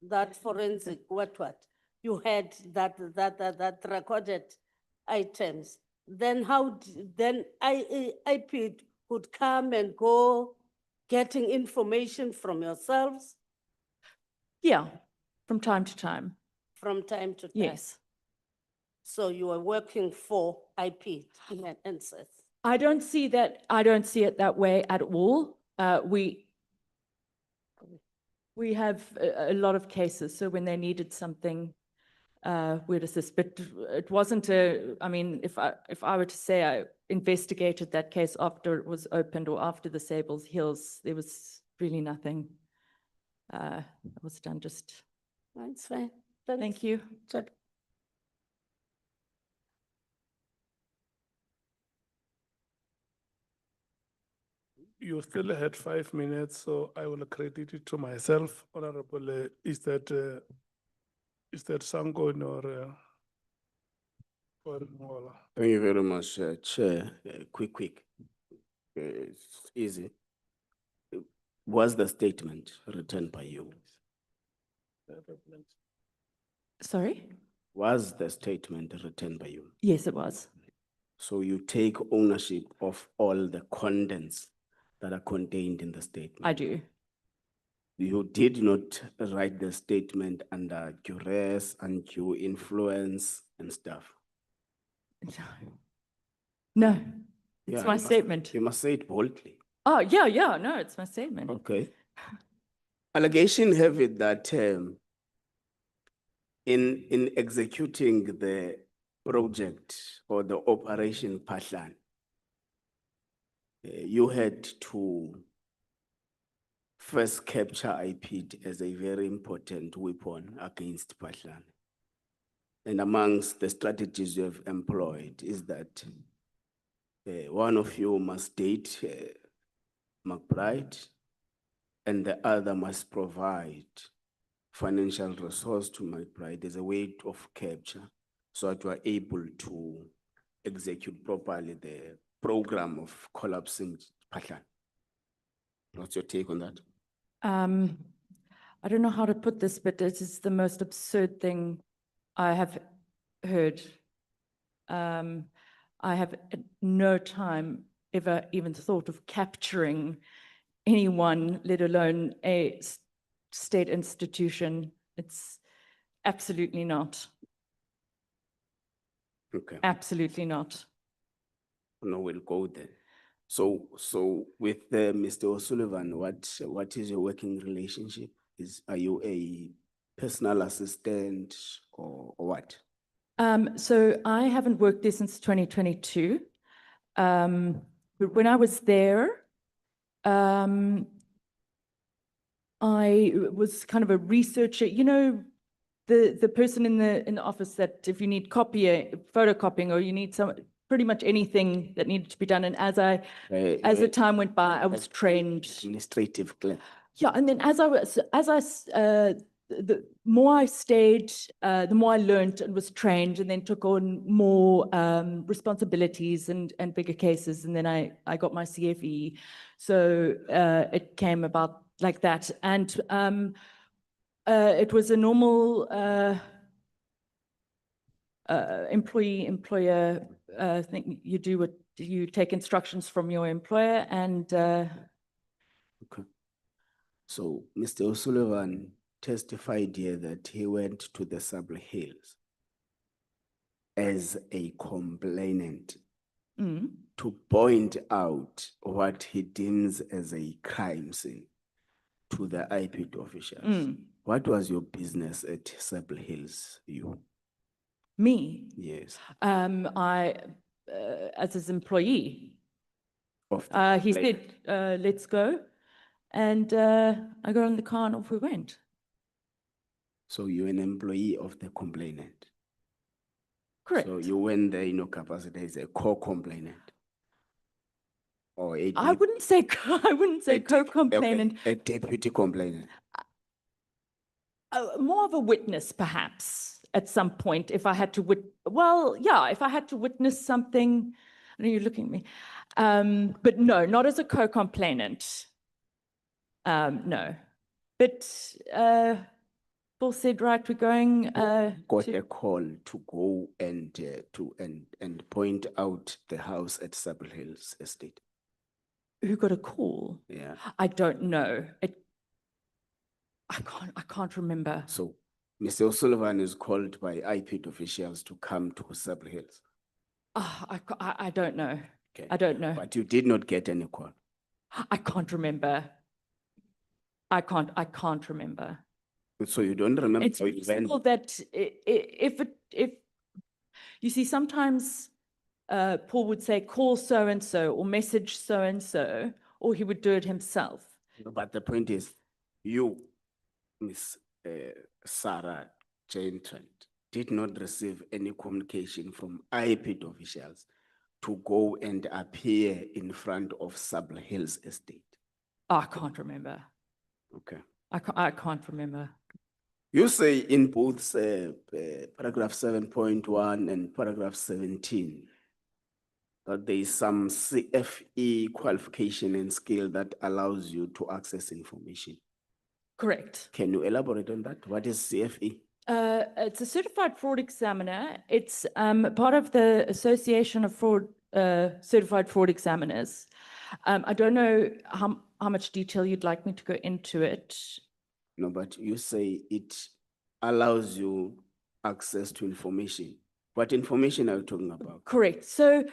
that forensic, what? You had that recorded items. Then then IP would come and go getting information from yourselves Yeah, from time to time. from time to time. Yes. So you were working for IP in an instance. I don't see it that way at all. We have a lot of cases, so when they needed something, we'd assist. But it wasn't I mean, if I were to say I investigated that case after it was opened or after the Sable's Hills, there was really nothing that was done. Just That's fine. thank you. Check. You still had 5 minutes, so I will credit it to myself. Honorable, is that Sangon or Mola? Thank you very much, Chair. Quick. It's easy. Was the statement written by you? Sorry? Was the statement written by you? Yes, it was. So you take ownership of all the contents that are contained in the statement? I do. You did not write the statement under duress, undue influence and stuff? No, it's Yeah, my statement. You must say it boldly. Oh, yeah, no, it's my statement. Okay. Allegation have it that in executing the project or the operation Pahlan, you had to first capture IP as a very important weapon against Pahlan. And amongst the strategies you have employed is that one of you must date McBride and the other must provide financial resource to McBride as a way of capture so that you are able to execute properly the program of collapsing Pahlan. What's your take on that? I don't know how to put this, but this is the most absurd thing I have heard. I have at no time ever even thought of capturing anyone, let alone a state institution. It's absolutely not. Okay. Absolutely not. No, we'll go there. So with Mr. O'Sullivan, what is your working relationship? Are you a personal assistant or what? So I haven't worked there since 2022. But when I was there, I was kind of a researcher, you know, the person in the office that if you need photocopying or you need pretty much anything that needed to be done. And as the time went by, I was trained. Administrative clerk. Yeah, and then the more I stayed, the more I learned and was trained, and then took on more responsibilities and bigger cases, and then I got my CFE. So it came about like that, and it was a normal employee-employer thing. You do what you take instructions from your employer, and Okay. So Mr. O'Sullivan testified here that he went to the Sable Hills as a complainant to point out what he deems as a crime scene to the IP officials. What was your business at Sable Hills, you? Me? Yes. I, as his employee, he said, let's go. And I got in the car and off we went. So you're an employee of the complainant? Correct. So you went there in your capacity as a co-complainant? Or I wouldn't say co-complainant. A deputy complainant? More of a witness, perhaps, at some point, if I had to if I had to witness something. I know you're looking at me. But no, not as a co-complainant. No. But Paul said, right, we're going, got to- a call to go and and point out the house at Sable Hills Estate. who got a call? Yeah. I don't know. I can't remember. So Mr. O'Sullivan is called by IPID officials to come to Sable Hills. I don't know. Okay. I don't know. But you did not get any call. I can't remember. I can't remember. So you don't remember It's how you went? possible that if, you see, sometimes Paul would say, call so-and-so or message so-and-so, or he would do it himself. No, but the point is, you, Miss Sarah Jane Trent, did not receive any communication from IPID officials to go and appear in front of Sable Hills Estate. I can't remember. Okay. I can't remember. You say in both paragraph 7.1 and paragraph 17 that there is some CFE qualification and skill that allows you to access information. Correct. Can you elaborate on that? What is CFE? It's a certified fraud examiner. It's part of the Association of Certified Fraud Examiners. I don't know how much detail you'd like me to go into it. No, but you say it allows you access to information. What information are you talking about? Correct. So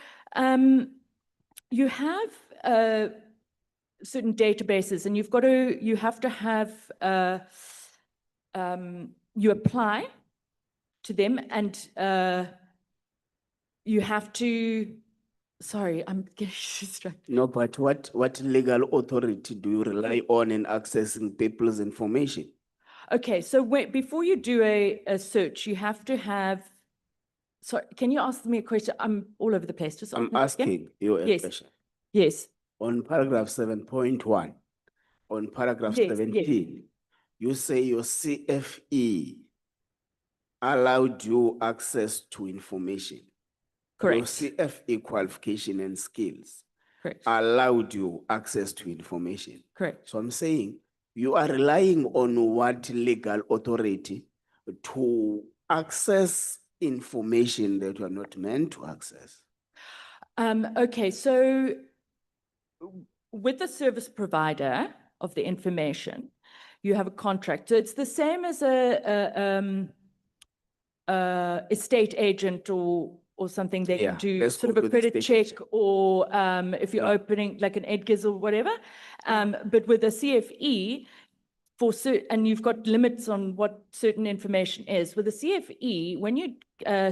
you have certain databases, and you have to have you apply to them, and you have to. Sorry, I'm getting distracted. No, but what legal authority do you rely on in accessing people's information? Okay, so before you do a search, you have to have. Sorry, can you ask me a question? I'm all over the place. Just I'm ask me again. asking you a Yes. question. Yes. On paragraph 7.1, on paragraph Yes, yes. 17, you say your CFE allowed you access to information. Your Correct. CFE qualification and skills Correct. allowed you access to information. Correct. So I'm saying you are relying on what legal authority to access information that you are not meant to access? Okay, so with the service provider of the information, you have a contract. So it's the same as a estate agent or something. They Yeah, can do let's sort go of a to the credit estate check, or if you're Yeah. opening like an Edgar's or whatever. But with a CFE, and you've got limits on what certain information is. With a CFE, when you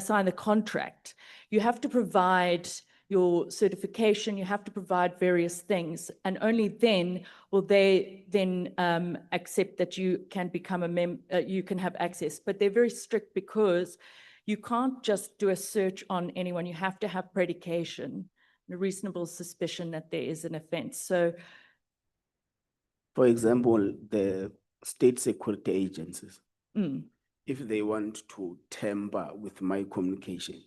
sign the contract, you have to provide your certification, you have to provide various things, and only then will they then accept that you can become you can have access. But they're very strict because you can't just do a search on anyone. You have to have predication, a reasonable suspicion that there is an offense. So For example, the state security agencies, mm, if they want to tamper with my communication,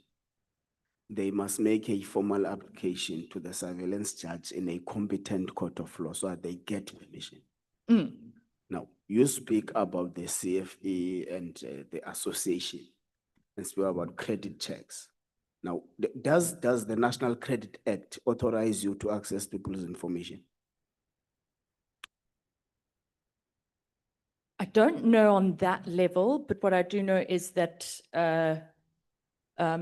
they must make a formal application to the surveillance judge in a competent court of law so that they get permission. mm. Now, you speak about the CFE and the association and speak about credit checks. Now, does the National Credit Act authorize you to access people's information? I don't know on that level, but what I do know is that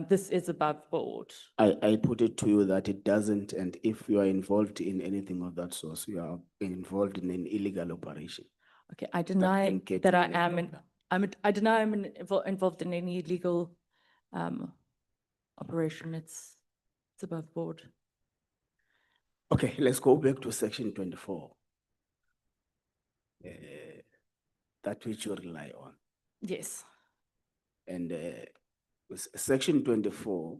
this is above board. I put it to you that it doesn't, and if you are involved in anything of that sort, you are involved in an illegal operation. Okay, I deny can get that I you am. I deny I'm involved in any illegal operation. It's above board. Okay, let's go back to section 24. That which you rely on. Yes. And section 24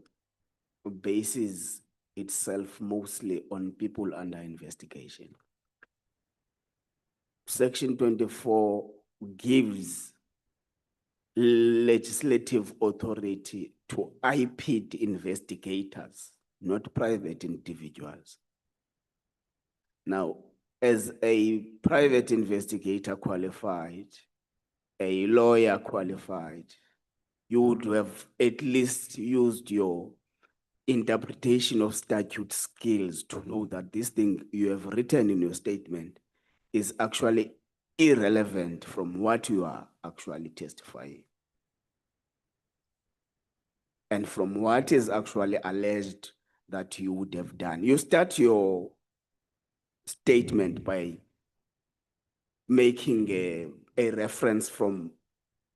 bases itself mostly on people under investigation. Section 24 gives legislative authority to IPID investigators, not private individuals. Now, as a private investigator qualified, a lawyer qualified, you would have at least used your interpretation of statute skills to know that this thing you have written in your statement is actually irrelevant from what you are actually testifying. And from what is actually alleged that you would have done. You start your statement by making a reference from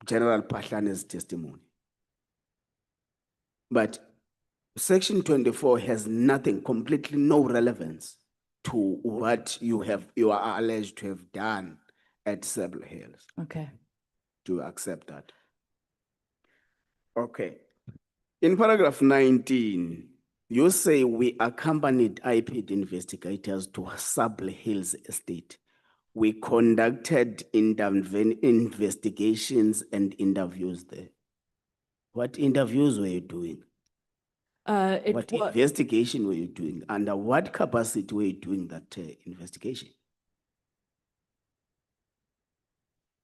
General Pahlane's testimony. But Section 24 has nothing, completely no relevance to what you are alleged to have done at Sable Hills. Okay. Do you accept that? Okay. In paragraph 19, you say we accompanied IPID investigators to Sable Hills estate. We conducted investigations and interviews there. What interviews were you doing? What investigation were you doing? Under what capacity were you doing that investigation?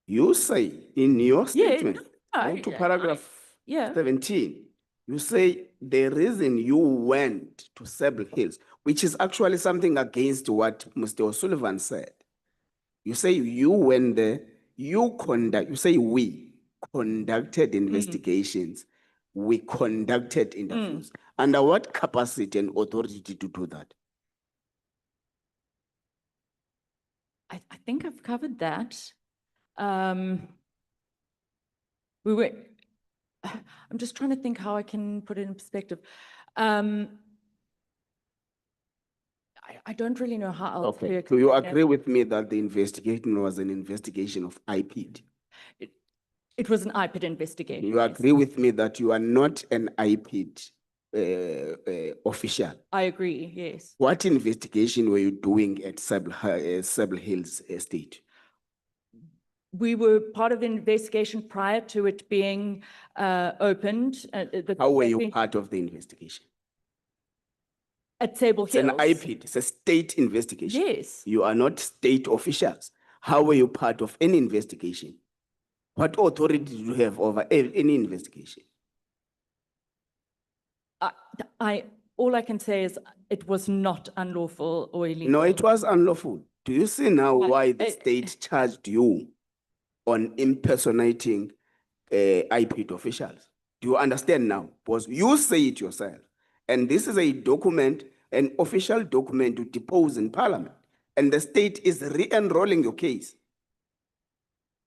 You say in your statement, go to paragraph 17, you say the reason you went to Sable Hills, which is actually something against what Mr. O'Sullivan said. You say you went there, you say we conducted investigations, we conducted interviews. Under what capacity and authority to do that? I think I've covered that. I'm just trying to think how I can put it in perspective. I don't really know how else to Okay. Do explain you that. agree with me that the investigation was an investigation of IPID? It was an IPID investigation. You agree with me that you are not an IPID official? I agree, yes. What investigation were you doing at Sable Hills estate? We were part of the investigation prior to it being opened. How were you part of the investigation? At Sable It's an Hills. IPID, it's a state investigation. Yes. You are not state officials. How were you part of any investigation? What authority do you have over any investigation? All I can say is it was not unlawful or illegal. No, it was unlawful. Do you see now why the state charged you on impersonating IPID officials? Do you understand now? Because you say it yourself. And this is a document, an official document to depose in parliament. And the state is re-enrolling your case.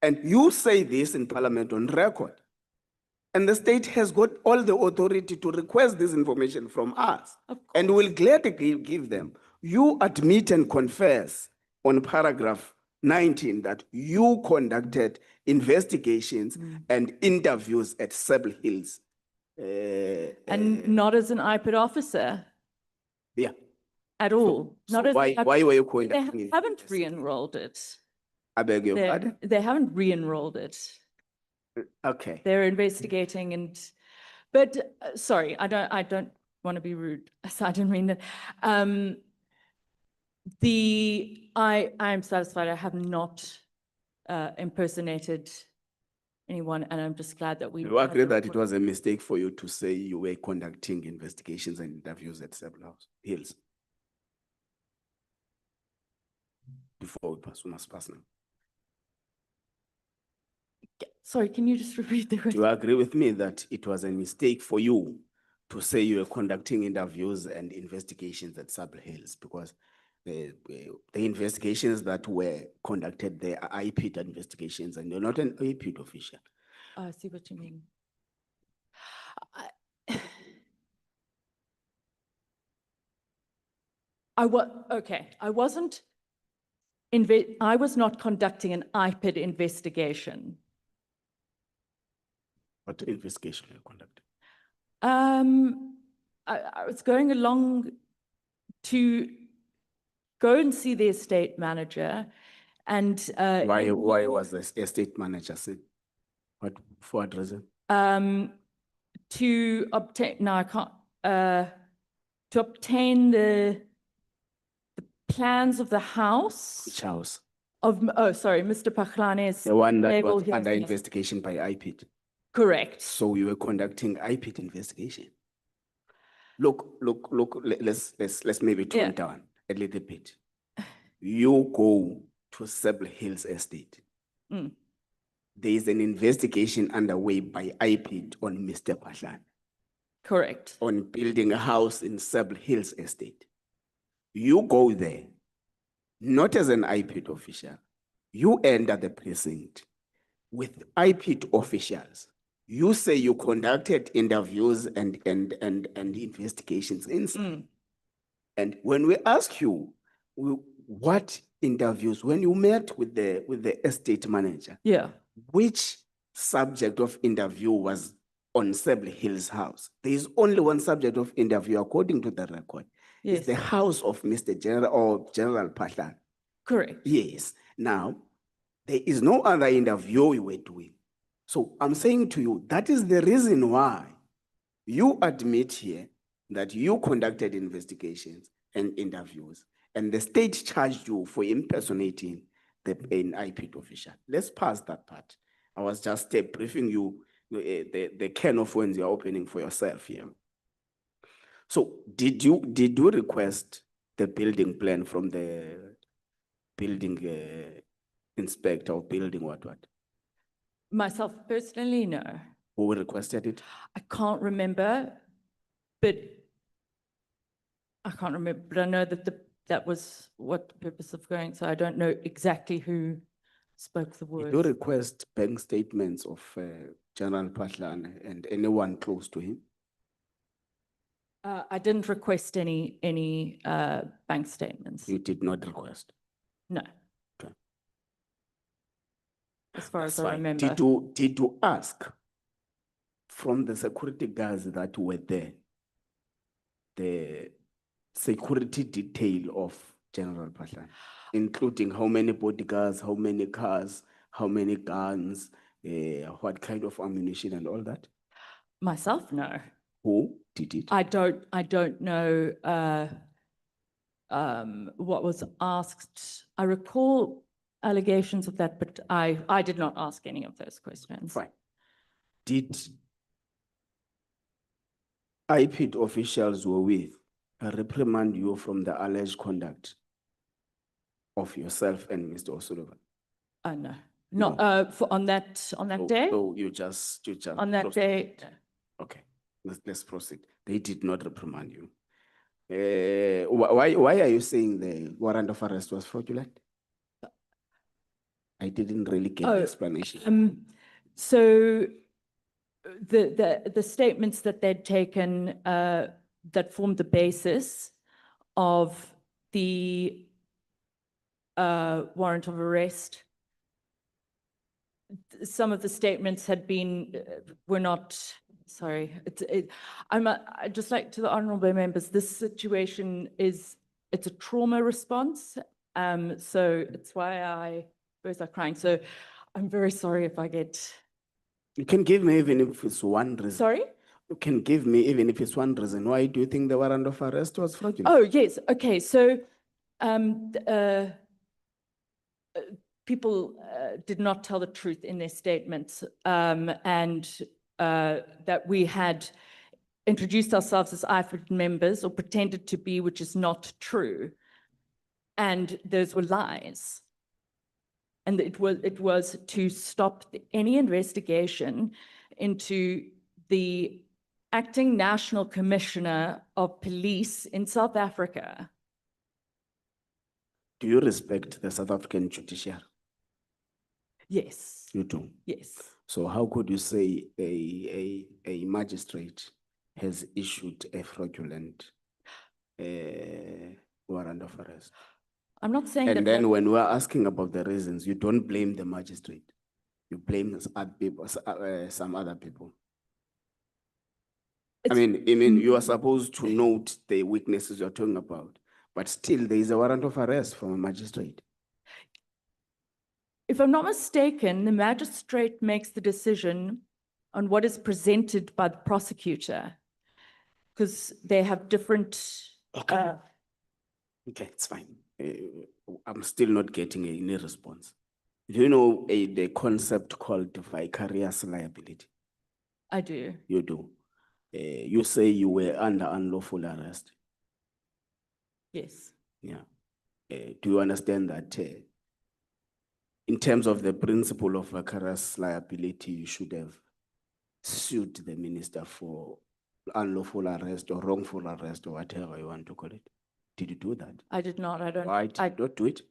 And you say this in parliament on record. And the state has got all the authority to request this information from us. And will gladly give them. You admit and confess on paragraph 19 that you conducted investigations and interviews at Sable Hills. And not as an IPID officer Yeah. at all. Not as Why were you conducting They it? haven't re-enrolled it. I beg your pardon? They haven't re-enrolled it. Okay. They're investigating but sorry, I don't want to be rude. So I didn't mean that. I'm satisfied I have not impersonated anyone, and I'm just glad that we. You agree that it was a mistake for you to say you were conducting investigations and interviews at Sable Hills? Before we pass, we must pass now. Sorry, can you just repeat the Do question? you agree with me that it was a mistake for you to say you were conducting interviews and investigations at Sable Hills? Because the investigations that were conducted there are IPID investigations and you're not an IPID official. I see what you mean. I was not conducting an IPID investigation. What investigation you conducted? I was going along to go and see the estate manager, and Why was the estate manager said? For what reason? to obtain. No, I can't. To obtain the plans of the house. Which house? Oh, sorry, Mr. Mkhwanazi. The one that naval was hearing under yes. investigation by IPID. Correct. So you were conducting IPID investigation. Look, let's maybe tone Yeah. down a little bit. You go to Sable Hills Estate. Mm. There is an investigation underway by IPID on Mr. Pashan Correct. on building a house in Sable Hills Estate. You go there, not as an IPID official. You enter the precinct with IPID officials. You say you conducted interviews and investigations inside. Mm. And when we ask you what interviews, when you met with the estate manager, Yeah. which subject of interview was on Sable Hills house? There is only one subject of interview according to the record. Yes. It's the house of Mr. General or General Pashan. Correct. Yes. Now, there is no other interview we were doing. So I'm saying to you, that is the reason why you admit here that you conducted investigations and interviews, and the state charged you for impersonating an IPID official. Let's pass that part. I was just briefing you the can of worms you're opening for yourself here. So did you request the building plan from the building inspector or building what? Myself personally, no. Who requested it? I can't remember, but I can't remember, but I know that that was what the purpose of going, so I don't know exactly who spoke the Did you words. request bank statements of General Pashan and anyone close to him? I didn't request any bank statements. You did not request. No. Okay. As far That's as I fine. remember. Did you ask from the security guards that were there, the security detail of General Pashan, including how many bodyguards, how many cars, how many guns, what kind of ammunition and all that? Myself, no. Who did it? I don't know what was asked. I recall allegations of that, but I did not ask any of those questions. Fine. Did IPID officials were with reprimand you from the alleged conduct of yourself and Mr. O'Sullivan? No, not on that day. So you just On that closed day. it. Okay, let's proceed. They did not reprimand you. Why are you saying the warrant of arrest was fraudulent? I didn't really get the explanation. So the statements that they'd taken that formed the basis of the warrant of arrest, some of the statements had been were not. Sorry, I'd just like to the honourable members. This situation it's a trauma response, so it's why I both are crying. So I'm very sorry if I get. You can give me even if it's one reason. Sorry? You can give me even if it's one reason. Why do you think the warrant of arrest was fraudulent? Oh, yes. Okay. So people did not tell the truth in their statements, and that we had introduced ourselves as IFID members or pretended to be, which is not true. And those were lies. And it was to stop any investigation into the acting National Commissioner of Police in South Africa. Do you respect the South African judiciary? Yes. You do. Yes. So how could you say a magistrate has issued a fraudulent warrant of arrest? I'm not saying that. And then when we're asking about the reasons, you don't blame the magistrate. You blame some other people. I mean, you are supposed to note the weaknesses you're talking about, but still there is a warrant of arrest from a magistrate. If I'm not mistaken, the magistrate makes the decision on what is presented by the prosecutor, because they have different. Okay, it's fine. I'm still not getting any response. Do you know the concept called vicarious liability? I do. You do. You say you were under unlawful arrest. Yes. Yeah. Do you understand that in terms of the principle of vicarious liability, you should have sued the minister for unlawful arrest or wrongful arrest or whatever you want to call it? Did you do that? I did not. I don't. Why did you not do it?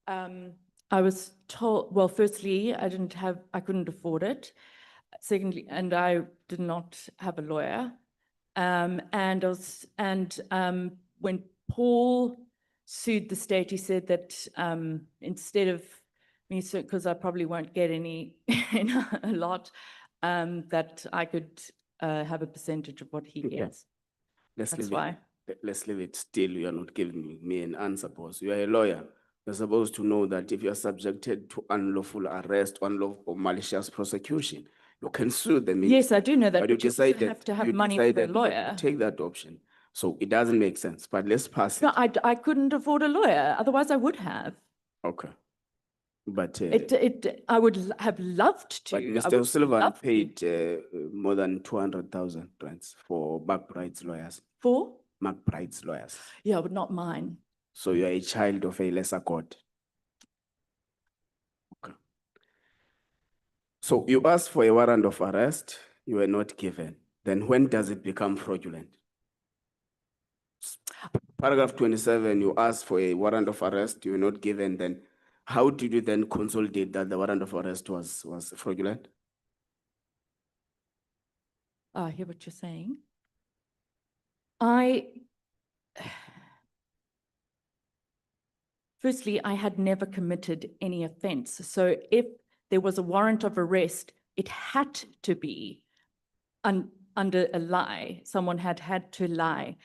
I was told, well, firstly, I couldn't afford it. Secondly, and I did not have a lawyer. When Paul sued the state, he said that instead of me, because I probably won't get any, a lot, that I could have a percentage of what he Okay. gets. Let's That's leave why. Let's leave it still. You are not giving me an answer, boss. You are a lawyer. You're supposed to know that if you are subjected to unlawful arrest, unlawful or malicious prosecution, you can sue the minister. Yes, I do know that, But you but you also decided have to have you money for a decided not to lawyer. take that option. So it doesn't make sense, but let's pass No, it. I couldn't afford a lawyer, otherwise I would have. Okay. But I would have loved to. but I Mr. would O'Sullivan love to. paid more than 200,000 rands for McBride's lawyers. For? McBride's lawyers. Yeah, but not mine. So you are a child of a lesser court. Okay. So you asked for a warrant of arrest, you were not given. Then when does it become fraudulent? Paragraph 27, you asked for a warrant of arrest, you were not given. Then how did you then consolidate that the warrant of arrest was fraudulent? I hear what you're saying. Firstly, I had never committed any offense. So if there was a warrant of arrest, it had to be under a lie. Someone had to lie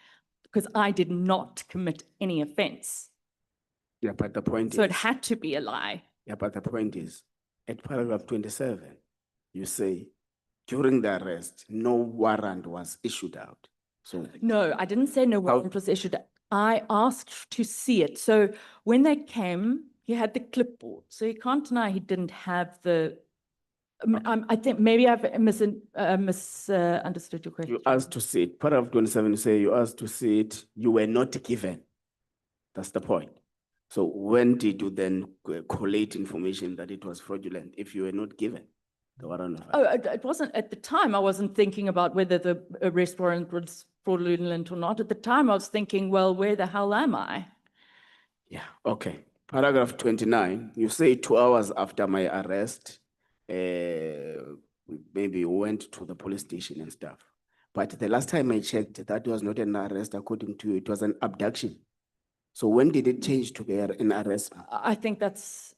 because I did not commit any offense. Yeah, but the point So is. it had to be a lie. Yeah, but the point is, at paragraph 27, you say, during the arrest, no warrant was issued out. So No, I didn't say no warrant was issued. I asked to see it. So when they came, he had the clipboard. So you can't deny he didn't have the. I think maybe I've misunderstood your question. you asked to see it. Paragraph 27, you say you asked to see it, you were not given. That's the point. So when did you then collate information that it was fraudulent if you were not given the warrant of arrest? Oh, it wasn't at the time. I wasn't thinking about whether the arrest warrant was fraudulent or not. At the time, I was thinking, well, where the hell am I? Yeah, okay. Paragraph 29, you say 2 hours after my arrest, maybe you went to the police station and stuff. But the last time I checked, that was not an arrest according to you, it was an abduction. So when did it change to be an arrest? I think that's.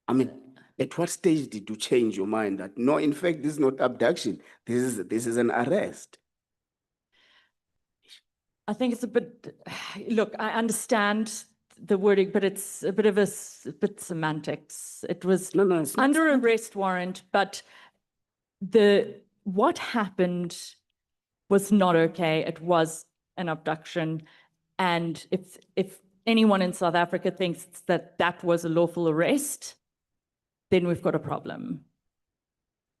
I mean, at what stage did you change your mind that, no, in fact, this is not abduction, this is an arrest? I think it's a bit, look, I understand the wording, but it's a bit of a bit semantics. It was No, it's not. under arrest warrant, but what happened was not okay. It was an abduction. And if anyone in South Africa thinks that that was a lawful arrest, then we've got a problem.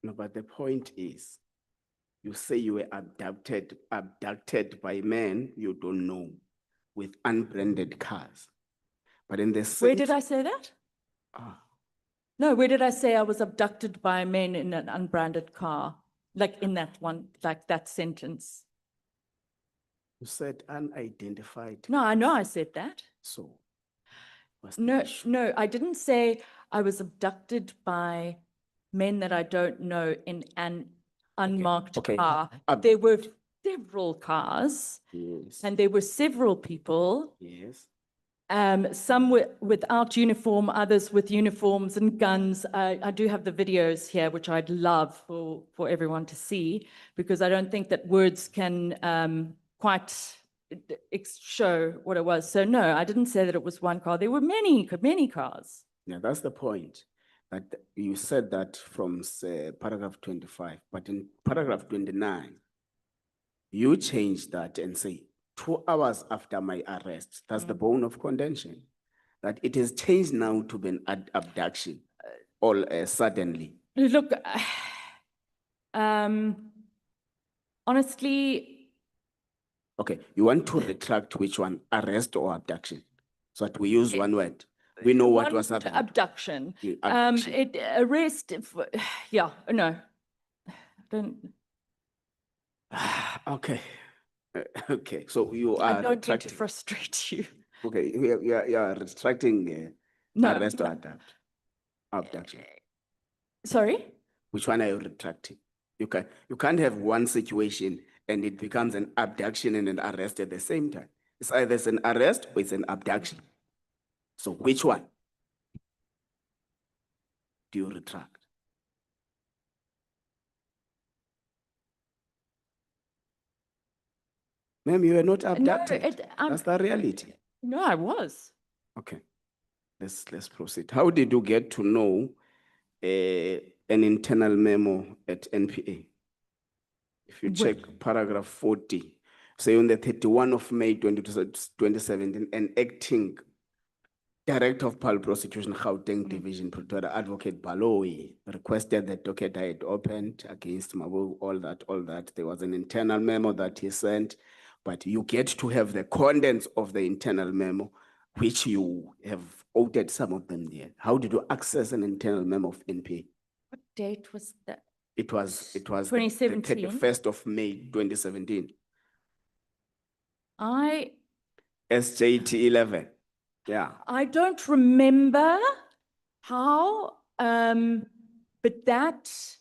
No, but the point is, you say you were abducted by men you don't know with unbranded cars. But in the Where did I say that? Ah, No, where did I say I was abducted by men in an unbranded car? Like in that one, like that sentence. you said unidentified. No, I know I said that. So what's the No, issue? no, I didn't say I was abducted by men that I don't know in an unmarked okay. car. There were several cars Yes. and there were several people. Yes. Some were without uniform, others with uniforms and guns. I do have the videos here, which I'd love for everyone to see, because I don't think that words can quite show what it was. So no, I didn't say that it was one car. There were many cars. Yeah, that's the point. That you said that from paragraph 25, but in paragraph 29, you changed that and say 2 hours after my arrest. That's the bone of contention. That it has changed now to be an abduction all suddenly. Look, honestly, Okay, you want to retract which one, arrest or abduction? So that we use one word. We know what was one, happening. abduction. Yeah, abduction. Arrest, yeah, no. Don't, Okay. Okay, so you I are don't mean to retracting. frustrate you. Okay, you are retracting No. arrest or abduction. Sorry? Which one are you retracting? You can't have one situation and it becomes an abduction and an arrest at the same time. It's either it's an arrest or it's an abduction. So which one do you retract? Ma'am, you were not abducted. That's the reality. No, I was. Okay, let's proceed. How did you get to know an internal memo at NPA? If you check paragraph 40, say on the 31 of May 2017, an acting Director of Public Prosecution, Gauteng Division, Pretoria, Advocate Baloyi, requested the docket I had opened against Mabu, all that. There was an internal memo that he sent, but you get to have the contents of the internal memo, which you have quoted some of them there. How did you access an internal memo of NPA? What date was that? It was the 2017. 31st of May, 2017. SJT 11. Yeah. I don't remember how, but that,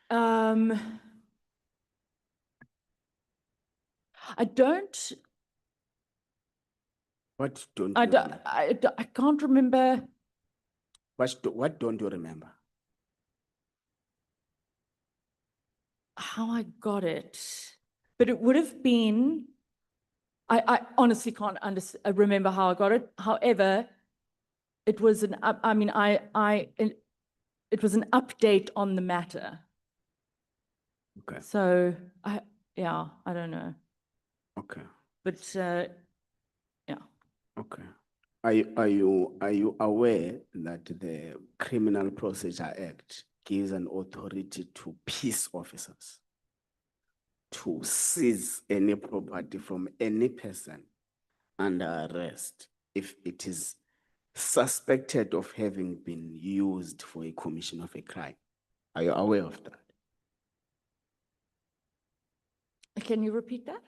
I don't, What don't I you don't, remember? I can't remember What don't you remember? how I got it, but it would have been, I honestly can't remember how I got it. However, it was it was an update on the matter. Okay. So yeah, I don't know, Okay. but yeah. Okay. Are you aware that the Criminal Procedure Act gives an authority to peace officers to seize any property from any person under arrest if it is suspected of having been used for a commission of a crime? Are you aware of that? Can you repeat that?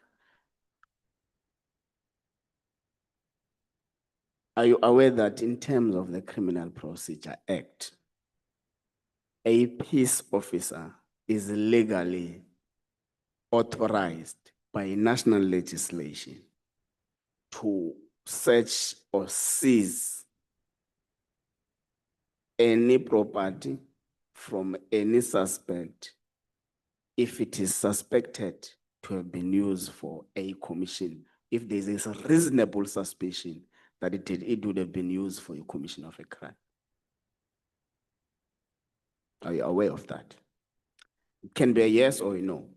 Are you aware that in terms of the Criminal Procedure Act, a peace officer is legally authorized by national legislation to search or seize any property from any suspect if it is suspected to have been used for a commission, if there is a reasonable suspicion that it would have been used for a commission of a crime? Are you aware of that? It can be a yes or a no.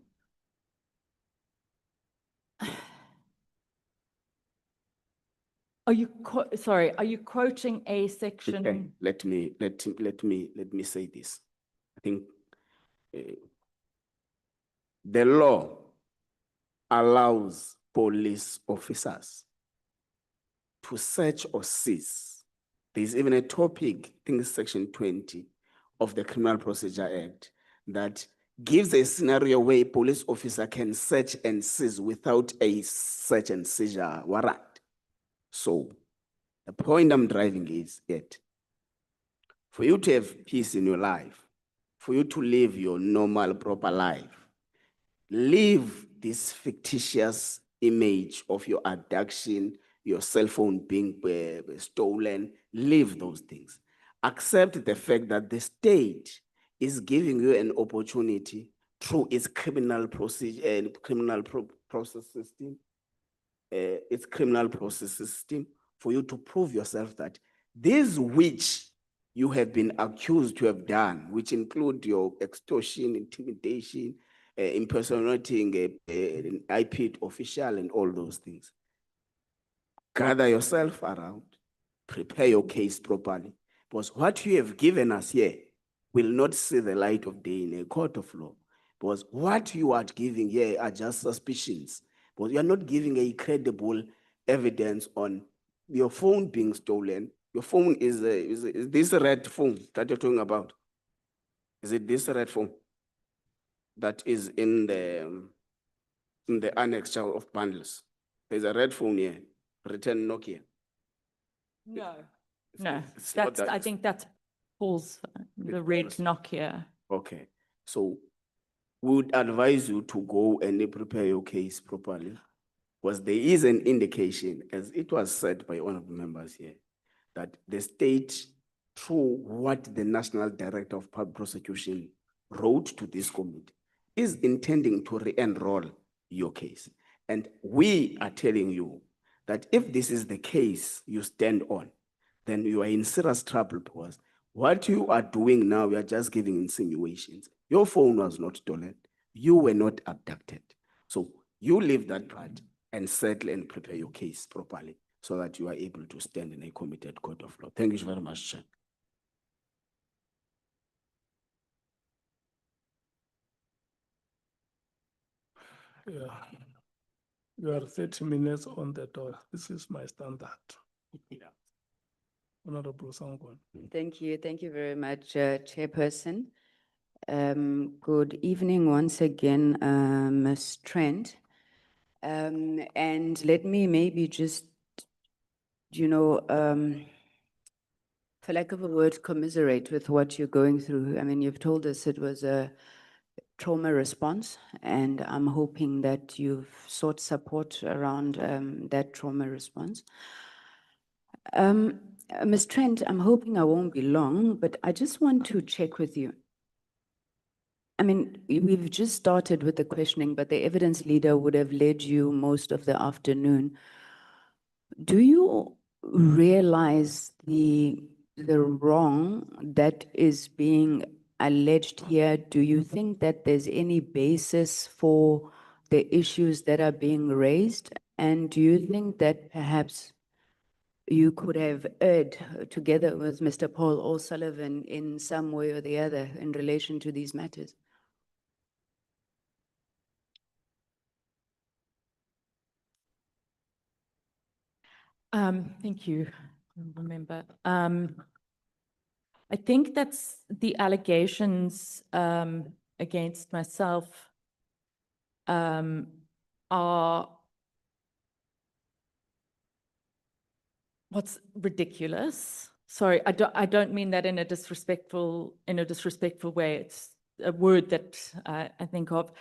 Are you sorry? Are you quoting a section? Okay, let me say this. I think the law allows police officers to search or seize. There's even a topic, I think it's section 20 of the Criminal Procedure Act, that gives a scenario where a police officer can search and seize without a search and seizure warrant. So the point I'm driving is that for you to have peace in your life, for you to live your normal, proper life, leave this fictitious image of your abduction, your cell phone being stolen, leave those things. Accept the fact that the state is giving you an opportunity through its criminal procedure and process system, for you to prove yourself that this which you have been accused to have done, which include your extortion, intimidation, impersonating an IP official and all those things. Gather yourself around, prepare your case properly, because what you have given us here will not see the light of day in a court of law, because what you are giving here are just suspicions, because you are not giving a credible evidence on your phone being stolen. Your phone is this red phone that you're talking about? Is it this red phone that is in the annexure of bundles? There's a red phone here, written Nokia. No. No, It's not that's, I that- think that's Paul's, the red Paul's. Nokia. Okay, so we would advise you to go and prepare your case properly, because there is an indication, as it was said by one of the members here, that the state, through what the National Director of Public Prosecution wrote to this committee, is intending to re-enroll your case. And we are telling you that if this is the case you stand on, then you are in serious trouble, because what you are doing now, you are just giving insinuations. Your phone was not stolen. You were not abducted. So you leave that part and settle and prepare your case properly so that you are able to stand in a committed court of law. Thank you very much, Chair. Yeah. You are 30 minutes on the door. This is my standard. Yeah. Honorable Sangwan. Thank you very much, Chairperson. Good evening once again, Ms. Trent. And let me maybe just, for lack of a word, commiserate with what you're going through. I mean, you've told us it was a trauma response, and I'm hoping that you've sought support around that trauma response. Ms. Trent, I'm hoping I won't be long, but I just want to check with you. I mean, we've just started with the questioning, but the evidence leader would have led you most of the afternoon. Do you realize the wrong that is being alleged here? Do you think that there's any basis for the issues that are being raised? And do you think that perhaps you could have erred together with Mr. Paul O'Sullivan in some way or the other in relation to these matters? Thank you, remember. I think that's the allegations against myself are what's ridiculous. Sorry, I don't mean that in a disrespectful way. It's a word that I think of.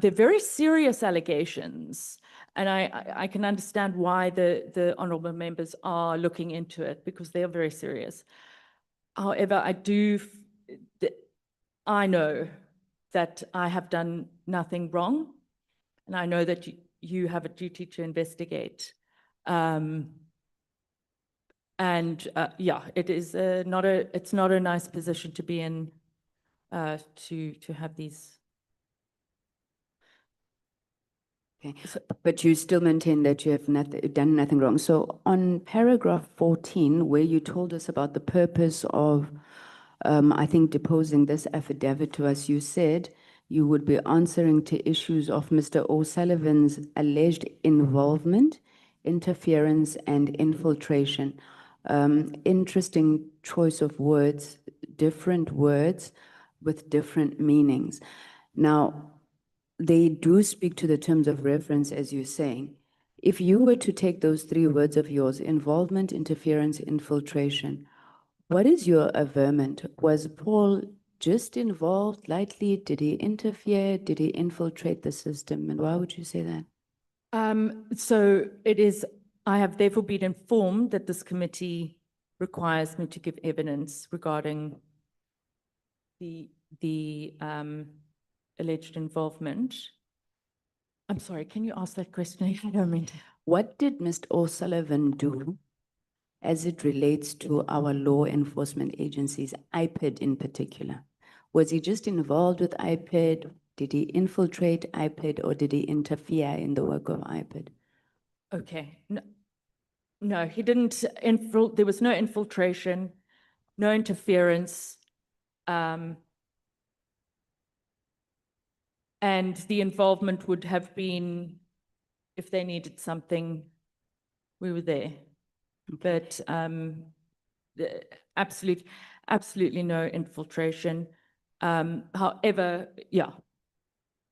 They're very serious allegations, and I can understand why the honourable members are looking into it, because they are very serious. However, I know that I have done nothing wrong, and I know that you have a duty to investigate. Yeah, it's not a nice position to be in, to have these. Okay, but you still maintain that you have done nothing wrong. So on paragraph 14, where you told us about the purpose of, I think, deposing this affidavit to us, you said you would be answering to issues of Mr. O'Sullivan's alleged involvement, interference, and infiltration. Interesting choice of words, different words with different meanings. Now, they do speak to the terms of reference, as you're saying. If you were to take those three words of yours, involvement, interference, infiltration, what is your averment? Was Paul just involved lightly? Did he interfere? Did he infiltrate the system? And why would you say that? So it is, I have therefore been informed that this committee requires me to give evidence regarding the alleged involvement. I'm sorry, can you ask that question? I don't mean to. What did Mr. O'Sullivan do as it relates to our law enforcement agencies, IPID in particular? Was he just involved with IPID? Did he infiltrate IPID or did he interfere in the work of IPID? Okay, no, he didn't there was no infiltration, no interference. And the involvement would have been, if they needed something, we were there. But absolutely no infiltration. However, yeah.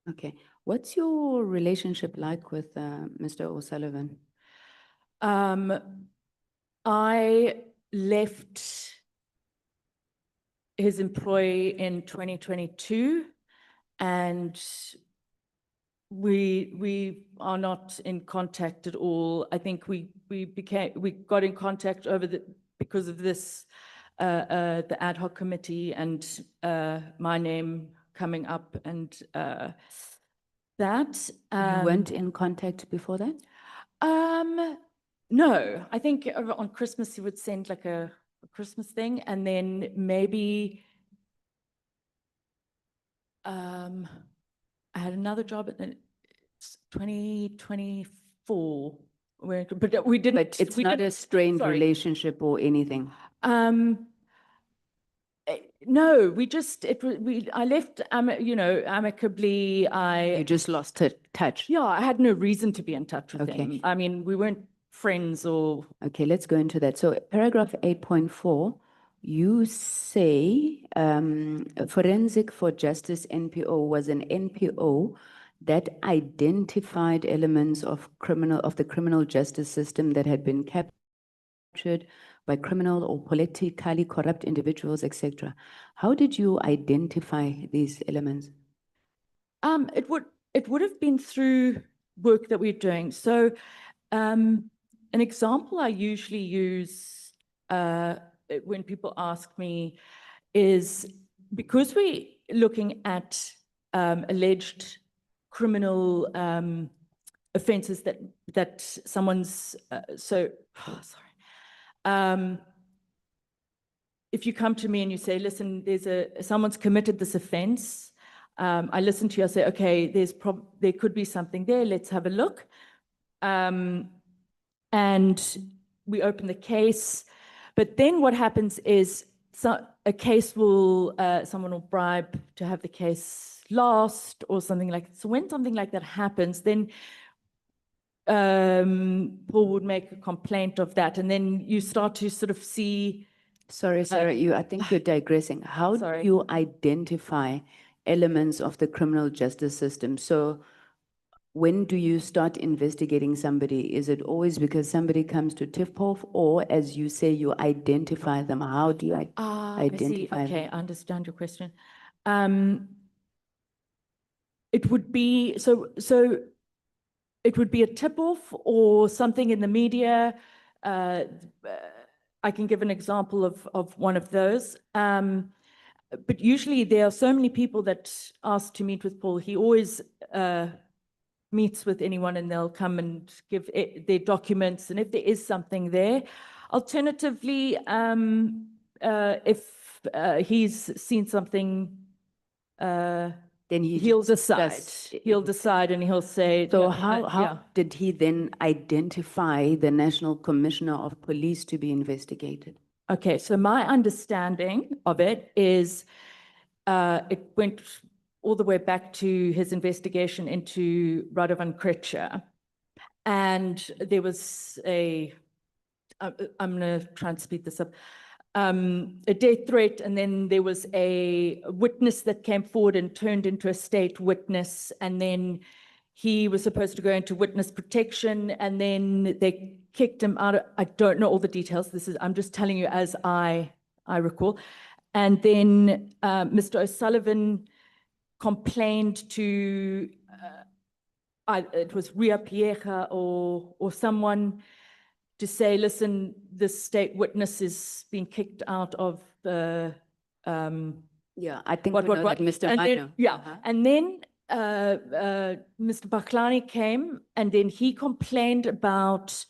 Okay. What's your relationship like with Mr. O'Sullivan? I left his employ in 2022, and we are not in contact at all. I think we got in contact because of this the ad hoc committee and my name coming up and that. You weren't in contact before that? No, I think on Christmas he would send like a Christmas thing, and then maybe I had another job at the 2024, but we didn't. But it's we not didn't- a strained sorry. relationship or anything. No, I left, amicably. You just lost touch. Yeah, I had no reason to be in touch with Okay. him. I mean, we weren't friends or. Okay, let's go into that. So paragraph 8.4, you say Forensic for Justice NPO was an NPO that identified elements of the criminal justice system that had been captured by criminal or politically corrupt individuals, etc. How did you identify these elements? It would have been through work that we're doing. So, an example I usually use when people ask me is because we're looking at alleged criminal offences that someone's if you come to me and you say, listen, someone's committed this offence, I listen to you, I say, okay, there could be something there, let's have a look. And we open the case, but then what happens is someone will bribe to have the case lost or something like that. So when something like that happens, then Paul would make a complaint of that, and then you start to sort of see. Sorry, Sarah, I think you're digressing. How do Sorry. you identify elements of the criminal justice system? So when do you start investigating somebody? Is it always because somebody comes to tip-off, or as you say, you identify them? How do you identify I see. Okay, them? I understand your question. It would be so it would be a tip-off or something in the media. I can give an example of one of those. But usually there are so many people that ask to meet with Paul. He always meets with anyone and they'll come and give their documents. And if there is something there, alternatively, if he's seen something, Then he'll decide. He'll decide and he'll say. So no, how yeah. did he then identify the National Commissioner of Police to be investigated? Okay, so my understanding of it is it went all the way back to his investigation into Radovan Kretschmer. And there was I'm going to try and speed this up, a death threat, and then there was a witness that came forward and turned into a state witness, and then he was supposed to go into witness protection, and then they kicked him out. I don't know all the details. I'm just telling you as I recall. And then Mr. O'Sullivan complained to, it was Ria Piecha or someone, to say, listen, this state witness is being kicked out of the. Yeah, I think we know that Mr. And then, Mano. yeah, Uh-huh. and then Mr. Mkhwanazi came, and then he complained about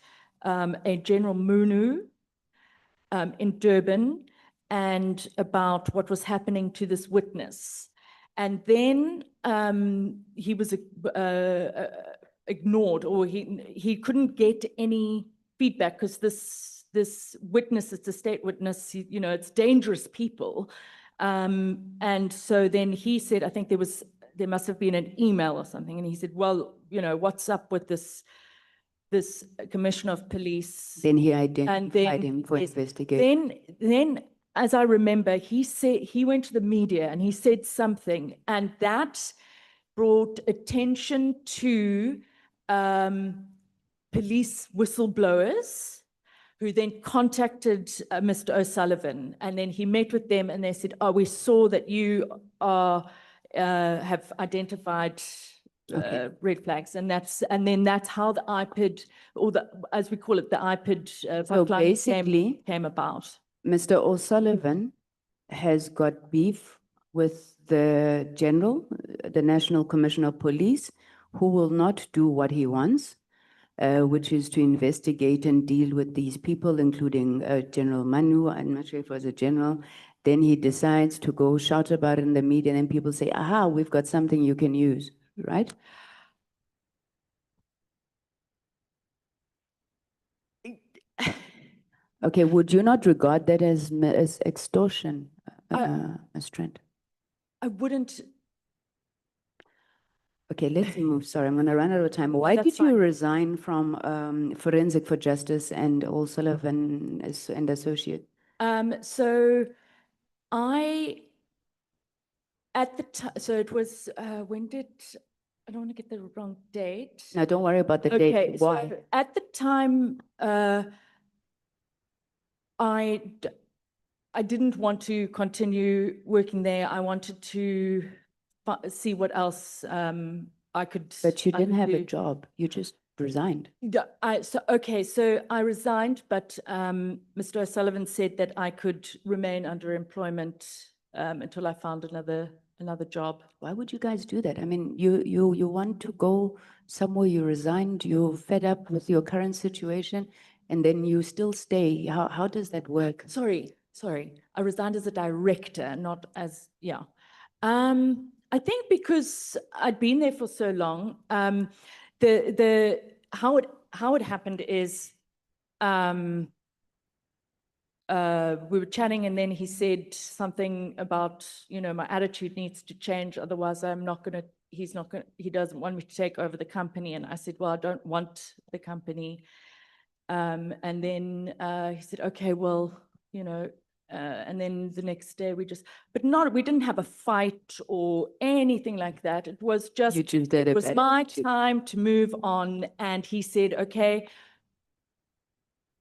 a General Munu in Durban and about what was happening to this witness. And then he was ignored, or he couldn't get any feedback because this witness, it's a state witness, you know, it's dangerous people. And so then he said, I think there must have been an email or something, and he said, well, you know, what's up with this commissioner of police? Then he And identified then, him for yes, investigation. then, as I remember, he went to the media and he said something, and that brought attention to police whistleblowers, who then contacted Mr. O'Sullivan, and then he met with them, and they said, "Oh, we saw that you have identified Okay. red flags," and then that's how the IPID, or as we call it, the IPID pipeline basically- came about. Mr. O'Sullivan has got beef with the general, the National Commissioner of Police, who will not do what he wants, which is to investigate and deal with these people, including General Manu. I'm not sure if it was a general. Then he decides to go shout about it in the media, and then people say, aha, we've got something you can use, right? Okay, would you not regard that as extortion, Ms. Trent? I wouldn't. Okay, let's move. Sorry, I'm going to run out of time. Why that's did you fine. resign from Forensic for Justice and O'Sullivan and Associate? So at the time, so it was, when did, I don't want to get the wrong date. No, don't worry about the Okay, date. Why? so at the time, I didn't want to continue working there. I wanted to see what else I could. But you I didn't could have a do. job. You just resigned. Yeah, so I resigned, but Mr. O'Sullivan said that I could remain under employment until I found another job. Why would you guys do that? I mean, you want to go somewhere, you resigned, you're fed up with your current situation, and then you still stay. How does that work? Sorry. I resigned as a director, not as, yeah. I think because I'd been there for so long, how it happened is, we were chatting, and then he said something about, you know, my attitude needs to change, otherwise he doesn't want me to take over the company. And I said, well, I don't want the company. And then he said, okay, well, you know, and then the next day we didn't have a fight or anything like that. It was just, You just did it a was bad my attitude. time to move on. And he said, okay,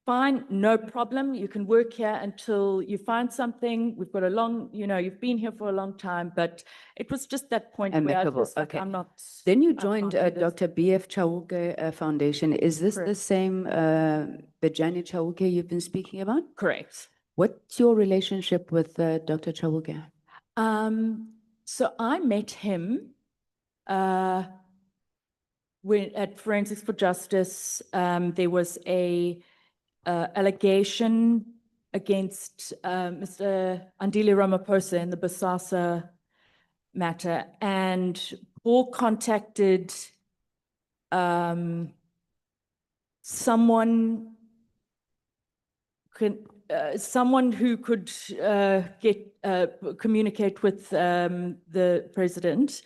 fine, no problem. You can work here until you find something. We've got a long, you know, you've been here for a long time, but it was just that point where I Amicable, was like, okay. I'm not. Then you I can't joined do this. Dr. B.F. Chauke Foundation. Is this the Correct. same Bejani Chauke you've been speaking about? Correct. What's your relationship with Dr. Chauke? So I met him when at Forensics for Justice. There was a allegation against Mr. Andile Ramaphosa in the Bosasa matter, and Paul contacted someone who could communicate with the president,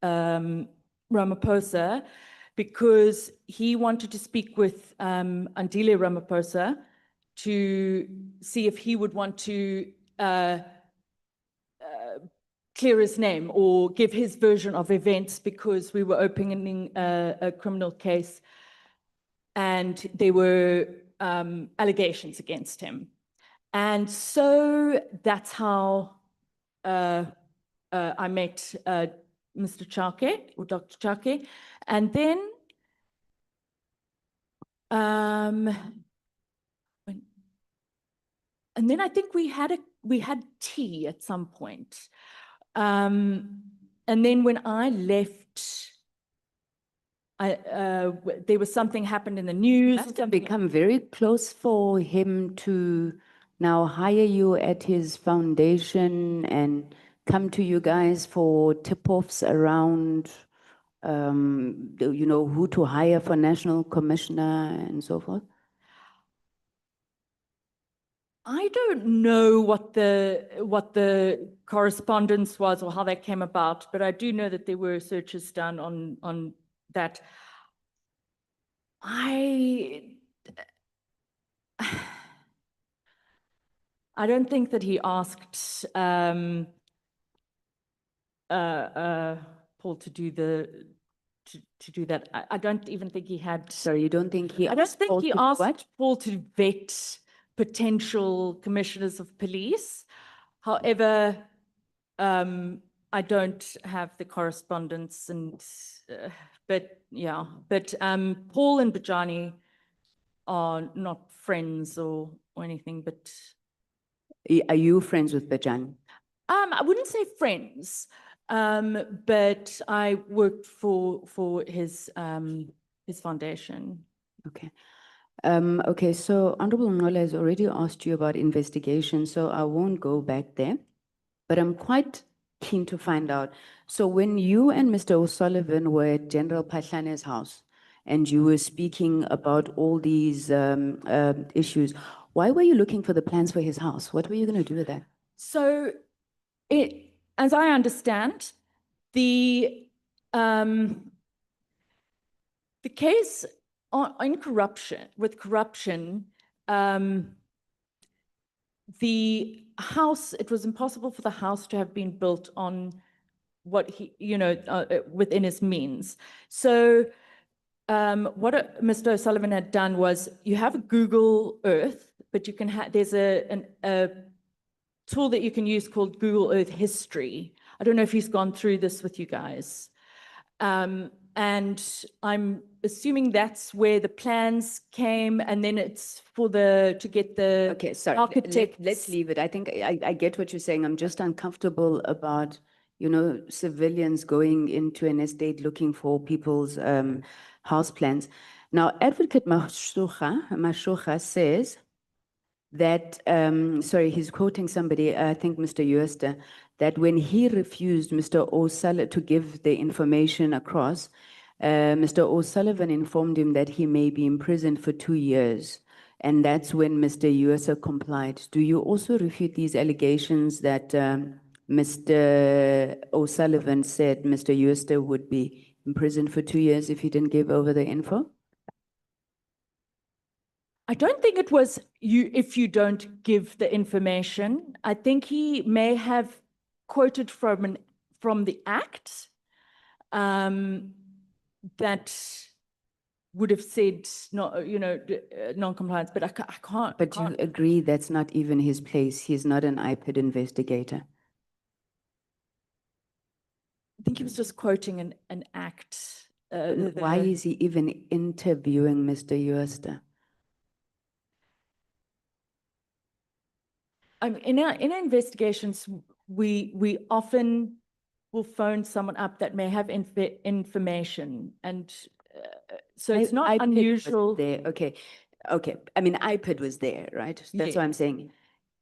Ramaphosa, because he wanted to speak with Andile Ramaphosa to see if he would want to clear his name or give his version of events, because we were opening a criminal case and there were allegations against him. And so that's how I met Mr. Chauke, or Dr. Chauke. And then I think we had tea at some point. And then when I left, there was something happened in the news. Must have become very close for him to now hire you at his foundation and come to you guys for tip-offs around, you know, who to hire for national commissioner and so forth? I don't know what the correspondence was or how that came about, but I do know that there were searches done on that. I don't think that he asked Paul to do to do that. I don't even think he had. Sorry, you don't think he I don't asked think Paul he to do asked what? Paul to vet potential commissioners of police. However, I don't have the correspondence but yeah, but Paul and Bajani are not friends or anything, but Are you friends with Bajan? I wouldn't say friends, but I worked for his foundation. Okay. Okay, so Honorable Ngola has already asked you about investigation, so I won't go back there. But I'm quite keen to find out. So when you and Mr. O'Sullivan were at General Pahlane's house and you were speaking about all these issues, why were you looking for the plans for his house? What were you going to do with that? So, as I understand, the case on corruption, with corruption, the house, it was impossible for the house to have been built on what he, within his means. So what Mr. O'Sullivan had done was, you have a Google Earth, but you can have, there's a tool that you can use called Google Earth History. I don't know if he's gone through this with you guys. And I'm assuming that's where the plans came, and then it's for to get the Okay, sorry. architects. Let's leave it. I think I get what you're saying. I'm just uncomfortable about, you know, civilians going into an estate looking for people's house plans. Now, Advocate Mashocha says that, sorry, he's quoting somebody, I think Mr. Uester, that when he refused Mr. O'Sullivan to give the information across, Mr. O'Sullivan informed him that he may be imprisoned for 2 years. And that's when Mr. Uester complied. Do you also refute these allegations that Mr. O'Sullivan said Mr. Uester would be imprisoned for 2 years if he didn't give over the info? I don't think it was if you don't give the information. I think he may have quoted from the act that would have said non-compliance, but I can't. But you agree that's not even his place. He's not an IPID investigator. I think he was just quoting an act. Why is he even interviewing Mr. Uester? In our investigations, we often will phone someone up that may have information, and so it's not IPID was unusual. there, okay, okay. I mean, IPID was there, right? That's what I'm Yes. saying.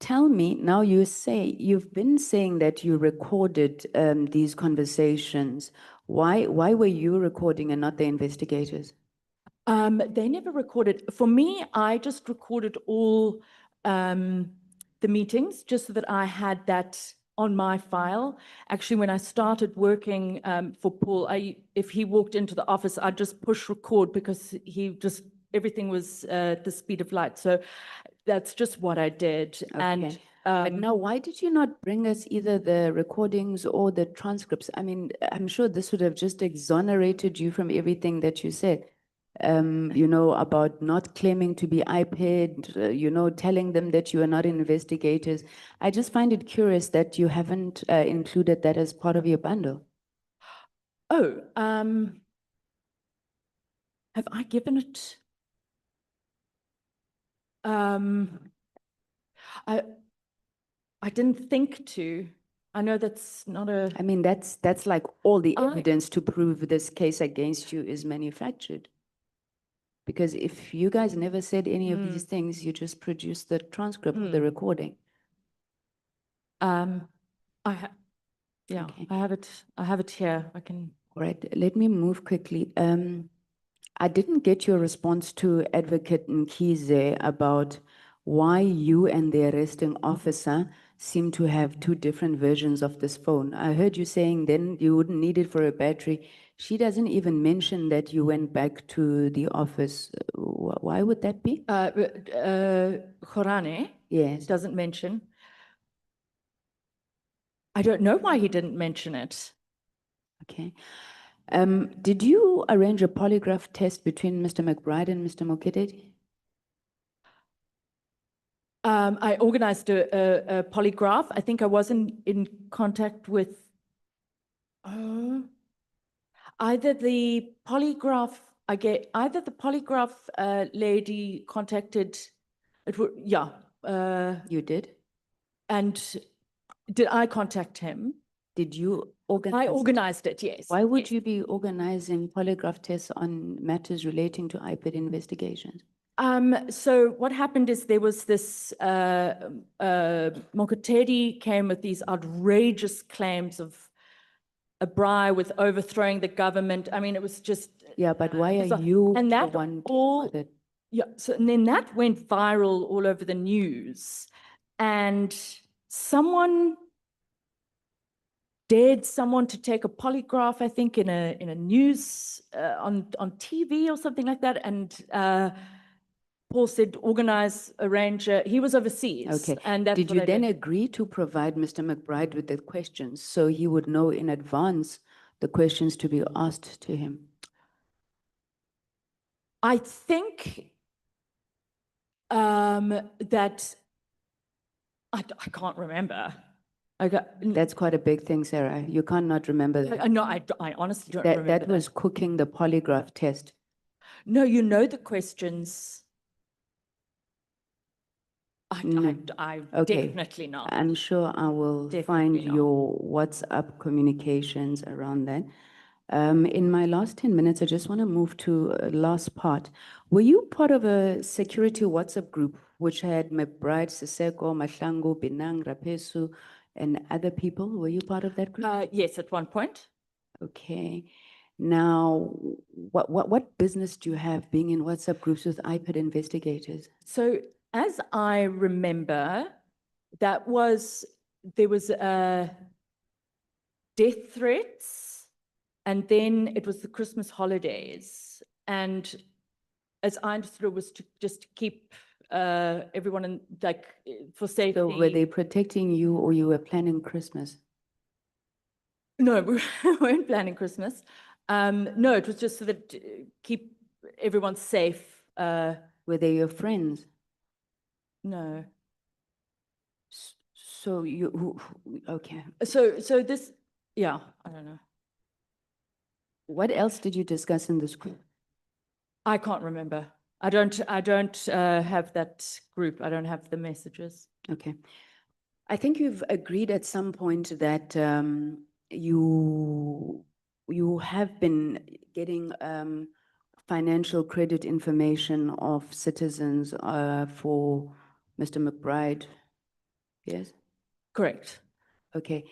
Tell me, now you've been saying that you recorded these conversations. Why were you recording and not the investigators? They never recorded. For me, I just recorded all the meetings just so that I had that on my file. Actually, when I started working for Paul, if he walked into the office, I'd just push record because everything was the speed of light. So that's just what I did. And Okay. But now, why did you not bring us either the recordings or the transcripts? I mean, I'm sure this would have just exonerated you from everything that you said. You know, about not claiming to be IPID, you know, telling them that you are not investigators. I just find it curious that you haven't included that as part of your bundle. Oh, have I given it? I didn't think to. I know that's not a. I mean, that's like all the I- evidence to prove this case against you is manufactured. Because if you guys never said any of these things, you just produced the transcript of the recording. I Yeah, Okay. I have it here. I can, All right, let me move quickly. I didn't get your response to Advocate Mkhize about why you and the arresting officer seem to have two different versions of this phone. I heard you saying then you wouldn't need it for a battery. She doesn't even mention that you went back to the office. Why would that be? Khorane Yes. doesn't mention. I don't know why he didn't mention it. Okay. Did you arrange a polygraph test between Mr. McBride and Mr. Mokededi? I organized a polygraph. I think I wasn't in contact with either the polygraph, either the polygraph lady contacted, yeah. You did? And did I contact him? Did you organize? I organized it, yes. Why would yes. you be organizing polygraph tests on matters relating to IPID investigations? So what happened is there was this, Mokotedi came with these outrageous claims of a bribe with overthrowing the government. I mean, it was just. Yeah, but why are bizarre. you And the that one all, with it? yeah, so and then that went viral all over the news. And someone dared someone to take a polygraph, I think, in a news, on TV or something like that. And Paul said, organize, arrange, he was overseas. Okay. And that's Did what you I then did. agree to provide Mr. McBride with the questions so he would know in advance the questions to be asked to him? I think that I can't remember. That's quite a big thing, Sarah. You can't not remember that. No, I honestly don't remember That was cooking the polygraph test. No, you know the questions. No. I Okay. definitely not. I'm sure I will Definitely find not. your WhatsApp communications around that. In my last 10 minutes, I just want to move to last part. Were you part of a security WhatsApp group which had McBride, Siseko, Mahlangu, Binang, Rapesu, and other people? Were you part of that group? Yes, at one point. Okay. Now, what business do you have being in WhatsApp groups with IPID investigators? So as I remember, there was death threats, and then it was the Christmas holidays. And as I understood, it was to just keep everyone in, like, for safety. So were they protecting you or you were planning Christmas? No, we weren't planning Christmas. No, it was just so that keep everyone safe. Were they your friends? No. So you, okay. So this, yeah, I don't know. What else did you discuss in this group? I can't remember. I don't have that group. I don't have the messages. Okay. I think you've agreed at some point that you have been getting financial credit information of citizens for Mr. McBride. Yes? Correct. Okay.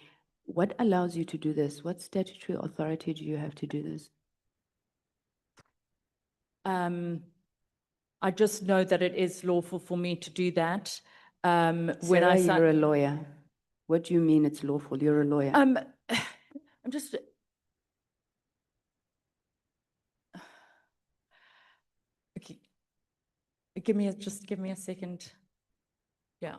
What allows you to do this? What statutory authority do you have to do this? I just know that it is lawful for me to do that. When Sarah, I you're a sign, lawyer. What do you mean it's lawful? You're a lawyer. I'm just. Okay. Just give me a second. Yeah.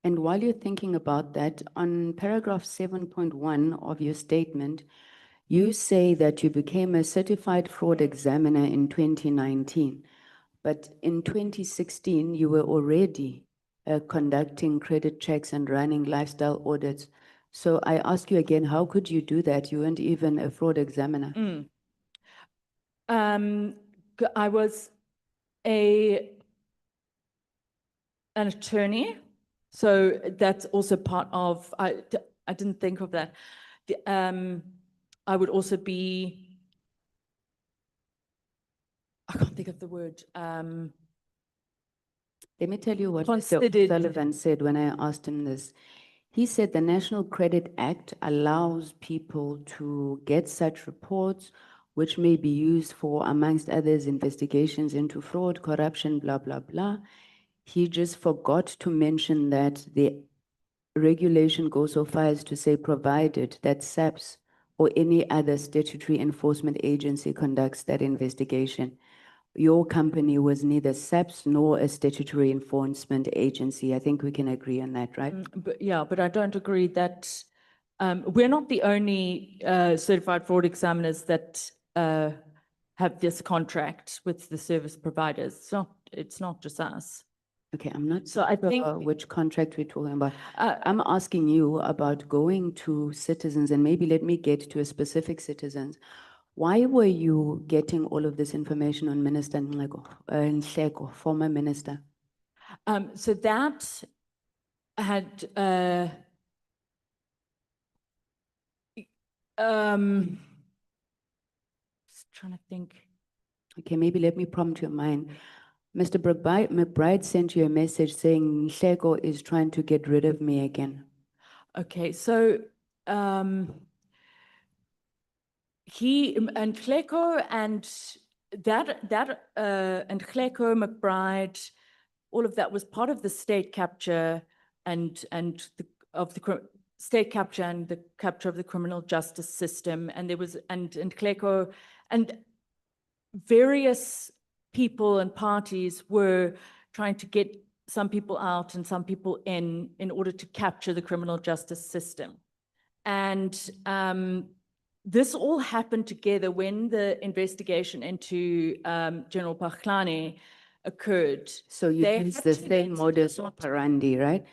And while you're thinking about that, on paragraph 7.1 of your statement, you say that you became a certified fraud examiner in 2019, but in 2016, you were already conducting credit checks and running lifestyle audits. So I ask you again, how could you do that? You weren't even a fraud examiner. I was an attorney, so that's also part of. I didn't think of that. I would also be. I can't think of the word. Let me tell you what Mr. considered. O'Sullivan said when I asked him this. He said the National Credit Act allows people to get such reports, which may be used for, amongst others, investigations into fraud, corruption, blah, blah, blah. He just forgot to mention that the regulation goes so far as to say, provided that SAPS or any other statutory enforcement agency conducts that investigation. Your company was neither SAPS nor a statutory enforcement agency. I think we can agree on that, right? But yeah, but I don't agree that, we're not the only, certified fraud examiners that, have this contract with the service providers. It's not just us. Okay, I'm not So I sure think- which contract we're talking about. I'm asking you about going to citizens, and maybe let me get to a specific citizens. Why were you getting all of this information on Minister Nhleko, former minister? So that had, just trying to think. Okay, maybe let me prompt your mind. Mr. McBride sent you a message saying Nhleko is trying to get rid of me again. Okay, so, and Nhleko and and Nhleko, McBride, all of that was part of the state capture and state capture and the capture of the criminal justice system. And there was, and Nhleko and various people and parties were trying to get some people out and some people in order to capture the criminal justice system. And this all happened together when the investigation into General Mkhwanazi occurred. So you They use had the to same get- modus operandi, right?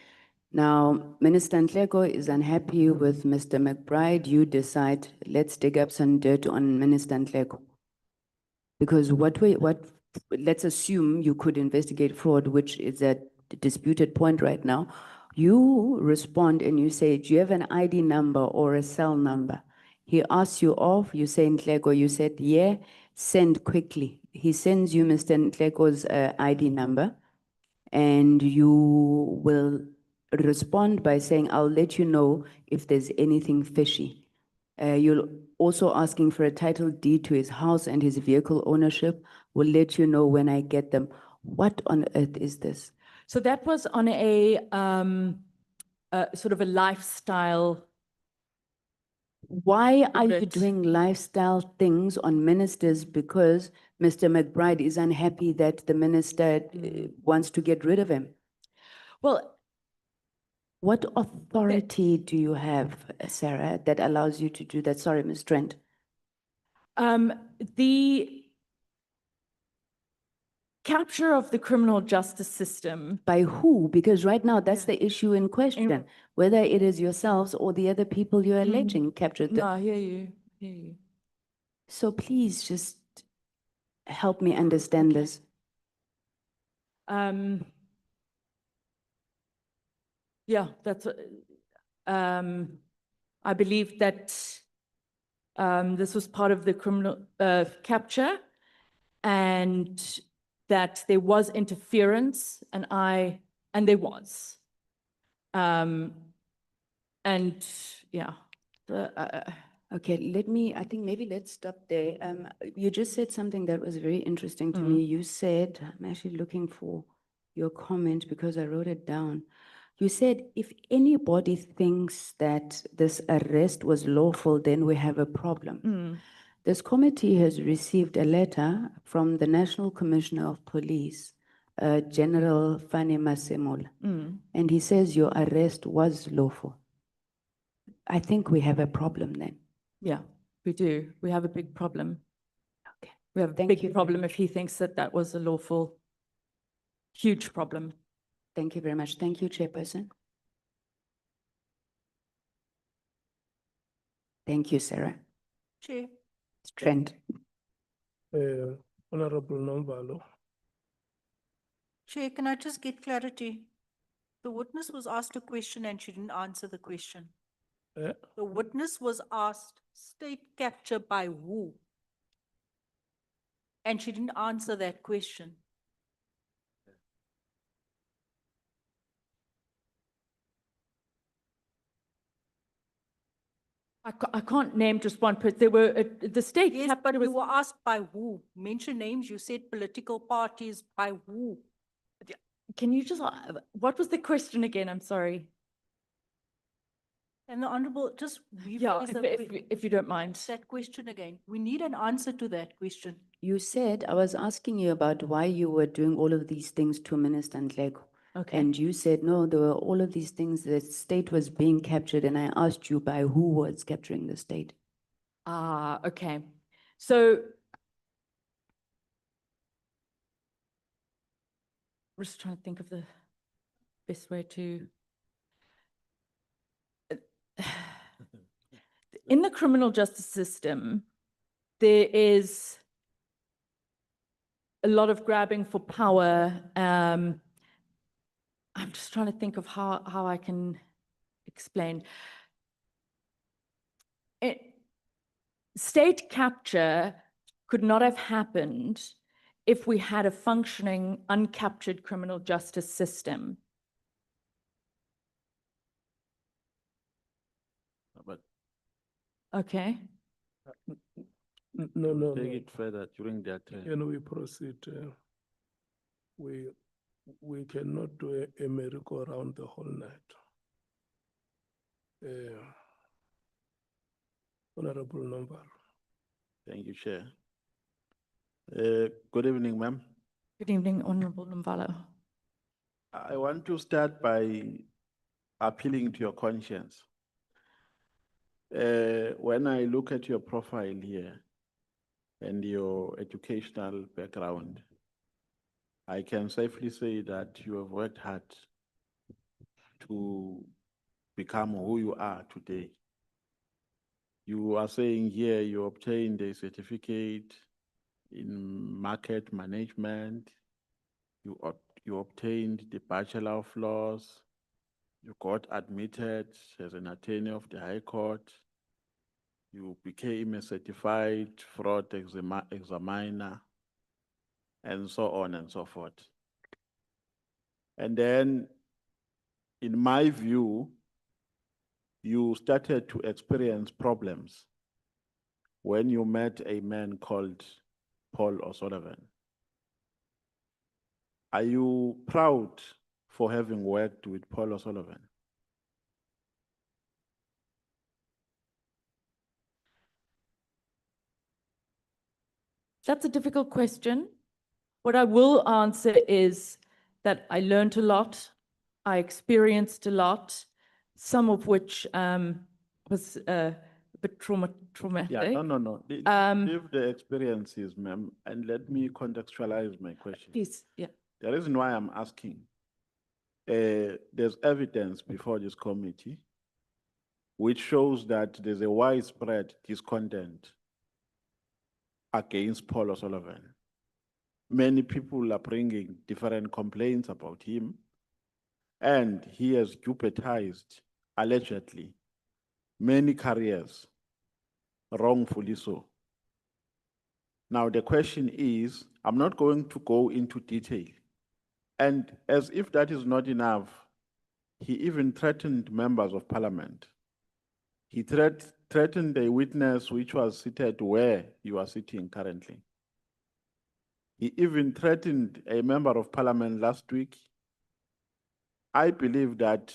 Now, Minister Nhleko is unhappy with Mr. McBride. You decide, let's dig up some dirt on Minister Nhleko. Because let's assume you could investigate fraud, which is a disputed point right now. You respond and you say, do you have an ID number or a cell number? He asks you off, you say Nhleko, you said, yeah, send quickly. He sends you Mr. Nhleko's ID number, and you will respond by saying, I'll let you know if there's anything fishy. You're also asking for a title deed to his house and his vehicle ownership. Will let you know when I get them. What on earth is this? So that was on a sort of a lifestyle. Why are you Audit. doing lifestyle things on ministers? Because Mr. McBride is unhappy that the minister wants to get rid of him. Well, What authority do you have, Sarah, that allows you to do that? Sorry, Ms. Trent. the capture of the criminal justice system. By who? Because right now, that's the issue in question, whether it is yourselves or the other people you're alleging captured them. No, I hear you. So please just help me understand this. Yeah, that's, I believe that this was part of the criminal capture, and that there was interference, and there was. And yeah, Okay, I think maybe let's stop there. You just said something that was very interesting to me. You said, I'm actually looking for your comment because I wrote it down. You said, if anybody thinks that this arrest was lawful, then we have a problem. This committee has received a letter from the National Commissioner of Police, General Fani Masemola, and he says your arrest was lawful. I think we have a problem then. yeah, we do. We have a big problem. Okay. We have a Thank you big very problem if he thinks that that was a lawful, huge problem. Thank you very much. Thank you, Chairperson. Thank you, Sarah. Chair, Trent. Honorable Nomvalo. Chair, can I just get clarity? The witness was asked a question and she didn't answer the question. Eh, The witness was asked state capture by who? And she didn't answer that question. I can't name just one person. There were, the state Yes, chapter but was. you were asked by who? Mention names, you said political parties, by who? Can you just, what was the question again? I'm sorry. And the honorable, just Yeah, rephrase the if you don't mind. that question again. We need an answer to that question. You said, I was asking you about why you were doing all of these things to Minister Nhleko. Okay. And you said, no, there were all of these things, the state was being captured, and I asked you by who was capturing the state. Ah, okay. So I'm just trying to think of the best way to. In the criminal justice system, there is a lot of grabbing for power. I'm just trying to think of how I can explain. State capture could not have happened if we had a functioning, uncaptured criminal justice system. But Okay. No, no, take no. it further during their turn. Can we proceed? We cannot do a merry-go-round the whole night. Honorable Nomvalo. Thank you, Chair. Good evening, ma'am. Good evening, Honorable Nomvalo. I want to start by appealing to your conscience. When I look at your profile here and your educational background, I can safely say that you have worked hard to become who you are today. You are saying here you obtained a certificate in market management, you obtained the Bachelor of Laws, you got admitted as an attorney of the High Court, you became a certified fraud examiner, and so on and so forth. And then, in my view, you started to experience problems when you met a man called Paul O'Sullivan. Are you proud for having worked with Paul O'Sullivan? That's a difficult question. What I will answer is that I learned a lot. I experienced a lot, some of which was a bit traumatic. Yeah, no. Leave the experiences, ma'am, and let me contextualize my question. Please, yeah. The reason why I'm asking, there's evidence before this committee which shows that there's a widespread discontent against Paul O'Sullivan. Many people are bringing different complaints about him, and he has jeopardized, allegedly, many careers, wrongfully so. Now, the question is, I'm not going to go into detail. And as if that is not enough, he even threatened members of parliament. He threatened a witness which was seated where you are sitting currently. He even threatened a member of parliament last week. I believe that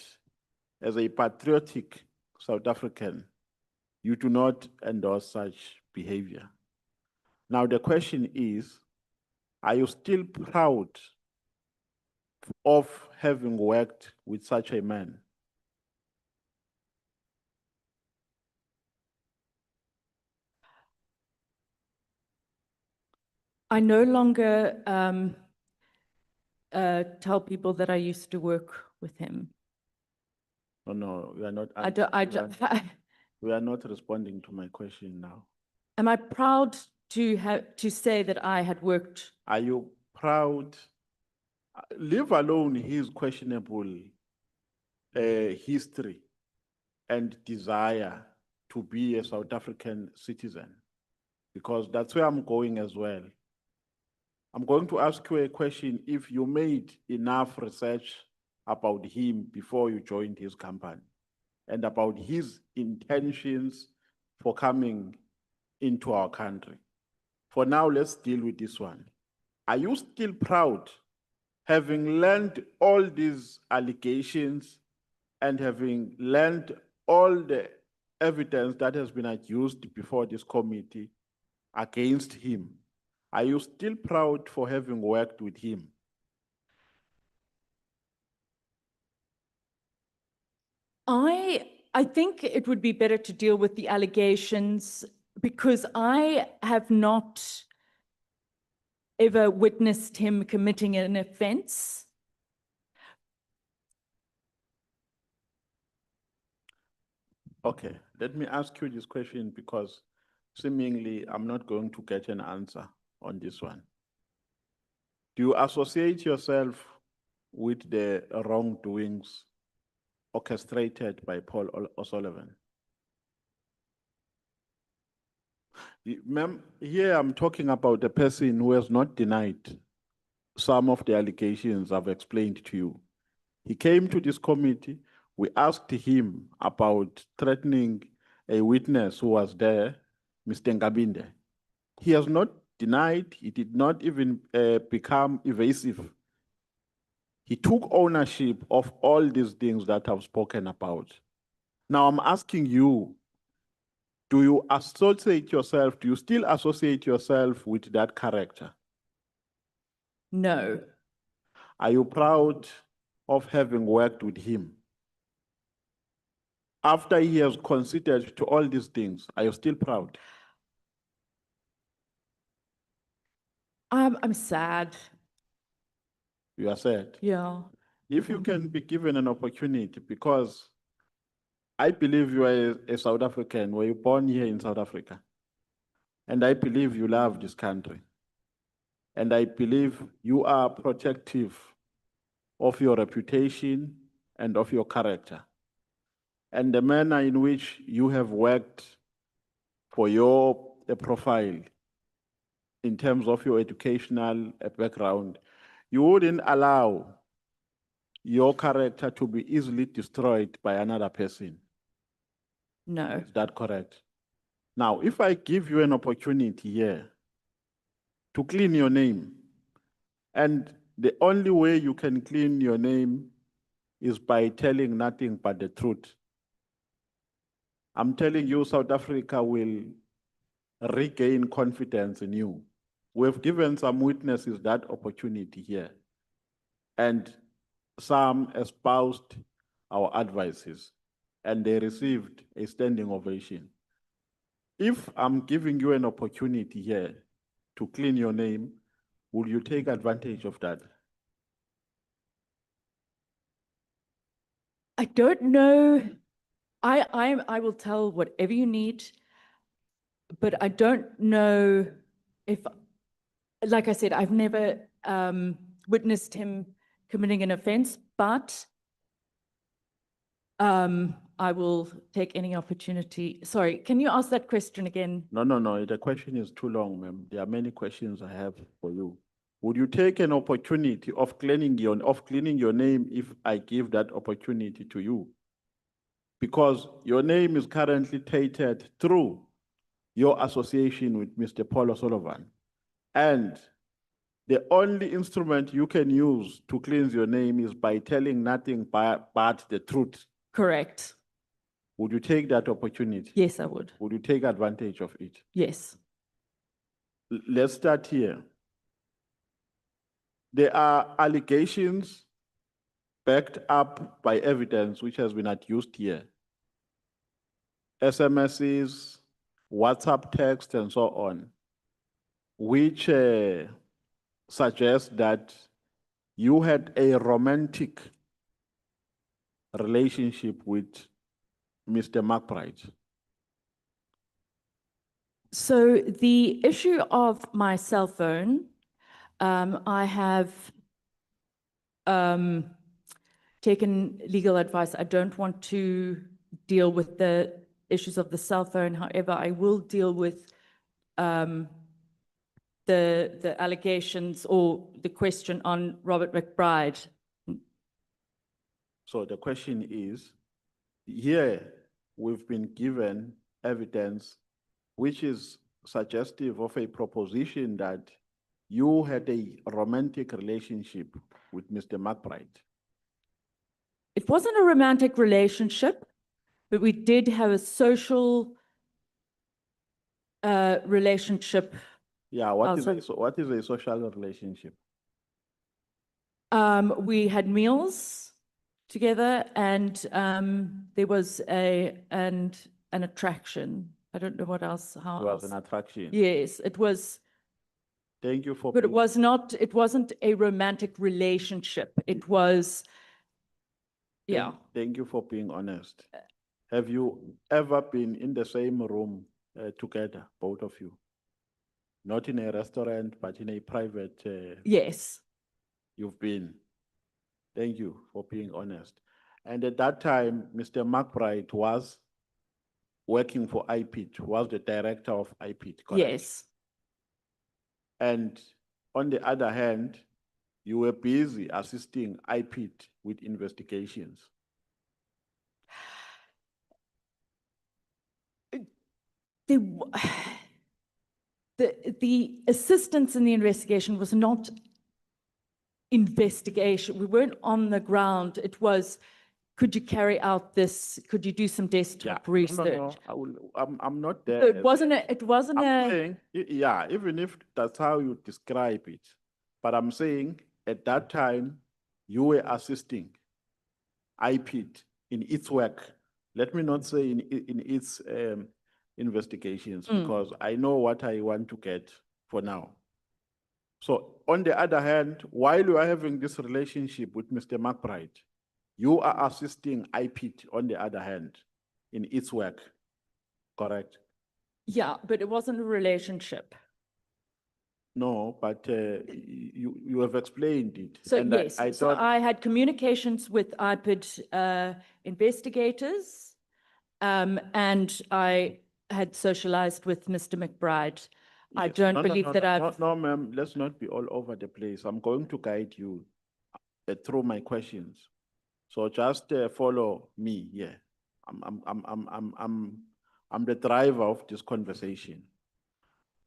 as a patriotic South African, you do not endorse such behavior. Now, the question is, are you still proud of having worked with such a man? I no longer tell people that I used to work with him. No, we are not. We are not responding to my question now. Am I proud to say that I had worked? Are you proud? Leave alone his questionable history and desire to be a South African citizen, because that's where I'm going as well. I'm going to ask you a question. If you made enough research about him before you joined his company and about his intentions for coming into our country. For now, let's deal with this one. Are you still proud, having learned all these allegations and having learned all the evidence that has been adduced before this committee against him? Are you still proud for having worked with him? I think it would be better to deal with the allegations because I have not ever witnessed him committing an offense. Okay, let me ask you this question because seemingly I'm not going to get an answer on this one. Do you associate yourself with the wrongdoings orchestrated by Paul O'Sullivan? Ma'am, here I'm talking about a person who has not denied some of the allegations I've explained to you. He came to this committee, we asked him about threatening a witness who was there, Mr. Ngabinde. He has not denied, he did not even become evasive. He took ownership of all these things that I've spoken about. Now I'm asking you, do you associate yourself, do you still associate yourself with that character? No, Are you proud of having worked with him? After he has conceded to all these things, are you still proud? I'm sad. You are sad. Yeah. If you can be given an opportunity, because I believe you are a South African, were you born here in South Africa? And I believe you love this country. And I believe you are protective of your reputation and of your character. And the manner in which you have worked for your profile in terms of your educational background, you wouldn't allow your character to be easily destroyed by another person. No. Is that correct? Now, if I give you an opportunity here to clean your name, and the only way you can clean your name is by telling nothing but the truth. I'm telling you, South Africa will regain confidence in you. We've given some witnesses that opportunity here, and some espoused our advices, and they received a standing ovation. If I'm giving you an opportunity here to clean your name, will you take advantage of that? I don't know. I will tell whatever you need, but I don't know if, like I said, I've never witnessed him committing an offense, but I will take any opportunity. Sorry, can you ask that question again? No, the question is too long, ma'am. There are many questions I have for you. Would you take an opportunity of cleaning your name if I give that opportunity to you? Because your name is currently tainted through your association with Mr. Paul O'Sullivan. And the only instrument you can use to cleanse your name is by telling nothing but the truth. Correct. Would you take that opportunity? Yes, I would. Would you take advantage of it? Yes. Let's start here. There are allegations backed up by evidence which has been adduced here. SMSs, WhatsApp text, and so on, which suggest that you had a romantic relationship with Mr. McBride. So the issue of my cell phone, I have taken legal advice. I don't want to deal with the issues of the cell phone. However, I will deal with the allegations or the question on Robert McBride. So the question is, here we've been given evidence which is suggestive of a proposition that you had a romantic relationship with Mr. McBride. It wasn't a romantic relationship, but we did have a social relationship. Yeah, what is Also- what is a social relationship? We had meals together, and there was an attraction. I don't know what else, how It was else. an attraction. Yes, it was, Thank you for but it being- was not, it wasn't a romantic relationship. It was, yeah. Thank you for being honest. Have you ever been in the same room together, both of you? Not in a restaurant, but in a private, Yes, you've been. Thank you for being honest. And at that time, Mr. McBride was working for IPIT, was the director of IPIT, correct? yes. And on the other hand, you were busy assisting IPIT with investigations. The, w- the assistance in the investigation was not investigation. We weren't on the ground. It was, could you carry out this? Could you do some desktop research? I'm not there. So it wasn't a, it wasn't I'm a, saying, yeah, even if that's how you describe it, but I'm saying at that time, you were assisting IPIT in its work. Let me not say in its investigations, because I know what I want to get for now. So on the other hand, while you are having this relationship with Mr. McBride, you are assisting IPIT on the other hand in its work, correct? yeah, but it wasn't a relationship. No, but you have explained it. So and yes, I so thought, I had communications with IPID investigators, and I had socialized with Mr. McBride. I yes. don't No, believe that I've, No, ma'am, let's not be all over the place. I'm going to guide you through my questions. So just follow me. Yeah, I'm the driver of this conversation.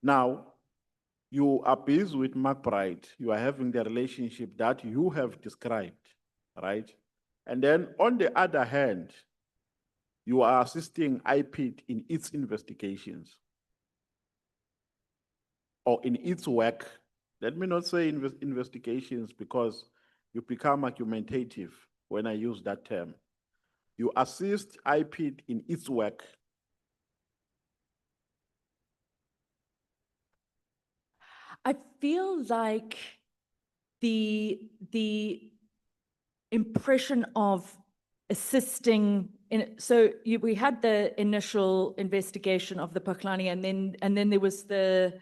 Now, you are busy with McBride. You are having the relationship that you have described, right? And then on the other hand, you are assisting IPIT in its investigations or in its work. Let me not say investigations because you become argumentative when I use that term. You assist IPIT in its work. I feel like the impression of assisting in, so we had the initial investigation of the Paklani, and then there was At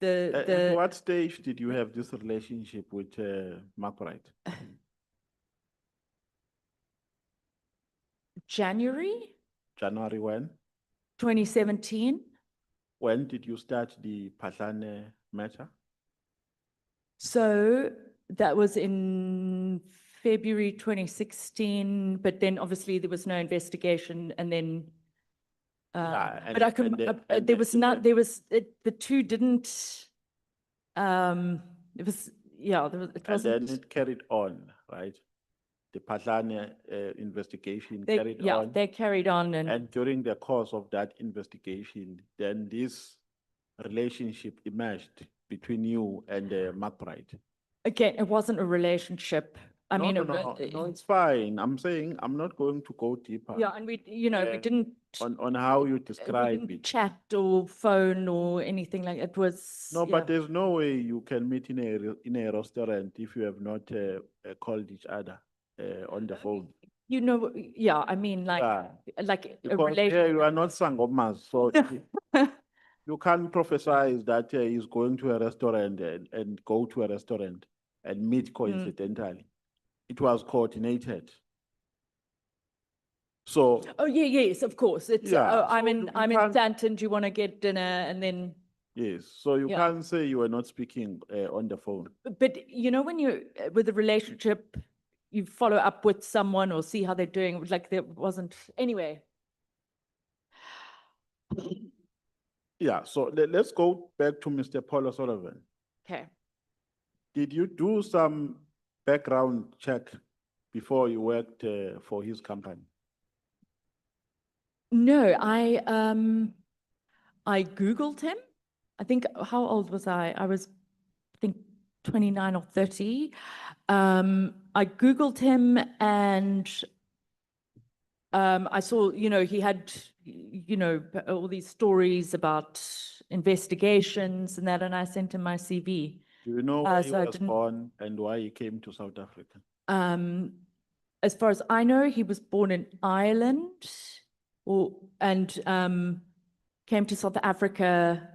the what stage did you have this relationship with McBride? January January when? 2017. When did you start the Patlane matter? So that was in February 2016, but then obviously there was no investigation, and then Yeah, but I could, there was not, there was, the two didn't, it was, yeah, there was, it And then wasn't, it carried on, right? The Patlane investigation they, carried yeah, on. they carried on, And during the course of that investigation, then this relationship emerged between you and McBride. again, it wasn't a relationship. I mean, No, it's fine. I'm saying I'm not going to go deeper. yeah, and we, you know, we Uh, didn't, on how you we describe didn't it. chat or phone or anything like, it was, No, yeah. but there's no way you can meet in a restaurant if you have not called each other on the phone. You know, yeah, I mean, like, Yeah, like a because relationship. you are not sangomas, so you can't prophesize that he's going to a restaurant and go to a restaurant and meet coincidentally. It was coordinated. So Oh, yeah, yes, of course. It's, Yeah, oh, I'm so in, you I'm in can't- Sandton, do you want to get dinner? And then, yes, so you Yeah. can't say you were not speaking on the phone. but you know, when you're with a relationship, you follow up with someone or see how they're doing, like there wasn't, anyway. Yeah, so let's go back to Mr. Paul O'Sullivan. Okay. Did you do some background check before you worked for his company? No, I Googled him. I think, how old was I? I was, I think, 29 or 30. I Googled him and I saw, he had, all these stories about investigations and that, and I sent him my CV. Do you know where he so I was didn't- born and why he came to South Africa? As far as I know, he was born in Ireland and came to South Africa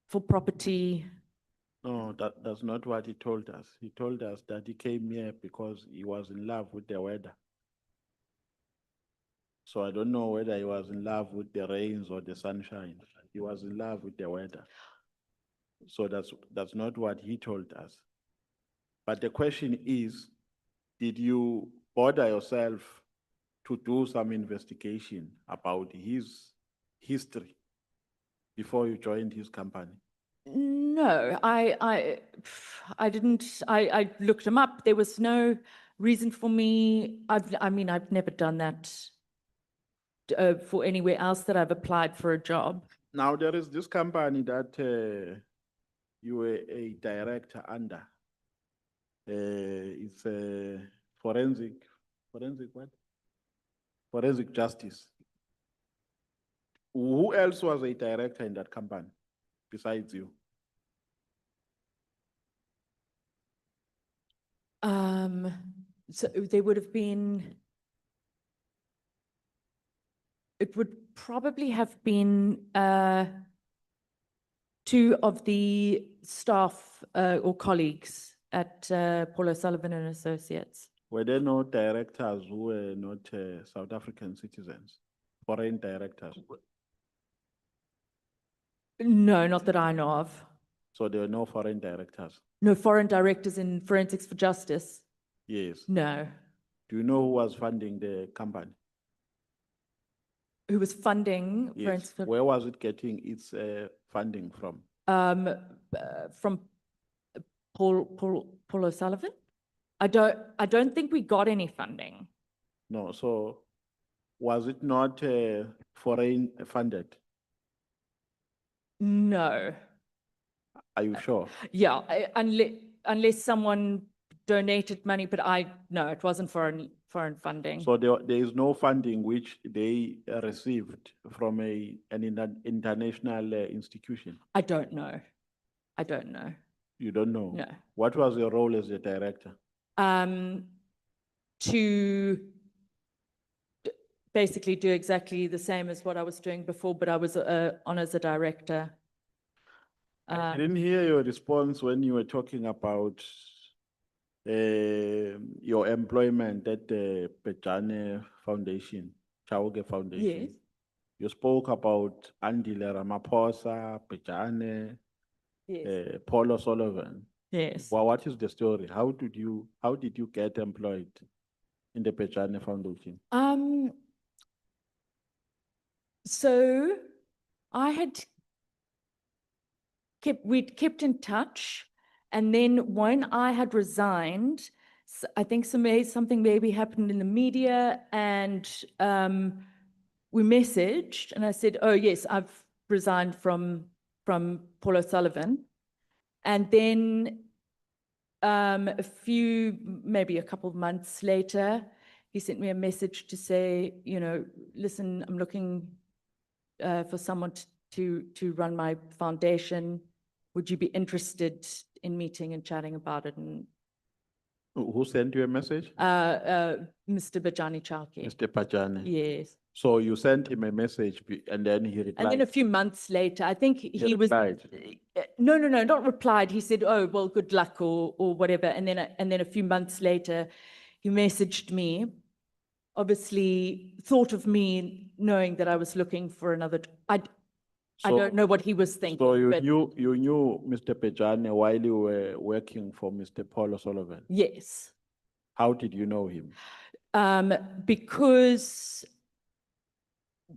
for property. No, that's not what he told us. He told us that he came here because he was in love with the weather. So I don't know whether he was in love with the rains or the sunshine. He was in love with the weather. So that's not what he told us. But the question is, did you bother yourself to do some investigation about his history before you joined his company? No, I didn't. I looked him up. There was no reason for me. I've never done that for anywhere else that I've applied for a job. Now, there is this company that you were a director under. It's a forensic what? Forensic justice. Who else was a director in that company besides you? So there would have been. It would probably have been two of the staff or colleagues at Paul O'Sullivan and Associates. Were there no directors who were not South African citizens, foreign directors? No, not that I know of. So there were no foreign directors? No foreign directors in Forensics for Justice. Yes. No. Do you know who was funding the company? Who was funding Yes. Forensics for Where was it getting its funding from? from Paul O'Sullivan? I don't think we got any funding. No, so was it not foreign funded? No. Are you sure? Yeah, unless someone donated money, but no, it wasn't foreign funding. So there is no funding which they received from an international institution? I don't know. I don't know. You don't know? No. What was your role as a director? To basically do exactly the same as what I was doing before, but I was on as a director. I didn't hear your response when you were talking about your employment at the Pejane Foundation, Chauke Foundation. Yes. You spoke about Andile Ramaphosa, Pejane, Yes. Paul O'Sullivan. Yes. Well, what is the story? How did you get employed in the Pejane Foundation? So we'd kept in touch, and then when I had resigned, I think something maybe happened in the media, and we messaged, and I said, "Oh yes, I've resigned from Paul O'Sullivan," and then maybe a couple of months later, he sent me a message to say, listen, I'm looking for someone to run my foundation. Would you be interested in meeting and chatting about it? And Who sent you a message? Mr. Bajani Chalke. Mr. Pejane. Yes. So you sent him a message and then he replied. And then a few months later, I think he was replied. no, not replied. He said, "Oh, well, good luck," or whatever. And then a few months later, he messaged me. Obviously, thought of me, knowing that I was looking for another. I don't know what he was thinking. So you but knew Mr. Pejane while you were working for Mr. Paul O'Sullivan. yes. How did you know him? Because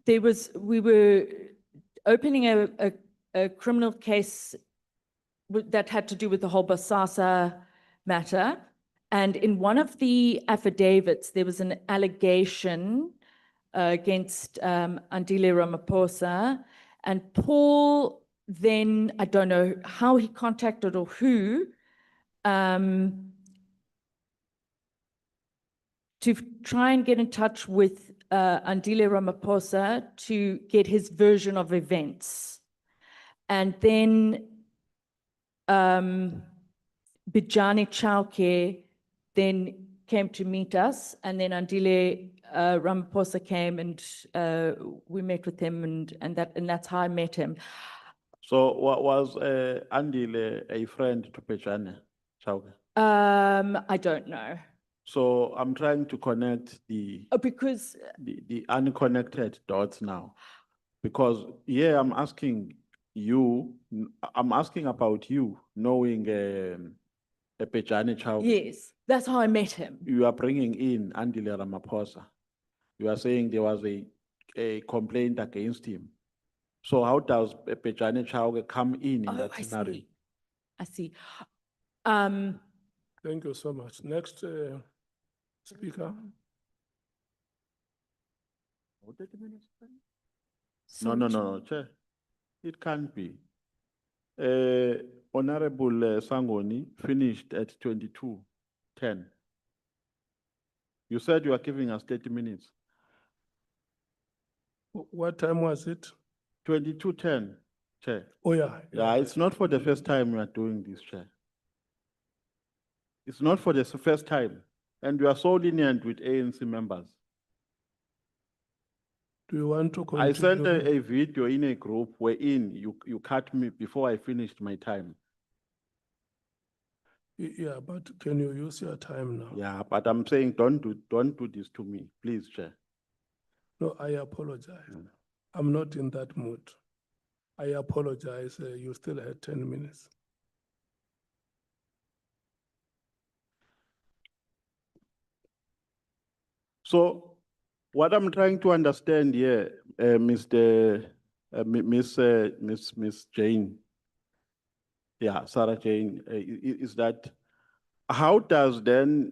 we were opening a criminal case that had to do with the whole Bosasa matter. And in one of the affidavits, there was an allegation against Andile Ramaphosa. And Paul then, I don't know how he contacted or who, to try and get in touch with Andile Ramaphosa to get his version of events. And then Bijani Chauke then came to meet us, and then Andile Ramaphosa came and we met with him, and that's how I met him. So was Andile a friend to Pejane Chauke? I don't know. So I'm trying to connect Because the unconnected dots now. Because yeah, I'm asking about you knowing Pejane Chauke. yes, that's how I met him. You are bringing in Andile Ramaphosa. You are saying there was a complaint against him. So how does Pejane Chauke come in Oh, that I scenario? see. I see. Thank you so much. Next speaker. No, Chair. It can't be. Honorable Sangoni finished at 22:10. You said you are giving us 30 minutes. What time was it? 22:10, Chair. Oh, yeah. Yeah, it's not for the first time we are doing this, Chair. It's not for the first time. And we are so lenient with ANC members. Do you want to continue? I sent a video in a group wherein you cut me before I finished my time. Yeah, but can you use your time now? Yeah, but I'm saying don't do this to me, please, Chair. No, I apologize. I'm not in that mood. I apologize. You still had 10 minutes. So what I'm trying to understand here, Miss Jane, yeah, Sarah Jane, is that how does then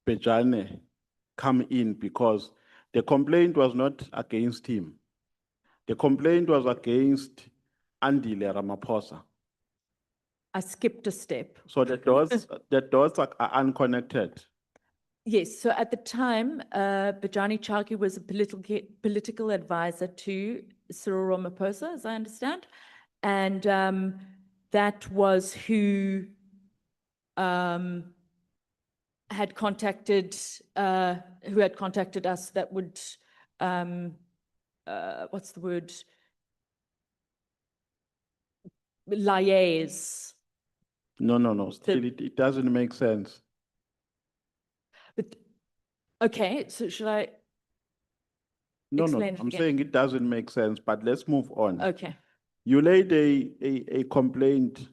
Pejane come in? Because the complaint was not against him. The complaint was against Andile Ramaphosa. I skipped a step. So the dots are unconnected. Yes, so at the time, Bijani Chauke was a political advisor to Cyril Ramaphosa, as I understand. And that was who had contacted us that would, what's the word? Liaise. No, still it doesn't make sense. But, okay, so should I No, explain it I'm again? saying it doesn't make sense, but let's move on. Okay. You laid a complaint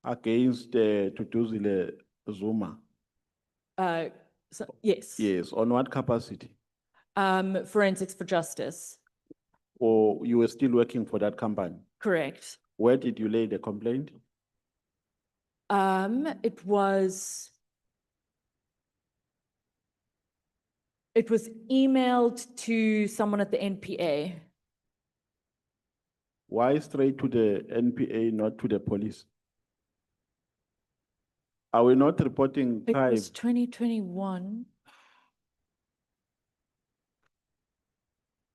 against Tutuzile Zuma. Yes. Yes, on what capacity? Forensics for Justice, Or you were still working for that company? correct. Where did you lay the complaint? It was emailed to someone at the NPA. Why straight to the NPA, not to the police? Are we not reporting It crime? was 2021.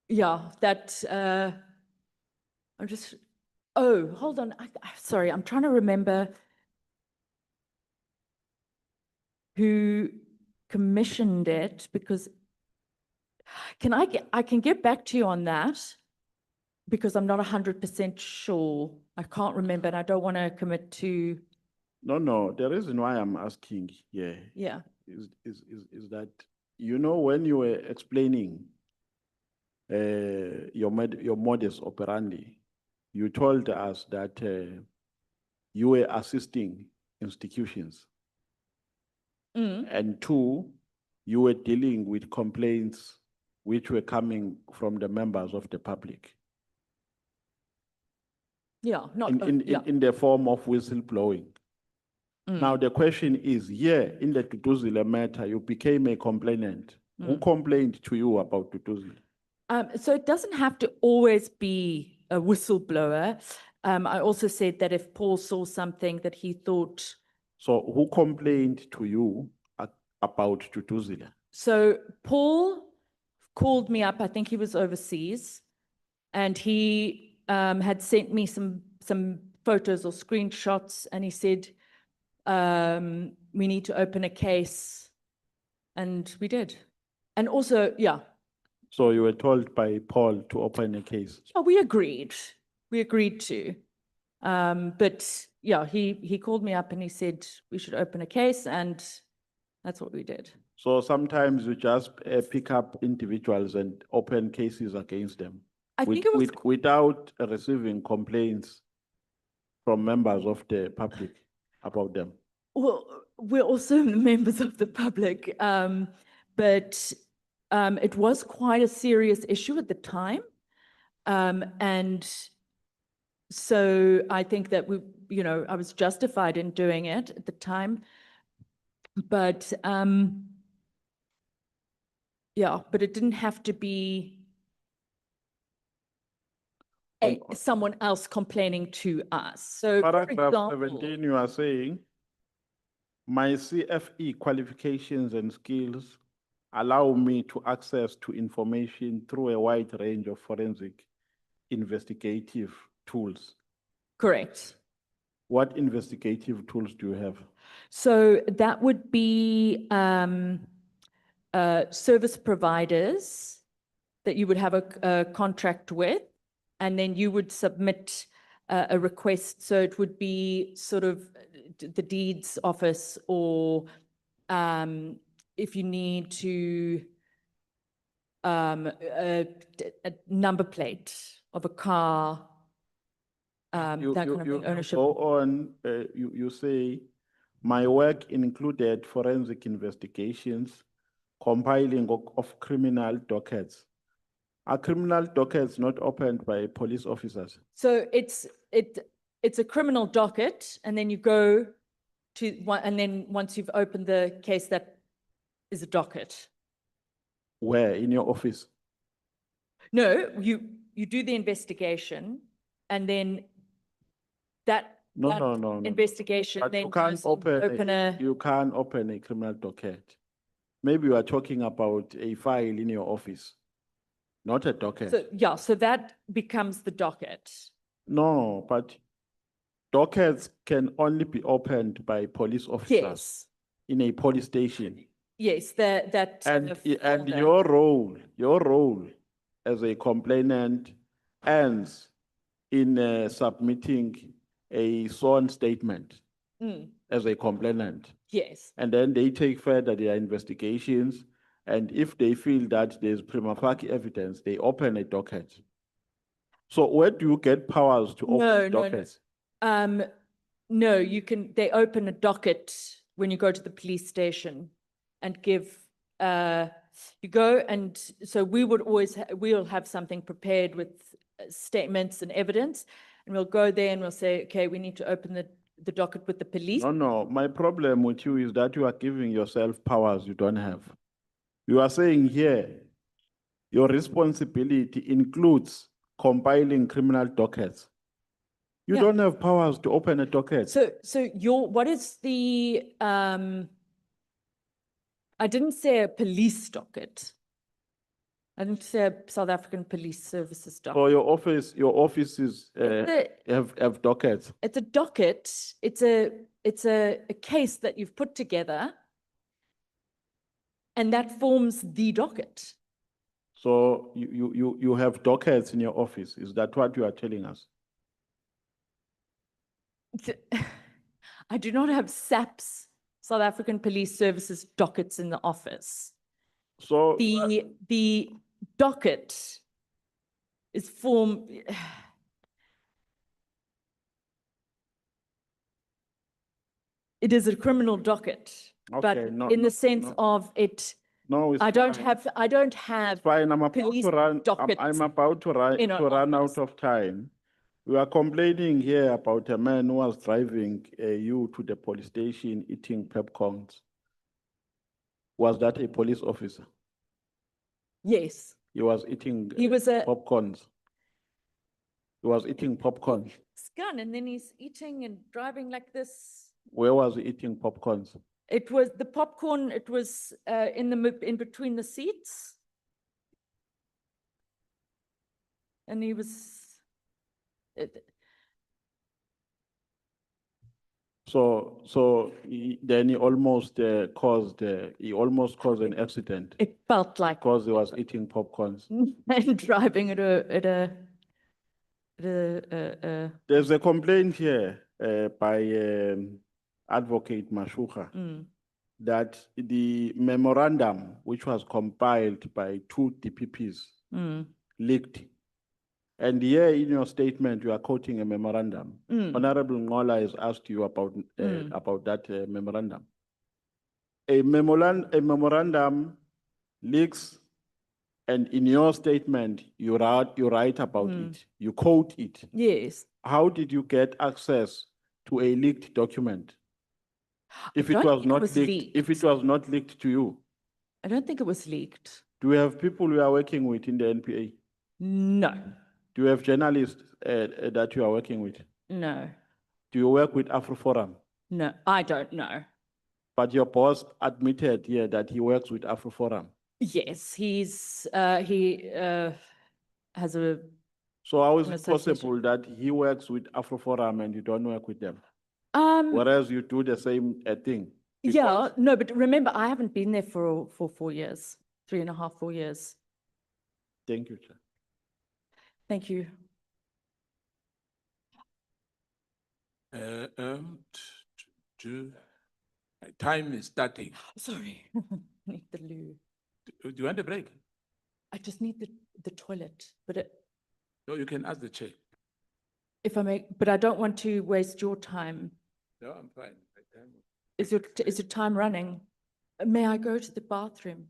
Yeah, hold on. Sorry, I'm trying to remember who commissioned it, because I can get back to you on that, because I'm not 100% sure. I can't remember, and I don't want to commit to, No, the reason why I'm asking here yeah. is that, you know, when you were explaining your modus operandi, you told us that you were assisting institutions. And two, you were dealing with complaints which were coming from the members of the public Yeah, not, yeah. in the form of whistleblowing. Now, the question is, here in the Tutuzile matter, you became a complainant. Who complained to you about Tutuzile? So it doesn't have to always be a whistleblower. I also said that if Paul saw something that he thought, So who complained to you about Tutuzile? so Paul called me up, I think he was overseas, and he had sent me some photos or screenshots, and he said, we need to open a case, and we did. And also, yeah, So you were told by Paul to open a case. yeah, we agreed to. But yeah, he called me up and he said we should open a case, and that's what we did. So sometimes you just pick up individuals and open cases against them. I think it was, Without receiving complaints from members of the public about them. well, we're also members of the public, but it was quite a serious issue at the time. And so I think that I was justified in doing it at the time. But yeah, but it didn't have to be someone else complaining to us. So, for Paragraph example, 17, you are saying, my CFE qualifications and skills allow me to access to information through a wide range of forensic investigative tools. correct. What investigative tools do you have? So that would be service providers that you would have a contract with, and then you would submit a request. So it would be sort of the deeds office, or if you need to a number plate of a car, that kind of thing, ownership. Go on, you say, my work included forensic investigations, compiling of criminal dockets. Are criminal dockets not opened by police officers? So it's a criminal docket, and then you go to one, and then once you've opened the case, that is a docket. Where, in your office? No, you do the investigation, and then that No. investigation But then you can't goes open a you can't open a criminal docket. Maybe you are talking about a file in your office, not a docket. so yeah, so that becomes the docket. No, but dockets can only be opened by police officers Yes, in a police station. yes, that And folder. your role as a complainant ends in submitting a sworn statement as a complainant. Yes. And then they take further their investigations. And if they feel that there's prima facie evidence, they open a docket. So where do you get powers to open dockets? No, they open a docket when you go to the police station and give, you go, and so we'll have something prepared with statements and evidence, and we'll go there and we'll say, okay, we need to open the docket with the police. No, my problem with you is that you are giving yourself powers you don't have. You are saying here, your responsibility includes compiling criminal dockets. You Yeah. don't have powers to open a docket. So what is the, I didn't say a police docket. I didn't say a South African Police Services docket. So your offices have dockets. It's a docket. It's a case that you've put together, and that forms the docket. So you have dockets in your office. Is that what you are telling us? I do not have SAP's, South African Police Services dockets in the office. So The docket is formed. It is a criminal docket. but Okay, no, in no, the sense no. of it, No, it's I don't fine. have, I don't have, Fine, I'm about police to run, I'm dockets about to run, in our run office. out of time. We are complaining here about a man who was driving you to the police station eating pepcorns. Was that a police officer? yes, He was eating he was a popcorns. He was eating popcorn. gun and then he's eating and driving like this. Where was he eating popcorns? It was the popcorn, it was in in between the seats. And he was, it, Then he almost caused an accident it felt like because he was eating popcorns. and driving at There's a complaint here by Advocate Mashuka that the memorandum, which was compiled by two DPPs, leaked. And here in your statement, you are quoting a memorandum. Honorable Ngola has asked you about that memorandum. A memorandum leaks, and in your statement, you write about it. You quote it. yes. How did you get access to a leaked document? If it don't was think it not was leaked, if it leaked. was not leaked to you, I don't think it was leaked. do we have people we are working with in the NPA? No, Do you have journalists that you are working with? no, Do you work with Afroforum? no, I don't know. But your boss admitted here that he works with Afroforum. Yes, he has a, So how is An it association. possible that he works with Afroforum and you don't work with them? um, Whereas you do the same thing? yeah, no, but remember, I haven't been there for 4 years, 3.5, 4 years. Thank you, Chair. Thank you. Time is starting. Sorry, need the loo. Do you want a break? I just need the toilet, but No, you can ask the chair. if I may, but I don't want to waste your time. No, I'm fine. Is your time running? May I go to the bathroom?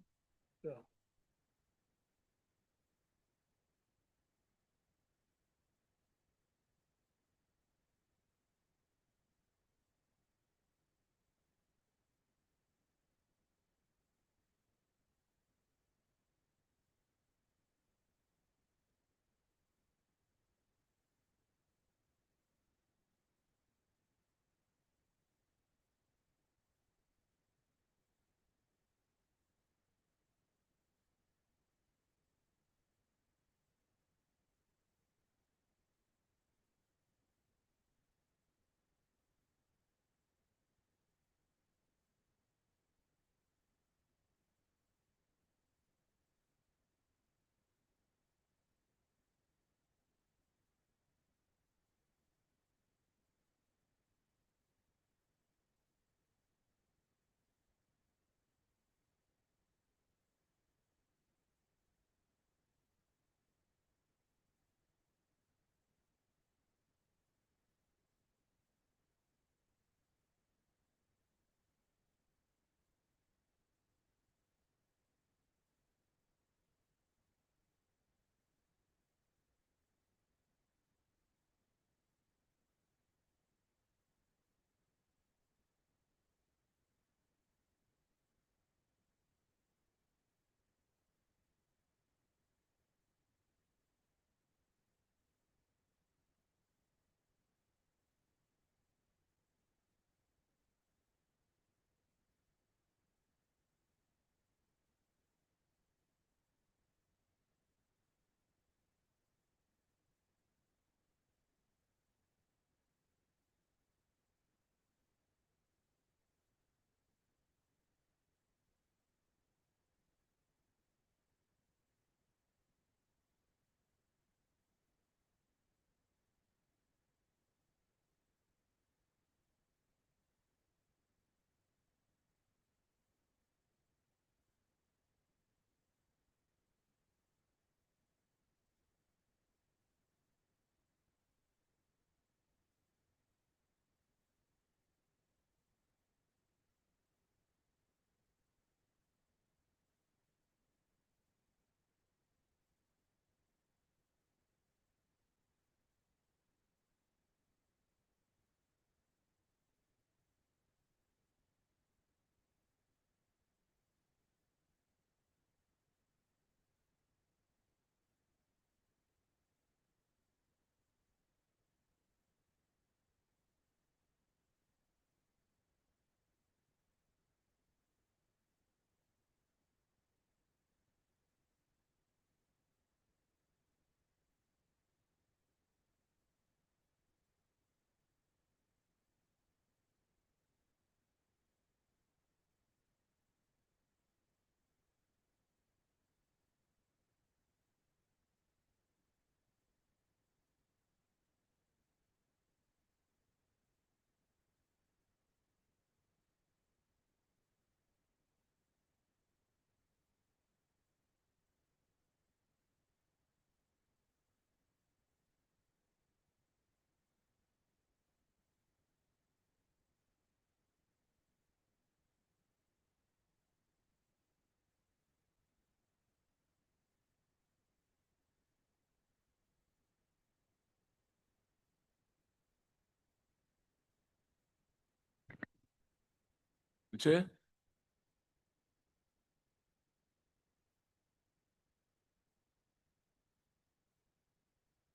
Chair.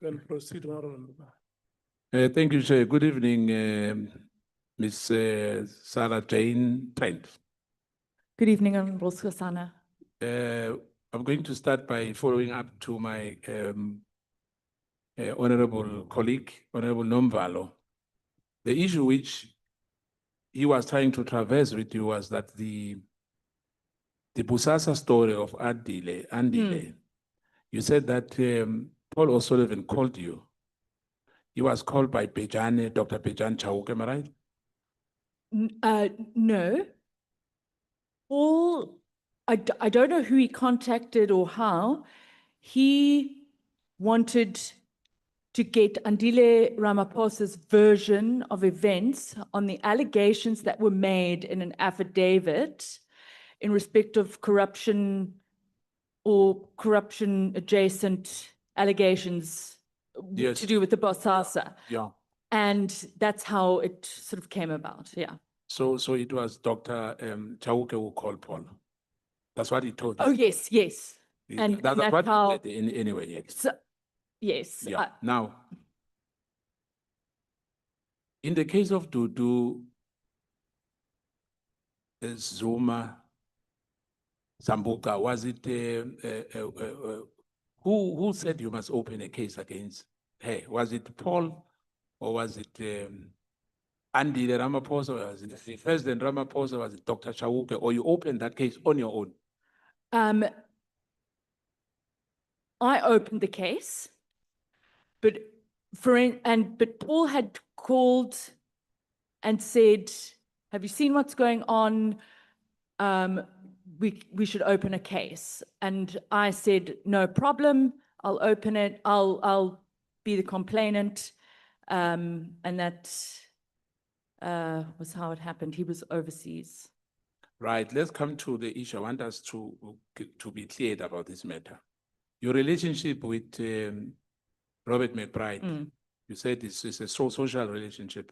Can proceed, Honorable Member. Thank you, Chair. Good evening, Ms. Sarah Jane Trent. Good evening, Honorable Skhosana. I'm going to start by following up to my honorable colleague, Honorable Nomvalo. The issue which he was trying to traverse with you was that the Busasa story of Andile, you said that Paul O'Sullivan called you. He was called by Bejane, Dr. Bejane Chauke, am I right? No. Paul, I don't know who he contacted or how. He wanted to get Andile Ramaphosa's version of events on the allegations that were made in an affidavit in respect of corruption or corruption adjacent allegations Yes. to do with the Bosasa. Yeah. And that's how it sort of came about, yeah. So it was Dr. Chauke who called Paul. That's what he told us. Oh, yes, yes. And That's that's what he how, said anyway. Yes. so, yes. Yeah. Now, in the case of Dudu, Zuma, Sambuka, was it who said you must open a case against her? Was it Paul or was it Andile Ramaphosa? Was it President Ramaphosa? Was it Dr. Chauke? Or you opened that case on your own? I opened the case, but but Paul had called and said, "Have you seen what's going on? We should open a case." And I said, "No problem. I'll open it. I'll be the complainant." And that was how it happened. He was overseas. Right. Let's come to the issue. I want us to be clear about this matter. Your relationship with Robert McBride, you said it's a social relationship.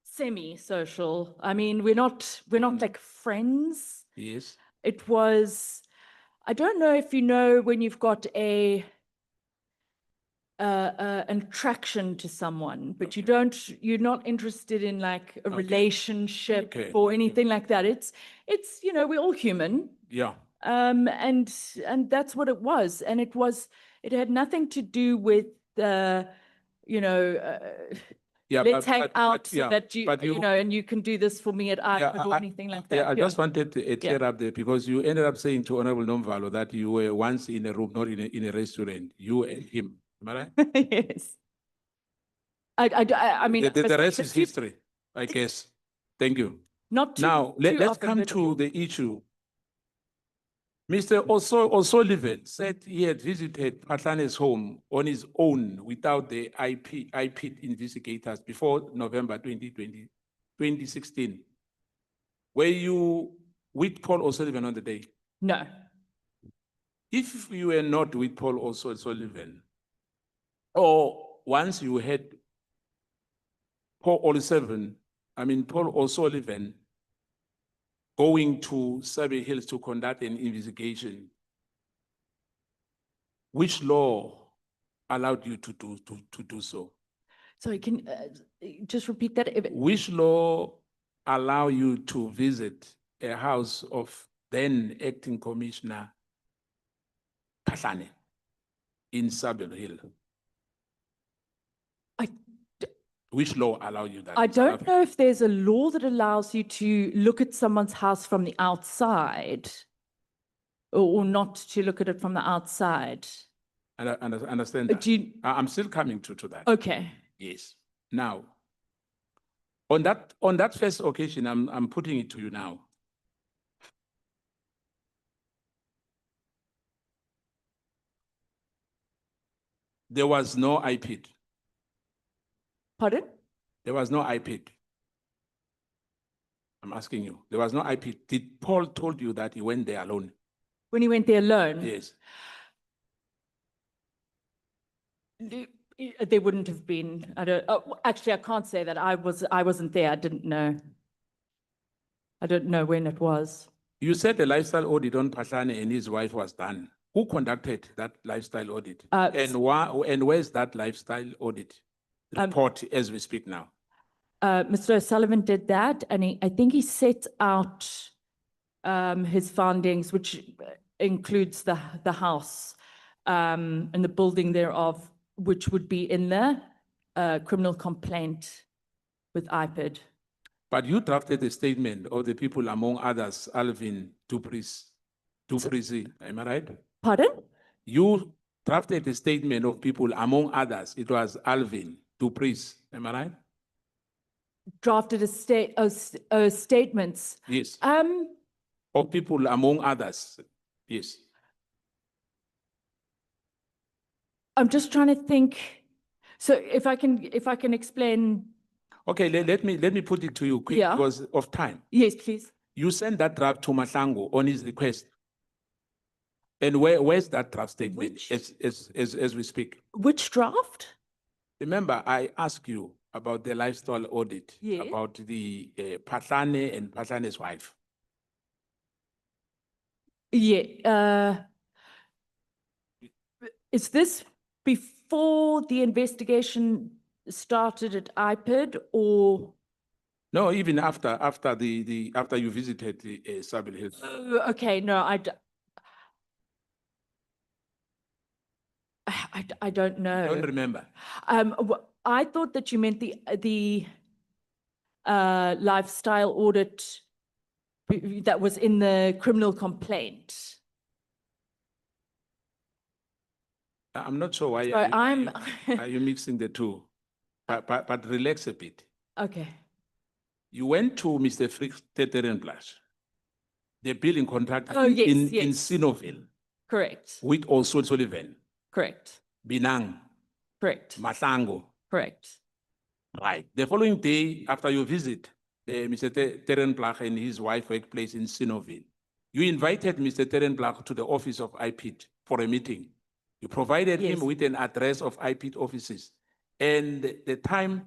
Semi-social. I mean, we're not like friends. Yes. It was, I don't know if you know when you've got an attraction to someone, but you're not interested in like a relationship or anything like that. It's, we're all human. Yeah. And that's what it was. And it had nothing to do with let's hang out so that and you can do this for me at IPOD or anything like that. Yeah, I just wanted to clear up there because you ended up saying to Honorable Nomvalo that you were once in a room, not in a restaurant, you and him. Am I right? Yes. I mean, The rest is history, I guess. Thank you. Not too, now, let's come to the issue. Mr. O'Sullivan said he had visited Patlane's home on his own without the IP investigators before November 2016. Were you with Paul O'Sullivan on the day? No. If you were not with Paul O'Sullivan, or once you had Paul O'Sullivan going to Surrey Hills to conduct an investigation, which law allowed you to do so? Sorry, can just repeat that? Which law allow you to visit a house of then acting Commissioner Patlane in Surrey Hill? Which law allow you that? I don't know if there's a law that allows you to look at someone's house from the outside or not to look at it from the outside. And I understand that. I'm still coming to that. Okay. Yes. Now, on that first occasion, I'm putting it to you now. There was no IPID. Pardon? There was no IPID. I'm asking you. There was no IPID. Did Paul told you that he went there alone? When he went there alone? Yes. There wouldn't have been. Actually, I can't say that. I wasn't there. I didn't know. I don't know when it was. You said the lifestyle audit on Patlane and his wife was done. Who conducted that lifestyle audit? And and where's that lifestyle audit report as we speak now? Mr. O'Sullivan did that, and I think he set out his findings, which includes the house and the building thereof, which would be in the criminal complaint with IPID. But you drafted a statement of the people, among others, Alvin Duprisi, am I right? Pardon? You drafted a statement of people, among others, it was Alvin Duprisi, am I right? Drafted statements. Yes. Of people, among others, yes. I'm just trying to think. So if I can explain. Okay, let me put it to you quick Yeah. because of time. Yes, please. You sent that draft to Mahlangu on his request. And where's that draft statement as we speak? Which draft? Remember, I asked you about the lifestyle audit, Yeah. about the Patlane and Patlane's wife. Yeah. Is this before the investigation started at IPID or? No, even after you visited the Sabil Hills. Okay, no, I don't know. Don't remember. I thought that you meant the lifestyle audit that was in the criminal complaint. I'm not sure why So are you mixing the two, but relax a bit. Okay. You went to Mr. Frick's Teterenplas, the building contractor Oh, yes, in yes. Sinoville, Correct. with also Sullivan, Correct. Binang, Correct. Mahlangu. Correct. Right. The following day, after your visit, Mr. Terenplach and his wife workplace in Sinoville, you invited Mr. Terenplach to the office of IPID for a meeting. You provided Yes. him with an address of IPID offices and the time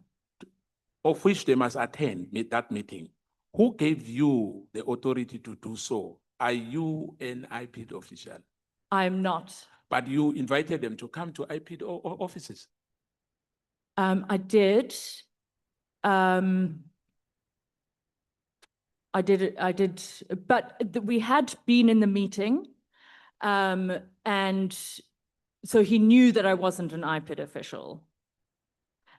of which they must attend that meeting. Who gave you the authority to do so? Are you an IPID official? I'm not. But you invited them to come to IPID offices. I did. I did, but we had been in the meeting. And so he knew that I wasn't an IPID official.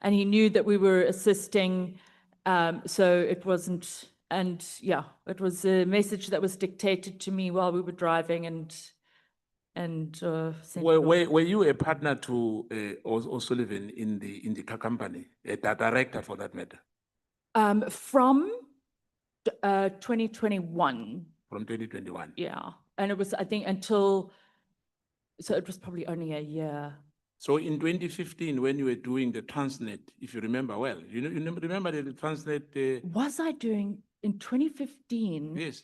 And he knew that we were assisting, so it wasn't, and yeah, it was a message that was dictated to me while we were driving and sent it off. Were you a partner to O'Sullivan in the car company, a director for that matter? From 2021, From 2021. yeah. And it was, I think, until, so it was probably only a year. So in 2015, when you were doing the Transnet, if you remember well, you remember the Transnet? Was I doing in 2015? Yes.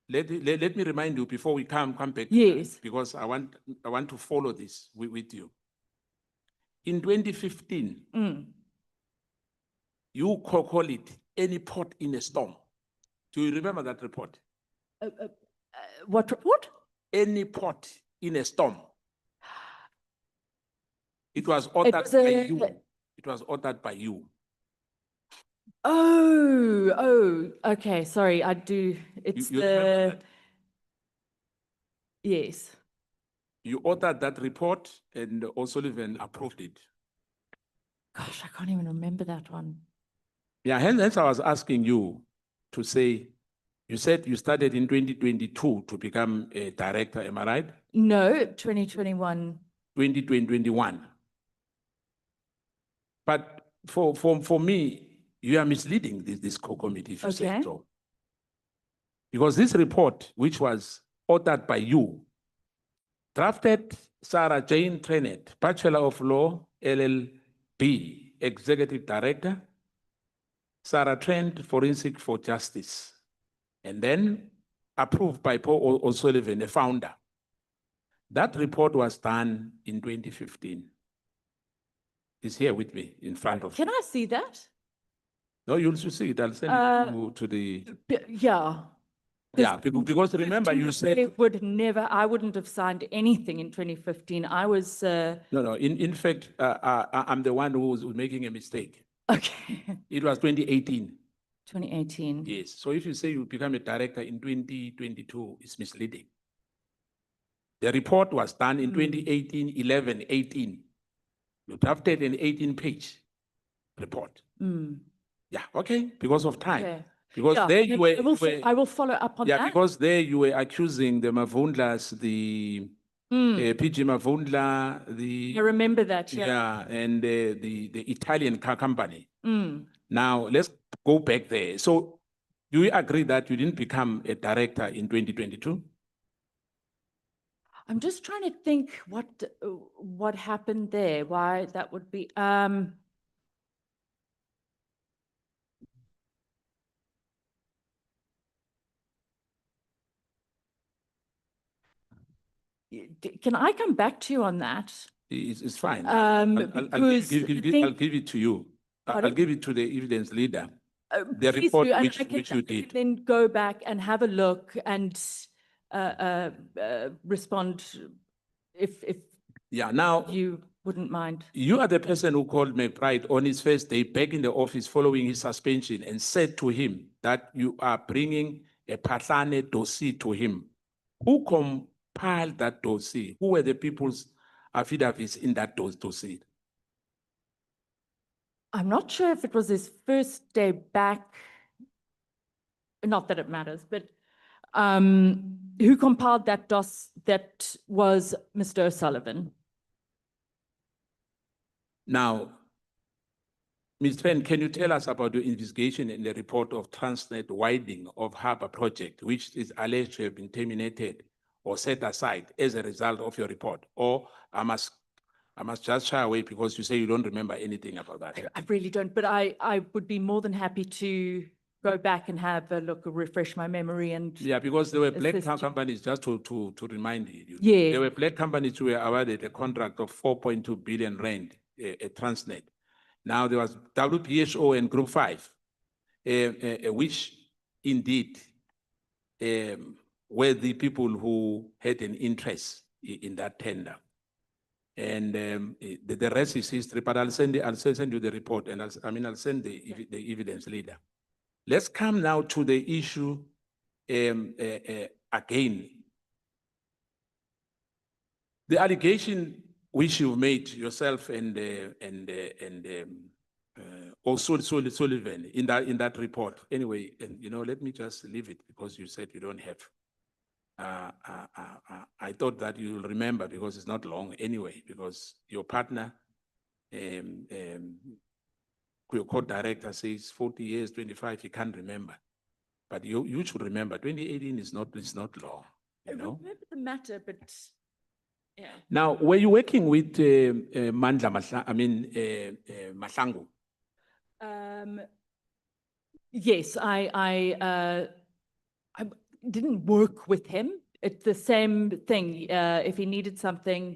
Let me remind you before we come back. to Yes. that, because I want to follow this with you. In 2015, Mm. you call it any port in a storm. Do you remember that report? What report? Any port in a storm. It was ordered was by a- you. It was ordered by you. Oh, okay, sorry, I do, it's You remember the, that? yes. You ordered that report and O'Sullivan approved it. Gosh, I can't even remember that one. Yeah, hence I was asking you to say, you said you started in 2022 to become a director, am I right? No, 2021. 2021. But for me, you are misleading this committee if you say Okay. so. Because this report, which was authored by you, drafted Sarah Jane Trent, Bachelor of Law, LLB, Executive Director, Sarah Trent, Forensic for Justice, and then approved by Paul O'Sullivan, the founder. That report was done in 2015. It's here with me in front of Can you. I see that? No, you'll see it. I'll send Uh, it to the, Yeah. yeah, because remember you 15, said, they would never, I wouldn't have signed anything in 2015. I was, no, in fact, I'm the one who was making a mistake. okay, It was 2018. 2018. Yes. So if you say you become a director in 2022, it's misleading. The report was done in 2018, 11, 18. You drafted an 18-page report. Mm. Yeah, okay, because of time. Okay. Because Yeah, there no, you were, I will follow up on yeah, that. because there you were accusing the Mavundlas, the PG Mavundla, I the, remember that, yeah. yeah, and the Italian car company. Mm. Now, let's go back there. So do you agree that you didn't become a director in 2022? I'm just trying to think what happened there, why that would be, can I come back to you on that? It's fine. Because I think- I'll give it to you. I'll Pardon? give it to the evidence leader. The Please report do, and which I can you did. then go back and have a look and respond if Yeah, now you wouldn't mind. you are the person who called McBride on his first day back in the office following his suspension and said to him that you are bringing a Patlane dossier to him. Who compiled that dossier? Who were the people's affidavits in that dossier? I'm not sure if it was his first day back, not that it matters, but who compiled that that was Mr. O'Sullivan. Now, Ms. Trent, can you tell us about your investigation in the report of Transnet widening of Harbour project, which is alleged to have been terminated or set aside as a result of your report? Or I must just shy away because you say you don't remember anything about that. I really don't, but I would be more than happy to go back and have a look, refresh my memory and. Yeah, because there were black assist you. companies, just to remind you. Yeah. There were black companies who were awarded a contract of 4.2 billion rand at Transnet. Now there was WPHO and Group 5, which indeed were the people who had an interest in that tender. And the rest is history, but I'll send you the report and I'll send the evidence leader. Let's come now to the issue again. The allegation which you've made yourself and also Sullivan in that report. Anyway, and let me just leave it because you said you don't have. I thought that you'll remember because it's not long anyway, because your partner, your co-director says 40 years, 25, he can't remember. But you should remember, 2018 is not long, I remember the matter, but yeah. Now, were you working with Mandla, Mahlangu? Yes, I didn't work with him. It's the same thing. If he needed something,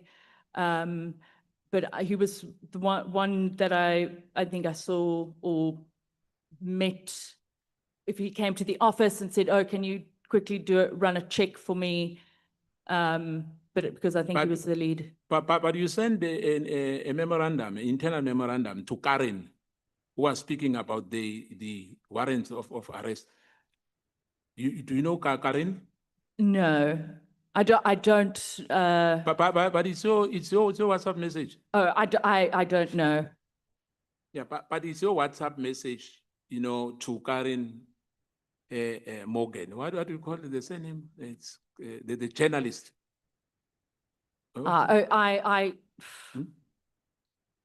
but he was the one that I think I saw or met. If he came to the office and said, "Oh, can you quickly run a check for me?" But because I think he was the lead. But you sent a memorandum, internal memorandum to Karen, who was speaking about the warrants of arrest. Do you know Karen? No, I don't. But it's your WhatsApp message. Oh, I don't know. Yeah, but it's your WhatsApp message, to Karen Morgan. What do you call it? The surname? It's the journalist.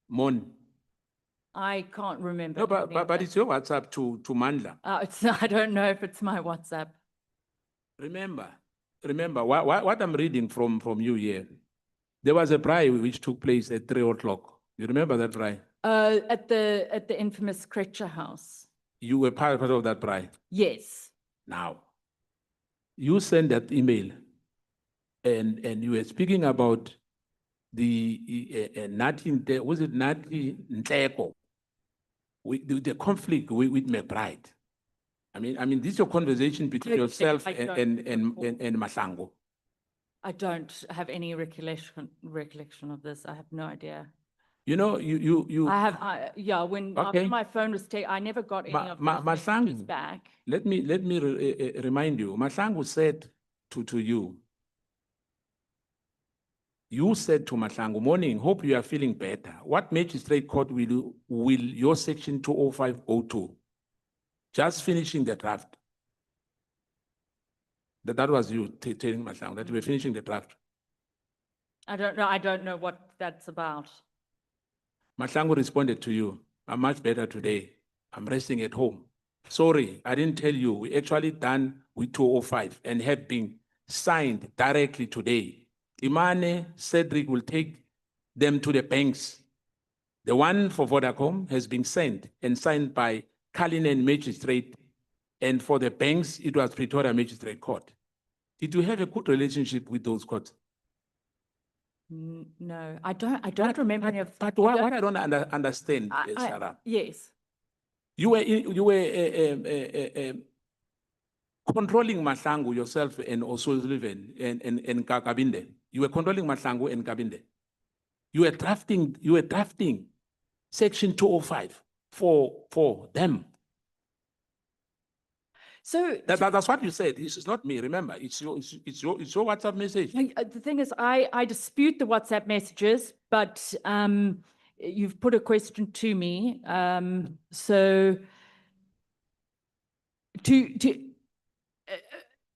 Mon. I can't remember. No, but it's your WhatsApp to Mandla. I don't know if it's my WhatsApp. Remember what I'm reading from you here. There was a braai which took place at 3 o'clock. You remember that braai? At the infamous Kretcher house. You were part of that braai. Yes. Now, you sent that email, and you were speaking about the Nati, was it Nati Ntleko? the conflict with McBride. I mean, this is your conversation between Okay, yourself I don't and Mahlangu. I don't have any recollection of this. I have no idea. You know, you. Yeah, when after Okay. my phone was taken, I never got any of those messages Mahlangu, back. let me remind you, Mahlangu said to you, you said to Mahlangu, morning, hope you are feeling better. What magistrate court will your section 205 go to? Just finishing the draft. That was you telling Mahlangu that you were finishing the draft. I don't know what that's about. Mahlangu responded to you, I'm much better today. I'm resting at home. Sorry, I didn't tell you. We actually done with 205 and have been signed directly today. Imane Cedric will take them to the banks. The one for Vodacom has been sent and signed by Cullinan Magistrate, and for the banks, it was Pretoria Magistrate Court. Did you have a good relationship with those courts? No, I don't remember any of. But what I don't understand, Sarah, Yes. you were controlling Mahlangu yourself and also Sullivan and Kabinde. You were controlling Mahlangu and Kabinde. You were drafting section 205 for them. So That's what you said. This is not me. Remember, it's your WhatsApp message. the thing is, I dispute the WhatsApp messages, but you've put a question to me. So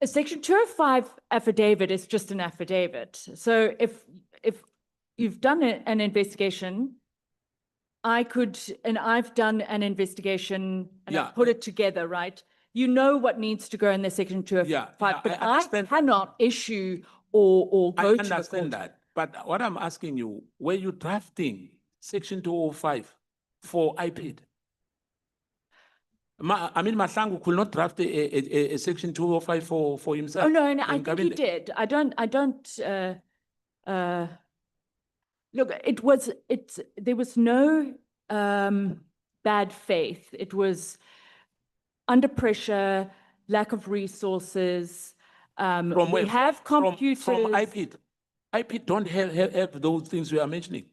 a section 205 affidavit is just an affidavit. So if you've done an investigation, I've done an investigation and Yeah. I've put it together, right? You know what needs to go in the section 205, Yeah, but I I understand. cannot issue or I go to the understand court. that. But what I'm asking you, were you drafting section 205 for IPID? I mean, Mahlangu could not draft a section 205 for himself. Oh, no, and I and think he Kabinde. did. I don't, look, there was no, bad faith. It was under pressure, lack of resources. From We where? have computers. From IPID. IPID don't have those things we are mentioning.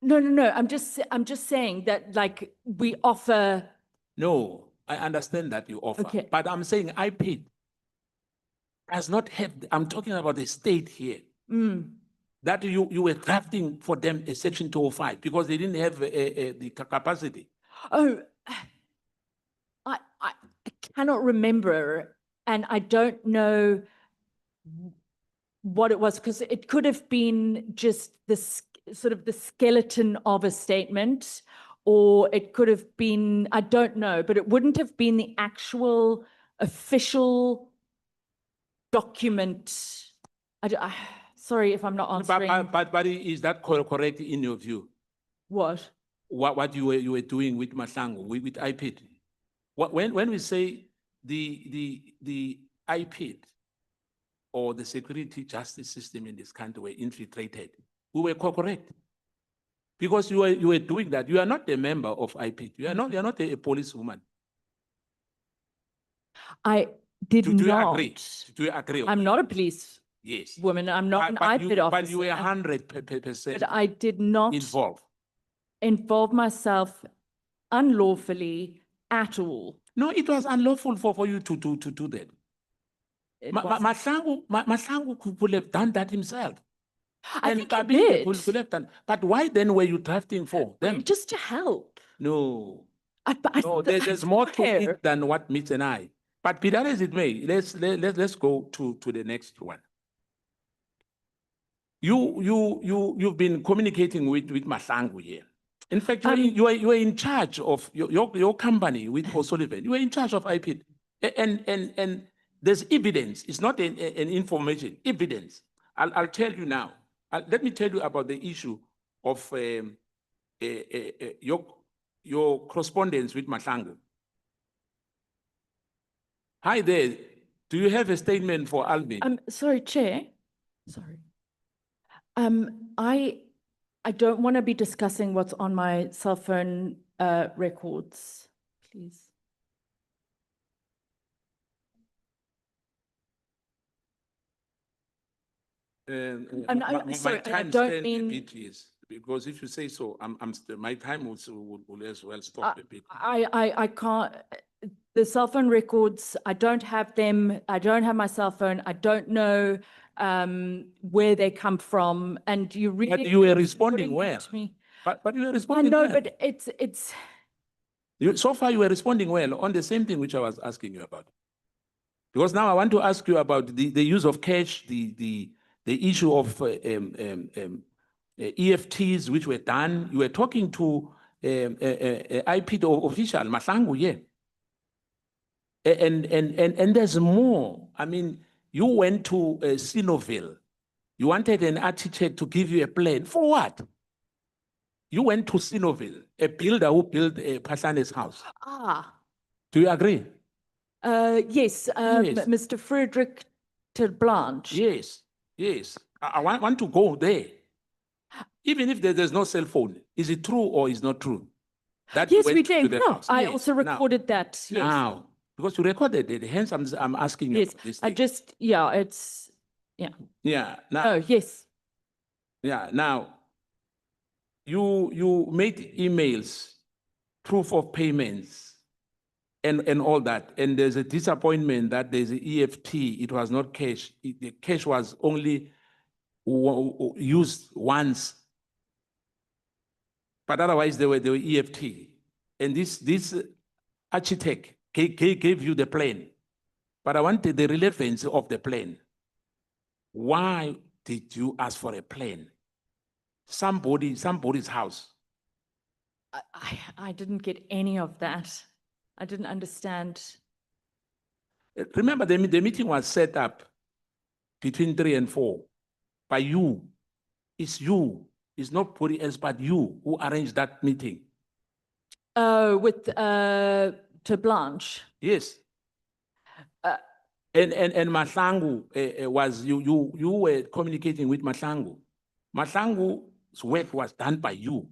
No. I'm just saying that, like, we offer. No, I understand that you offer. Okay. But I'm saying IPID does not have, I'm talking about the state here. That you were drafting for them a section 205 because they didn't have the capacity. Oh, I cannot remember, and I don't know what it was, because it could have been just this sort of the skeleton of a statement, or it could have been, I don't know, but it wouldn't have been the actual official document. Sorry if I'm not answering. But is that correct in your view? What? What you were doing with Mahlangu, with IPID? When we say the IPID or the security justice system in this country were infiltrated, we were correct. Because you were doing that. You are not a member of IPID. You are not a policewoman. I did Do you not. agree? Do you agree? I'm not a police Yes. woman. I'm not an But IPID officer. But you were 100% But I did not involve myself unlawfully at all. No, it was unlawful for you to do that. It wasn't. Mahlangu could have done that himself. I And think he Kabinde did. could have done. But why then were you drafting for them? Just to help. No. I No, there's more to swear. it than what meets an eye. But be that as it may, let's go to the next one. You've been communicating with Mahlangu here. In fact, you were in charge of your company with Paul Sullivan. You were in charge of IPID. And there's evidence. It's not an information, evidence. I'll tell you now. Let me tell you about the issue of your correspondence with Mahlangu. Hi there. Do you have a statement for Alvin? Sorry, Chair. Sorry. I don't want to be discussing what's on my cell phone records, please. And sorry, and I don't mean- It is, because if you say so, my time will as well stop a bit. I can't, the cell phone records, I don't have them. I don't have my cell phone. I don't know where they come from. And you really. But you were putting responding it well. to me. But you were I responding know, well. but it's, So far you were responding well on the same thing which I was asking you about. Because now I want to ask you about the use of cash, the issue of EFTs which were done. You were talking to IP official, Mahlangu, yeah. And there's more. I mean, you went to Sinoville. You wanted an architect to give you a plan. For what? You went to Sinoville, a builder who built Pahlane's house. Do you agree? yes, Yes. Mr. Frederick Terblanche. Yes, yes. I want to go there. Even if there's no cell phone, is it true or is not true? That you Yes, we went to did. the No, house? I Yes. also Now- recorded that. Yes. Now, because you recorded it, hence I'm asking you Yes, about this I thing. just, yeah, it's, yeah. Yeah, now, Oh, yes. yeah, now, you made emails, proof of payments, and all that, and there's a disappointment that there's an EFT, it was not cash. The cash was only used once, but otherwise they were EFT. And this architect gave you the plan, but I wanted the relevance of the plan. Why did you ask for a plan? Somebody's house. I didn't get any of that. I didn't understand. Remember, the meeting was set up between 3 and 4 by you. It's you. It's not nobody else but you who arranged that meeting. With Terblanche. Yes. And Mahlangu was you were communicating with Mahlangu. Mahlangu's work was done by you.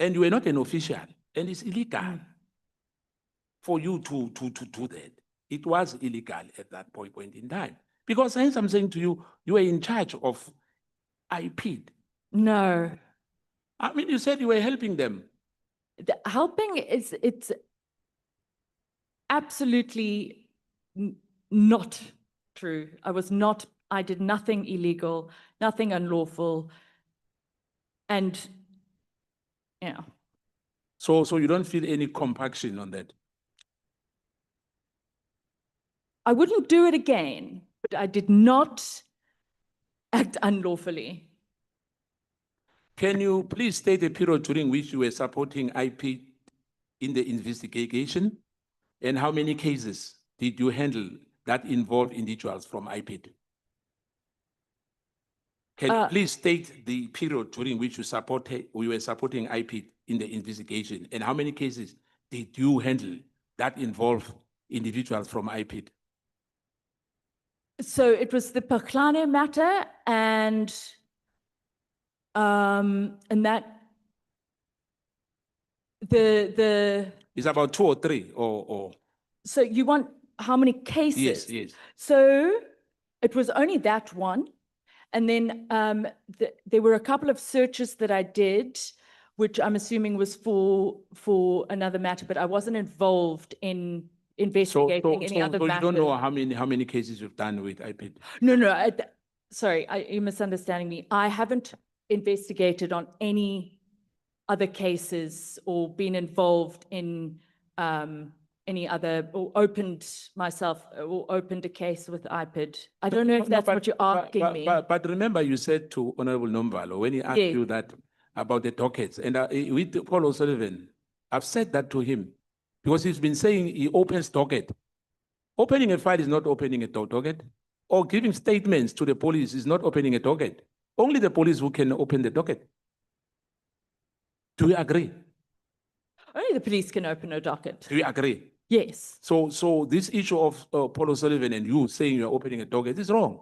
And you were not an official, and it's illegal for you to do that. It was illegal at that point in time. Because hence I'm saying to you, you were in charge of IP. No. I mean, you said you were helping them. Helping it's absolutely not true. I did nothing illegal, nothing unlawful. And, you know, So you don't feel any compunction on that? I wouldn't do it again, but I did not act unlawfully. Can you please state a period during which you were supporting IP in the investigation? And how many cases did you handle that involved individuals from IP? Can you please state the period during which we were supporting IP in the investigation? And how many cases did you handle that involved individuals from IP? So it was the Paklane matter and that the It's about 2 or 3 or so you want how many cases? yes, yes. So it was only that one. And then there were a couple of searches that I did, which I'm assuming was for another matter, but I wasn't involved in investigating any other So you matters. don't know how many cases you've done with IP? No, sorry, you're misunderstanding me. I haven't investigated on any other cases or been involved in any other, or opened a case with IPID. I don't know if that's what you're asking me. But remember you said to Honorable Nombalo, when he asked Yes. you that about the dockets, and with Paul O'Sullivan, I've said that to him, because he's been saying he opens docket. Opening a file is not opening a docket, or giving statements to the police is not opening a docket. Only the police who can open the docket. Do you agree? Only the police can open a docket. Do you agree? Yes. So this issue of Paul O'Sullivan and you saying you're opening a docket is wrong.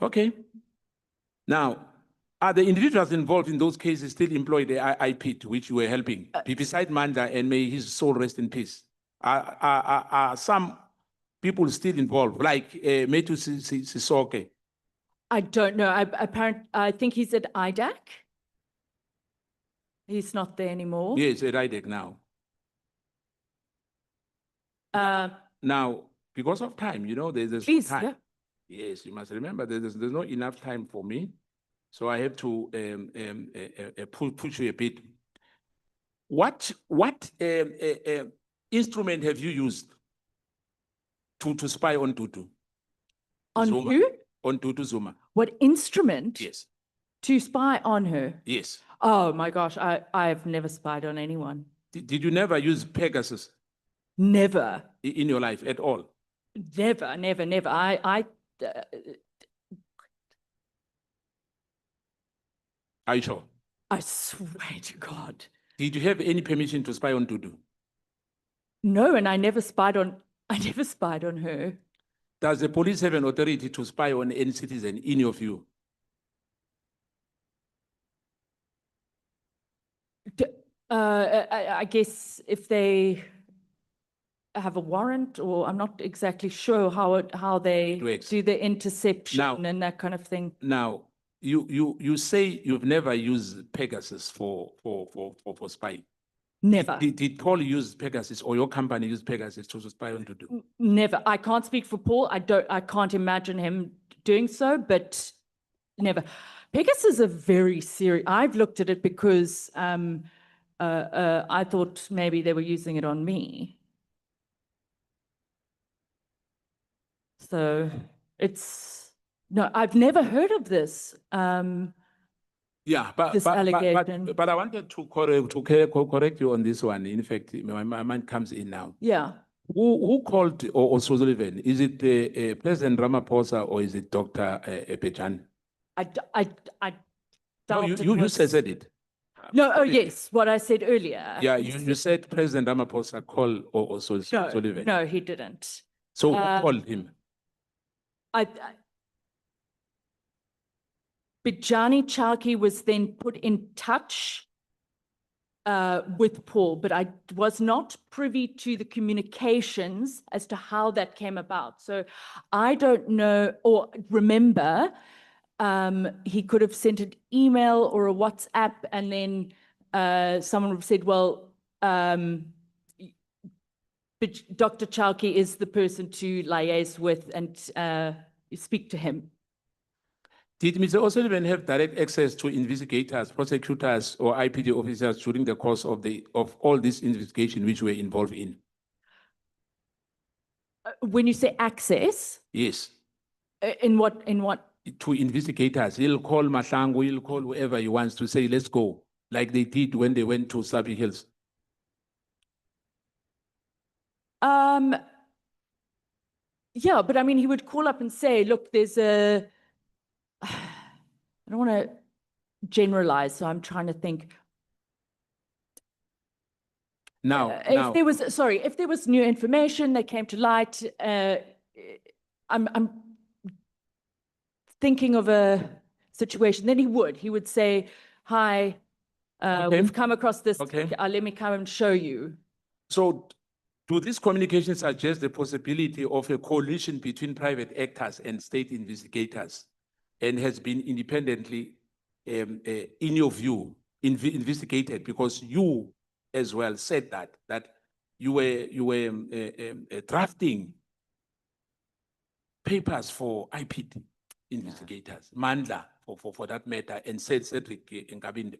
Okay. Now, Are the individuals involved in those cases still employed at IPIT, which you were helping? Beside Manda, and may his soul rest in peace. Are some people still involved, like Metu Sisoke? I don't know. I think he's at IDAC. He's not there anymore. Yes, at IDEC now. Now, because of time, you know, there's Please, time. yeah. Yes, you must remember there's not enough time for me. So I have to push you a bit. What instrument have you used to spy on Tutu? On Zuma. who? On Tutu Zuma. What instrument? Yes, To spy on her? yes. Oh my gosh, I've never spied on anyone. Did you never use Pegasus Never. in your life at all? Never, never, never. Are you sure? I swear to God. Did you have any permission to spy on Tutu? No, and I never spied on her. Does the police have an authority to spy on any citizen in your view? I guess if they have a warrant, or I'm not exactly sure how they Works. do the interception Now- and that kind of thing. Now, you say you've never used Pegasus for spying. Never. Did Paul use Pegasus, or your company use Pegasus to spy on Tutu? Never. I can't speak for Paul. I can't imagine him doing so, but never. Pegasus are very serious. I've looked at it because I thought maybe they were using it on me. So no, I've never heard of this. Yeah, This allegation. but I wanted to correct you on this one. In fact, my mind comes in now. Yeah. Who called or Sullivan? Is it President Ramaphosa, or is it Dr. Pejan? I No, doubt it you was- said it. No, oh yes, what I said earlier. Yeah, you said President Ramaphosa called or Sullivan. No, he didn't. So who called him? Bijani Chalki was then put in touch with Paul, but I was not privy to the communications as to how that came about. So I don't know or remember. He could have sent an email or a WhatsApp, and then someone would have said, well, Dr. Chalki is the person to liaise with and speak to him. Did Mr. O'Sullivan have direct access to investigators, prosecutors, or IPD officers during the course of all this investigation which we're involved in? When you say access, Yes. in what? To investigators, he'll call Mahlangu, he'll call whoever he wants to say, let's go, like they did when they went to Sabi Hills. Yeah, but I mean, he would call up and say, look, there's I don't want to generalize, so I'm trying to think. Now, If there was new information that came to light, I'm thinking of a situation, then he would say, hi, Okay. we've come across this, Okay. let me come and show you. so do these communications suggest the possibility of a coalition between private actors and state investigators, and has been independently, in your view, investigated? Because you as well said that you were drafting papers for IPD investigators, Mandla for that matter, and said Cedric Nkabinde.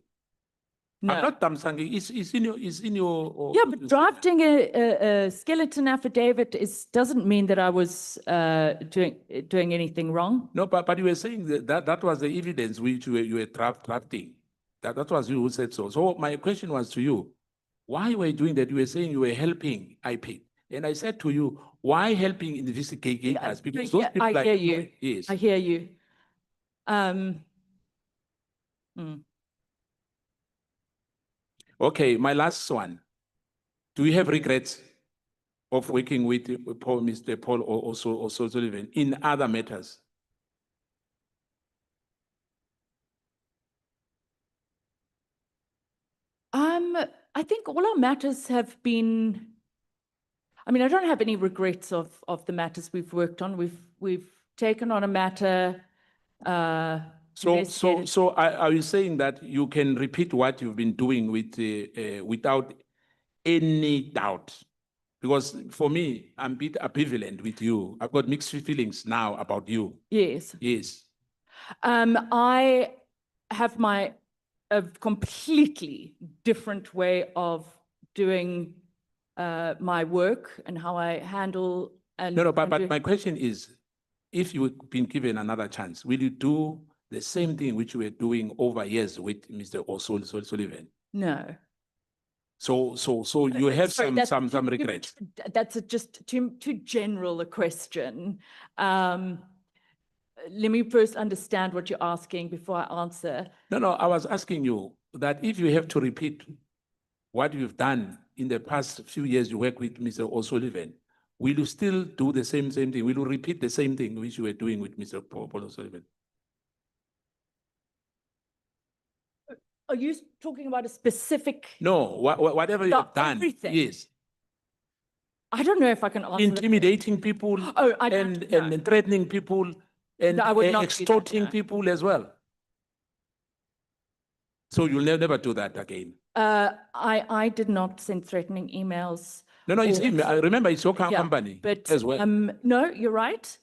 No. I'm not Tamsangi, it's in your. Yeah, but drafting a skeleton affidavit doesn't mean that I was doing anything wrong. No, but you were saying that was the evidence which you were drafting. That was you who said so. So my question was to you, why were you doing that? You were saying you were helping IP. And I said to you, why helping investigators? Because those people I like hear you. Yes. I hear you. Okay, my last one. Do you have regrets of working with Mr. Paul or Sullivan in other matters? I think all our matters have been, I mean, I don't have any regrets of the matters we've worked on. We've taken on a matter, investigated- So are you saying that you can repeat what you've been doing with, without any doubt? Because for me, I'm a bit ambivalent with you. I've got mixed feelings now about you. Yes. Yes. I have a completely different way of doing my work and how I handle and. No, and but do- my question is, if you've been given another chance, will you do the same thing which you were doing over years with Mr. O'Sullivan? No. So you have Sorry, that's some too- regrets. That's just too general a question. Let me first understand what you're asking before I answer. No, I was asking you that if you have to repeat what you've done in the past few years, you work with Mr. O'Sullivan, will you still do the same thing? Will you repeat the same thing which you were doing with Mr. Paul O'Sullivan? Are you talking about a specific? No, whatever you have About done, everything. yes. I don't know if I can answer that. Intimidating people Oh, I don't know. and threatening people and No, I would not do that, extorting no. people as well. So you'll never do that again. I did not send threatening emails. No, it's or- him. I remember it's your Yeah, company But, as well. no, you're right.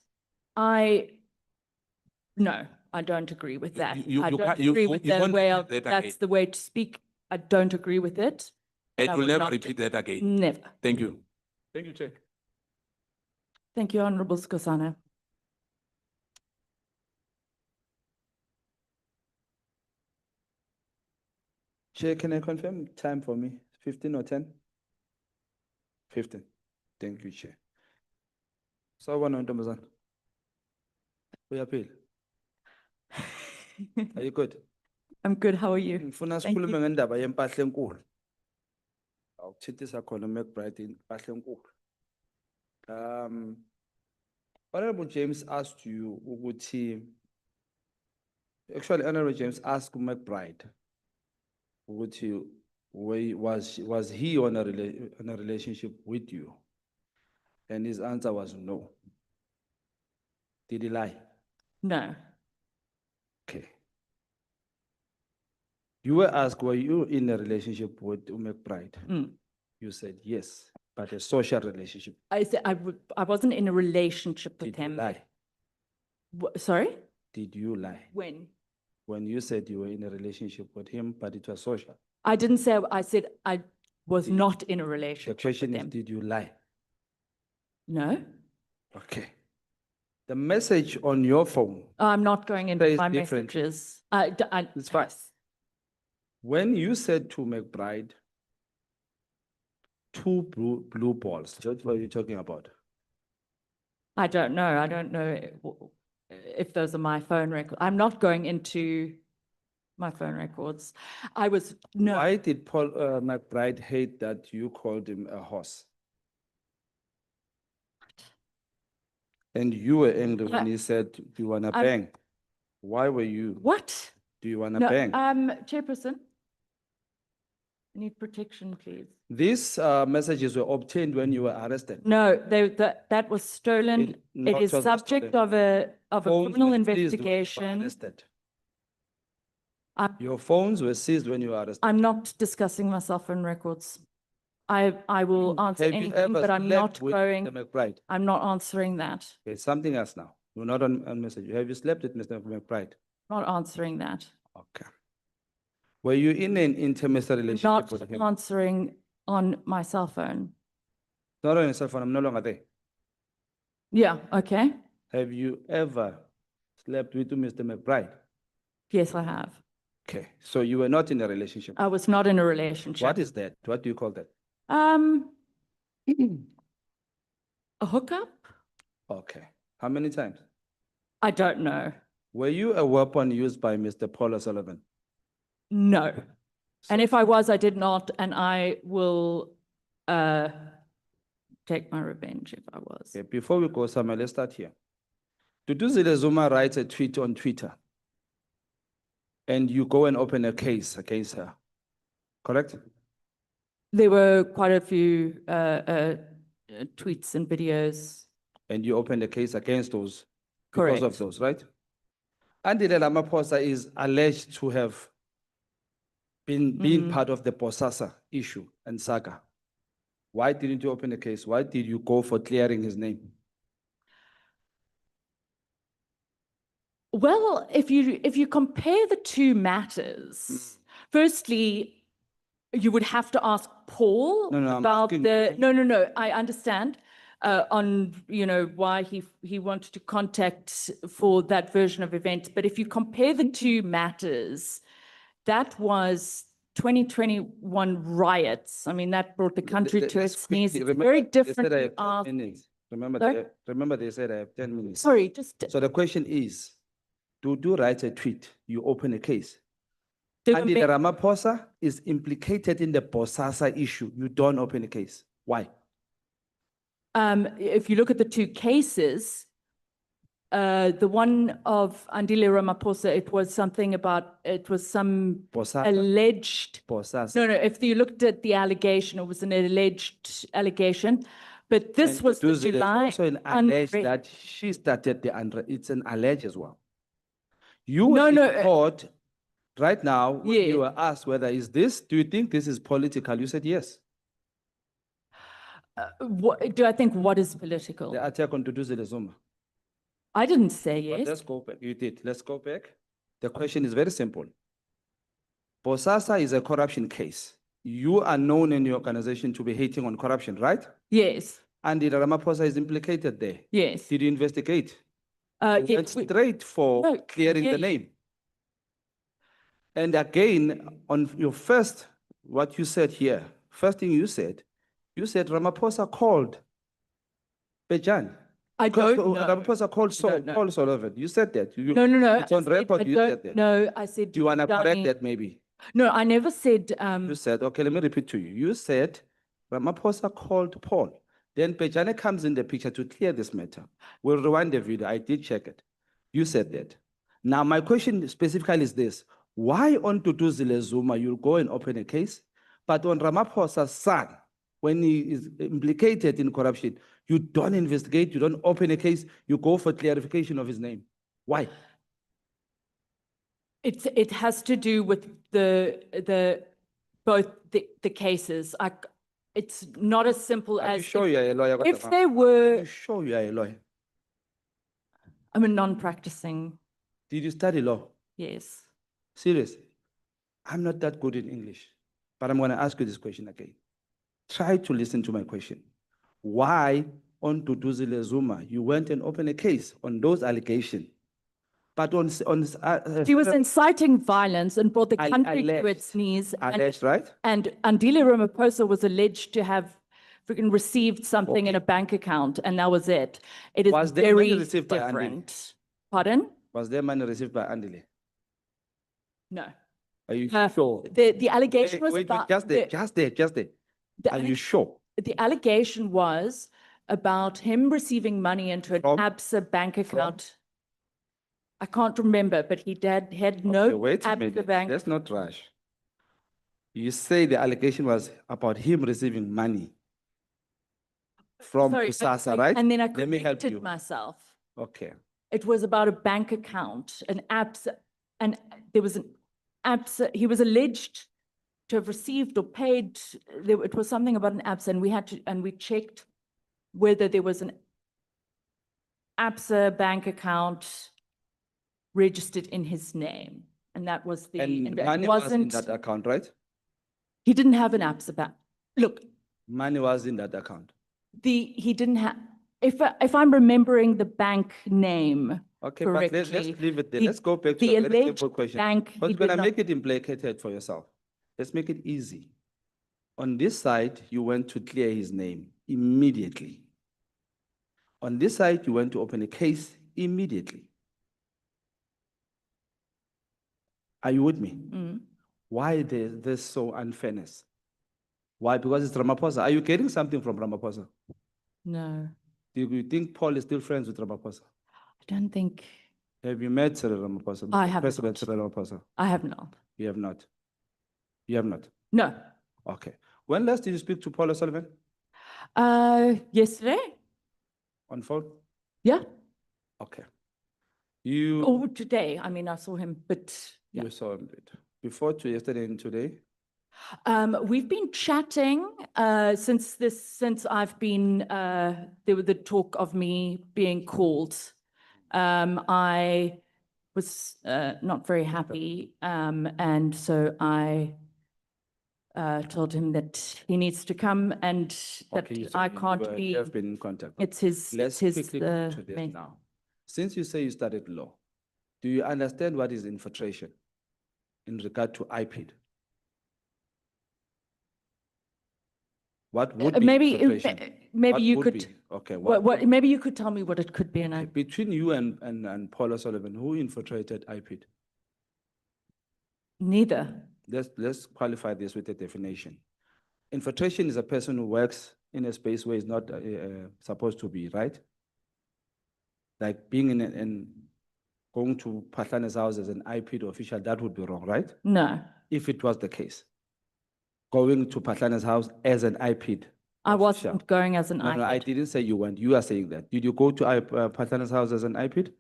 No, I don't agree with that. you I can't- don't you agree won't- with you the won't way repeat of, that that's again. the way to speak. I don't agree with it. And I you'll would never not- repeat that again. Never. Thank you. Thank you, Chair. Thank you, Honorable Skosana. Chair, can I confirm time for me? 15 or 10? 15. Thank you, Chair. Sawubona ntombazana. Uyaphila? Are you good? I'm good, how are you? Ngifuna Thank sikhulume you. ngendaba yempahla enkulu. Awukuthithisa khona uMcBride impahla enkulu. Honorable James asked you ukuthi actually Honorable James asked uMcBride ukuthi was he on a relationship with you? And his answer was no. Did he lie? No, Okay. You were asked, were you in a relationship with McBride? Mm. You said yes, but a social relationship. I said I wasn't in a relationship with Did you him. lie? Sorry? Did you lie? When? When you said you were in a relationship with him, but it was social. I didn't say, I said I was Did- not in a The relationship with question is, him. did you lie? No, Okay. The message on your phone, I'm not going into Says my differently. messages. It's fine. when you said to McBride, two blue balls, what were you talking about? I don't know. I don't know if those are my phone records. I'm not going into my phone records. No, Why did Paul McBride hate that you called him a horse? And you were angry when he said, do you wanna I'm- bang? Why were you, what? do you wanna No, bang? Chairperson. I need protection, please. These messages were obtained when you were arrested. No, that was stolen. No, It it is was not subject stolen. of a Phones criminal were seized when you were investigation. arrested. I'm- Your phones were seized when you were arrested. I'm not discussing my cell phone records. I will answer Have you anything, ever but I'm slept not with going, Mr. McBride? I'm not answering that. Okay, something else now. You're not on message. Have you slept with Mr. McBride? Not answering that. Okay. Were you in an intimate relationship Not with him? answering on my cell phone. Not on your cell phone, I'm no longer there. Yeah, okay. Have you ever slept with Mr. McBride? Yes, I have. Okay, so you were not in a relationship. I was not in a relationship. What is that? What do you call that? A hookup? Okay. How many times? I don't know. Were you a weapon used by Mr. Paul O'Sullivan? No. And if I was, I did not, and I will take my revenge if I was. Okay, before we go somewhere, let's start here. Duduzile Zuma writes a tweet on Twitter, and you go and open a case against her, correct? There were quite a few tweets and videos. And you opened a case against those because of Correct. those, right? Andile Ramaphosa is alleged to have been part of the Bosasa issue and saga. Why didn't you open a case? Why did you go for clearing his name? Well, if you compare the two matters, firstly, you would have to ask Paul No, no, I'm about asking- no, I understand, on, why he wanted to contact for that version of events. But if you compare the two matters, that was 2021 riots. I mean, that brought the country to Let's its knees. quickly- It's remember very they said different I to have 10 ask. minutes. Remember, Sorry? remember they said I have 10 minutes. Sorry, just, So the question is, to do write a tweet, you open a case. there were Andile ma- Ramaphosa is implicated in the Bosasa issue. You don't open a case. Why? if you look at the two cases, the one of Andile Ramaphosa, it was something about, it was some Bosasa, alleged, Bosasa. no, if you looked at the allegation, it was an alleged allegation. But this And was the Duduzi, there's July. also an allege unre- that she started the it's an allege as well. You No, were no, in court right now, when Yeah. you were asked whether do you think this is political? You said yes. What, do I think what is political? The attack on Duduzi Zuma. I didn't say But yes. let's go back. You did. Let's go back. The question is very simple. Bosasa is a corruption case. You are known in your organization to be hating on corruption, right? Yes, And Ramaphosa is implicated there. yes. Did you investigate? You went Yes, straight for No, clearing yeah, the name. And again, on your first, what you said here, first thing you said Ramaphosa called Bejan. I don't know. Ramaphosa called don't know. Paul Sullivan. You said that. You- No, It's on record, you said that. No, I said. Do you want to correct Dani- that maybe? No, I never said, You said, okay, let me repeat to you. You said Ramaphosa called Paul. Then Bejane comes in the picture to clear this matter. We'll rewind the video. I did check it. You said that. Now, my question specifically is this. Why on Duduzi Zuma you'll go and open a case, but on Ramaphosa's son, when he is implicated in corruption, you don't investigate, you don't open a case, you go for clarification of his name? Why? it has to do with both the cases. It's not as simple Are you as. sure you're a lawyer? If Kodwa? they Are were, you sure you are a lawyer? I'm a non-practicing, Did you study law? yes. Seriously, I'm not that good in English, but I'm going to ask you this question again. Try to listen to my question. Why on Duduzi Zuma you went and opened a case on those allegations, but on She was inciting violence and brought the country to alleged. its knees. alleged, right? And Andile Ramaphosa was alleged to have freaking received something in a bank account, and that was it. It is Was there money very received by Andile? different. Pardon? Was there money received by Andile? No. Are you Uh, sure? The allegation was Wait, about. just there, the- just there, just there. the Are you alleg- sure? The allegation was about him receiving money into an From? ABSA bank account. I can't remember, but he had no Okay, wait a ABSA minute. bank. Let's not rush. You say the allegation was about him receiving money from Sorry, Kusasa, right? And then I Let me help corrected you. myself. Okay. It was about a bank account, an ABSA, and there was an ABSA, he was alleged to have received or paid, it was something about an ABSA, and we checked whether there was an ABSA bank account registered in his name. And that was And and it money was in wasn't, that account, right? he didn't have an ABSA bank. Look, Money was in that account. he didn't have, if I'm remembering the bank name Okay, but let's correctly. leave it there. the- Let's go back to the a very simple alleged question. bank, But he we're gonna did not- make it implicated for yourself. Let's make it easy. On this side, you went to clear his name immediately. On this side, you went to open a case immediately. Are you with me? Mm. Why there's so unfairness? Why? Because it's Ramaphosa. Are you getting something from Ramaphosa? No, Do you think Paul is still friends with Ramaphosa? I don't think, Have you met Cyril Ramaphosa? I have President not. Cyril Ramaphosa? I have not. You have not. You have not. No, Okay. When last did you speak to Paul O'Sullivan? Yesterday? On phone? Yeah, Okay. You, or today. I mean, I saw him, but yeah. you saw him before to yesterday and today? We've been chatting since I've been there was the talk of me being called. I was not very happy, and so I told him that he needs to come and that Okay, so I you can't were- be. you have been in contact. It's his. Let's it's his, quickly go to this main- now. Since you say you studied law, do you understand what is infiltration in regard to IPID? What would be maybe infiltration? maybe What you would could. be? Okay, What maybe you could tell me what it could be, and okay, I. between you and Paul O'Sullivan, who infiltrated IPID? Neither. Let's qualify this with a definition. Infiltration is a person who works in a space where he's not supposed to be, right? Like being in going to Patlane's house as an IPID official, that would be wrong, right? No, If it was the case. Going to Patlane's house as an IPID. I official. wasn't going as an No, no, I iPad. didn't say you went. You are saying that. Did you go to Patlane's house as an IPID?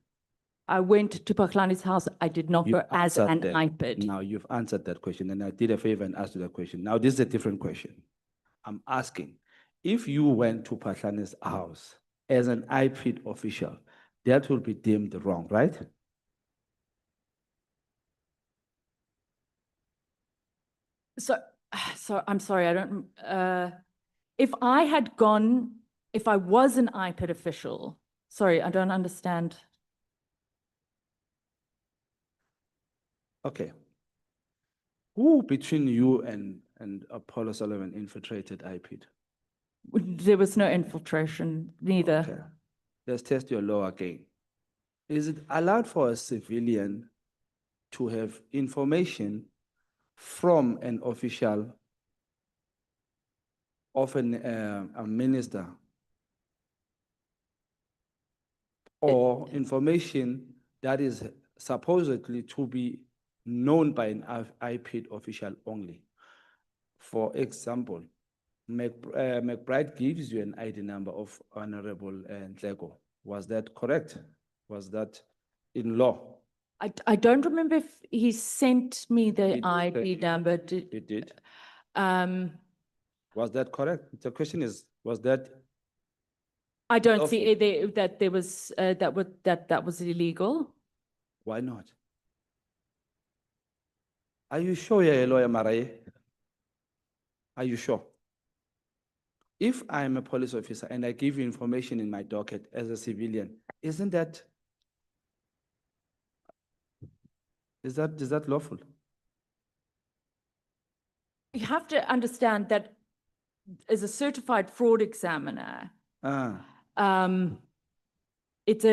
I went to Paklani's house. I did not You go as an answered that. iPad. Now you've answered that question, and I did a favor and asked you that question. Now this is a different question. I'm asking, if you went to Patlane's house as an IPID official, that will be deemed wrong, right? So I'm sorry, I don't, if I had gone, if I was an iPad official, sorry, I don't understand. Okay. Who between you and Apollo Sullivan infiltrated IPID? There was no infiltration, neither. Okay. Let's test your law again. Is it allowed for a civilian to have information from an official, often a minister, or information that is supposedly to be known by an IPID official only? For example, McBride gives you an ID number of Honorable Ntleko. Was that correct? Was that in law? I don't remember if he sent me the He did ID send you. number. It did. Um, Was that correct? The question is, was that, I don't Lawful. see that there was, that was illegal. why not? Are you sure you're a lawyer, Marae? Are you sure? If I'm a police officer and I give you information in my docket as a civilian, isn't that, is that lawful? You have to understand that as a certified fraud examiner, Ah, it's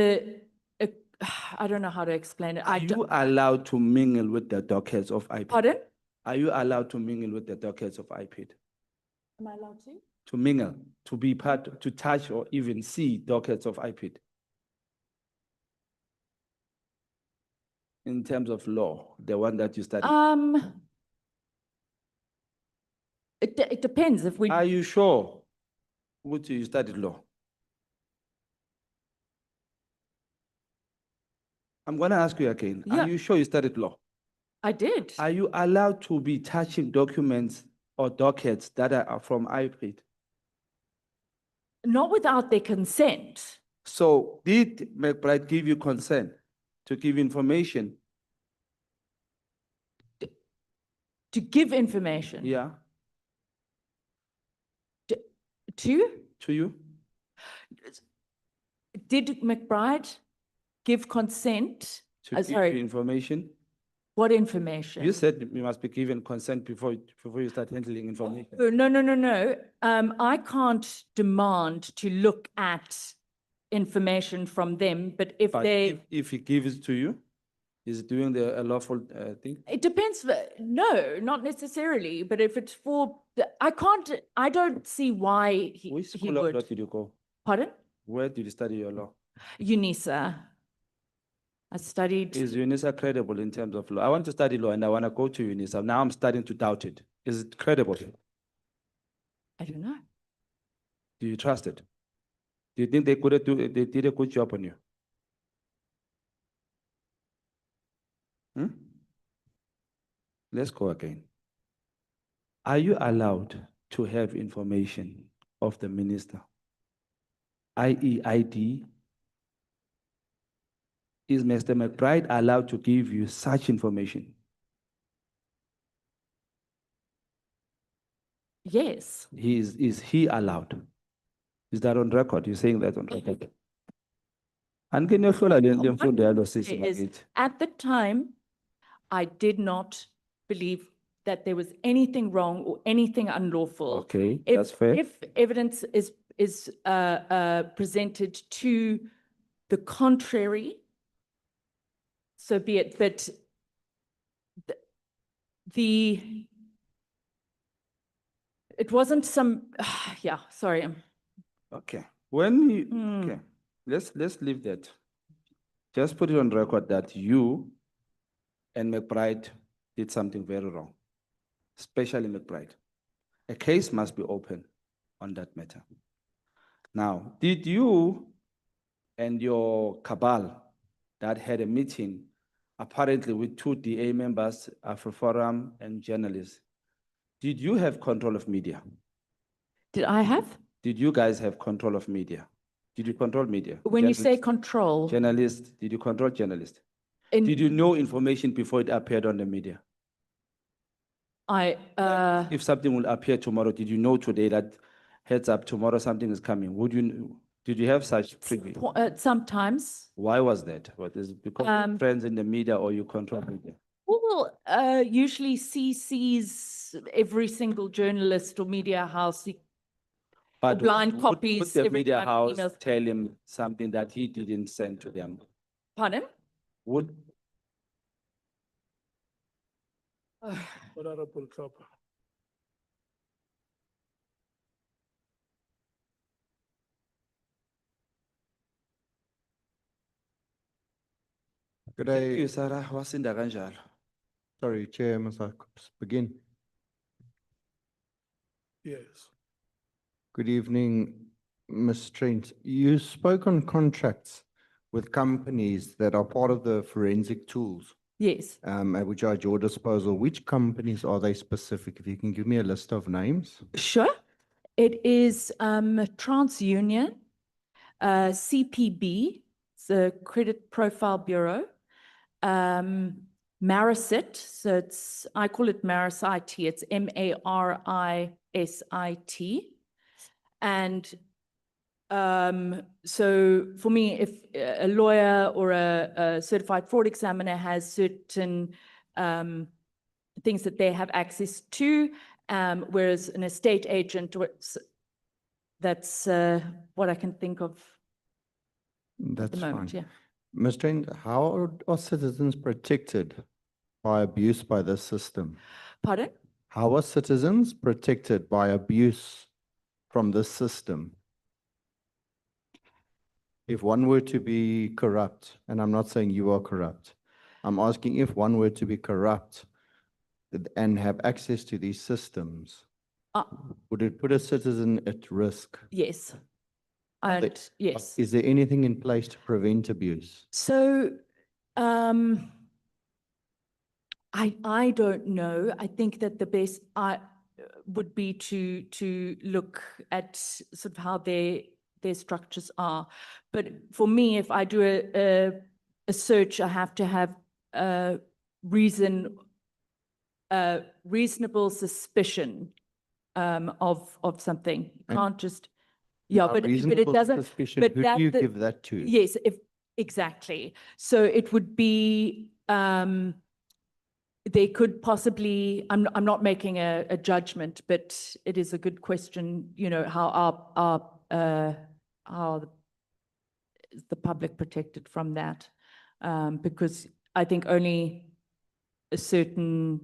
I don't know how to explain it. are you allowed to mingle with the dockets of IPID? Pardon? Are you allowed to mingle with the dockets of IPID? Am I allowed to? To mingle, to be part, to touch or even see dockets of IPID? In terms of law, the one that you studied. It depends if we, Are you sure? Would you studied law? I'm gonna ask you again. Yeah. Are you sure you studied law? I did. Are you allowed to be touching documents or dockets that are from IPID? Not without their consent. So did McBride give you consent to give information? To give information. Yeah, To? to you? Did McBride give consent? To give you Sorry, information? what information? You said you must be given consent before you start handling information. Oh, no. I can't demand to look at information from them, but if But they, if he gives it to you, is it doing a lawful thing? it depends, no, not necessarily, but if it's for, I don't see why Which he school of law would. did you go? Pardon? Where did you study your law? UNISA. I studied. Is UNISA credible in terms of law? I want to study law and I want to go to UNISA. Now I'm starting to doubt it. Is it credible? I don't know. Do you trust it? Do you think they they did a good job on you? Hmm? Let's go again. Are you allowed to have information of the minister, i.e. ID? Is Mr. McBride allowed to give you such information? Yes. Is he allowed? Is that on record? You're saying that on record? And can you follow the What mfundo I yalo say sisi is, ngakithi? at the time, I did not believe that there was anything wrong or anything unlawful. Okay, If- that's fair. If evidence is presented to the contrary, so be it, but the it wasn't some, yeah, sorry. Okay, when you, Hmm. okay, let's leave that. Just put it on record that you and McBride did something very wrong, especially McBride. A case must be open on that matter. Now, did you and your cabal that had a meeting apparently with two DA members, AfroForum and journalists, did you have control of media? Did I have? Did you guys have control of media? Did you control media? When you say Journalists- control, Journalists, did you control journalists? in, Did you know information before it appeared on the media? I, If something will appear tomorrow, did you know today that heads up, tomorrow something is coming? Did you have such preview? sometimes, Why was that? What is it because of friends in the media or you control media? well, usually CCs every single journalist or media house. But blind would copies, the every media time house emails. tell him something that he didn't send to them? Pardon? Would, Honorable Kapa. Good thank day. you, Sarah. Wasinda kanjalo. Sorry, Chair, must I begin? Yes. Good evening, Ms. Trent. You spoke on contracts with companies that are part of the forensic tools, Yes. which are at your disposal. Which companies are they specific? If you can give me a list of names. Sure. It is TransUnion, CPB, the Credit Profile Bureau, Marisit, so it's, I call it Marisit, it's MARISIT. And so for me, if a lawyer or a certified fraud examiner has certain things that they have access to, whereas an estate agent, that's what I can think of at That's the moment, fine. yeah. Ms. Trent, how are citizens protected by abuse by this system? Pardon? How are citizens protected by abuse from this system? If one were to be corrupt, and I'm not saying you are corrupt, I'm asking if one were to be corrupt and have access to these systems, would it put a citizen at risk? Yes. Are they- And yes. Is there anything in place to prevent abuse? So, I don't know. I think that the best would be to look at sort of how their structures are. But for me, if I do a search, I have to have reasonable suspicion of something. You And- can't just, yeah, A but it reasonable doesn't. suspicion, but who do you that- give that to? Yes, exactly. So it would be, they could possibly, I'm not making a judgment, but it is a good question, you know, how is the public protected from that? Because I think only a certain,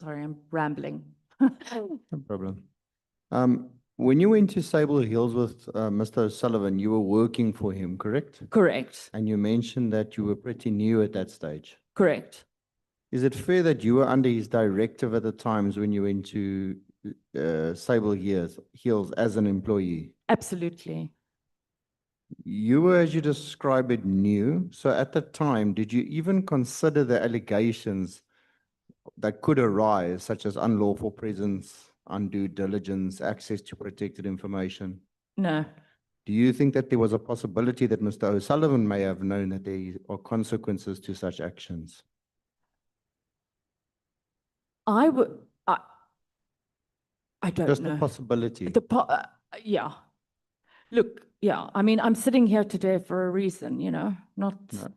sorry, I'm rambling. No problem. When you went to Sable Hills with Mr. O'Sullivan, you were working for him, correct? Correct, And you mentioned that you were pretty new at that stage. correct. Is it fair that you were under his directive at the times when you went to Sable Hills as an employee? Absolutely. You were, as you describe it, new. So at the time, did you even consider the allegations that could arise, such as unlawful presence, undue diligence, access to protected information? No. Do you think that there was a possibility that Mr. O'Sullivan may have known that there are consequences to such actions? I would, I don't Just know. a possibility. Yeah. Look, yeah, I mean, I'm sitting here today for a reason, you know, not. No.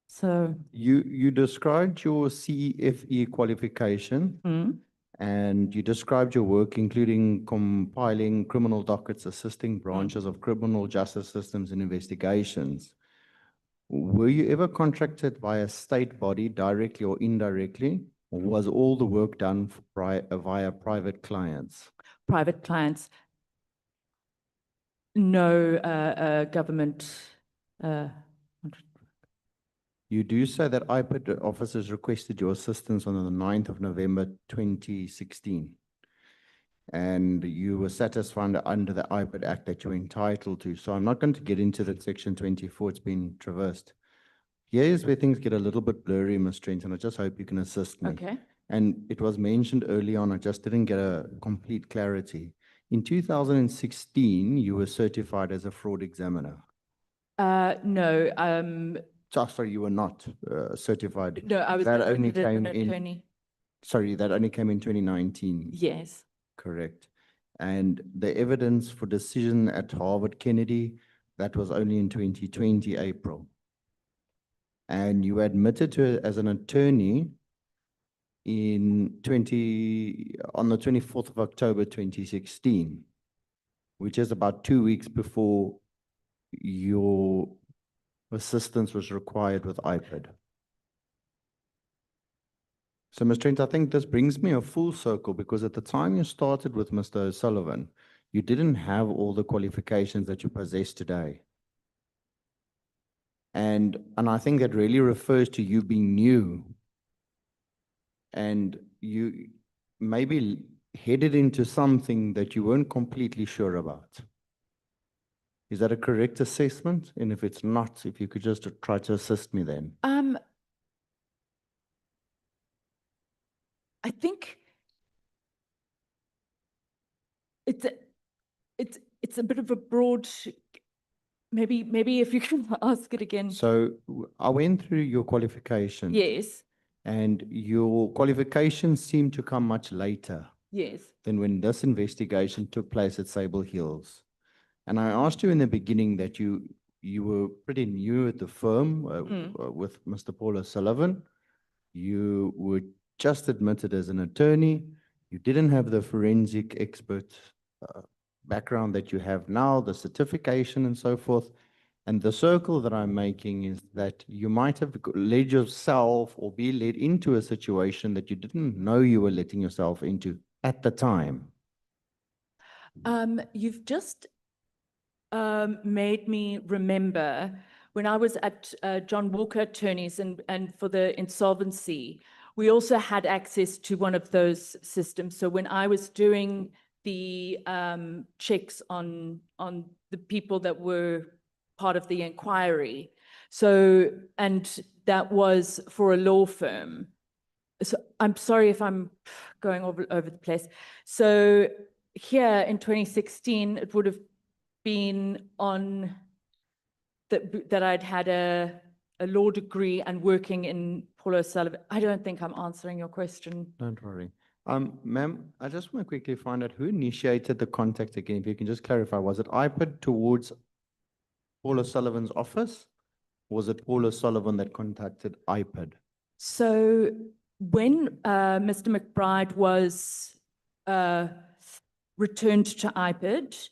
So. You described your CFE qualification Mm, and you described your work, including compiling criminal dockets, assisting Mm. branches of criminal justice systems in investigations. Were you ever contracted by a state body directly or indirectly? Or was all the work done via private clients? private clients. No, government, You do say that IPID officers requested your assistance on the 9th of November 2016. And you were satisfied under the IPID Act that you're entitled to. So I'm not going to get into that section 24, it's been traversed. Here's where things get a little bit blurry, Ms. Trent, and I just hope you can assist me. okay. And it was mentioned early on, I just didn't get a complete clarity. In 2016, you were certified as a fraud examiner. No, Sorry, you were not certified. no, I was That only appointed as an came in, attorney. sorry, that only came in 2019. Yes. Correct. And the evidence for decision at Harvard Kennedy, that was only in 2020, April. And you admitted to it as an attorney on the 24th of October 2016, which is about 2 weeks before your assistance was required with IPID. So, Ms. Trent, I think this brings me a full circle because at the time you started with Mr. O'Sullivan, you didn't have all the qualifications that you possess today. And I think that really refers to you being new and you maybe headed into something that you weren't completely sure about. Is that a correct assessment? And if it's not, if you could just try to assist me then. I think it's a bit of a broad, maybe if you can ask it again. So I went through your qualification. Yes, And your qualifications seem to come much later yes. than when this investigation took place at Sable Hills. And I asked you in the beginning that you were pretty new at the firm with Mr. Paul O'Sullivan. You were just admitted as an attorney. You didn't have the forensic expert background that you have now, the certification and so forth. And the circle that I'm making is that you might have led yourself or be led into a situation that you didn't know you were letting yourself into at the time. You've just made me remember when I was at John Walker Attorneys and for the insolvency, we also had access to one of those systems. So when I was doing the checks on the people that were part of the inquiry, so, and that was for a law firm. So I'm sorry if I'm going over the place. So here in 2016, it would have been on that I'd had a law degree and working in Paul O'Sullivan. I don't think I'm answering your question. Don't worry. Ma'am, I just want to quickly find out who initiated the contact again. If you can just clarify, was it IPID towards Paul O'Sullivan's office? Or was it Paul O'Sullivan that contacted IPID? So when Mr. McBride was returned to IPID,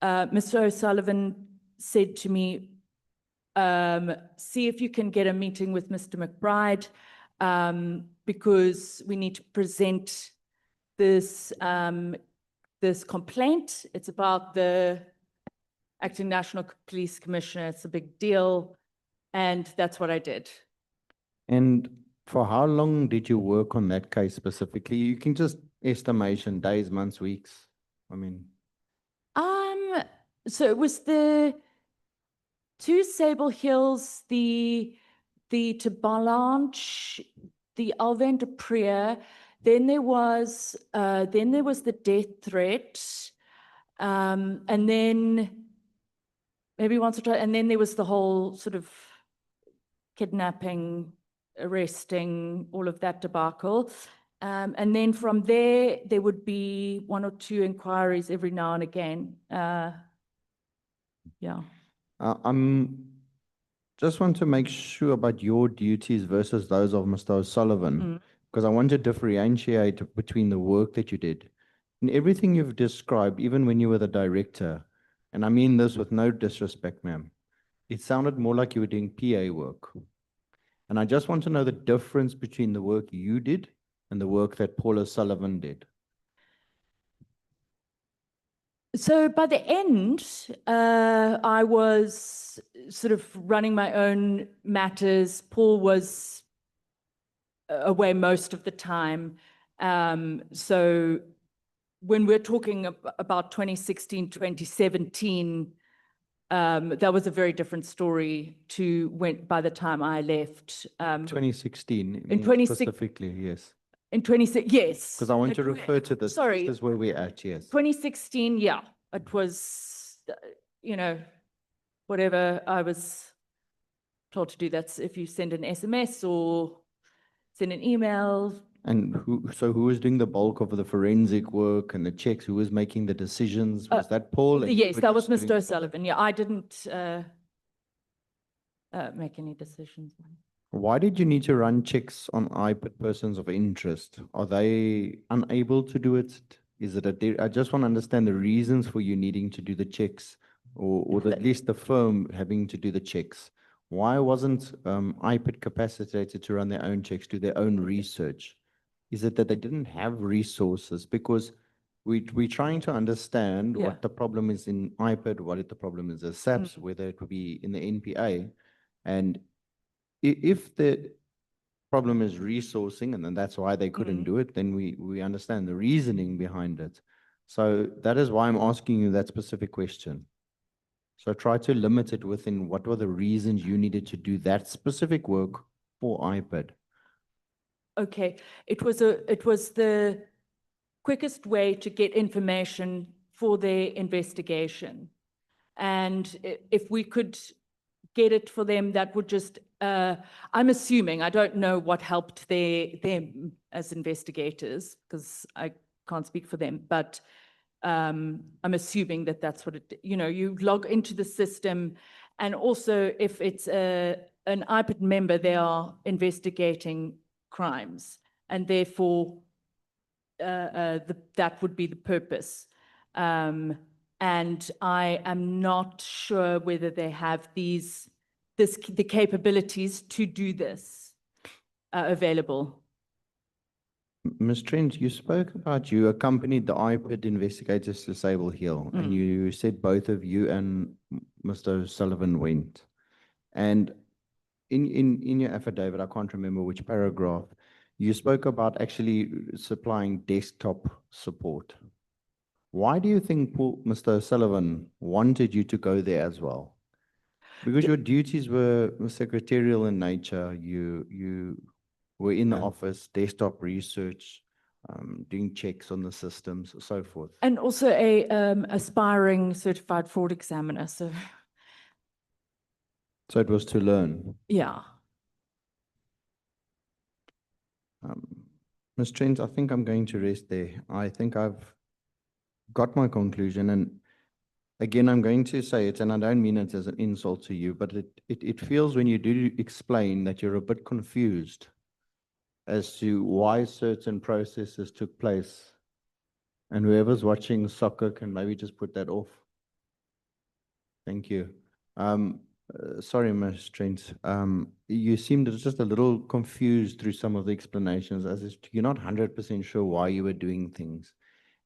Mr. O'Sullivan said to me, see if you can get a meeting with Mr. McBride because we need to present this, this complaint. It's about the Acting National Police Commissioner. It's a big deal. And that's what I did. And for how long did you work on that case specifically? You can just Estimation, days, months, weeks? I mean, So it was the two Sable Hills, the Tabalanche, the Alvin de Prier, then there was the death threat, and then maybe once or twice, and then there was the whole sort of kidnapping, arresting, all of that debacle. And then from there, there would be one or two inquiries every now and again. Yeah. I'm just want to make sure about your duties versus those of Mr. O'Sullivan, because I want to differentiate between the work that you did. And everything you've described, even when you were the director, and I mean this with no disrespect, ma'am, it sounded more like you were doing PA work. And I just want to know the difference between the work you did and the work that Paul O'Sullivan did. So by the end, I was sort of running my own matters. Paul was away most of the time. So when we're talking about 2016, 2017, that was a very different story to when, by the time I left. 2016, in more 26 specifically, yes. In 26, yes. Because I want to refer to this. Sorry. This is where we're at, yes. 2016, yeah, it was, whatever I was told to do. That's if you send an SMS or send an email. And who was doing the bulk of the forensic work and the checks? Who was making the decisions? Was that Paul? And you Yes, were that was just Mr. doing- O'Sullivan. Yeah, I didn't make any decisions. Why did you need to run checks on iPad persons of interest? Are they unable to do it? Is it I just want to understand the reasons for you needing to do the checks, or at least the firm having to do the checks. Why wasn't iPad capacitated to run their own checks, do their own research? Is it that they didn't have resources? Because we're trying to understand Yeah. what the problem is in iPad, what the problem is in SAPS, whether it would be in the NPA. And if the problem is resourcing, and then that's why they couldn't do it, then we understand the reasoning behind it. So that is why I'm asking you that specific question. So try to limit it within what were the reasons you needed to do that specific work for iPad. Okay, it was the quickest way to get information for their investigation. And if we could get it for them, that would just, I'm assuming, I don't know what helped them as investigators, because I can't speak for them, but I'm assuming that that's what it, you log into the system. And also if it's an iPad member, they are investigating crimes, and therefore that would be the purpose. And I am not sure whether they have the capabilities to do this available. Ms. Trent, you spoke about you accompanied the iPad investigators to Sable Hill, and you said both of you and Mr. Sullivan went. And in your affidavit, I can't remember which paragraph, you spoke about actually supplying desktop support. Why do you think Mr. Sullivan wanted you to go there as well? Because your duties were secretarial in nature. You were in the office, desktop research, doing checks on the systems, so forth. And also a aspiring certified fraud examiner. So it was to learn. yeah. Ms. Trent, I think I'm going to rest there. I think I've got my conclusion, and again, I'm going to say it, and I don't mean it as an insult to you, but it feels when you do explain that you're a bit confused as to why certain processes took place. And whoever's watching soccer can maybe just put that off. Thank you. Sorry, Ms. Trent. You seemed just a little confused through some of the explanations, as if you're not 100% sure why you were doing things.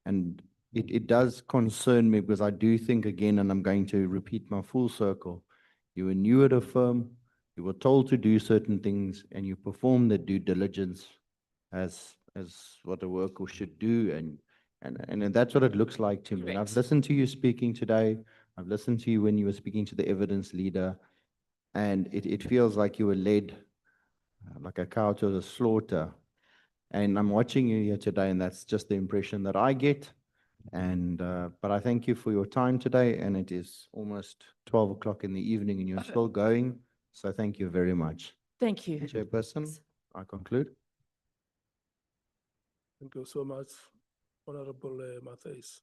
And it does concern me, because I do think, again, and I'm going to repeat my full circle, you were new at a firm, you were told to do certain things, and you performed the due diligence as as what a worker should do, and that's what it looks like to me. And I've Correct. listened to you speaking today. I've listened to you when you were speaking to the evidence leader, and it feels like you were led like a cow to the slaughter. And I'm watching you here today, and that's just the impression that I get. And but I thank you for your time today, and it is almost 12 o'clock in the evening, and you're still going. So thank you very much. Thank you. Chairperson, I conclude. Thank you so much, Honorable Matthias.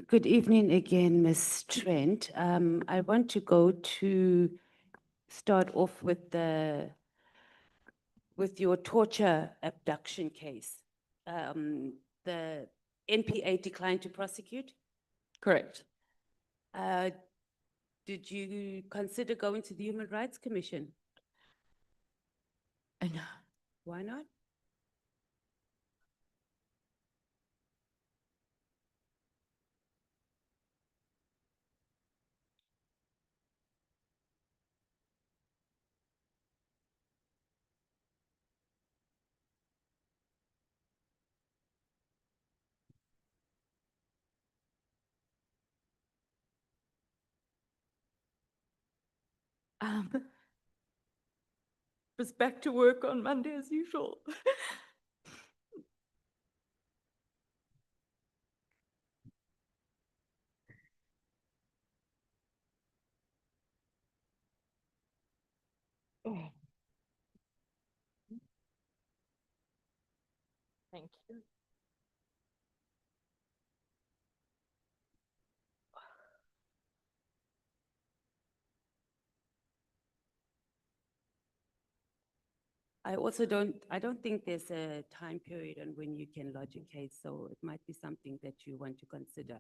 Good evening again, Ms. Trent. I want to go to start off with your torture abduction case. The NPA declined to prosecute. Correct. Did you consider going to the Human Rights Commission? And Why not? was back to work on Monday as usual. Thank you. I don't think there's a time period on when you can lodge a case, so it might be something that you want to consider.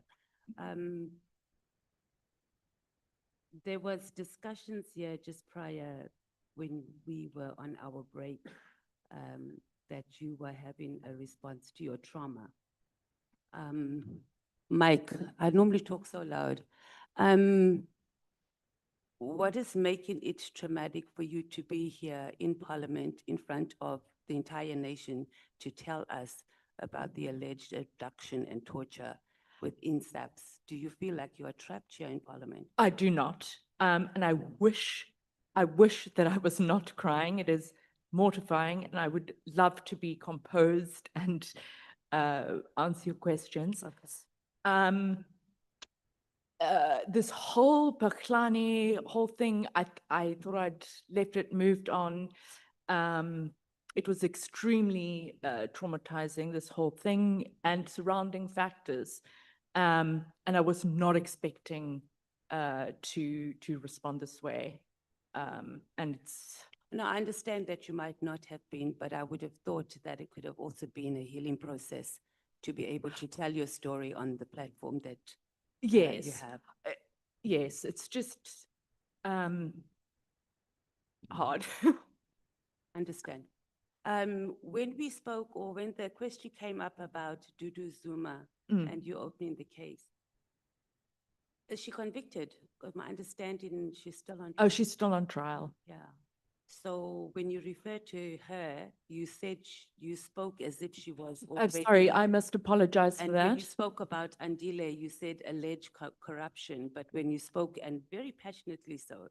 There was discussions here just prior when we were on our break, that you were having a response to your trauma. Mike, I normally talk so loud. What is making it traumatic for you to be here in Parliament in front of the entire nation to tell us about the alleged abduction and torture with INSAPs? Do you feel like you are trapped here in Parliament? I do not. And I wish that I was not crying. It is mortifying, and I would love to be composed and answer your questions. This whole Mkhwanazi whole thing, I thought I'd left it, moved on. It was extremely traumatizing, this whole thing and surrounding factors. And I was not expecting to respond this way. And it's, No, I understand that you might not have been, but I would have thought that it could have also been a healing process to be able to tell your story on the platform that you yes, have. yes, it's just hard. Understand. When we spoke or when the question came up about Dudu Zuma and you opening the case, is she convicted? Because my understanding, she's still on. Oh, she's still on trial. Yeah. So when you refer to her, you said you spoke as if she was I'm already. sorry, I must apologize for And when that. you spoke about Andile, you said alleged corruption, but when you spoke, and very passionately so,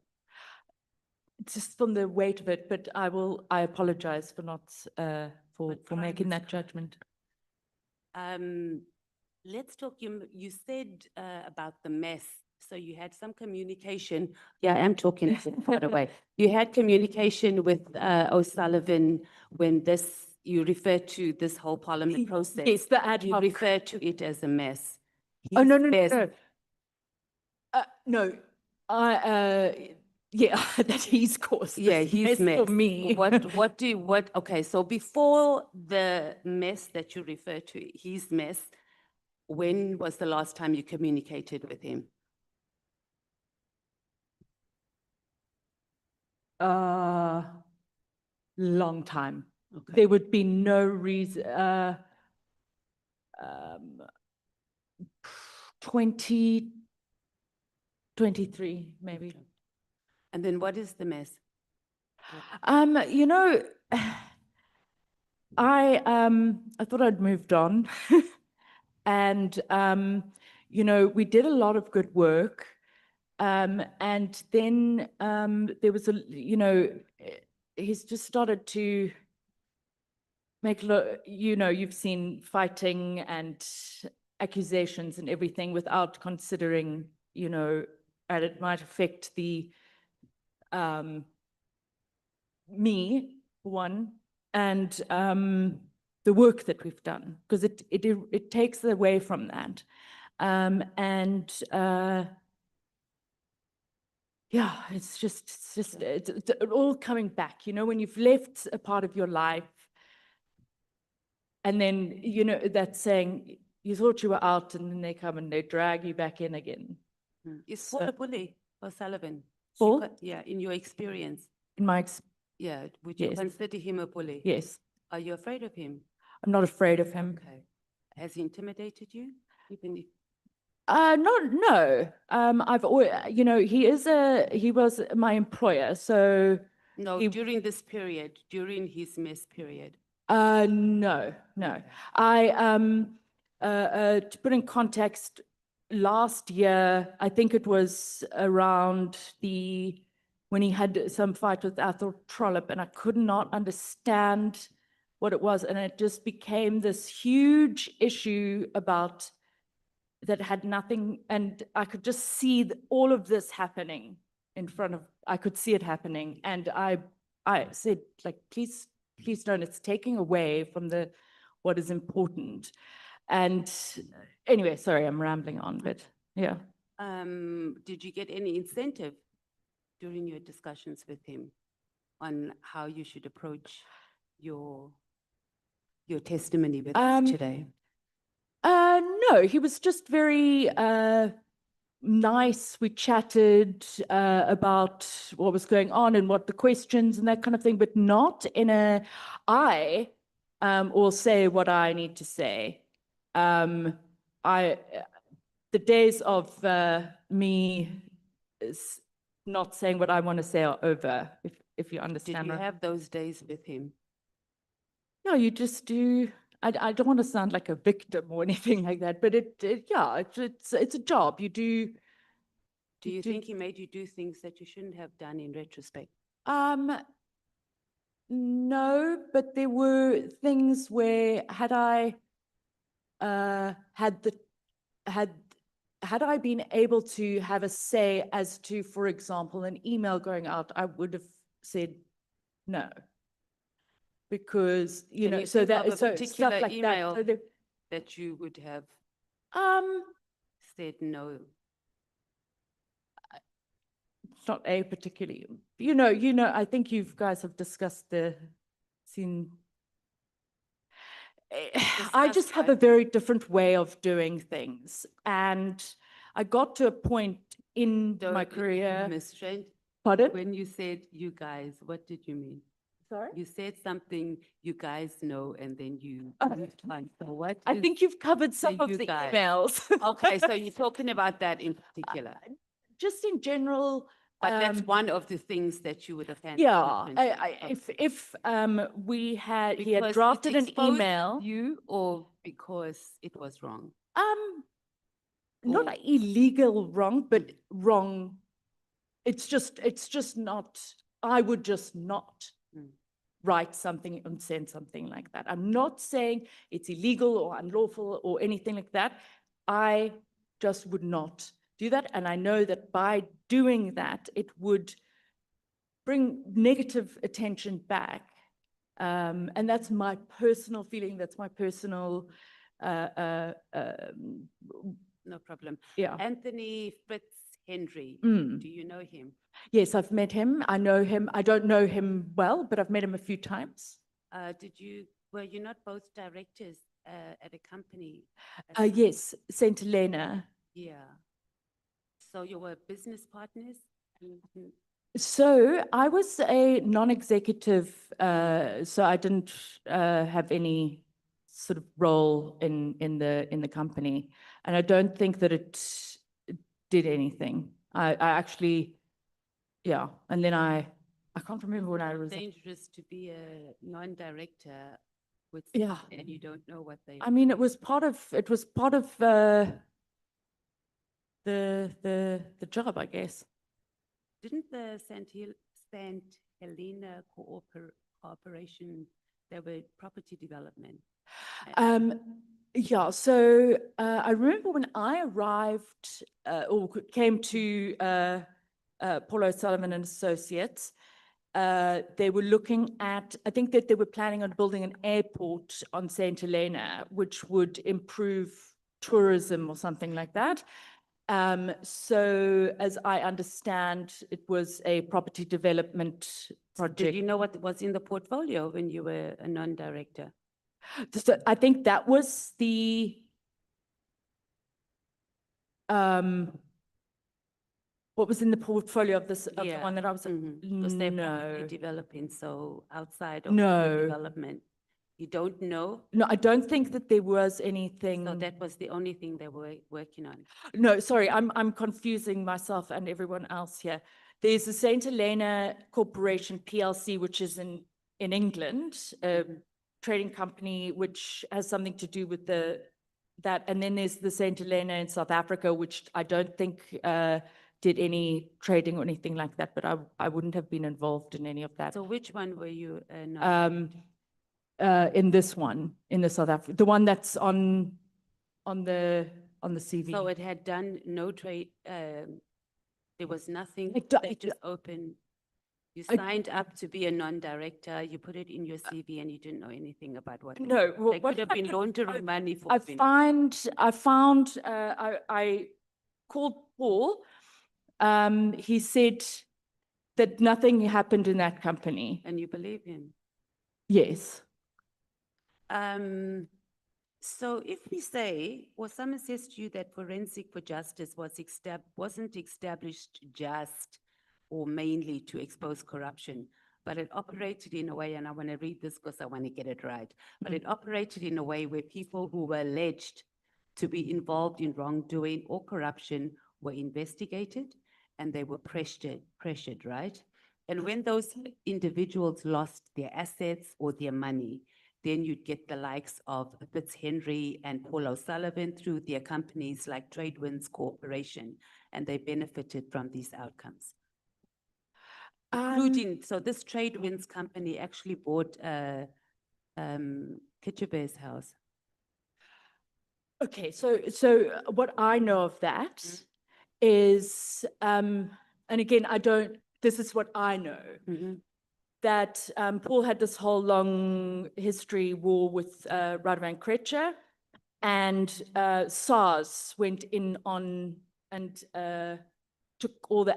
Just from the weight of it, but I apologize for not, for crime making is that judgment. let's talk, you said about the mess. So you had some communication. Yeah, I am talking far away. You had communication with O'Sullivan when you refer to this whole Parliament process. Yes, the ad You hoc. refer to it as a mess. Oh, no, His no, no, best- no. No, yeah, that he's caused Yeah, this he's mess for mess. me. Okay, so before the mess that you refer to, his mess, when was the last time you communicated with him? Long time. Okay. There would be no reason, 2023, maybe. And then what is the mess? You know, I thought I'd moved on. And, you know, we did a lot of good work. And then, there was you know, he's just started to make, you know, you've seen fighting and accusations and everything without considering, you know, and it might affect me, one, and the work that we've done, because it takes away from that. Yeah, it's all coming back, you know, when you've left a part of your life, and then, you know, that saying, you thought you were out, and then they come and they drag you back in again. Is Paul a bully, O'Sullivan? Paul? Yeah, in your experience. In my, Yeah, would you Yes. consider him a bully? yes, Are you afraid of him? I'm not afraid of him. Okay. Has he intimidated you? Even if, No. I've always, you know, he was my employer, so, no, He- during this period, during his mess period. no. To put in context, last year, I think it was around when he had some fight with Athol Trollop, and I could not understand what it was, and it just became this huge issue about that had nothing, and I could just see all of this happening in front of, I could see it happening, and I said, like, please don't, it's taking away from what is important. And anyway, sorry, I'm rambling on, but yeah. Did you get any incentive during your discussions with him on how you should approach your testimony with us today? No, he was just very nice. We chatted about what was going on and what the questions and that kind of thing, but not in I will say what I need to say. The days of me not saying what I want to say are over, if you Did understand. you right? have those days with him? No, you just do. I don't want to sound like a victim or anything like that, but yeah, it's a job. You do. Do you think he made you do things that you shouldn't have done in retrospect? No, but there were things where had I been able to have a say as to, for example, an email going out, I would have said no. Because, you Can know, you so think that, of a so particular stuff like email that. So that you would have um, said no? it's not a particularly, I think you guys have discussed seen. I just have a very different way of doing things. And I got to a point in my career. Ms. Trent, Pardon? when you said you guys, what did you mean? Sorry? You said something you guys know, and then you moved on. So what I is think you've covered some the of you the guys? if Okay, so you're talking about that in particular, just in general. but that's one of the things that you would have had. Yeah, different- if he had Because it drafted an exposed email. you, or because it was wrong? Not Or- illegal wrong, but wrong. It's just not, I would just not write something and send something like that. I'm not saying it's illegal or unlawful or anything like that. I just would not do that. And I know that by doing that, it would bring negative attention back. And that's my personal feeling. That's my personal, No problem. yeah. Anthony Fritz Henry, Mm. do you know him? Yes, I've met him. I know him. I don't know him well, but I've met him a few times. Were you not both directors at a company? Yes, St. Helena. Yeah. So you were business partners? So I was a non-executive, so I didn't have any sort of role in the company. And I don't think that it did anything. I actually, yeah, and then I can't remember when I was. Dangerous to be a non-director with, Yeah. and you don't know what they. I mean, it was part of the job, I guess. Didn't the St. Helena Corporation, they were property development? Yeah, so I remember when I arrived or came to Paul O'Sullivan and Associates, they were looking at, I think that they were planning on building an airport on St. Helena, which would improve tourism or something like that. So as I understand, it was a property development project. Did you know what was in the portfolio when you were a non-director? So I think that was what was in the portfolio of this, of the Yeah. one that I was, Because they're property no, developing, so outside of No. the development, you don't know? no, I don't think that there was anything. So that was the only thing they were working on. No, sorry, I'm confusing myself and everyone else here. There's the St. Helena Corporation PLC, which is in England, a trading company, which has something to do with that. And then there's the St. Helena in South Africa, which I don't think did any trading or anything like that, but I wouldn't have been involved in any of that. So which one were you? In this one, in the South Africa, the one that's on the CV. So it had done no trade, there was nothing, Like, they just opened. You I- signed up to be a non-director, you put it in your CV and you didn't know anything about what. No, They could have been laundering money for. I called Paul. He said that nothing happened in that company. And you believe him. Yes. So if we say, or someone says to you that Forensic for Justice wasn't established just or mainly to expose corruption, but it operated in a way, and I want to read this because I want to get it right, but it operated in a way where people who were alleged to be involved in wrongdoing or corruption were investigated and they were pressured, right? And when those individuals lost their assets or their money, then you'd get the likes of Fitzhenry and Paul O'Sullivan through their companies like Tradewinds Corporation, and they benefited from these outcomes. Including, so this Tradewinds company actually bought Kitchebear's house. Okay, so what I know of that is, and again, this is what I know, that Paul had this whole long history war with Radovan Krejcir, and SARS went in on and took all the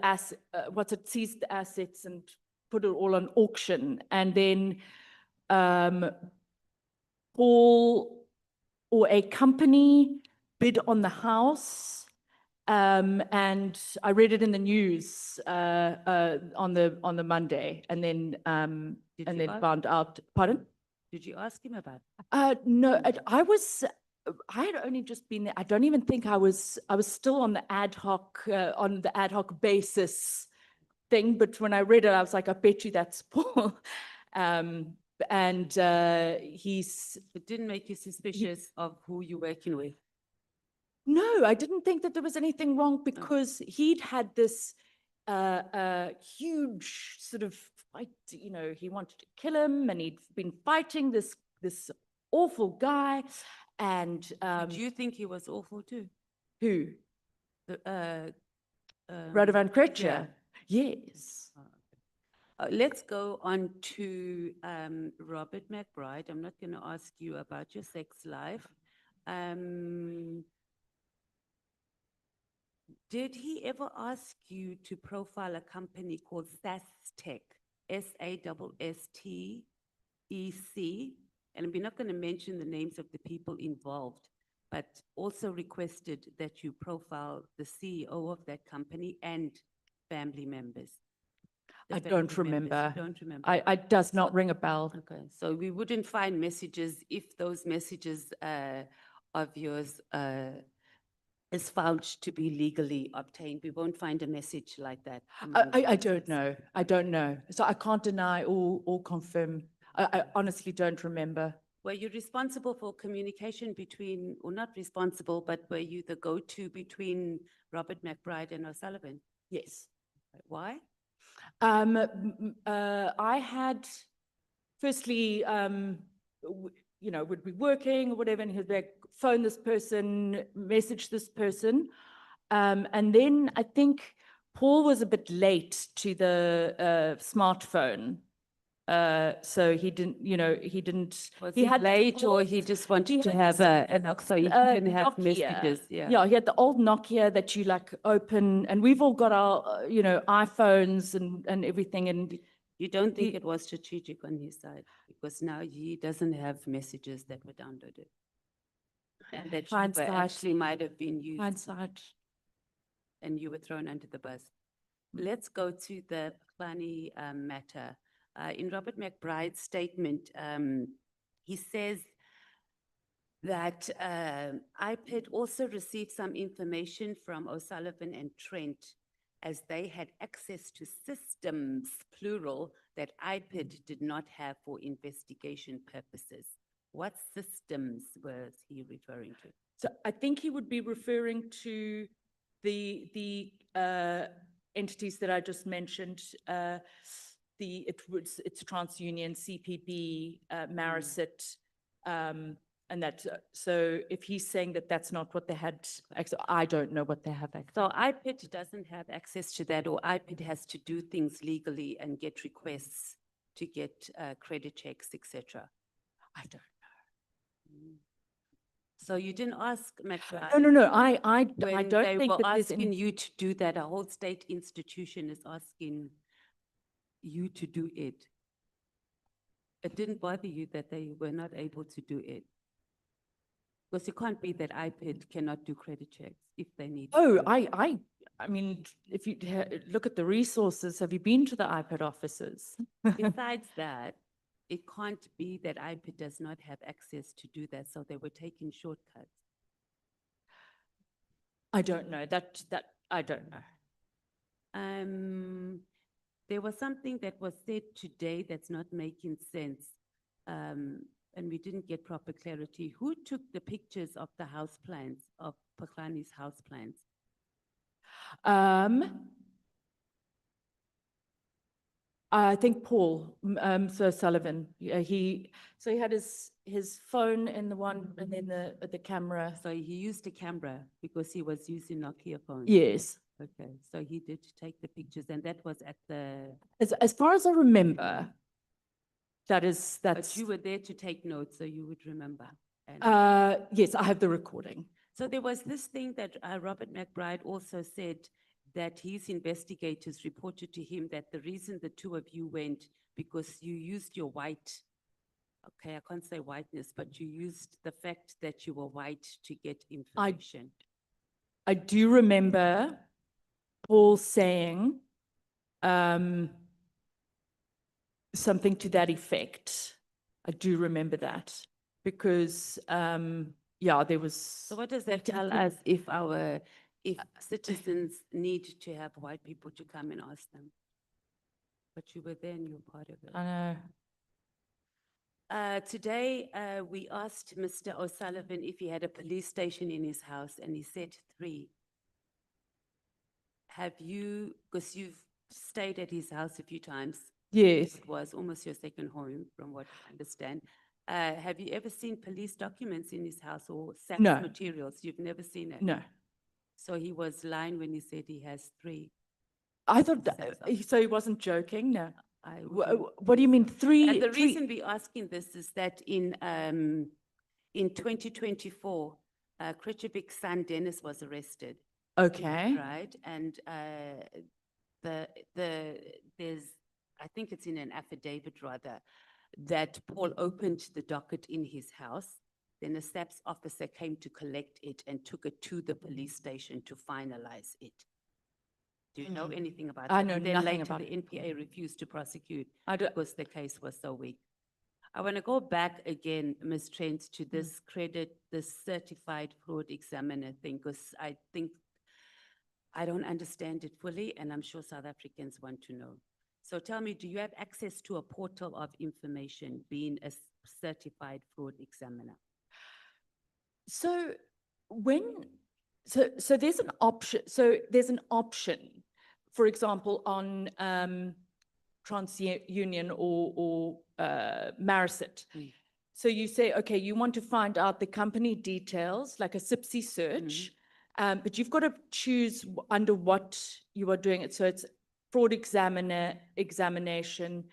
seized the assets and put it all on auction. And then Paul or a company bid on the house. And I read it in the news on the Monday, and then found out. Pardon? Did you ask him about it? No, I had only just been there. I don't even think I was still on the ad hoc basis thing. But when I read it, I was like, I bet you that's Paul. It didn't make you suspicious of who you're working with. No, I didn't think that there was anything wrong because he'd had this huge sort of fight, he wanted to kill him and he'd been fighting this awful guy. And do you think he was awful too? Who? Radovan Krejcir? Yes. Let's go on to Robert McBride. I'm not going to ask you about your sex life. Did he ever ask you to profile a company called SASTEC, SASSTEC? And we're not going to mention the names of the people involved, but also requested that you profile the CEO of that company and family members. the I family don't members? remember. You don't remember? I does not ring a bell. Okay, so we wouldn't find messages if those messages of yours is found to be legally obtained. We won't find a message like that. among the I don't messages. know. I don't know. So I can't deny or confirm. I honestly don't remember. Were you responsible for communication between, or not responsible, but were you the go-to between Robert McBride and O'Sullivan? Yes. Why? I had, firstly, you know, would be working or whatever, and he'd be like, phone this person, message this person. And then I think Paul was a bit late to the smartphone. So he didn't, you know, he didn't. Was he he had late or he old- just wanted he to had have this, so he can have Nokia. messages? Yeah. Yeah, he had the old Nokia that you like open, and we've all got our, you know, iPhones and everything, and You don't think He- it was strategic on his side because now he doesn't have messages that were downloaded? And that you were Hindsight. actually might have been used hindsight. and you were thrown under the bus. Let's go to the Mkhwanazi matter. In Robert McBride's statement, he says that IPID also received some information from O'Sullivan and Trent as they had access to systems, plural, that IPID did not have for investigation purposes. What systems was he referring to? So I think he would be referring to the entities that I just mentioned. It's TransUnion, CPB, Marisit, and that. So if he's saying that that's not what they had, I don't know what they have access. So IPID doesn't have access to that, or IPID has to do things legally and get requests to get credit checks, etc. I don't. So you didn't ask McBride? No. I When don't they think were that there's asking any. you to do that, a whole state institution is asking you to do it. It didn't bother you that they were not able to do it? Because it can't be that IPID cannot do credit checks if they need. to Oh, do it. I mean, if you look at the resources, have you been to the iPad offices? Besides that, it can't be that IPID does not have access to do that, so they were taking shortcuts. I don't know. That I don't know. There was something that was said today that's not making sense, and we didn't get proper clarity. Who took the pictures of the house plans, of Mkhwanazi's house plans? I think Paul, Sir Sullivan, he had his phone in the one, and then the camera. So he used a camera because he was using Nokia phones? Yes. Okay, so he did take the pictures, and that was at the, As far as I remember, but that's, you were there to take notes, so you would remember. And yes, I have the recording. so there was this thing that Robert McBride also said, that his investigators reported to him that the reason the two of you went, because you used your white, okay, I can't say whiteness, but you used the fact that you were white to get information. I do remember Paul saying something to that effect. I do remember that because, yeah, there was. So what does that tell us if citizens need to have white people to come and ask them? But you were there and you were part of it. I know. Today, we asked Mr. O'Sullivan if he had a police station in his house, and he said 3. Have you, because you've stayed at his house a few times, Yes. it was almost your second home, from what I understand. Have you ever seen police documents in his house or SAPS No. materials? You've never seen it? No. So he was lying when he said he has 3. I thought, Sounds so he wasn't joking? No. I What do you mean, 3? And the reason we're asking this is that in 2024, Kritchevic's son Dennis was arrested, Okay. right? And there's, I think it's in an affidavit rather, that Paul opened the docket in his house. Then a SAPS officer came to collect it and took it to the police station to finalize it. Do you know anything about I that? know And then nothing later about the NPA refused to prosecute I don't, because the case was so weak. I want to go back again, Ms. Trent, to this credit, this certified fraud examiner thing, because I think I don't understand it fully, and I'm sure South Africans want to know. So tell me, do you have access to a portal of information being a certified fraud examiner? so so there's an option, for example, on TransUnion or Marisit. So you say, okay, you want to find out the company details, like a SIPSI search, but you've got to choose under what you are doing it. So it's fraud examination,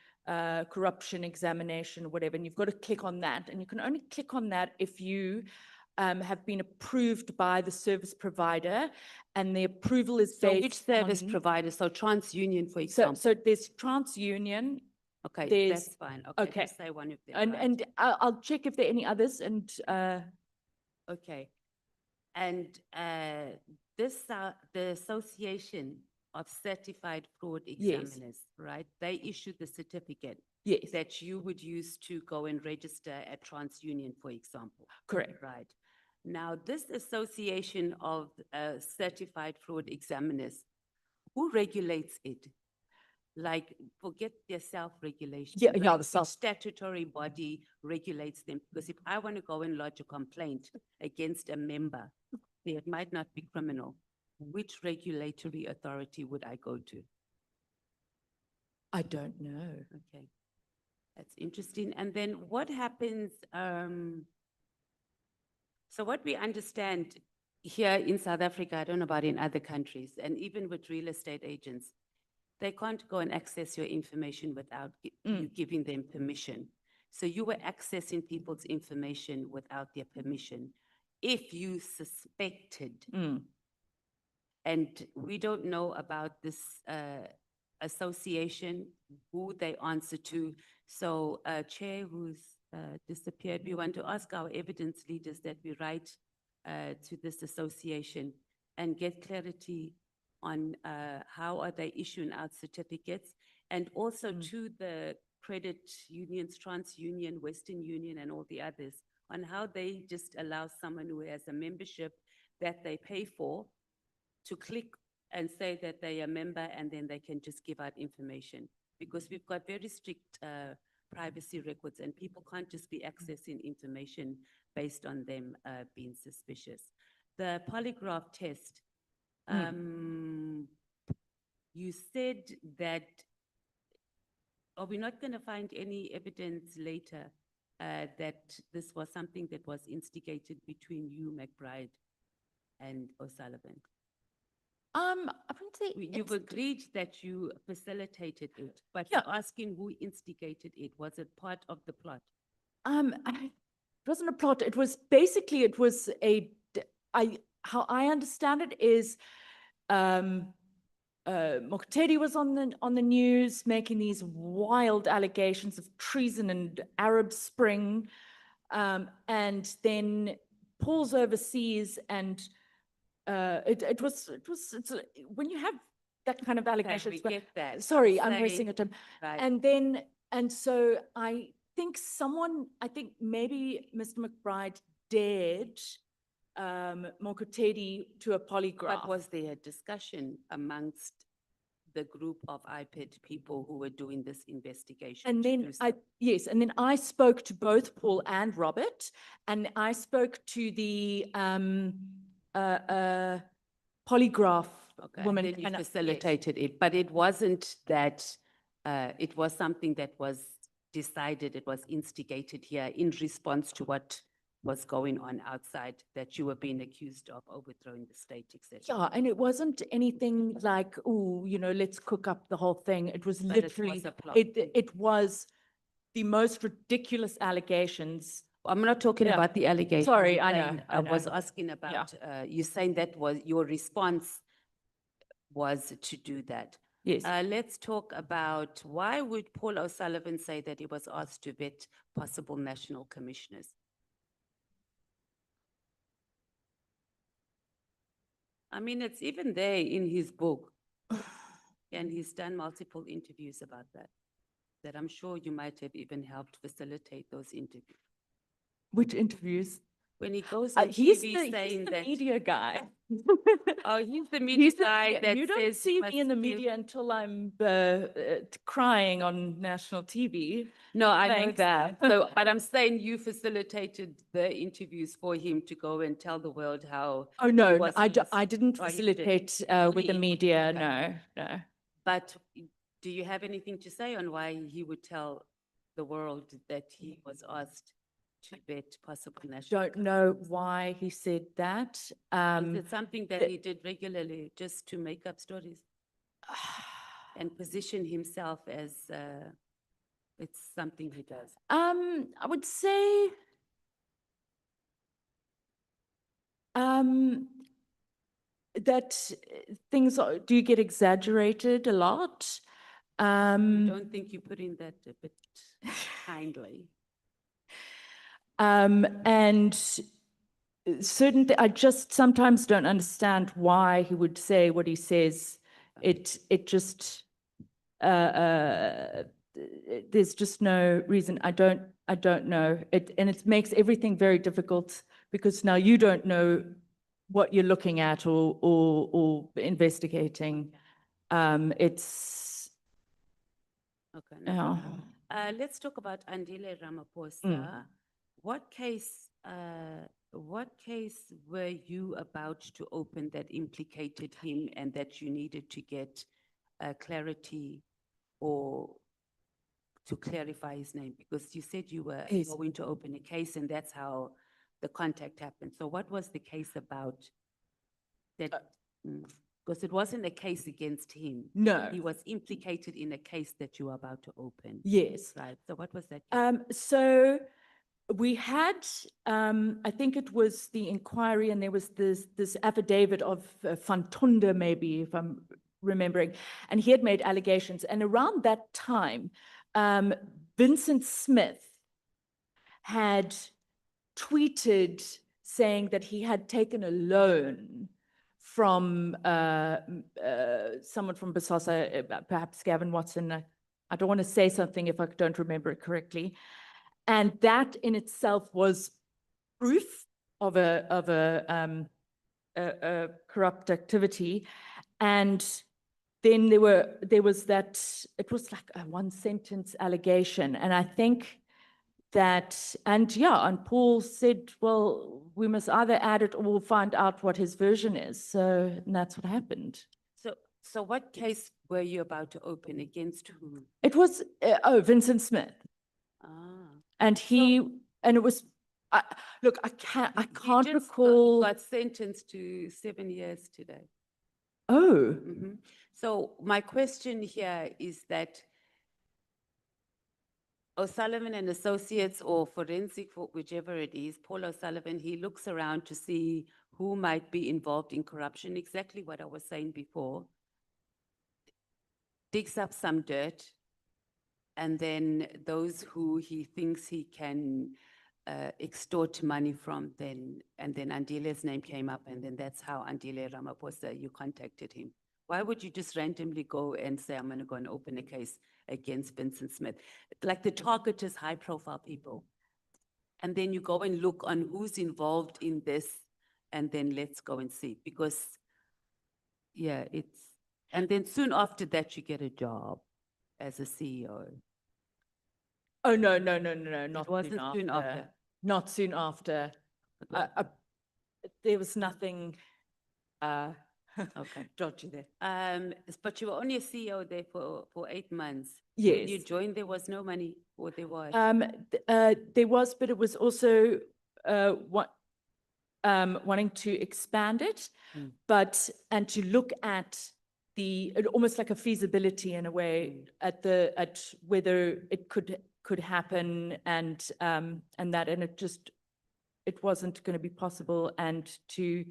corruption examination, whatever, and you've got to click on that. And you can only click on that if you have been approved by the service provider, and the approval is So based which service on- provider? So TransUnion, for So, example? so there's TransUnion, Okay, there's- that's fine. Okay, okay. just say one of them, and, right? and I'll check if there are any others, and, Okay. And the Association of Certified Fraud Examiners, right? They issued the certificate yes, that you would use to go and register at TransUnion, for example. correct. Right. Now, this Association of Certified Fraud Examiners, who regulates it? Like, forget their self-regulation. Yeah, like, the which self- statutory body regulates them? Because if I want to go and lodge a complaint against a member, it might not be criminal. Which regulatory authority would I go to? I don't know. Okay, that's interesting. And then what happens, so what we understand here in South Africa, I don't know about in other countries, and even with real estate agents, they can't go and access your information without you giving them permission. So you were accessing people's information without their permission. If you suspected, and we don't know about this association, who they answer to. So Chair, who's disappeared, we want to ask our evidence leaders that we write to this association and get clarity on how are they issuing out certificates, and also to the credit unions, TransUnion, Western Union, and all the others, on how they just allow someone who has a membership that they pay for to click and say that they are a member, and then they can just give out information. Because we've got very strict privacy records, and people can't just be accessing information based on them being suspicious. The polygraph test, you said that, are we not going to find any evidence later that this was something that was instigated between you, McBride, and O'Sullivan? I wouldn't say. You've agreed that you facilitated it, but Yeah. you're asking who instigated it. Was it part of the plot? It wasn't a plot. It was basically, it was how I understand it is, Mkhwanazi was on the news making these wild allegations of treason and Arab Spring, and then Paul's overseas, and it's when you have that kind of allegation. we get that. Sorry, I'm I'm wasting saying- a time. Right. And so I think maybe Mr. McBride dared Mkhwanazi to a polygraph. But was there a discussion amongst the group of IPED people who were doing this investigation? And to then do so? yes, and then I spoke to both Paul and Robert, and I spoke to the polygraph Okay, woman. then you and, yes. facilitated it, but it wasn't that, it was something that was decided, it was instigated here in response to what was going on outside, that you were being accused of overthrowing the state, etc. Yeah, and it wasn't anything like, oh, let's cook up the whole thing. It was But it was literally, a plot. it was the most ridiculous allegations. I'm not talking Yeah. about the allegation. Sorry, I'm I know, saying- I I was know. asking about, you saying that was, your response was to do that. Yes. Let's talk about, why would Paul O'Sullivan say that he was asked to vet possible national commissioners? I mean, it's even there in his book. And he's done multiple interviews about that I'm sure you might have even helped facilitate those interviews. Which interviews? When he goes on He's TV the, saying he's the that, media guy. oh, he's the media He's the, guy yeah, that you don't says see you me in the must feel- media until I'm crying on national TV. No, I know Thanks. that. So, but I'm saying you facilitated the interviews for him to go and tell the world how. Oh, no, was I his- didn't Oh, you didn't. facilitate with the Only- media, okay. no. But do you have anything to say on why he would tell the world that he was asked to bet possible national? Don't know why he said that. Is Um, it something that he did regularly just to make up stories and position himself as, it's something he does? I would say that things do get exaggerated a lot. I don't think you put in that a bit kindly. And certain, I just sometimes don't understand why he would say what he says. It just, there's just no reason. I don't know. And it makes everything very difficult because now you don't know what you're looking at or investigating. It's, Okay. No yeah. problem. Let's talk about Andile Ramaphosa. What case were you about to open that implicated him and that you needed to get clarity or to clarify his name? Because you said you were Yes. going to open a case and that's how the contact happened. So what was the case about that? Because it wasn't a case against him. No. He was implicated in a case that you were about to open. Yes. Right. So what was that case? So we had, I think it was the inquiry, and there was this affidavit of Van Tonder, maybe, if I'm remembering, and he had made allegations. And around that time, Vincent Smith had tweeted saying that he had taken a loan from someone from Bosasa, perhaps Gavin Watson. I don't want to say something if I don't remember it correctly. And that in itself was proof of a corrupt activity. And then there was that, it was like a one sentence allegation. And I think that, and Paul said, well, we must either add it or we'll find out what his version is. So and that's what happened. So what case were you about to open against whom? It was, Vincent Smith. Ah. And and it was, look, I can't He recall. got sentenced to 7 years today. Oh, So my question here is that O'Sullivan and Associates or Forensic, whichever it is, Paul O'Sullivan, he looks around to see who might be involved in corruption, exactly what I was saying before, digs up some dirt, and then those who he thinks he can extort money from, and then Andile's name came up, and then that's how Andile Ramaphosa, you contacted him. Why would you just randomly go and say, I'm going to go and open a case against Vincent Smith? Like the target is high profile people. And then you go and look on who's involved in this, and then let's go and see. Because, and then soon after that, you get a job as a CEO. oh, no, not wasn't soon after. Not soon after. There was nothing Okay. dodgy there. But you were only a CEO there for 8 months. When you Yes. joined, there was no money, or there was? There was, but it was also wanting to expand it, and to look at almost like a feasibility in a way at whether it could happen and it wasn't going to be possible, and to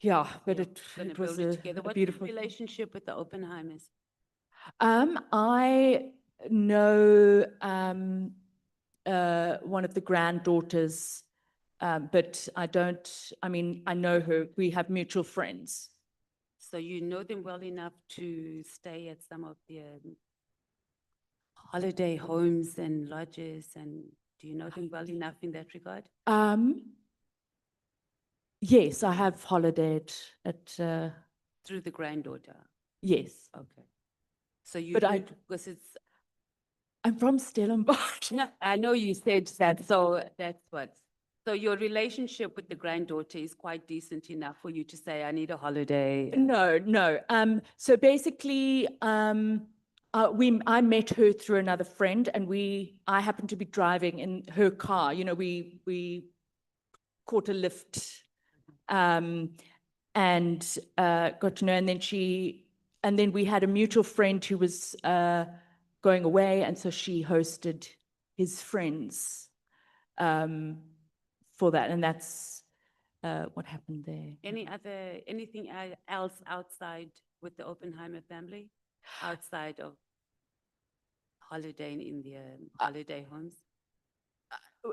but Gonna it was build it together. a What's beautiful your relationship with the Oppenheimers? I know one of the granddaughters, but I know her. We have mutual friends. So you know them well enough to stay at some of their holiday homes and lodges, and do you know them well enough in that regard? Yes, I have holidayed at, Through the granddaughter? yes. Okay. So you But I- would, because it's, I'm from Stellenbosch. no, I know you said that, so that's what. So your relationship with the granddaughter is quite decent enough for you to say, I need a holiday? No, no. So basically, I met her through another friend, and I happened to be driving in her car. You know, we caught a lift, and got to know, and then we had a mutual friend who was going away, and so she hosted his friends for that, and that's what happened there. Anything else outside with the Oppenheimer family? Outside of holidaying in their holiday homes?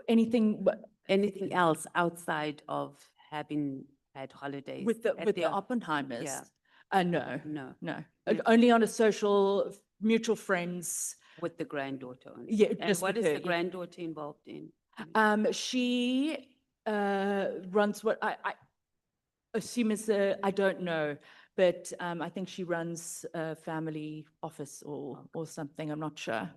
Anything Anything else outside of having had holidays? with the at their- Oppenheimers? Yeah. No, No, no. No. Only on a social, mutual friends. with the granddaughter only. Yeah, And just what with is her, the yeah. granddaughter involved in? She runs what I assume is I don't know, but I think she runs a family office or something. I'm not sure.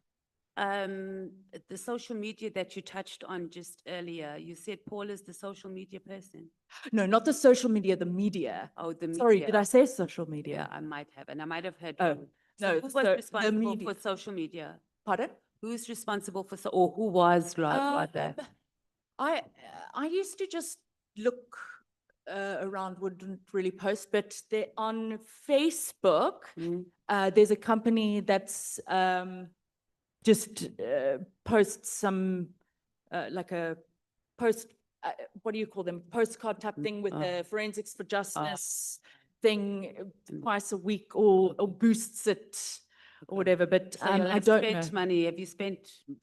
The social media that you touched on just earlier, you said Paul is the social media person? No, not the social media, the media. Oh, the media. Sorry, did I say social Yeah, media? I might have, and I might have heard Oh, wrong. So no, who was so the responsible media- for social media? Pardon? Who's responsible for, or who was rather? I used to just look around, wouldn't really post, but on Facebook, Mm. there's a company that's just posts some like a post. What do you call them? Postcard type thing with the Forensics for Justice thing twice a week, or boosts it or whatever. But So you'll I have don't know. spent money, have you spent?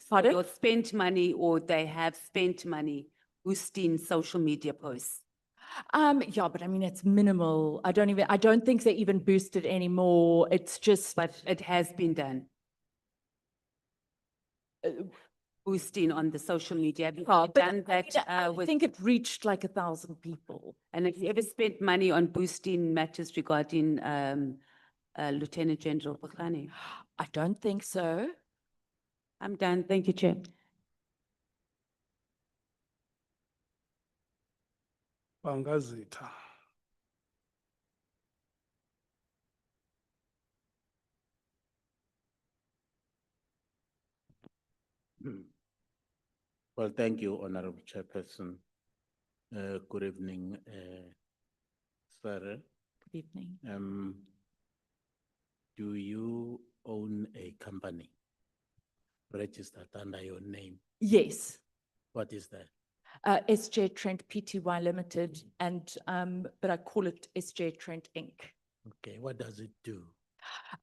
Pardon? You'll spent money, or they have spent money boosting social media posts? Yeah, but I mean, it's minimal. I don't think they even boost it anymore. It's just, But it has been done. Boosting on the social media. Have you but done I that mean, I with? think it reached like 1,000 people. And have you ever spent money on boosting matters regarding Lieutenant General Mkhwanazi? I don't think so. I'm done. Thank you, Chair. Bangazita. Well, thank you, Honorable Chairperson. Good evening, sir. Good evening. Do you own a company registered under your name? Yes. What is that? SJ Trent Pty Limited, and but I call it SJ Trent Inc. Okay, what does it do?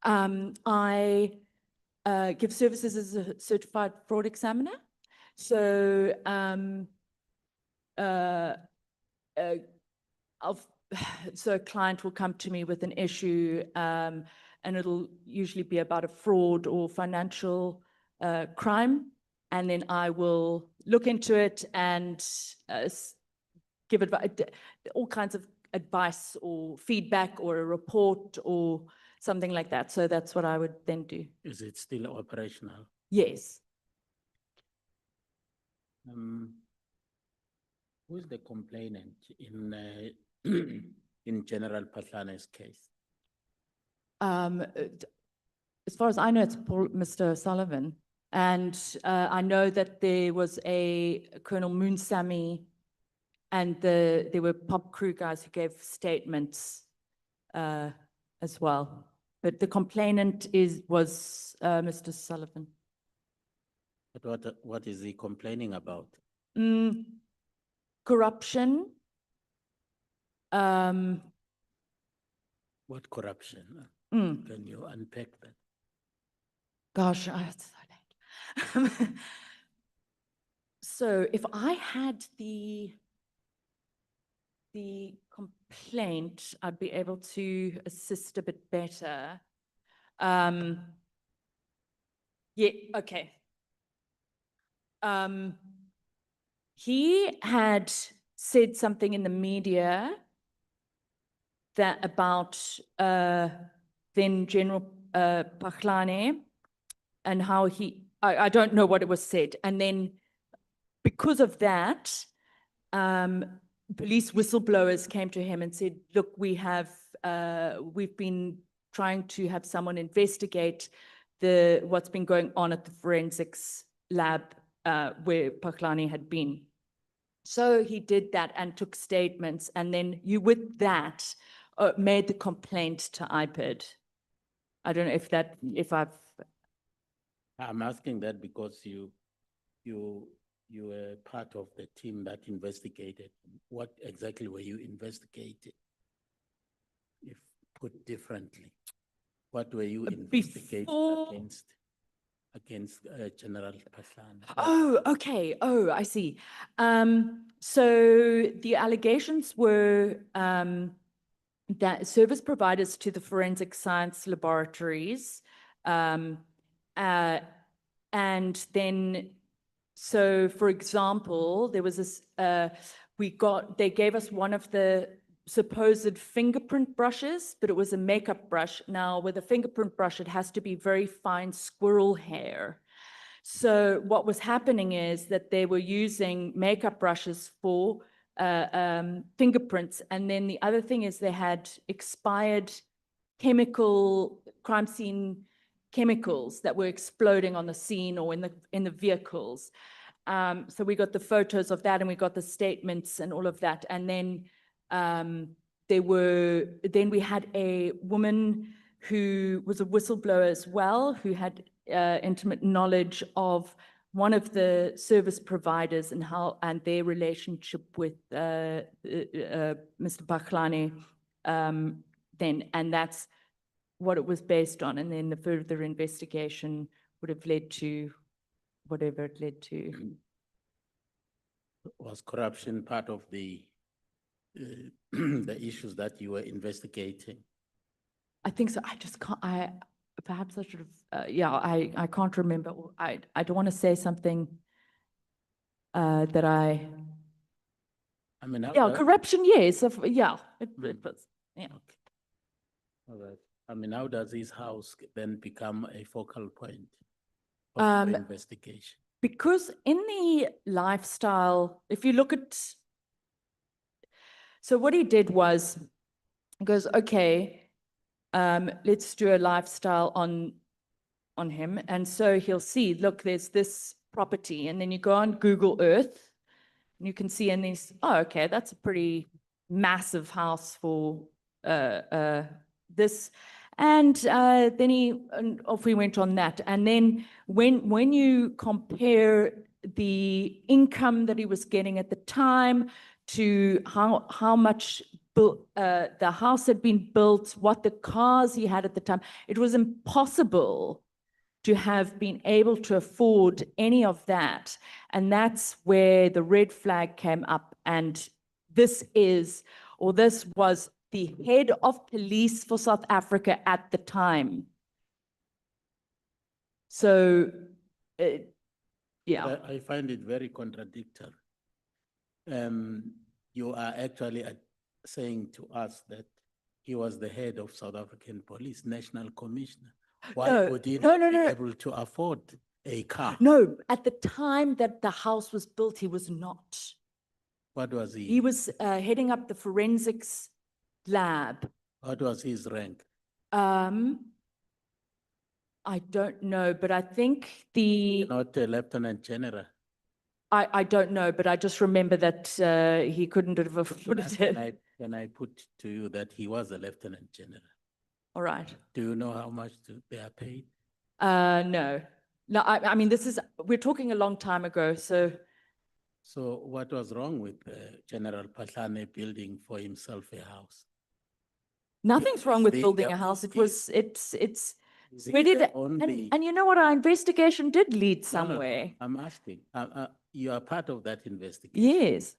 I give services as a certified fraud examiner. So so a client will come to me with an issue, and it'll usually be about a fraud or financial crime, and then I will look into it and give all kinds of advice or feedback or a report or something like that. So that's what I would then do. Is it still operational? Yes. Who is the complainant in in General Patlana's case? As far as I know, it's Mr. Sullivan. And I know that there was a Colonel Moonsamy, and there were pop crew guys who gave statements as well. But the complainant was Mr. Sullivan. But what is he complaining about? Corruption. What corruption? Can you unpack that? Gosh, it's so late. So if I had the the complaint, I'd be able to assist a bit better. Yeah, okay. He had said something in the media that about then General Mkhwanazi and how I don't know what it was said. And then because of that, police whistleblowers came to him and said, look, we've been trying to have someone investigate what's been going on at the forensics lab where Mkhwanazi had been. So he did that and took statements, and then you with that made the complaint to IPID. I don't know if I'm asking that because you were part of the team that investigated. What exactly were you investigating? If put differently, what were you investigating against General Mkhwanazi? Oh, okay. Oh, I see. So the allegations were that service providers to the forensic science laboratories, and then, so for example, there was this, they gave us one of the supposed fingerprint brushes, but it was a makeup brush. Now, with a fingerprint brush, it has to be very fine squirrel hair. So what was happening is that they were using makeup brushes for fingerprints. And then the other thing is they had expired crime scene chemicals that were exploding on the scene or in the vehicles. So we got the photos of that and we got the statements and all of that. And then we had a woman who was a whistleblower as well, who had intimate knowledge of one of the service providers and their relationship with Mr. Mkhwanazi then, and that's what it was based on. And then the further investigation would have led to whatever it led to. Was corruption part of the the issues that you were investigating? I think so. I just can't, perhaps I should have, I can't remember. I don't want to say something that I mean, corruption, yes, it was, yeah. Okay. All right. I mean, how does his house then become a focal point of the investigation? Because in the lifestyle, if you look at, so what he did was, he goes, okay, let's do a lifestyle on him. And so he'll see, look, there's this property. And then you go on Google Earth and you can see in these, oh, okay, that's a pretty massive house for this. And then off we went on that. And then when you compare the income that he was getting at the time to how much the house had been built, what the cars he had at the time, it was impossible to have been able to afford any of that. And that's where the red flag came up. And this was the head of police for South Africa at the time. So, yeah. I find it very contradictory. You are actually saying to us that he was the head of South African Police, National Commissioner. Why would he not be able to afford a car? No, at the time that the house was built, he was not. What was he? He was heading up the forensics lab. What was his rank? I don't know, but I think Not a lieutenant general. I don't know, but I just remember that he couldn't have afforded it. Can I put to you that he was a lieutenant general? All right. Do you know how much they are paid? No. No, I mean, we're talking a long time ago, so. So what was wrong with General Mkhwanazi building for himself a house? Nothing's wrong with building a house. And you know what? Our investigation did lead somewhere. I'm asking. You are part of that investigation. Yes.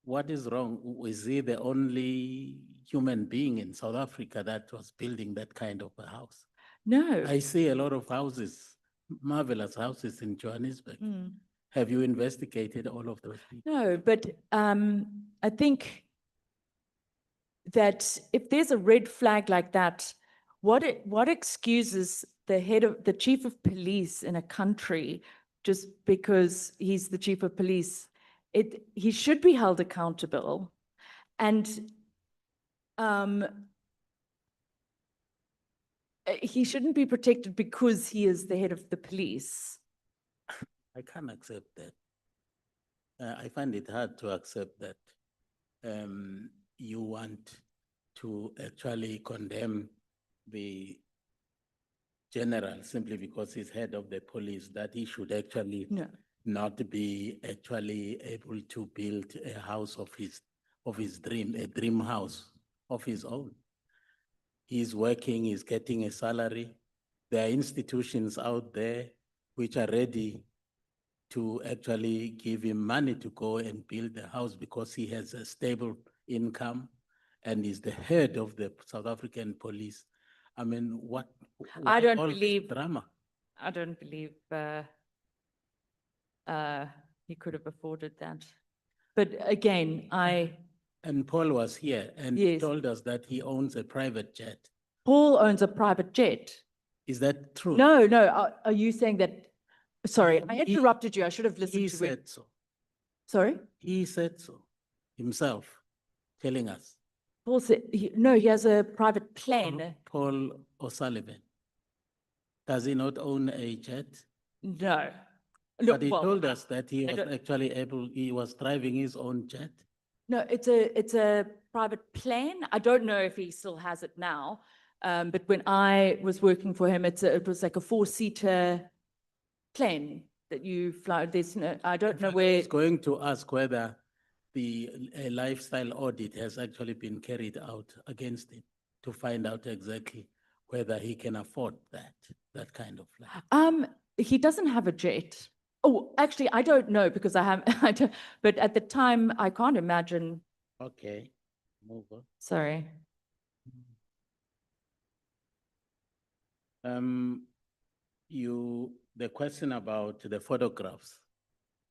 what is wrong? Was he the only human being in South Africa that was building that kind of a house? No. I see a lot of houses, marvelous houses in Johannesburg. Mm. Have you investigated all of those people? No, but I think that if there's a red flag like that, what excuses the chief of police in a country just because he's the chief of police? He should be held accountable, and he shouldn't be protected because he is the head of the police. I can't accept that. I find it hard to accept that you want to actually condemn the general simply because he's head of the police, that he should actually No. not be actually able to build a house of his dream, a dream house of his own. He's working, he's getting a salary. There are institutions out there which are ready to actually give him money to go and build a house because he has a stable income and is the head of the South African police. I mean, what? I don't all this believe- drama. I don't believe he could have afforded that. But again, And Paul was here and Yes. told us that he owns a private jet. Paul owns a private jet. Is that true? No, no, are you saying that? Sorry, I He- interrupted you. I should have He listened to it. said so. Sorry? He said so himself, telling us. Paul said, no, he has a private plane. Paul O'Sullivan. Does he not own a jet? No. But he well, told us that he I was don't- actually he was driving his own jet. No, it's a private plane. I don't know if he still has it now. But when I was working for him, it was like a 4-seater plane that you fly. There's no, I don't know where. He's going to ask whether a lifestyle audit has actually been carried out against him to find out exactly whether he can afford that kind of life. He doesn't have a jet. Oh, actually, I don't know because I don't, but at the time, I can't imagine. Okay, move on. Sorry. The question about the photographs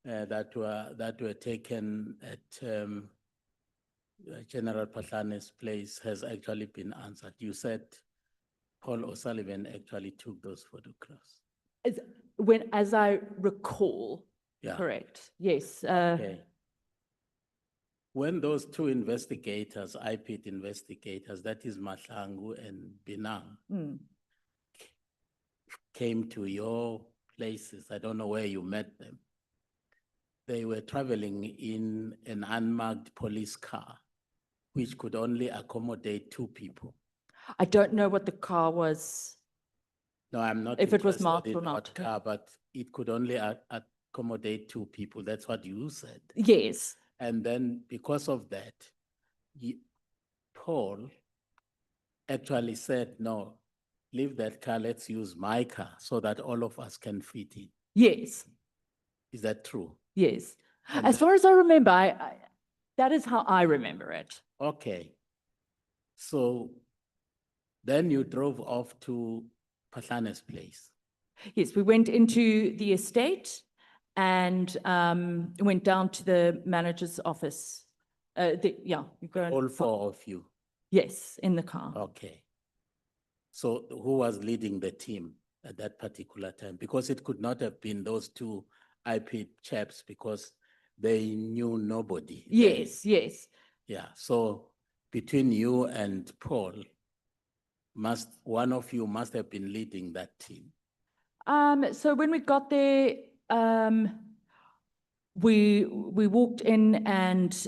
that were taken at General Patlane's place has actually been answered. You said Paul O'Sullivan actually took those photographs. As I recall, Yeah. correct, yes. Okay. When those two investigators, IPIT investigators, that is Mahlangu and Binang, mm, came to your places, I don't know where you met them, they were traveling in an unmarked police car, which could only accommodate 2 people. I don't know what the car was. No, I'm not If it was interested marked in or not. what car, but it could only accommodate 2 people. That's what you said. Yes, And then because of that, Paul actually said, no, leave that car, let's use my car so that all of us can fit in. yes, Is that true? yes. And As far as I remember, that is how I remember it. Okay. So then you drove off to Patlane's place. Yes, we went into the estate and went down to the manager's office. Yeah, you go. All 4 of you. Yes, in the car. Okay. So who was leading the team at that particular time? Because it could not have been those 2 IP chaps because they knew nobody. Yes, yes. Yeah. So between you and Paul, one of you must have been leading that team. So when we got there, we walked in and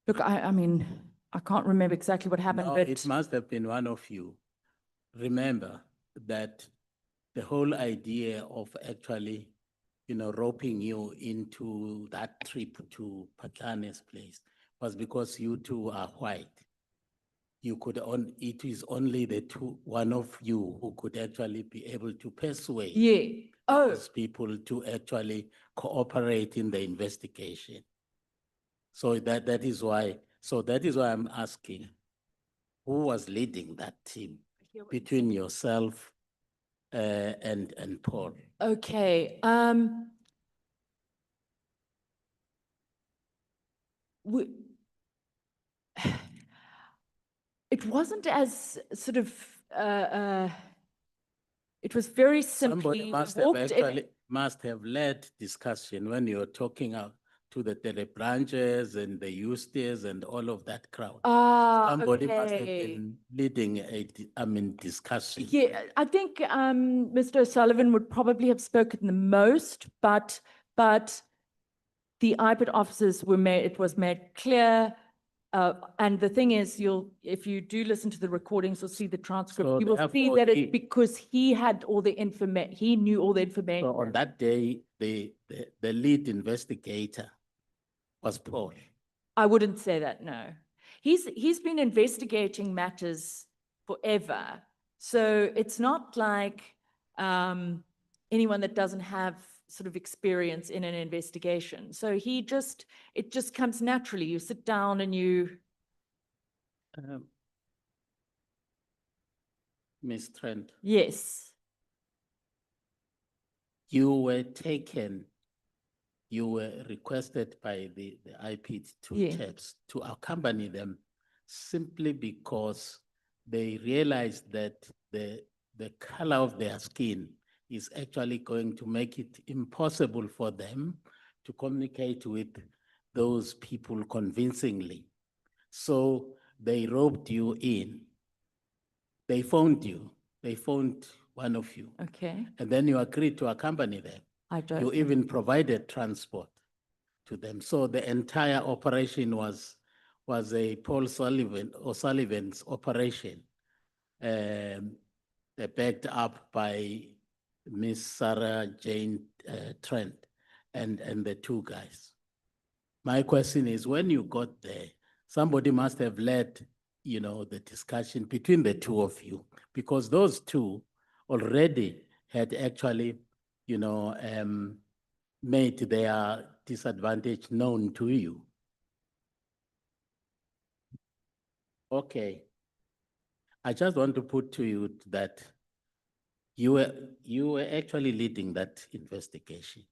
look, I mean, I can't remember exactly what happened, No, but it must have been one of you. Remember that the whole idea of actually, roping you into that trip to Patlane's place was because you 2 are white. It is only one of you who could actually be able to persuade yeah. Oh, those people to actually cooperate in the investigation. So that is why I'm asking, who was leading that team between yourself and Paul? Okay, we, it wasn't as sort of, it was very simply, Somebody we must have walked in- actually, must have led discussion when you're talking out to the branches and the Eustace and all of that crowd. Somebody must have okay. been leading discussion. Yeah, I think Mr. O'Sullivan would probably have spoken the most, but the IPID officers were made, it was made clear. And the thing is, if you do listen to the recordings or see the transcript, So you will see therefore that he- it's because he had all the information, he knew all the information. So on that day, the lead investigator was Paul. I wouldn't say that, no. He's been investigating matters forever. So it's not like anyone that doesn't have sort of experience in an investigation. So it just comes naturally. You sit down and Ms. Trent, yes, you were requested by the IPT Yeah. to accompany them simply because they realized that the color of their skin is actually going to make it impossible for them to communicate with those people convincingly. So they roped you in. They phoned you. They phoned one of you. okay. And then you agreed to accompany them. I don't. You even provided transport to them. So the entire operation was a Paul O'Sullivan's operation, backed up by Miss Sarah Jane Trent and the two guys. My question is, when you got there, somebody must have led, the discussion between the two of you, because those two already had actually, made their disadvantage known to you. Okay. I just want to put to you that you were actually leading that investigation.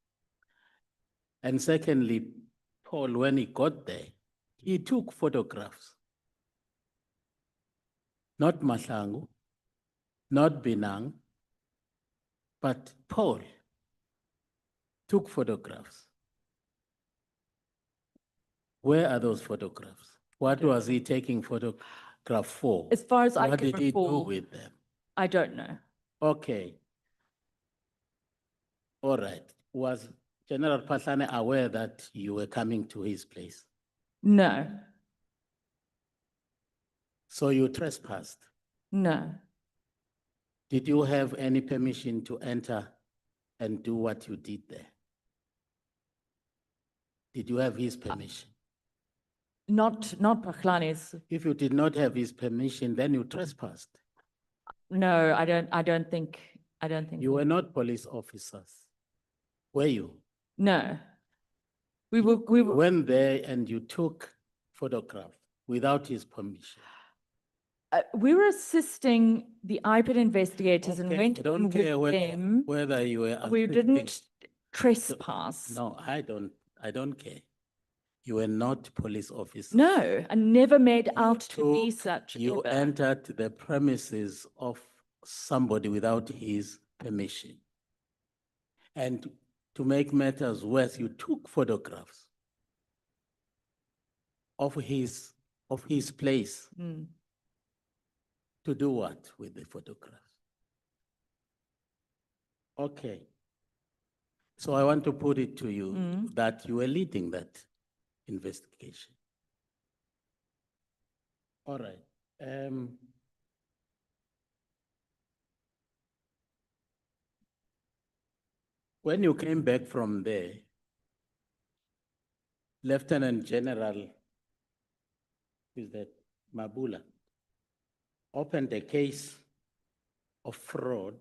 And secondly, Paul, when he got there, he took photographs. Not Mahlangu, not Binang, but Paul took photographs. Where are those photographs? What was he taking photograph for? As far as I What can did he do recall, with them? I don't know. Okay. All right. Was General Patlane aware that you were coming to his place? No, So you trespassed. no. Did you have any permission to enter and do what you did there? Did you have his permission? Not Mkhwanazi's. If you did not have his permission, then you trespassed. No, I don't think. You were not police officers, were you? No. We You were, went there and you took photographs without his permission. we were assisting the IPID investigators and Okay, went I don't in care with them. whether you were. We assisting. didn't trespass. No, I don't care. You were not police officers. No, I never made out to be took- such. You ever. entered the premises of somebody without his permission. And to make matters worse, you took photographs of his place. Mm. To do what with the photographs? Okay. So I want to put it to you that you were leading that investigation. All right. When you came back from there, Lieutenant General, who's that, Mabula, opened a case of fraud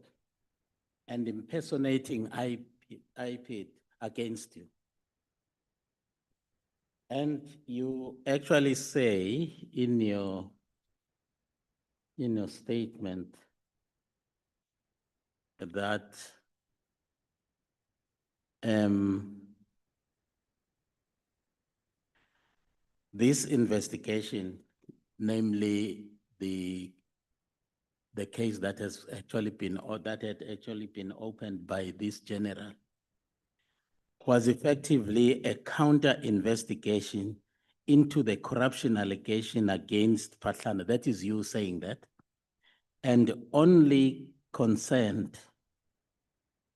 and impersonating IPID against you. And you actually say in your statement that this investigation, namely the case that has actually been, or that had actually been opened by this general, was effectively a counter investigation into the corruption allegation against Patlana. That is you saying that. And only concerned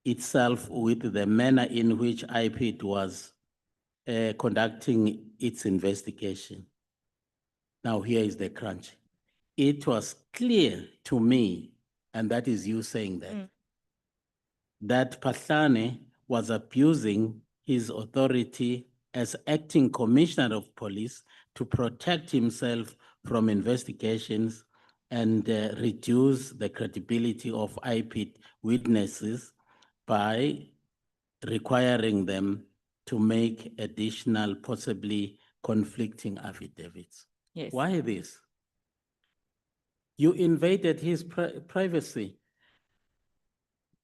itself with the manner in which IPID was conducting its investigation. Now here is the crunch. It was clear to me, and that is you saying that, that Patlane was abusing his authority as acting commissioner of police to protect himself from investigations and reduce the credibility of IPID witnesses by requiring them to make additional, possibly conflicting affidavits. Yes. Why this? You invaded his privacy.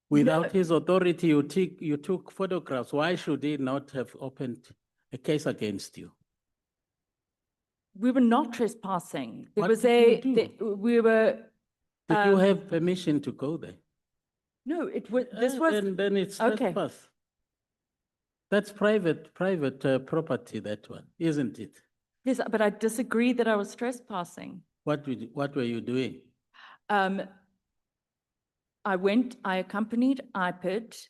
Without his authority, you took photographs. Why should he not have opened a case against you? We were not trespassing. There What was did you do? we were, Did you have permission to go there? no, it was, this was, Then it's okay. trespass. That's private property, that one, isn't it? Yes, but I disagree that I was trespassing. What were you doing? I accompanied IPID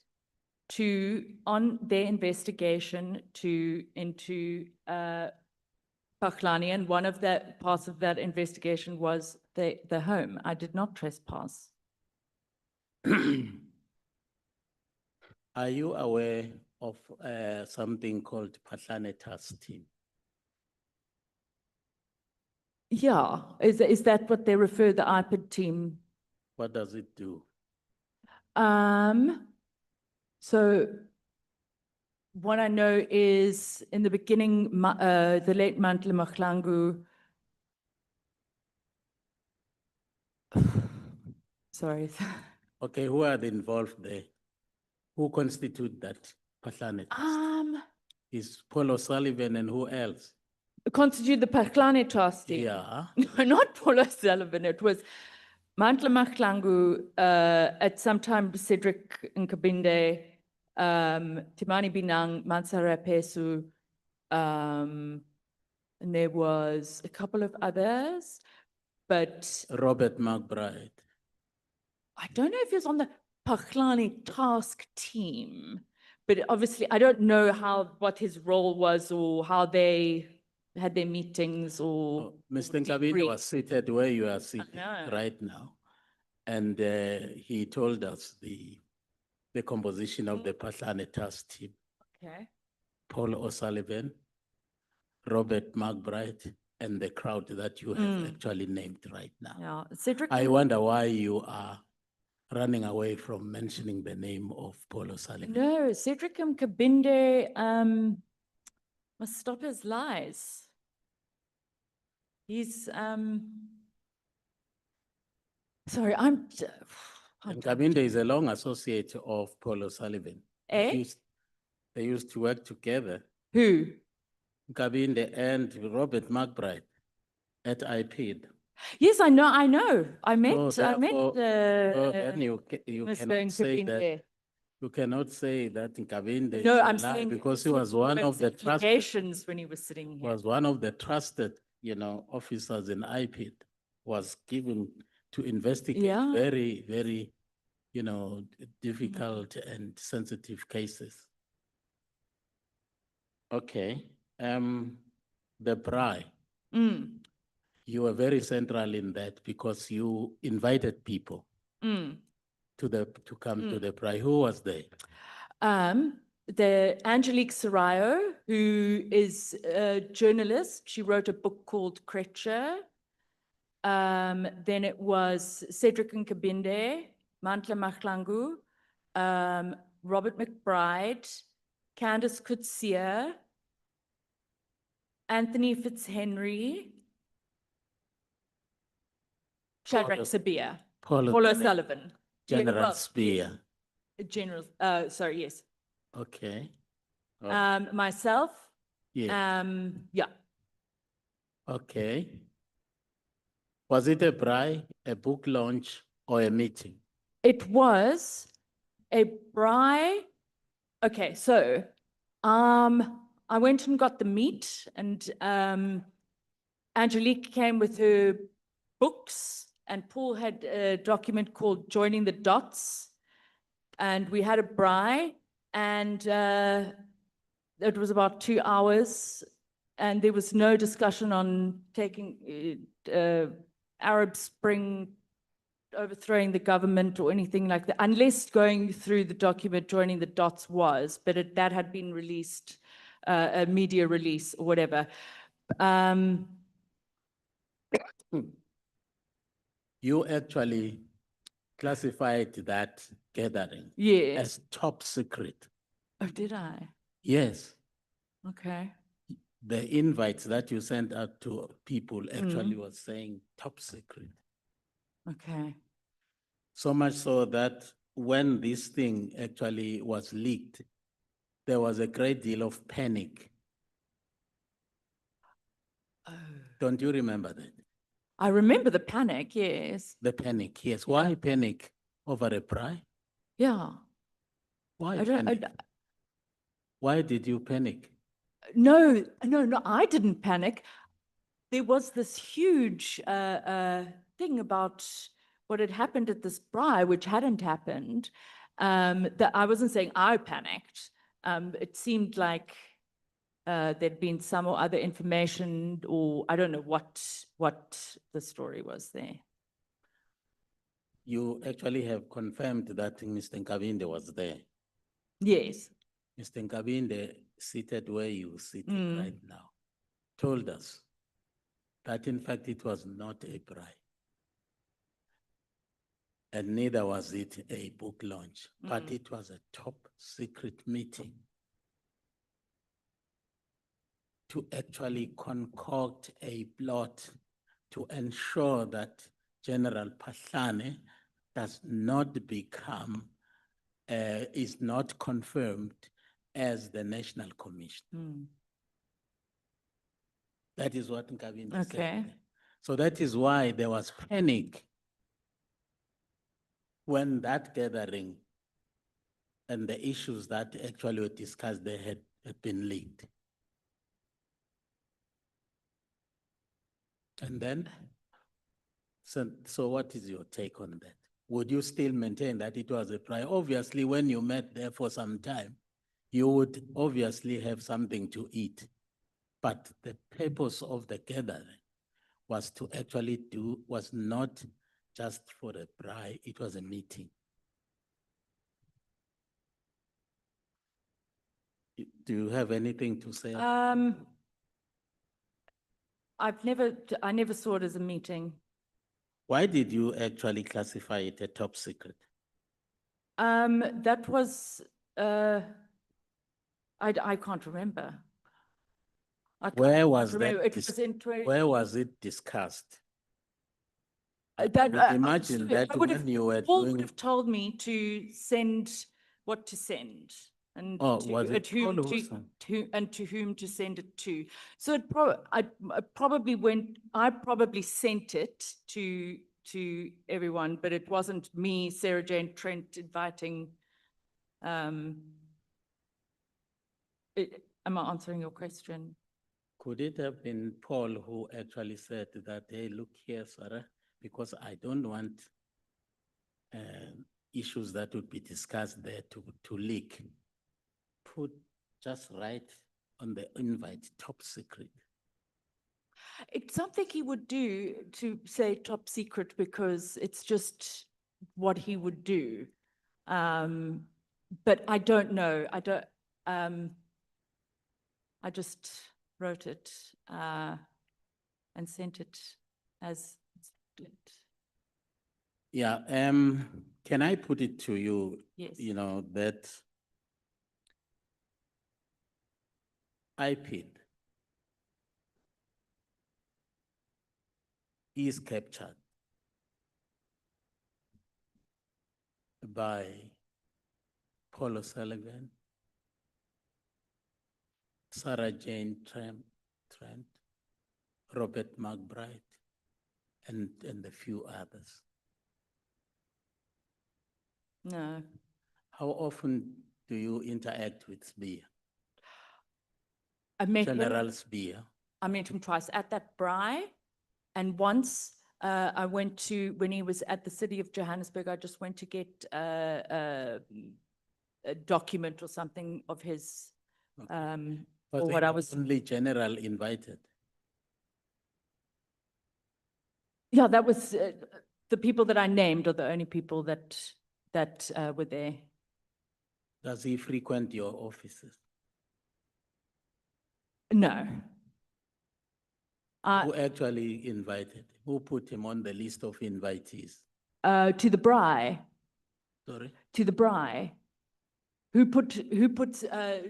on their investigation into Pakhlani, and one of the parts of that investigation was the home. I did not trespass. Are you aware of something called Patlane Task Team? Yeah, is that what they refer the IPID team? What does it do? So what I know is in the beginning, the late Mkhwanazi, sorry. Okay, who are involved there? Who constitute that Patlane Task? Is Paul O'Sullivan and who else? Constitute the Pakhlane task team. Yeah. No, not Paul O'Sullivan. It was Mkhwanazi, at some time Cedric Nkabinde, Timani Binang, Mansara Pesu, and there was a couple of others, but Robert McBride. I don't know if he was on the Pakhlani task team, but obviously I don't know what his role was or how they had their meetings or. Mr. Nkabinde was seated where you are sitting know. right now. And he told us the composition of the Patlane Task Team. Okay. Paul O'Sullivan, Robert McBride, and the crowd that you have actually named right now. Yeah, Cedric. I wonder why you are running away from mentioning the name of Paul O'Sullivan. No, Cedric Nkabinde must stop his lies. He's sorry, And Nkabinde is a long associate of Paul O'Sullivan. Eh? They used to work together. Who? Nkabinde and Robert McBride at IPID. Yes, I know. I met. So then you Mr. cannot say that. Nkabinde. You cannot say that Nkabinde No, is I'm a lie saying because he was one of the trusted. implications when he was sitting here. Was one of the trusted, officers in IPID. Was given to investigate Yeah. very, very, difficult and sensitive cases. Okay. The BRI. You were very central in that because you invited people to come to the BRI. Who was there? The Angelique Sarayo, who is a journalist. She wrote a book called Kretcher. Then it was Cedric Nkabinde, Mantla Mkhwanazi, Robert McBride, Candace Kutsia, Anthony Fitzhenry, Shadrach Paul- Sabia, Paul Paul O'Sullivan, O'Sullivan. Yeah, General well, yes, Spear. General, sorry, yes. Okay. Oh, Myself, yeah, yeah. okay. Was it a braai, a book launch, or a meeting? It was a braai. Okay, so I went and got the meat, and Angelique came with her books, and Paul had a document called Joining the Dots, and we had a braai, and it was about 2 hours, and there was no discussion on taking Arab Spring, overthrowing the government or anything like that, unless going through the document Joining the Dots was, but that had been released, a media release or whatever. You actually classified that gathering Yes. as top secret. Oh, did I? Yes, Okay. the invites that you sent out to people actually Mm. was saying top secret. Okay. So much so that when this thing actually was leaked, there was a great deal of panic. Oh. Don't you remember that? I remember the panic, yes. The panic, yes. Why panic over a braai? Yeah. Why I don't, panic? Why did you panic? no, I didn't panic. There was this huge thing about what had happened at this braai, which hadn't happened. That I wasn't saying I panicked. It seemed like there'd been some or other information, or I don't know what the story was there. You actually have confirmed that Mr. Nkabinde was there. Yes. Mr. Nkabinde, seated where you sitting Mm. right now, told us that in fact it was not a braai. And neither was it a book launch, but it was a top secret meeting to actually concoct a plot to ensure that General Pahlane does not become, is not confirmed as the National Commission. Mm. That is what Nkabinde Okay. said. So that is why there was panic when that gathering and the issues that actually were discussed there had been leaked. And then, so what is your take on that? Would you still maintain that it was a prior? Obviously, when you met there for some time, you would obviously have something to eat. But the purpose of the gathering was to actually was not just for a braai, it was a meeting. Do you have anything to say? I never saw it as a meeting. Why did you actually classify it a top secret? That was, I can't remember. Where was remember. that? It was in Where was it discussed? that, would imagine that I would have, when you were Paul would doing- have told me to send what to send, and Oh, to, was it at whom Paul who to, sent? and to whom to send it to. So it I probably sent it to everyone, but it wasn't me, Sarah Jane Trent, inviting. Am I answering your question? Could it have been Paul who actually said that, hey, look here, Sarah, because I don't want issues that would be discussed there to leak. Just write on the invite, top secret. It's something he would do, to say top secret, because it's just what he would do. But I don't know. I just wrote it and sent it as split. Yeah, can I put it to you? Yes. You know, that IPID is captured by Paul O'Sullivan, Sarah Jane Trent, Robert McBride, and a few others. No. How often do you interact with Spear, I met him, General Spear? I met him twice at that braai. And once I went to, when he was at the city of Johannesburg, I just went to get a document or something of his, Was or he what I the was, only general invited? yeah, that was, the people that I named are the only people that were there. Does he frequent your offices? No. Who actually invited? Who put him on the list of invitees? To the braai, Sorry? to the braai. Who put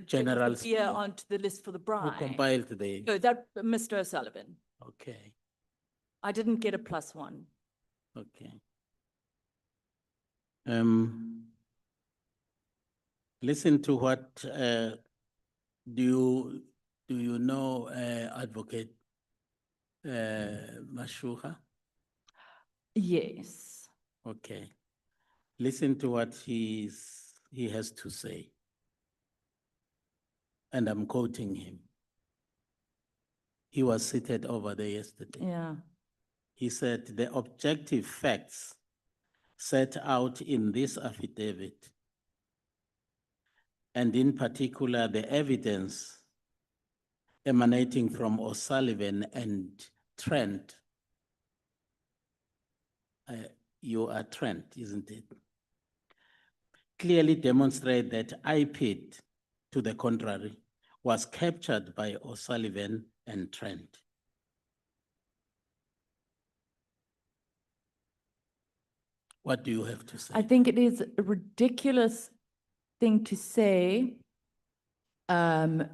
General Spear Spear. onto the list for the Who braai? compiled the, No, that, Mr. O'Sullivan. okay, I didn't get a +1. okay. Listen to what, do you know, Advocate, Mashuha? Yes. Okay. Listen to what he has to say. And I'm quoting him. He was seated over there yesterday. Yeah. He said, the objective facts set out in this affidavit, and in particular, the evidence emanating from O'Sullivan and Trent. You are Trent, isn't it? Clearly demonstrate that IPID, to the contrary, was captured by O'Sullivan and Trent. What do you have to say? I think it is a ridiculous thing to say when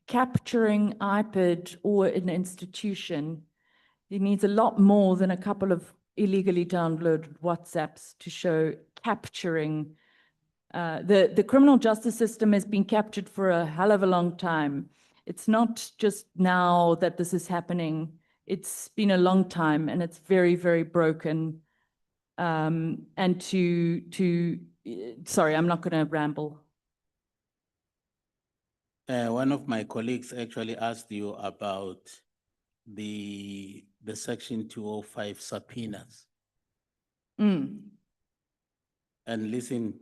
capturing iPad or an institution, it needs a lot more than a couple of illegally downloaded WhatsApps to show capturing. The criminal justice system has been captured for a hell of a long time. It's not just now that this is happening. It's been a long time and it's very, very broken. And sorry, I'm not going to ramble. One of my colleagues actually asked you about the Section 205 subpoenas. Mm. And listen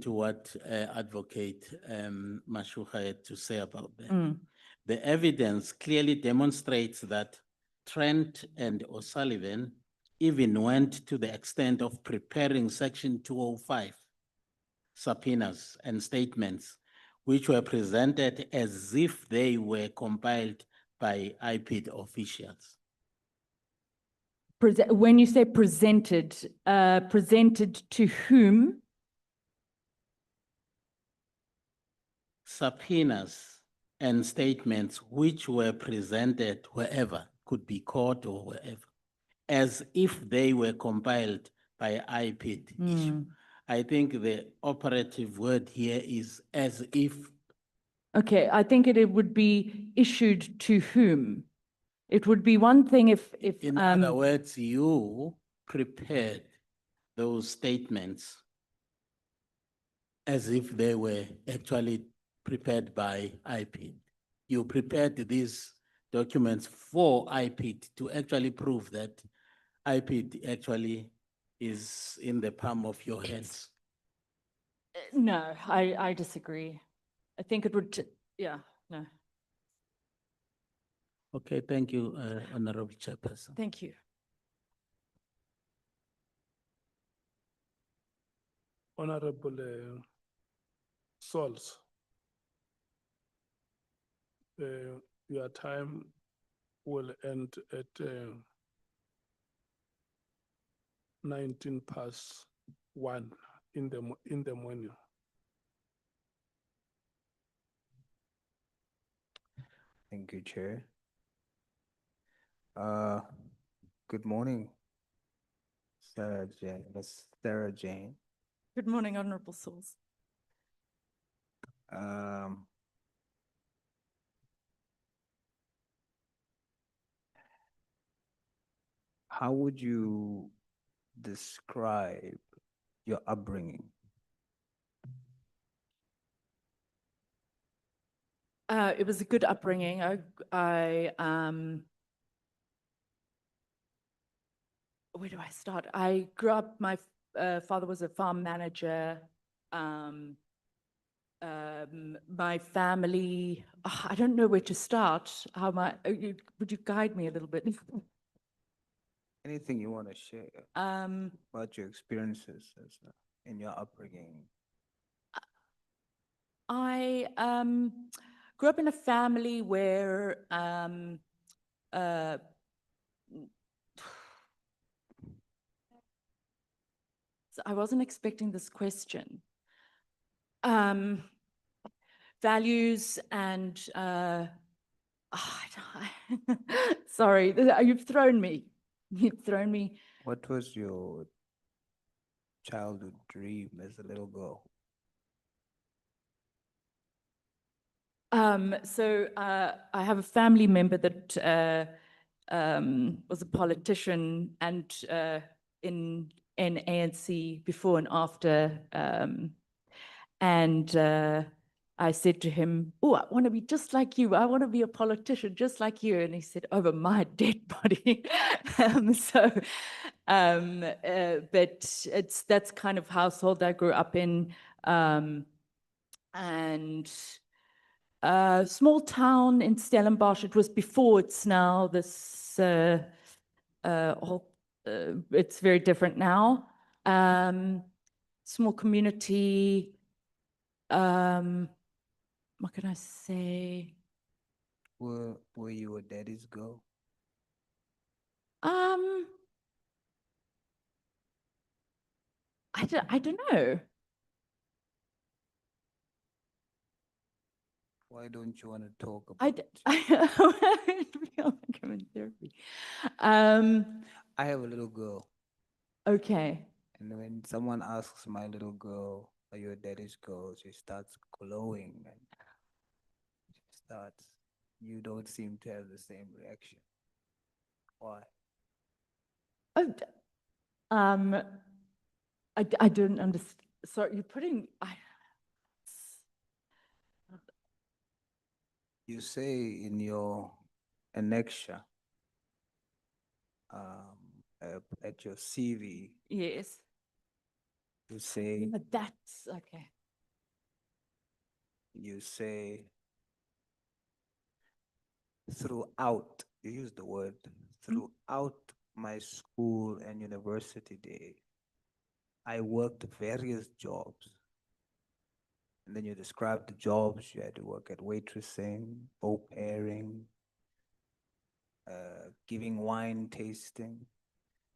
to what Advocate Mashuha had to say about that. Mm. The evidence clearly demonstrates that Trent and O'Sullivan even went to the extent of preparing Section 205 subpoenas and statements, which were presented as if they were compiled by IPID officials. When you say presented, presented to whom? Subpoenas and statements which were presented wherever, could be court or wherever, as if they were compiled by IPID issue. I think the operative word here is as if. Okay, I think it would be issued to whom? It would be one thing if In other words, you prepared those statements as if they were actually prepared by IPID. You prepared these documents for IPID to actually prove that IPID actually is in the palm of your hands. No, I disagree. I think it would, yeah, no. Okay, thank you, Honorable Chairperson. Thank you. Honorable Sauls, your time will end at 1:19 in the morning. Thank you, Chair. Uh, Good morning, Sarah Jane, Miss Sarah Jane. Good morning, Honorable Source. Um, how would you describe your upbringing? It was a good upbringing. Where do I start? I grew up, my father was a farm manager. My family, I don't know where to start. Would you guide me a little bit? Anything you want to share about your experiences in your upbringing? I grew up in a family where so I wasn't expecting this question. Values and sorry, you've thrown me. You've thrown me. What was your childhood dream as a little girl? I have a family member that was a politician and in ANC before and after. I said to him, "Oh, I want to be just like you. I want to be a politician just like you." And he said, "Over my dead body." But that's kind of household I grew up in. And small town in Stellenbosch. It was before, it's now this it's very different now. Small community. What can I say? Were you a daddy's girl? I don't know. Why don't you want to talk I about? feel like I'm in therapy. I have a little girl, Okay. and when someone asks my little girl, "Are you a daddy's girl?" she starts glowing and she starts. You don't seem to have the same reaction. Why? Oh, I don't understand. Sorry, you're putting. You say in your annexure, at your CV, Yes. you say, But that's okay. you say, throughout, you use the word, throughout my school and university day, I worked various jobs. And then you describe the jobs. You had to work at waitressing, au pairing, giving wine tasting.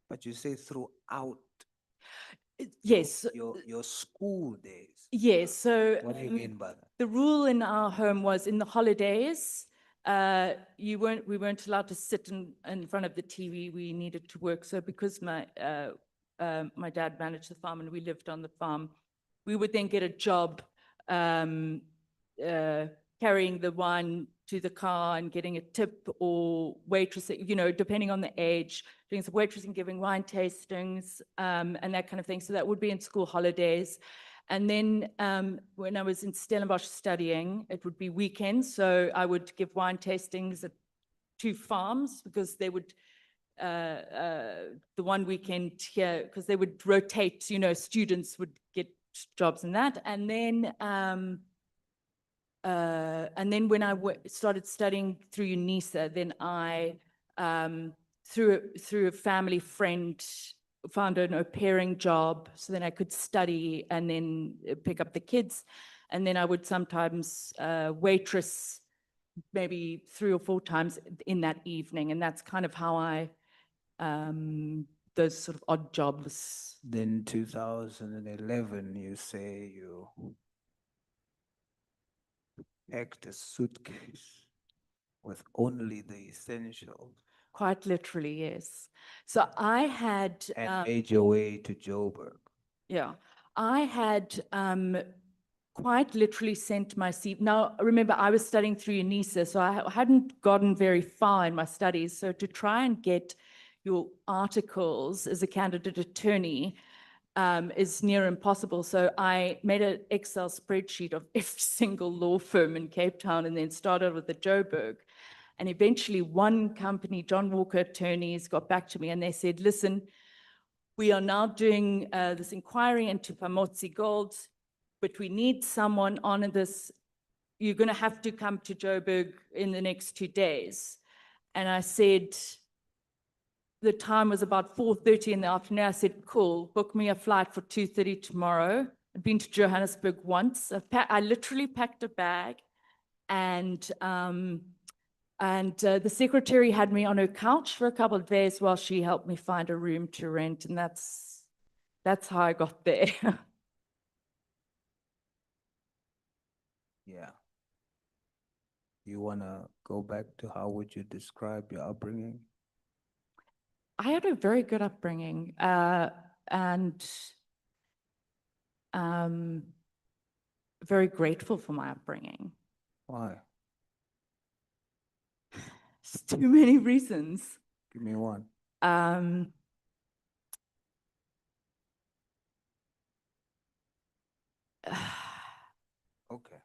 But you say throughout Yes. your school days. Yes. So What do you mean by that? the rule in our home was in the holidays, we weren't allowed to sit in front of the TV. We needed to work. So because my dad managed the farm and we lived on the farm, we would then get a job carrying the wine to the car and getting a tip, or waitressing, depending on the age, doing some waitressing, giving wine tastings, and that kind of thing. So that would be in school holidays. And then when I was in Stellenbosch studying, it would be weekends. So I would give wine tastings at 2 farms because they would, the one weekend here, because they would rotate, students would get jobs in that. And then when I started studying through UNISA, then I, through a family friend, found an au pairing job, so then I could study and then pick up the kids. And then I would sometimes waitress maybe 3 or 4 times in that evening. And that's kind of how I, those sort of odd jobs. Then 2011, you say you packed a suitcase with only the essentials Quite literally, yes. So I had, And made your way to Joburg. yeah, I had quite literally sent my CV. Now, remember, I was studying through UNISA, so I hadn't gotten very far in my studies. So to try and get your articles as a candidate attorney is near impossible. So I made an Excel spreadsheet of every single law firm in Cape Town and then started with the Joburg. And eventually one company, John Walker Attorneys, got back to me and they said, listen, we are now doing this inquiry into Pamotsi Gold, but we need someone on this. You're going to have to come to Joburg in the next 2 days. And I said, the time was about 4:30 in the afternoon. I said, cool, book me a flight for 2:30 tomorrow. I'd been to Johannesburg once. I literally packed a bag and the secretary had me on her couch for a couple of days while she helped me find a room to rent. And that's how I got there. Yeah. You wanna go back to how would you describe your upbringing? I had a very good upbringing, and very grateful for my upbringing. Why? There's too many reasons. Give me one. Okay.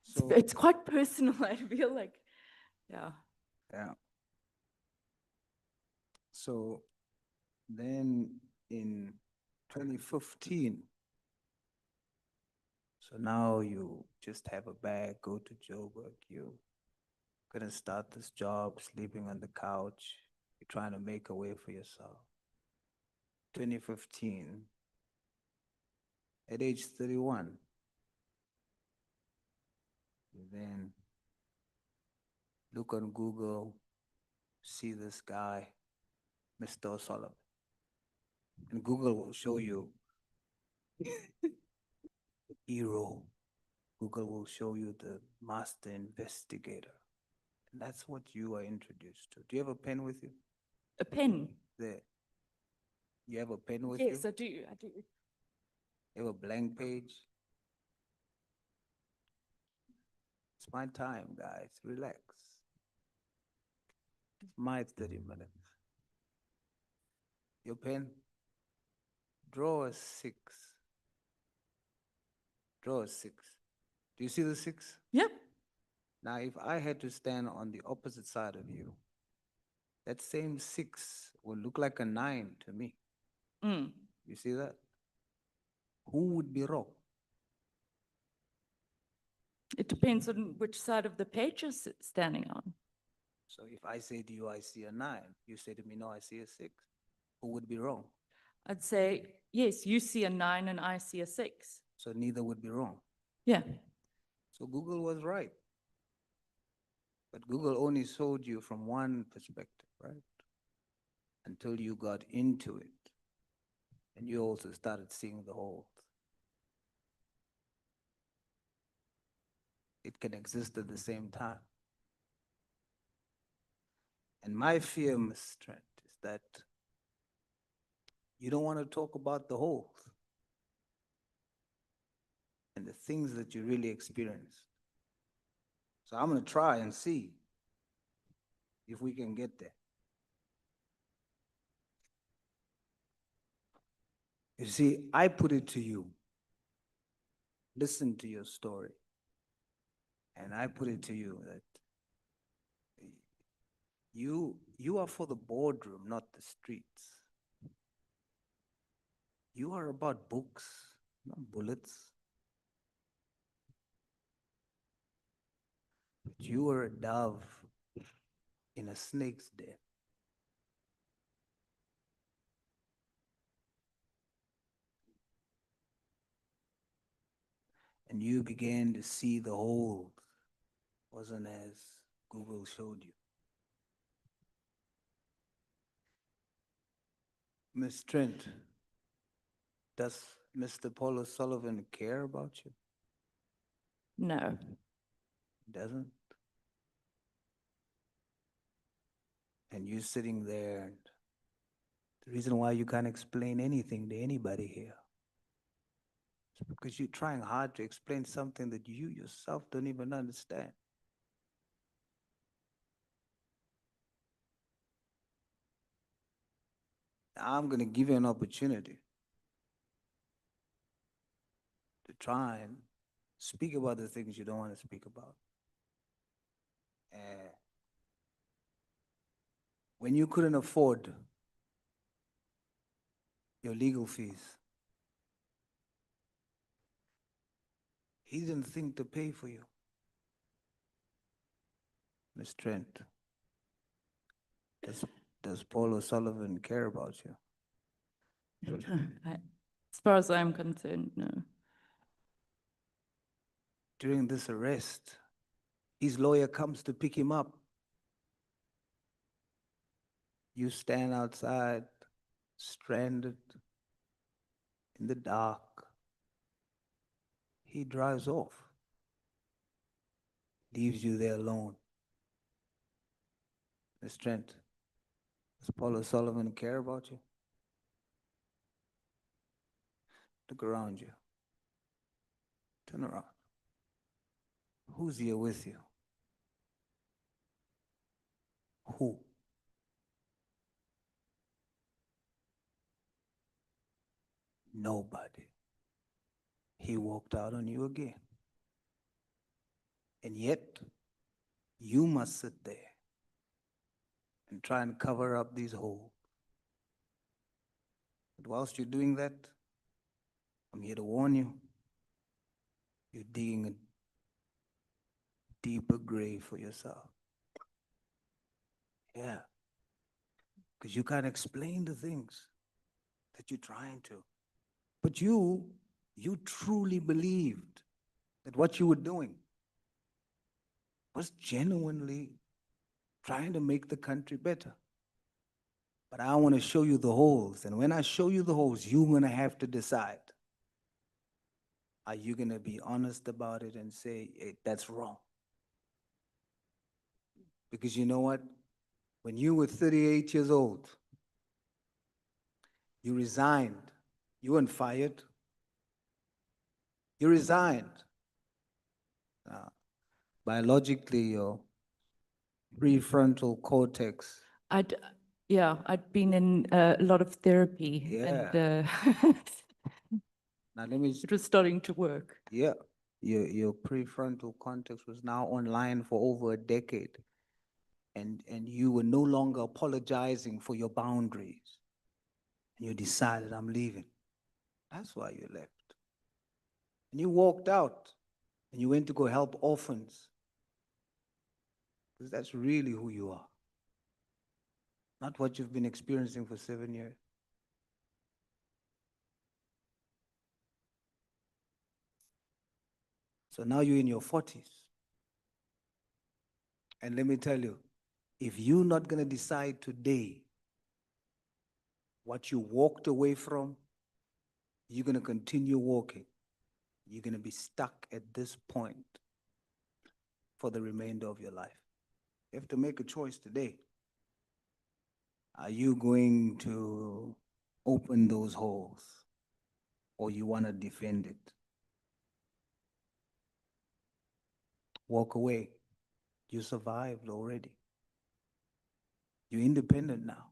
So, It's quite personal, I feel like, yeah. yeah. So then in 2015, so now you just have a bag, go to Joburg, you're gonna start this job, sleeping on the couch, you're trying to make a way for yourself. 2015, at age 31, you then look on Google, see this guy, Mr. O'Sullivan. And Google will show you hero. Google will show you the master investigator. And that's what you are introduced to. Do you have a pen with you? A pen. There. You have a pen with you? Yes, I do. You have a blank page? It's my time, guys. Relax. It's my 30 minutes. Your pen? Draw a 6. Draw a 6. Do you see the 6? Yep. Now, if I had to stand on the opposite side of you, that same 6 will look like a 9 to me. Mm. You see that? Who would be wrong? It depends on which side of the page you're standing on. So if I say to you, I see a 9, you say to me, no, I see a 6. Who would be wrong? I'd say, yes, you see a 9 and I see a 6. So neither would be wrong. Yeah. So Google was right. But Google only showed you from one perspective, right? Until you got into it. And you also started seeing the whole. It can exist at the same time. And my fear, Ms. Trent, is that you don't want to talk about the whole and the things that you really experienced. So I'm going to try and see if we can get there. You see, I put it to you. Listen to your story. And I put it to you that you are for the boardroom, not the streets. You are about books, not bullets. But you are a dove in a snake's den. And you began to see the whole wasn't as Google showed you. Ms. Trent, does Mr. Paul O'Sullivan care about you? No. He doesn't? and you're sitting there, and the reason why you can't explain anything to anybody here is because you're trying hard to explain something that you yourself don't even understand. I'm going to give you an opportunity to try and speak about the things you don't want to speak about. When you couldn't afford your legal fees, he didn't think to pay for you. Miss Trent, does Paul O'Sullivan care about you? As far as I'm concerned, no. During this arrest, his lawyer comes to pick him up. You stand outside, stranded in the dark. He drives off, leaves you there alone. Miss Trent, does Paul O'Sullivan care about you? Look around you. Turn around. Who's here with you? Who? Nobody. He walked out on you again. And yet, you must sit there and try and cover up these holes. But whilst you're doing that, I'm here to warn you, you're digging a deeper grave for yourself. Yeah. Because you can't explain the things that you're trying to. But you truly believed that what you were doing was genuinely trying to make the country better. But I want to show you the holes. And when I show you the holes, you're going to have to decide. Are you going to be honest about it and say, hey, that's wrong? Because you know what? When you were 38 years old, you resigned. You weren't fired. You resigned. Biologically, your prefrontal cortex. I'd been in a lot of therapy and Now let me. it was starting to work. Yeah, your prefrontal cortex was now online for over a decade, and you were no longer apologizing for your boundaries, and you decided, I'm leaving. That's why you left. And you walked out, and you went to go help orphans, because that's really who you are, not what you've been experiencing for 7 years. So now you're in your 40s. And let me tell you, if you're not going to decide today what you walked away from, you're going to continue walking. You're going to be stuck at this point for the remainder of your life. You have to make a choice today. Are you going to open those holes, or you want to defend it? Walk away. You survived already. You're independent now.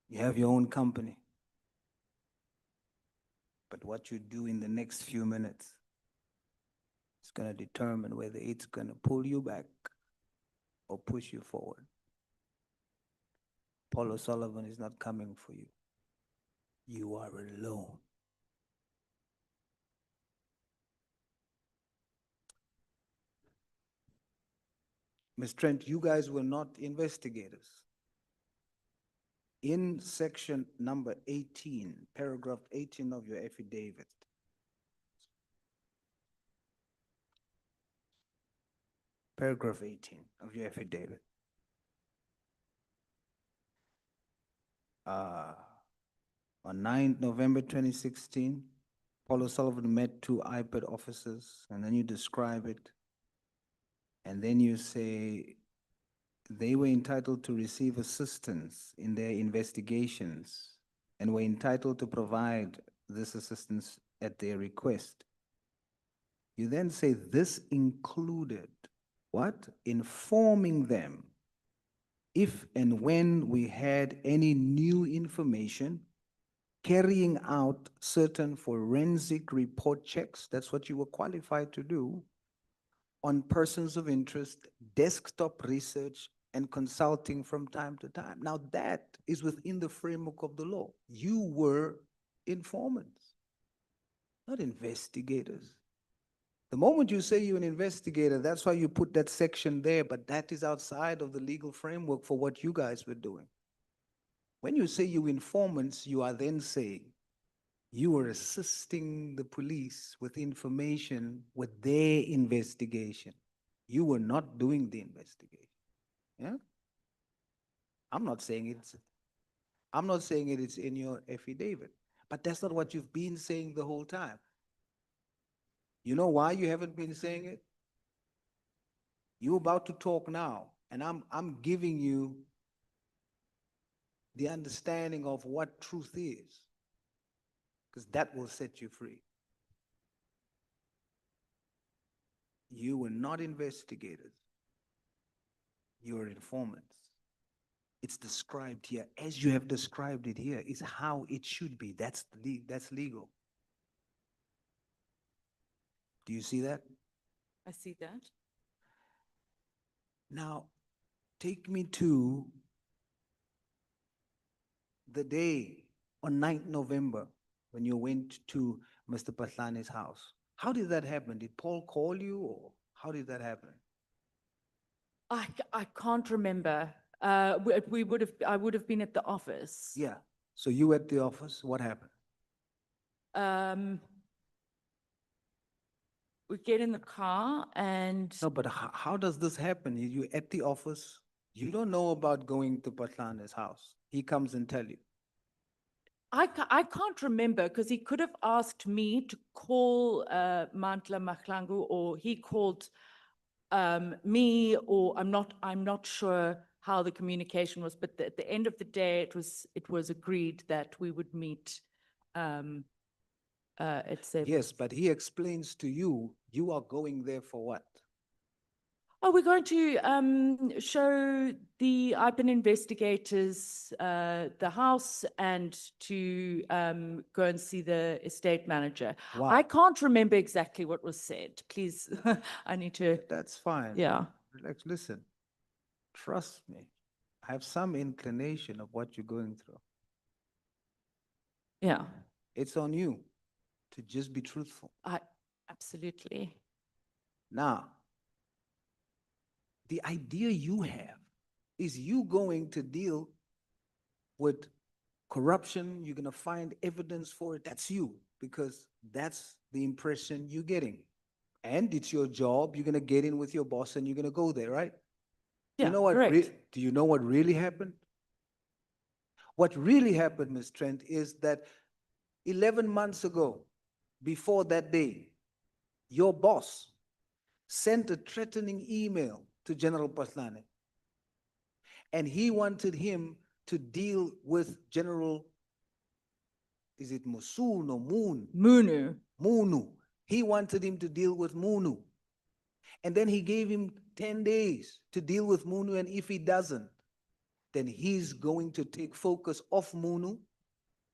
You have your own company. But what you do in the next few minutes is going to determine whether it's going to pull you back or push you forward. Paul O'Sullivan is not coming for you. You are alone. Ms. Trent, you guys were not investigators. In section number 18, paragraph 18 of your affidavit, paragraph 18 of your affidavit, on 9 November 2016, Paul O'Sullivan met two IPED officers, and then you describe it, and then you say they were entitled to receive assistance in their investigations and were entitled to provide this assistance at their request. You then say this included what? Informing them if and when we had any new information, carrying out certain forensic report checks, that's what you were qualified to do, on persons of interest, desktop research, and consulting from time to time. Now that is within the framework of the law. You were informants, not investigators. The moment you say you're an investigator, that's why you put that section there, but that is outside of the legal framework for what you guys were doing. When you say you informants, you are then saying you are assisting the police with information with their investigation. You were not doing the investigation. Yeah? I'm not saying it is in your affidavit, but that's not what you've been saying the whole time. You know why you haven't been saying it? You're about to talk now, and I'm giving you the understanding of what truth is, because that will set you free. You were not investigators. You were informants. It's described here, as you have described it here, is how it should be. That's legal. Do you see that? I see that. Now, take me to the day on 9th November when you went to Mr. Patlane's house. How did that happen? Did Paul call you, or how did that happen? I can't remember. I would have been at the office. Yeah. So you at the office, what happened? We get in the car and No, but how does this happen? You at the office, you don't know about going to Patlane's house. He comes and tell you. I can't remember because he could have asked me to call Mantla Mahlangu, or he called me, or I'm not sure how the communication was, but at the end of the day, it was agreed that we would meet at 7. Yes, but he explains to you, you are going there for what? Oh, we're going to show the IPN investigators the house and to go and see the estate manager. Wow. I can't remember exactly what was said. Please, I need to. That's fine. Yeah. Relax, listen. Trust me. I have some inclination of what you're going through. Yeah. It's on you to just be truthful. Absolutely. Now, the idea you have is you going to deal with corruption, you're going to find evidence for it. That's you, because that's the impression you're getting. And it's your job, you're going to get in with your boss and you're going to go there, right? Yeah, You know what? correct. Do you know what really happened? What really happened, Ms. Trent, is that 11 months ago, before that day, your boss sent a threatening email to General Patlane. And he wanted him to deal with General, is it Mosul or Moon? Munu. Munu. He wanted him to deal with Munu. And then he gave him 10 days to deal with Munu, and if he doesn't, then he's going to take focus off Munu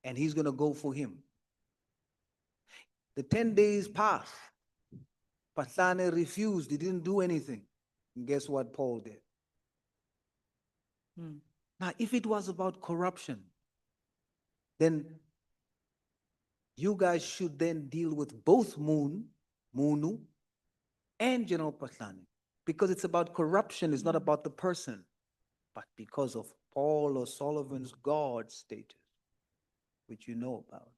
and he's going to go for him. The 10 days passed. Patlane refused. He didn't do anything. And guess what Paul did? Now, if it was about corruption, then you guys should then deal with both Munu, and General Patlane, because it's about corruption, it's not about the person, but because of Paul O'Sullivan's God status, which you know about.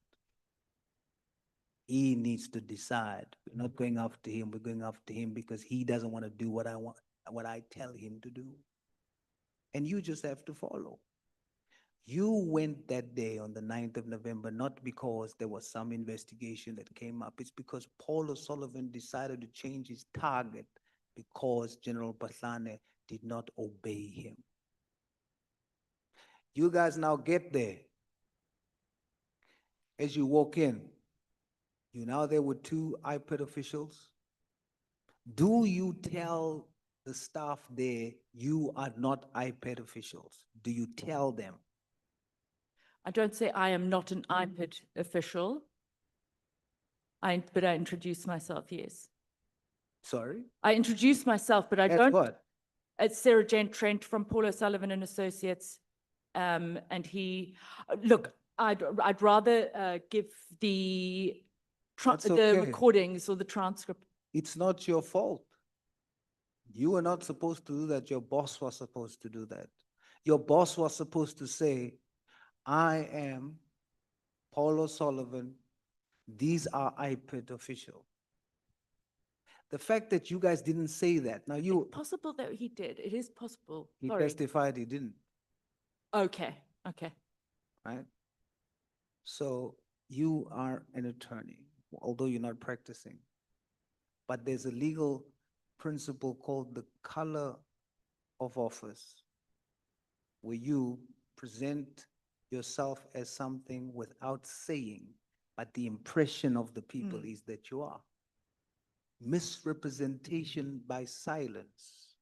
He needs to decide. We're not going after him, we're going after him because he doesn't want to do what I tell him to do. And you just have to follow. You went that day on the 9th of November, not because there was some investigation that came up. It's because Paul O'Sullivan decided to change his target because General Patlane did not obey him. You guys now get there. As you walk in, you're now there with two IPED officials. Do you tell the staff there you are not IPED officials? Do you tell them? I don't say I am not an IPID official. But I introduce myself, yes. Sorry? I introduce myself, but I As don't. what? It's Sarah Jane Trent from Paul O'Sullivan and Associates. And look, I'd rather give the That's okay. recordings or the transcript. It's not your fault. You were not supposed to do that. Your boss was supposed to do that. Your boss was supposed to say, I am Paul O'Sullivan. These are IPED officials. The fact that you guys didn't say that, now you, Possible that he did. It is possible. he Sorry. testified he didn't, Okay, okay. right? So you are an attorney, although you're not practicing. But there's a legal principle called the color of office, where you present yourself as something without saying, but the impression of the people is that you are. Misrepresentation by silence.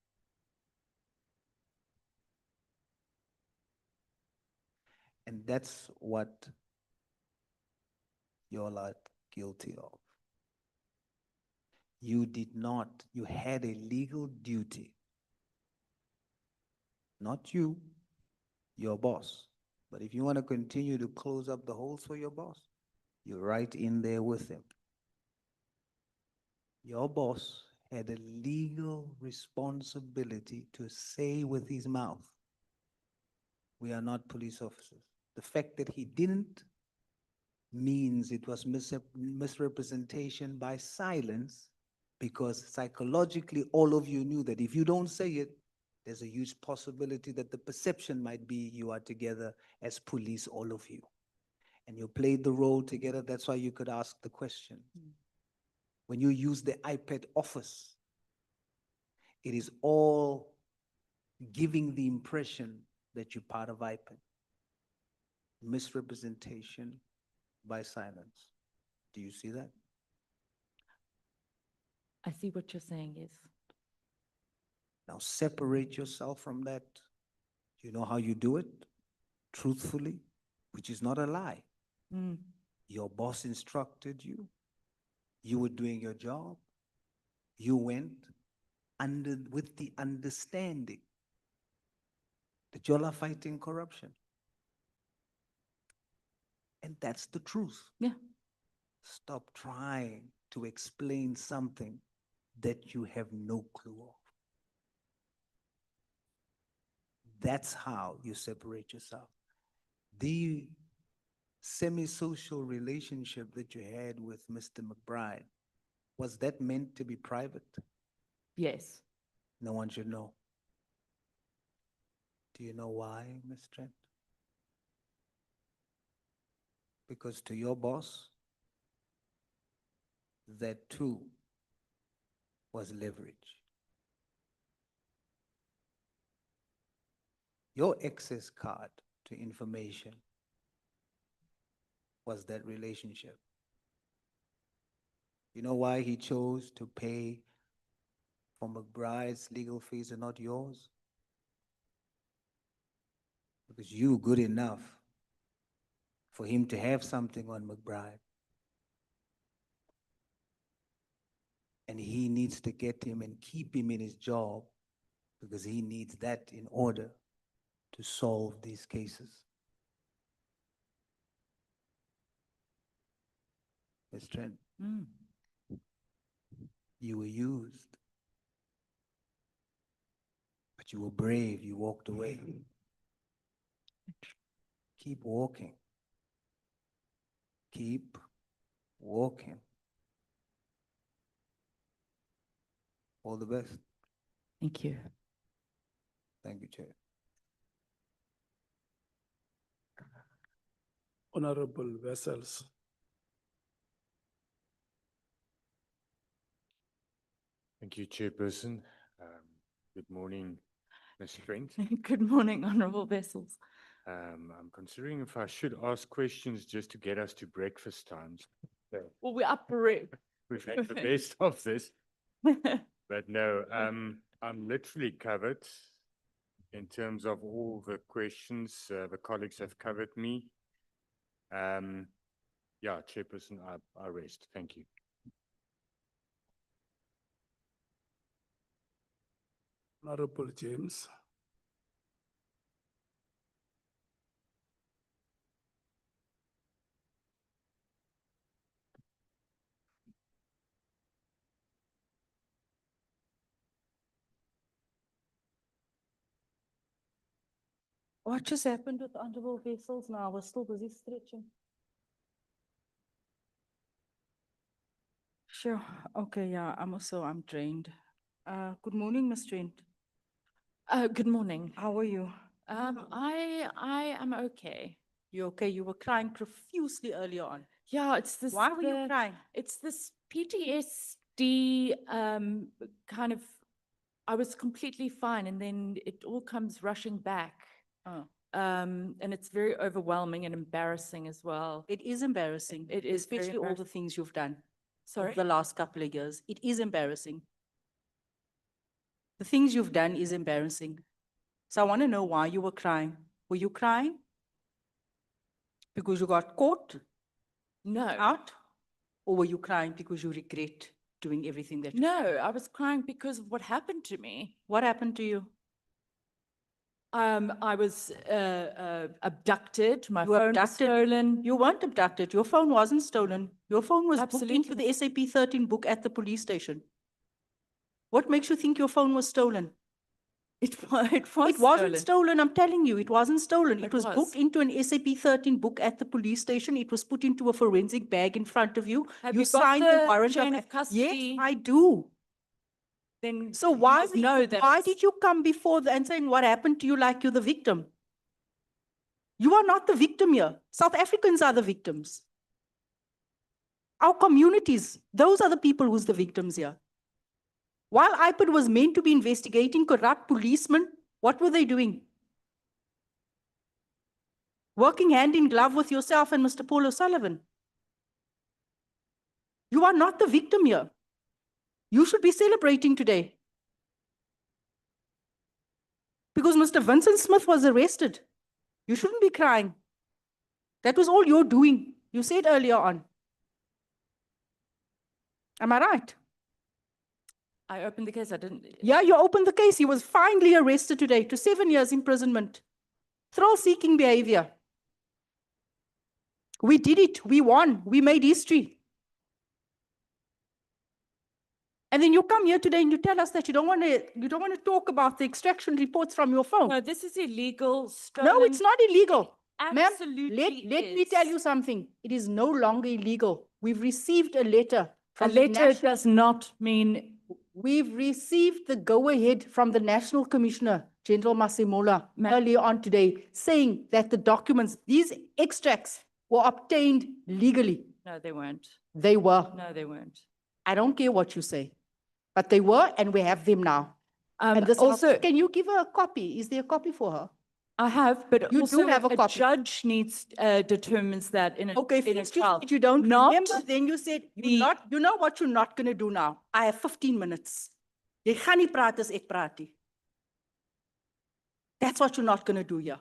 And that's what you're not guilty of. You did not, you had a legal duty. Not you, your boss. But if you want to continue to close up the holes for your boss, you're right in there with him. Your boss had a legal responsibility to say with his mouth, we are not police officers. The fact that he didn't means it was misrepresentation by silence, because psychologically all of you knew that if you don't say it, there's a huge possibility that the perception might be you are together as police, all of you. And you played the role together, that's why you could ask the question. When you use the IPED office, it is all giving the impression that you're part of IPED. Misrepresentation by silence. Do you see that? I see what you're saying, yes. Now separate yourself from that. You know how you do it? Truthfully, which is not a lie. Your boss instructed you. You were doing your job. You went with the understanding that you're not fighting corruption. And that's the truth. Yeah. Stop trying to explain something that you have no clue of. That's how you separate yourself. The semi-social relationship that you had with Mr. McBride, was that meant to be private? Yes. No one should know. Do you know why, Ms. Trent? Because to your boss, that too was leverage. Your access card to information was that relationship. You know why he chose to pay for McBride's legal fees and not yours? Because you were good enough for him to have something on McBride. And he needs to get him and keep him in his job, because he needs that in order to solve these cases. Ms. Trent, you were used, but you were brave, you walked away. Keep walking. Keep walking. All the best. Thank you. Thank you, Chair. Honorable Vessels. Thank you, Chairperson. Good morning, Ms. Trent. Good morning, honorable vessels. I'm considering if I should ask questions just to get us to breakfast times. So Well, we're up for it. we've had the best of this, but no, I'm literally covered in terms of all the questions. The colleagues have covered me. Yeah, Chairperson, I rest. Thank you. Honorable James. What just happened with honorable vessels now? We're still busy stretching. Sure, okay, yeah, I'm drained. Good morning, Ms. Trent. Good morning. How are you? I am okay. You okay? You were crying profusely earlier on. Yeah, it's this. Why were you crying? It's this PTSD, kind of, I was completely fine and then it all comes rushing back. Oh. And it's very overwhelming and embarrassing as well. It is embarrassing. It is very especially all the things you've done. Sorry? The last couple of years. It is embarrassing. The things you've done is embarrassing. So I want to know why you were crying. Were you crying? Because you got caught No, out? Or were you crying because you regret doing everything that you no, I was crying because of what happened to me. What happened to you? I was, abducted, my You were phone was abducted? stolen. You weren't abducted. Your phone wasn't stolen. Your phone was booked into Absolutely. the SAP 13 book at the police station. What makes you think your phone was stolen? It was It wasn't stolen. stolen, I'm telling you, it wasn't stolen. It It was was. booked into an SAP 13 book at the police station. It was put into a forensic bag in front of you. Have You you got signed the warrant chain of Yes, custody? I do. Then So you why, must know that why it's- did you come before and saying what happened to you like you're the victim? You are not the victim here. South Africans are the victims. Our communities, those are the people who's the victims here. While IPID was meant to be investigating corrupt policemen, what were they doing? Working hand in glove with yourself and Mr. Paul O'Sullivan. You are not the victim here. You should be celebrating today. Because Mr. Vincent Smith was arrested. You shouldn't be crying. That was all you're doing. You said earlier on. Am I right? I opened the case, I didn't. Yeah, you opened the case. He was finally arrested today to 7 years imprisonment. Thrill-seeking behavior. We did it. We won. We made history. And then you come here today and you tell us that you don't want to talk about the extraction reports from your phone. No, this is illegal, No, stolen. it's not illegal. Ma'am, Absolutely let me tell you something. It is no longer illegal. We've received a letter A from the letter National. does not mean, We've received the go-ahead from the National Commissioner, General Masemola, earlier on today, saying that the documents, these extracts were obtained legally. no, they weren't. They were. No, they weren't. I don't care what you say, but they were, and we have them now. And this Also, can you give her a copy? Is there a copy for her? I have, but You also do have a a copy. judge needs, determines that in a, Okay, in a fixed you trial. said you don't Not remember, then you said, you know what you're not going to do now? I have 15 minutes. Jy gaan nie praat as ek praat nie. That's what you're not going to do here.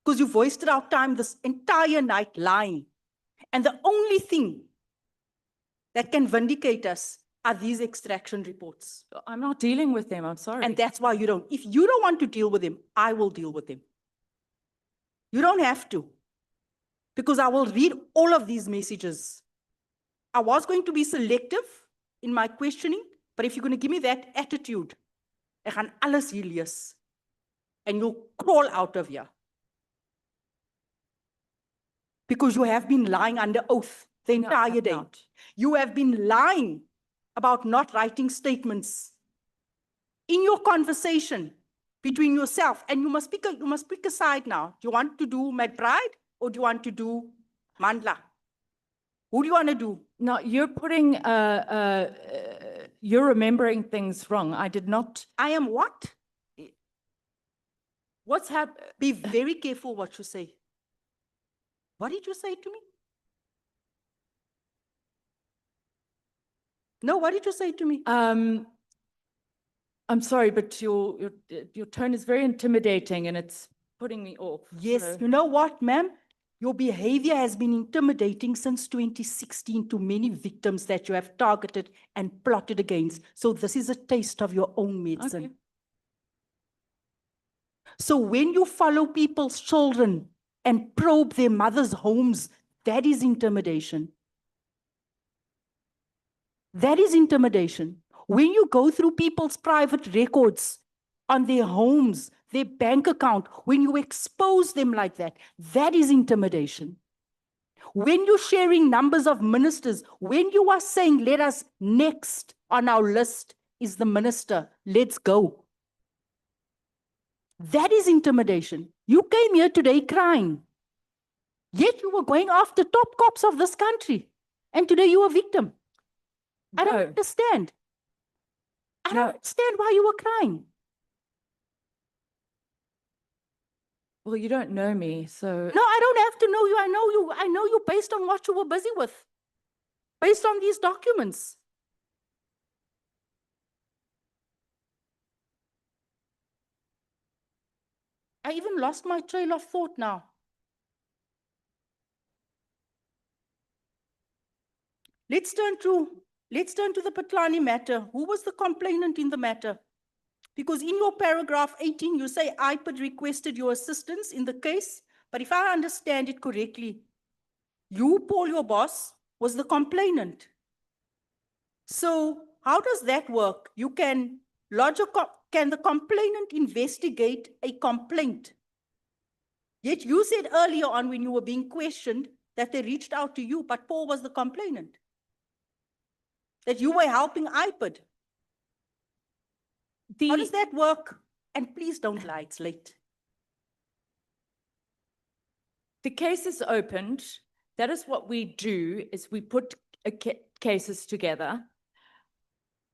Because you wasted our time this entire night lying. And the only thing that can vindicate us are these extraction reports. I'm not dealing with them, I'm sorry. And that's why you don't. If you don't want to deal with them, I will deal with them. You don't have to. Because I will read all of these messages. I was going to be selective in my questioning, but if you're going to give me that attitude, ek gaan alles hier lees, and you'll crawl out of here. Because you have been lying under oath the No, I entire have day. not. You have been lying about not writing statements in your conversation between yourself, and you must pick a side now. Do you want to do McBride or do you want to do Mandla? Who do you want to do? No, you're putting, you're remembering things wrong. I did not, I am what? What's happened? Be very careful what you say. What did you say to me? No, what did you say to me? I'm sorry, but your tone is very intimidating and it's putting me off. Yes, so- you know what, ma'am? Your behavior has been intimidating since 2016 to many victims that you have targeted and plotted against. So this is a taste of your own medicine. Okay. So when you follow people's children and probe their mothers' homes, that is intimidation. That is intimidation. When you go through people's private records on their homes, their bank account, when you expose them like that, that is intimidation. When you're sharing numbers of ministers, when you are saying, let us next on our list is the minister, let's go. That is intimidation. You came here today crying. Yet you were going after top cops of this country. And today you are a victim. I don't No. understand. I No. don't understand why you were crying. Well, you don't know me, so. No, I don't have to know you. I know you. I know you based on what you were busy with. Based on these documents. I even lost my trail of thought now. Let's turn to the Patlani matter. Who was the complainant in the matter? Because in your paragraph 18, you say IPID requested your assistance in the case. But if I understand it correctly, you, Paul, your boss, was the complainant. So how does that work? You can lodge can the complainant investigate a complaint? Yet you said earlier on when you were being questioned that they reached out to you, but Paul was the complainant. That you were helping IPID. How does that work? And please don't lie, it's late. The case is opened. That is what we do, is we put cases together.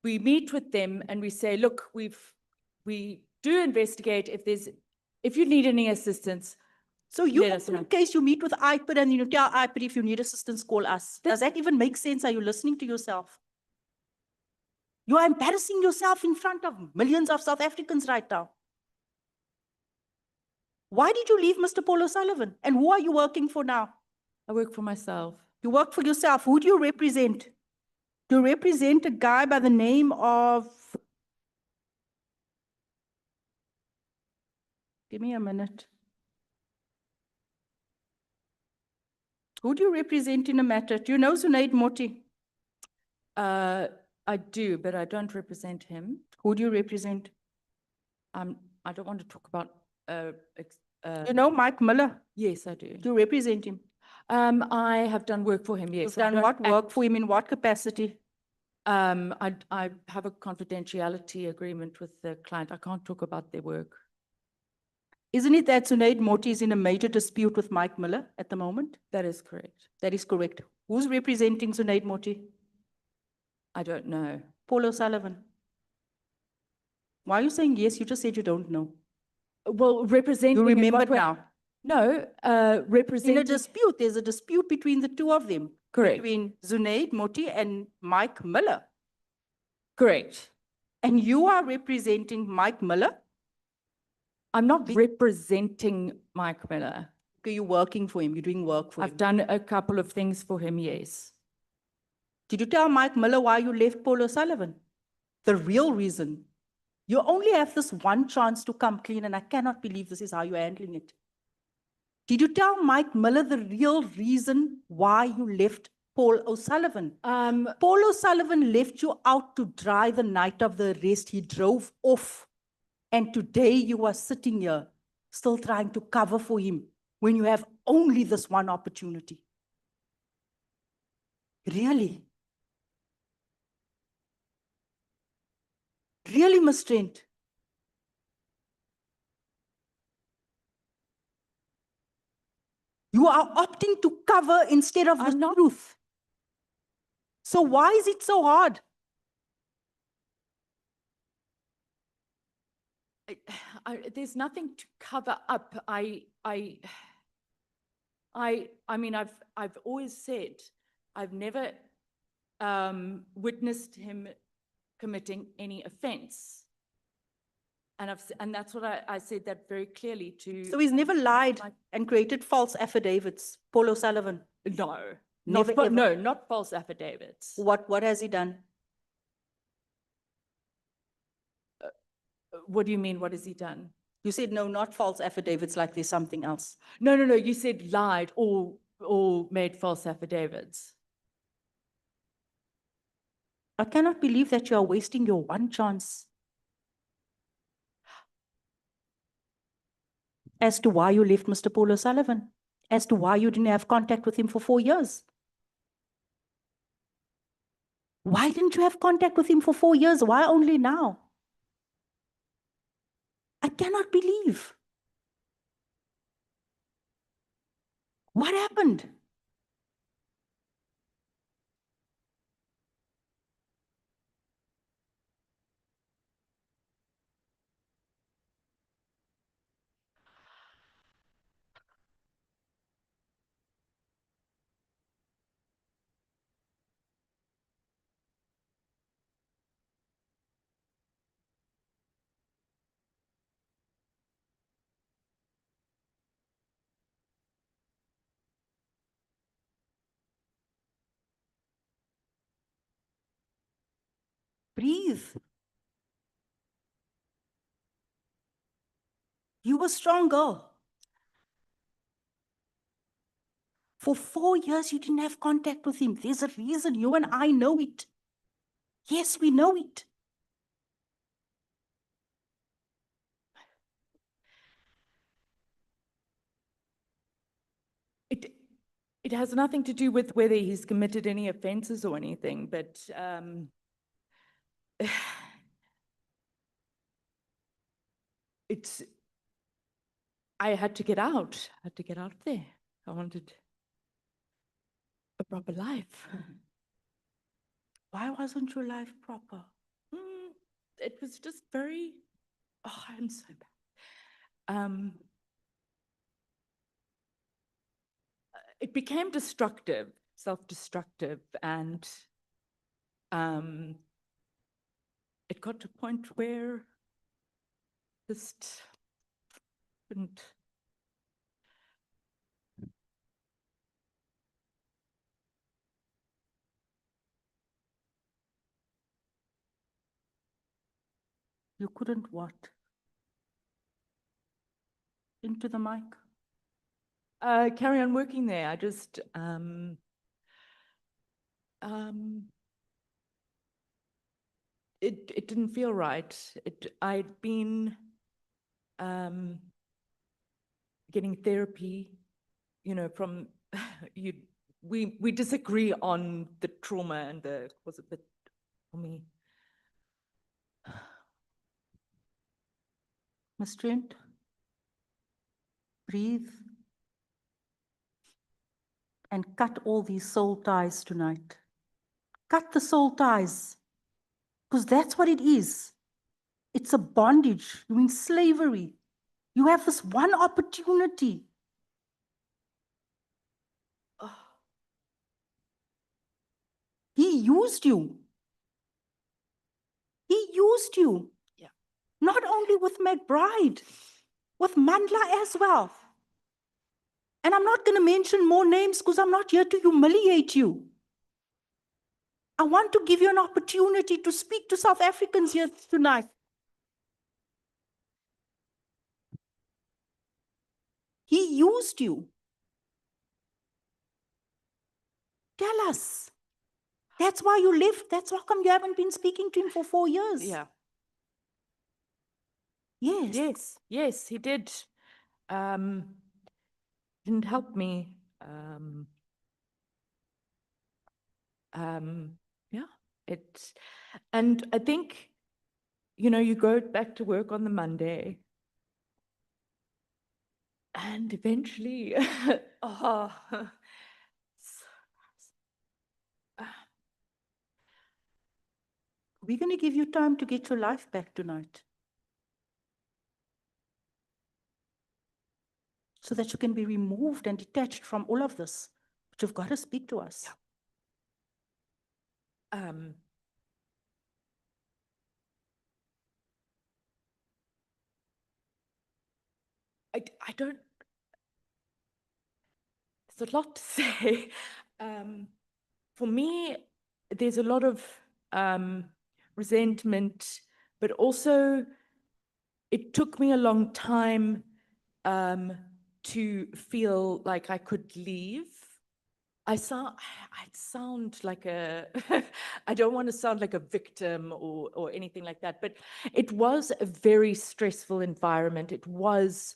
We meet with them and we say, look, we do investigate if you need any assistance. So you, let us know. in case you meet with IPID and you tell IPID if you need assistance, call us. Does that even make sense? Are you listening to yourself? You are embarrassing yourself in front of millions of South Africans right now. Why did you leave Mr. Paul O'Sullivan? And who are you working for now? I work for myself. You work for yourself. Who do you represent? Do you represent a guy by the name of... Give me a minute. Who do you represent in a matter? Do you know Zunaid Moti? I do, but I don't represent him. Who do you represent? I don't want to talk about. You know Mike Miller? Yes, I do. Do you represent him? I have done work for him. Yes. You've done what work for him in what capacity? I have a confidentiality agreement with the client. I can't talk about their work. Isn't it that Zunaid Moti is in a major dispute with Mike Miller at the moment? That is correct. That is correct. Who's representing Zunaid Moti? I don't know. Paul O'Sullivan. Why are you saying yes? You just said you don't know. Well, representing. You in remember what way? now? No, In representing. a dispute, there's a dispute between the two of them. Correct. Between Zunaid Moti and Mike Miller. Correct. And you are representing Mike Miller? I'm not representing Mike Miller. Okay, you're working for him, you're doing work for him. I've done a couple of things for him, yes. Did you tell Mike Miller why you left Paul O'Sullivan? The real reason. You only have this one chance to come clean, and I cannot believe this is how you're handling it. Did you tell Mike Miller the real reason why you left Paul O'Sullivan? Paul O'Sullivan left you out to dry the night of the arrest. He drove off. And today you are sitting here still trying to cover for him when you have only this one opportunity. Really? Really, Ms. Trent? You are opting to cover instead of the truth. So why is it so hard? there's nothing to cover up. I mean, I've always said, I've never witnessed him committing any offense. And that's what I said that very clearly to. So he's never lied my- and created false affidavits, Paul O'Sullivan. No, Never not, ever. no, not false affidavits. What has he done? What do you mean? What has he done? You said, no, not false affidavits, like there's something else. No, no, no, you said lied or made false affidavits. I cannot believe that you are wasting your one chance. As to why you left Mr. Paul O'Sullivan, as to why you didn't have contact with him for 4 years. Why didn't you have contact with him for 4 years? Why only now? I cannot believe. What happened? Breathe. You were a strong girl. For 4 years, you didn't have contact with him. There's a reason. You and I know it. Yes, we know it. It has nothing to do with whether he's committed any offenses or anything, but I had to get out. I had to get out of there. I wanted a proper life. Why wasn't your life proper? It was just very, oh, I'm so bad. It became destructive, self-destructive, and it got to a point where just couldn't. You couldn't what? Into the mic. Carry on working there. I just it didn't feel right. I'd been getting therapy, you know, from we disagree on the trauma and the cause of it for me. Ms. Trent, breathe and cut all these soul ties tonight. Cut the soul ties, because that's what it is. It's a bondage. You're in slavery. You have this one opportunity. He used you. He used you. Yeah. Not only with McBride, with Mandla as well. And I'm not going to mention more names because I'm not here to humiliate you. I want to give you an opportunity to speak to South Africans here tonight. He used you. Tell us. That's why you left. That's how come you haven't been speaking to him for 4 years. Yeah. Yes. Yes, he did. Didn't help me. Yeah, and I think, you know, you go back to work on the Monday and eventually, oh, We're going to give you time to get your life back tonight. so that you can be removed and detached from all of this. But you've got to speak to us. I don't, there's a lot to say. For me, there's a lot of resentment, but also it took me a long time to feel like I could leave. I sound like a, I don't want to sound like a victim or anything like that, but it was a very stressful environment. It was,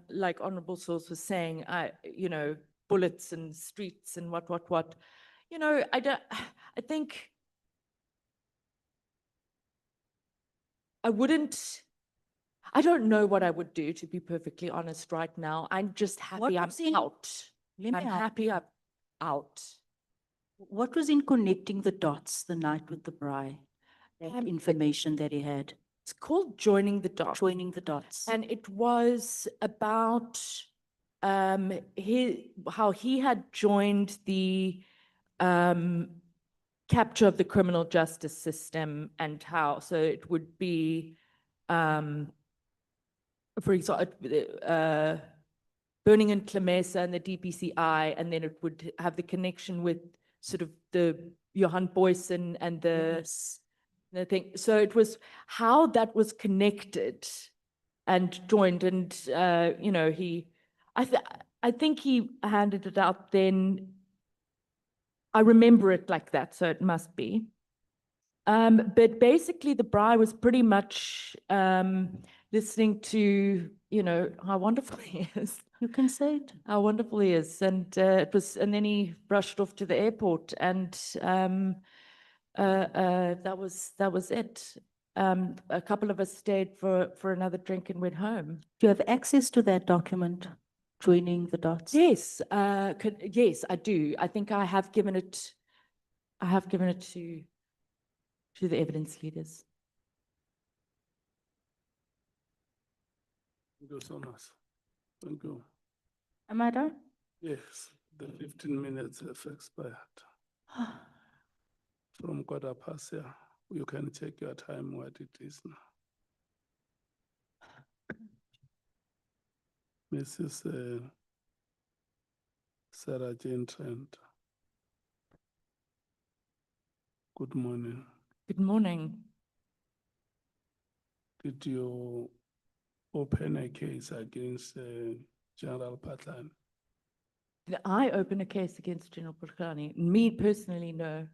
like Honorable Source was saying, you know, bullets and streets and what. You know, I think I don't know what I would do, to be perfectly honest, right now. I'm just happy I'm was in- out. Let me I'm ask, happy I'm out. what was in connecting the dots the night with the braai? That information that he had, It's called Joining the Dots. joining the dots. And it was about how he had joined the capture of the criminal justice system, and how, so it would be for example, burning in Clemesa and the DPCI, and then it would have the connection with sort of the Johan Boysen and the thing. So it was how that was connected and joined, and you know, I think he handed it out then. I remember it like that, so it must be. But basically the braai was pretty much listening to, you know, how wonderful he is. You can say it. How wonderful he is. And it was, and then he rushed off to the airport, and that was it. A couple of us stayed for another drink and went home. Do you have access to that document, joining the dots? Yes, yes, I do. I think I have given it to the evidence leaders. Thank you so much. Thank you. Am I done? Yes, the 15 minutes have expired. From 15:15, yeah, you can check your time what it is now. Mrs. Sarah Jane Trent. Good morning. Good morning. Did you open a case against General Patlan? Did I open a case against General Mkhwanazi? Me personally, no.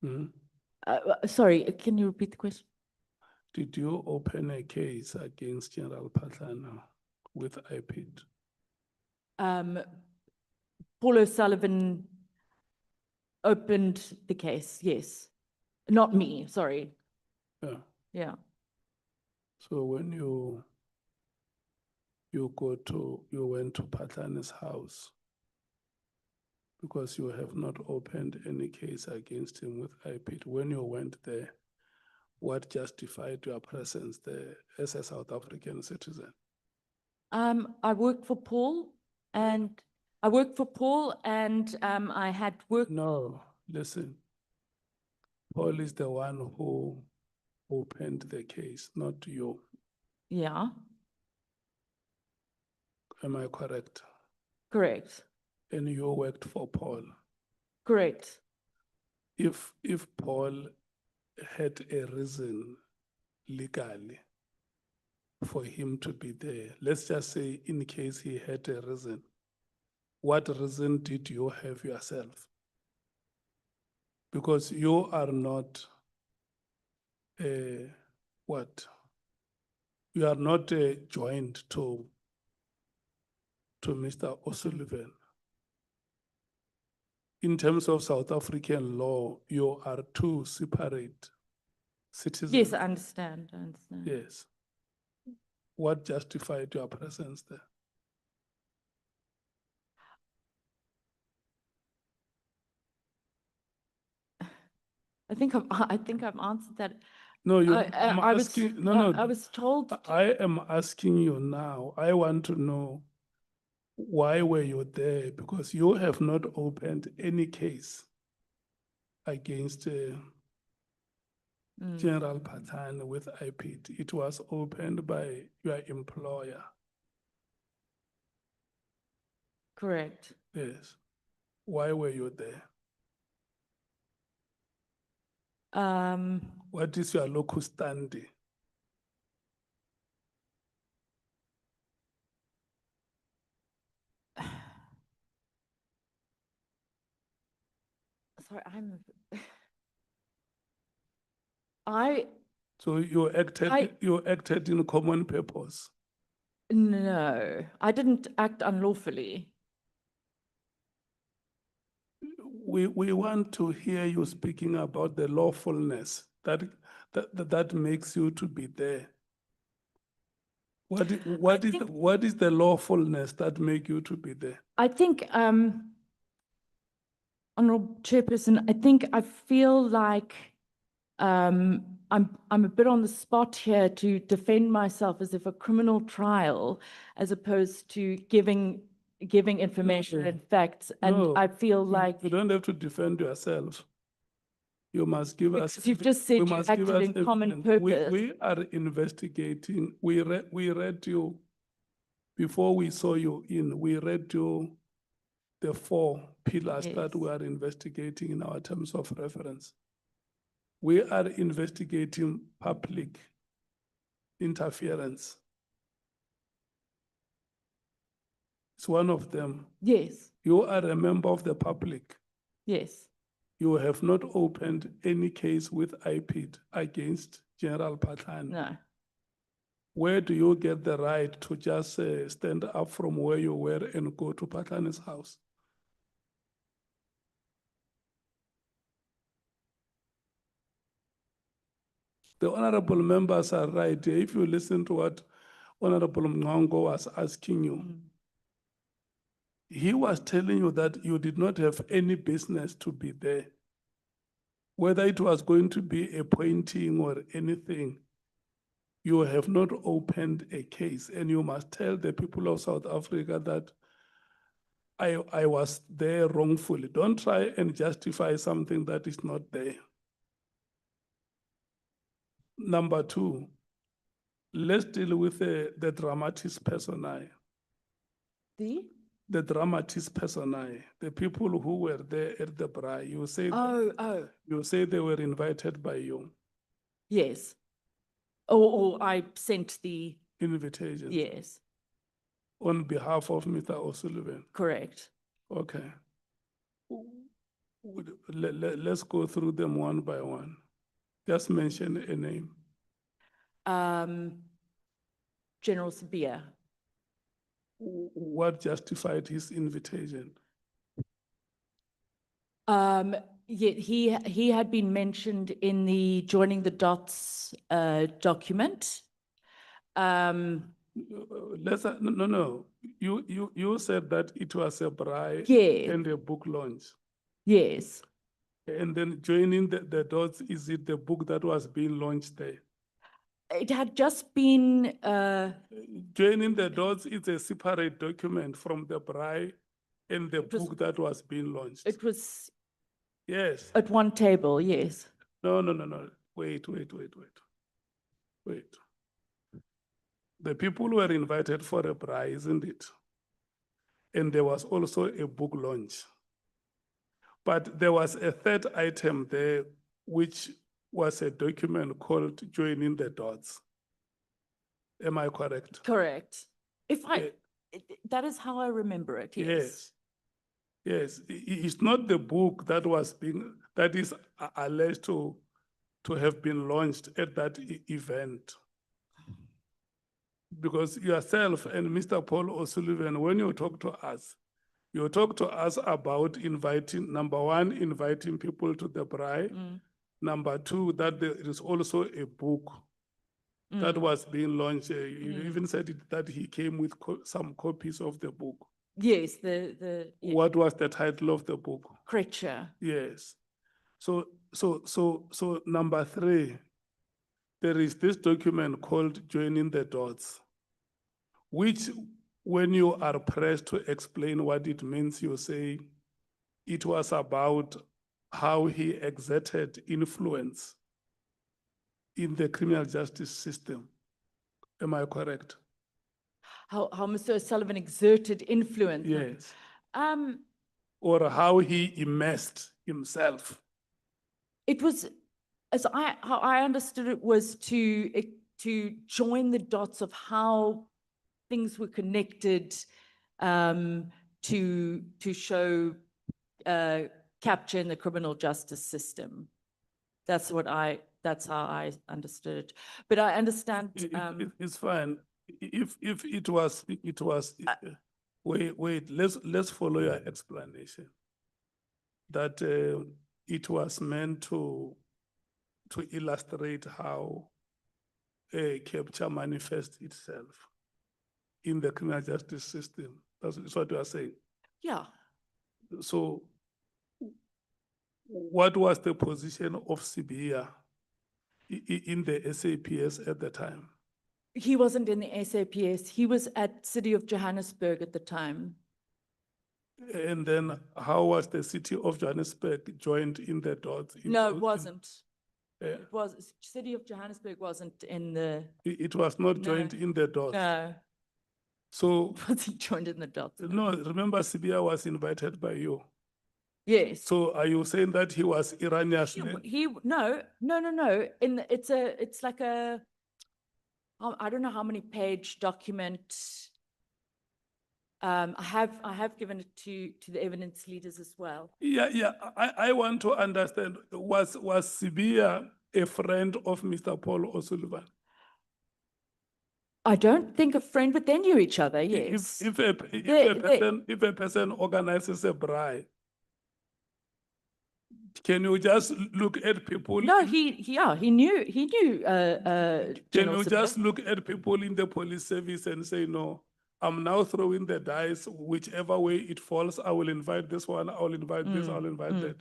Hmm? Sorry, can you repeat the question? Did you open a case against General Patlan with IPID? Paul O'Sullivan opened the case, yes. Not me, sorry. Yeah. Yeah. So when you went to Patlan's house, because you have not opened any case against him with IPID, when you went there, what justified your presence there as a South African citizen? I worked for Paul, and I had worked. No, listen. Paul is the one who opened the case, not you. Yeah, Am I correct? correct, And you worked for Paul. correct. If Paul had a reason legally for him to be there, let's just say in case he had a reason, what reason did you have yourself? Because you are not what? You are not joined to Mr. O'Sullivan. In terms of South African law, you are two separate citizens. Yes, I understand, Yes. What justified your presence there? I think I've answered that. No, I was told. I am asking you now. I want to know Why were you there? Because you have not opened any case against General Pathan with IPID. It was opened by your employer. Correct. Yes. Why were you there? What is your locus standi? Sorry, I, So you acted in common purpose. no, I didn't act unlawfully. We want to hear you speaking about the lawfulness that makes you to be there. What is the lawfulness that make you to be there? I think, Honorable Chairperson, I feel like I'm a bit on the spot here to defend myself as if a criminal trial, as opposed to giving information and facts. And No, I feel like, you don't have to defend yourself. You must give us. because you've just said you you must give acted us in common evidence. purpose. We are investigating. We read you before we saw you in. We read you the 4 pillars that we Yes. are investigating in our terms of reference. We are investigating public interference. It's one of them. Yes, You are a member of the public. yes. You have not opened any case with IPID against General Pathan. No. Where do you get the right to just stand up from where you were and go to Pathan's house? The honorable members are right. If you listen to what Honorable Mkhwanazi was asking you, he was telling you that you did not have any business to be there. Whether it was going to be a pointing or anything, you have not opened a case, and you must tell the people of South Africa that I was there wrongfully. Don't try and justify something that is not there. Number 2, let's deal with the dramatis personae. The dramatis personae, the people who were there at the braai. You say you say they were invited by you. Yes. Or I sent the, Invitation. yes, On behalf of Mr. O'Sullivan. correct. Okay. Let's go through them one by one. Just mention a name. General Sabia. What justified his invitation? Yet he had been mentioned in the joining the dots document. No. You said that it was a braai Yes. and a book launch. Yes. And then joining the dots, is it the book that was being launched there? It had just been, Joining the dots is a separate document from the braai and the was- book that was being launched. it was Yes. at one table, yes. No. Wait. The people were invited for a braai, isn't it? And there was also a book launch. But there was a third item there, which was a document called Joining the Dots. Am I correct? Correct. Yeah. That is how I remember it, yes. Yes. It's not the book that is alleged to have been launched at that event. Because yourself and Mr. Paul O'Sullivan, when you talk to us about inviting, number 1, inviting people to the braai. Number 2, that there is also a book that was being launched. You even said that he came with some copies of the book. Yes, What was the title of the book? Creature. Yes. So number 3, there is this document called Joining the Dots, which when you are pressed to explain what it means, you say it was about how he exerted influence in the criminal justice system. Am I correct? How Mr. O'Sullivan exerted influence. Yes. Um, Or how he immersed himself. it was, how I understood it was to join the dots of how things were connected, to show, capture in the criminal justice system. That's how I understood it. But I understand, It's fine. If it was, wait, let's follow your explanation. That it was meant to illustrate how capture manifests itself in the criminal justice system. That's what you are saying. yeah. So what was the position of Sibia in the SAPS at the time? He wasn't in the SAPS. He was at City of Johannesburg at the time. And then how was the city of Johannesburg joined in the dots? No, it wasn't. Yeah. It was, City of Johannesburg wasn't in the, It was not No. joined in the dots. no, So, it wasn't joined in the dots. no, remember Sibia was invited by you. Yes. So are you saying that he was erroneously? No. It's like a, I don't know how many page document. I have given it to the evidence leaders as well. Yeah, I want to understand, was Sibia a friend of Mr. Paul O'Sullivan? I don't think a friend, but they knew each other, yes. If a person organizes a bribe, can you just look at people? No, he knew, Can General you Sibia. just look at people in the police service and say, no, I'm now throwing the dice, whichever way it falls, I will invite this one, I will invite this, I'll invite that.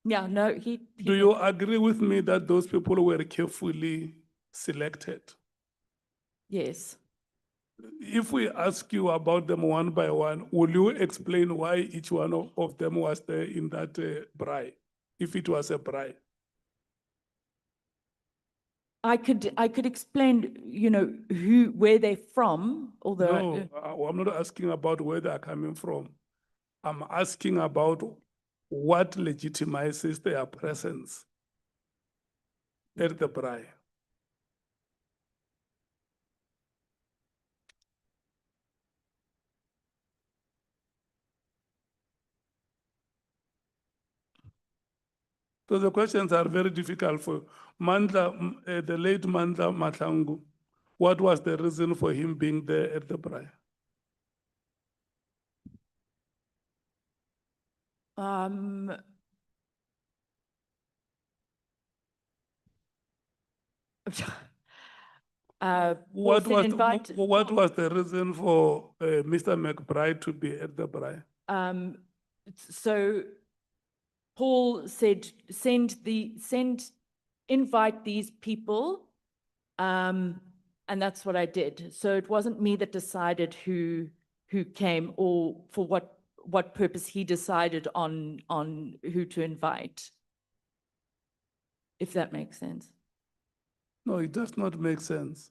Yeah, no, he. Do you agree with me that those people were carefully selected? Yes. If we ask you about them one by one, will you explain why each one of them was there in that bribe, if it was a bribe? I could explain, where they're from, although. No, I'm not asking about where they are coming from. I'm asking about what legitimizes their presence at the bribe. So the questions are very difficult for Mandla, the late Mandla Mahlangu. What was the reason for him being there at the bribe? What was the reason for Mr. McBride to be at the bribe? So Paul said, invite these people, and that's what I did. So it wasn't me that decided who came or for what purpose he decided on who to invite, if that makes sense. No, it does not make sense.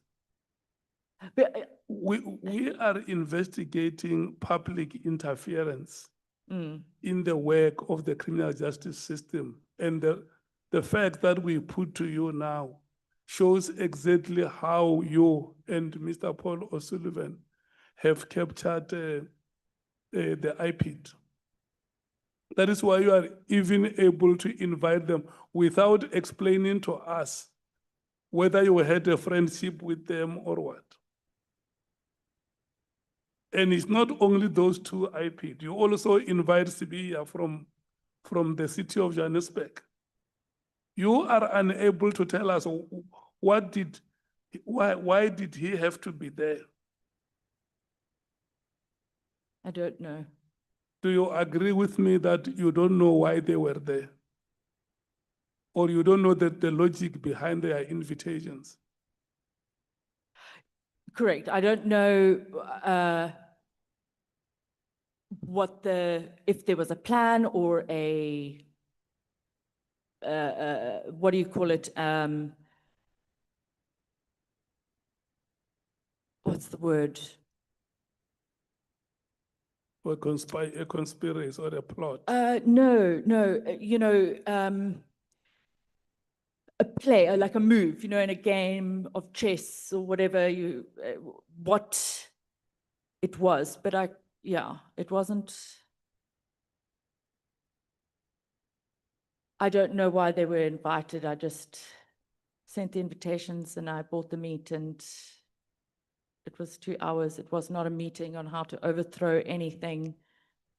But, We are investigating public interference mm, in the work of the criminal justice system. And the fact that we put to you now shows exactly how you and Mr. Paul O'Sullivan have captured the IPID. That is why you are even able to invite them without explaining to us whether you had a friendship with them or what. And it's not only those two IPID, you also invite Sibia from the city of Johannesburg. You are unable to tell us why did he have to be there? I don't know. Do you agree with me that you don't know why they were there? Or you don't know the logic behind their invitations? Correct. I don't know if there was a plan or what do you call it? What's the word? Or a conspiracy or a plot? No, a play, like a move, in a game of chess or whatever what it was. But it wasn't. I don't know why they were invited. I just sent the invitations and I bought the meat and it was 2 hours. It was not a meeting on how to overthrow anything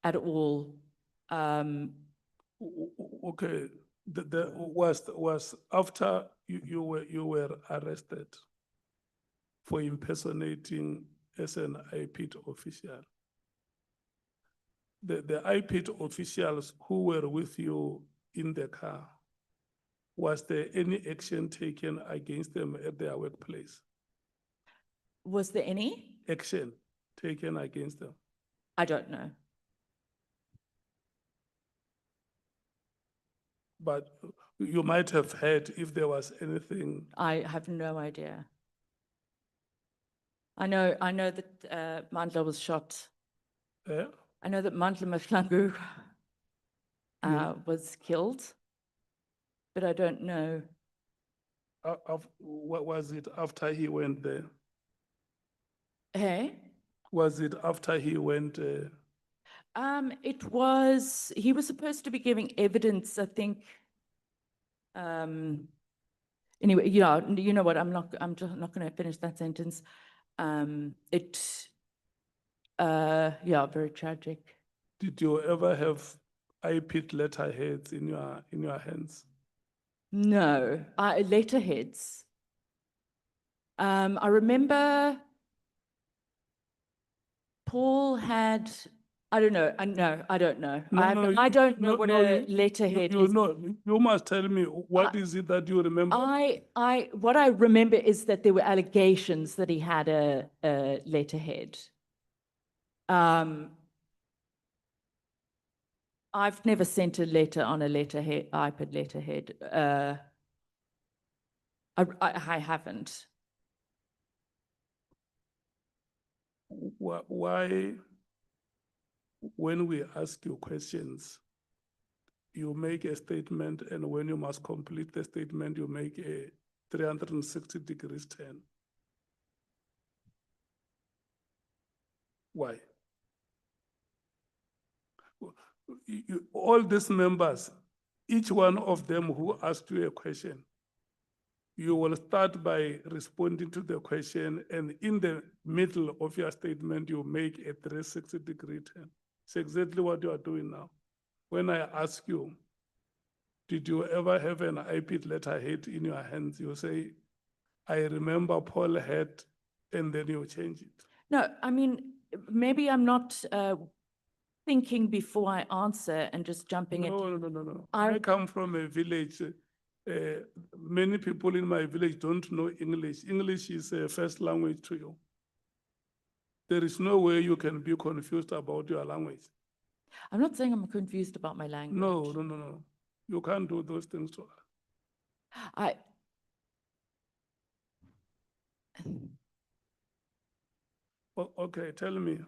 at all. Okay, was after you were arrested for impersonating as an IPIT official. The IPIT officials who were with you in the car, was there any action taken against them at their workplace? Was there any? Action taken against them? I don't know. But you might have heard if there was anything. I have no idea. I know that Mandla was shot. Eh? I know that Mandla Mkhwanazi was killed, but I don't know. What was it after he went there? Hey? Was it after he went? He was supposed to be giving evidence, I think. Anyway, yeah, you know what, I'm just not going to finish that sentence. Very tragic. Did you ever have IPIT letterheads in your hands? No, letterheads. I remember Paul had, I don't know. I don't know. I don't know what a letterhead is. You must tell me, what is it that you remember? What I remember is that there were allegations that he had a letterhead. I've never sent a letter on a letterhead, iPad letterhead. I haven't. Why, when we ask you questions, you make a statement, and when you must complete the statement, you make a 360 degrees turn? Why? All these members, each one of them who asked you a question, you will start by responding to the question, and in the middle of your statement, you make a 360 degree turn. It's exactly what you are doing now. When I ask you, did you ever have an IPIT letterhead in your hands? You say, I remember Paul had, and then you change it. No, I mean, maybe I'm not thinking before I answer and just jumping in. No. I come from a village. Many people in my village don't know English. English is a first language to you. There is no way you can be confused about your language. I'm not saying I'm confused about my language. No. You can't do those things to us. Okay, tell me,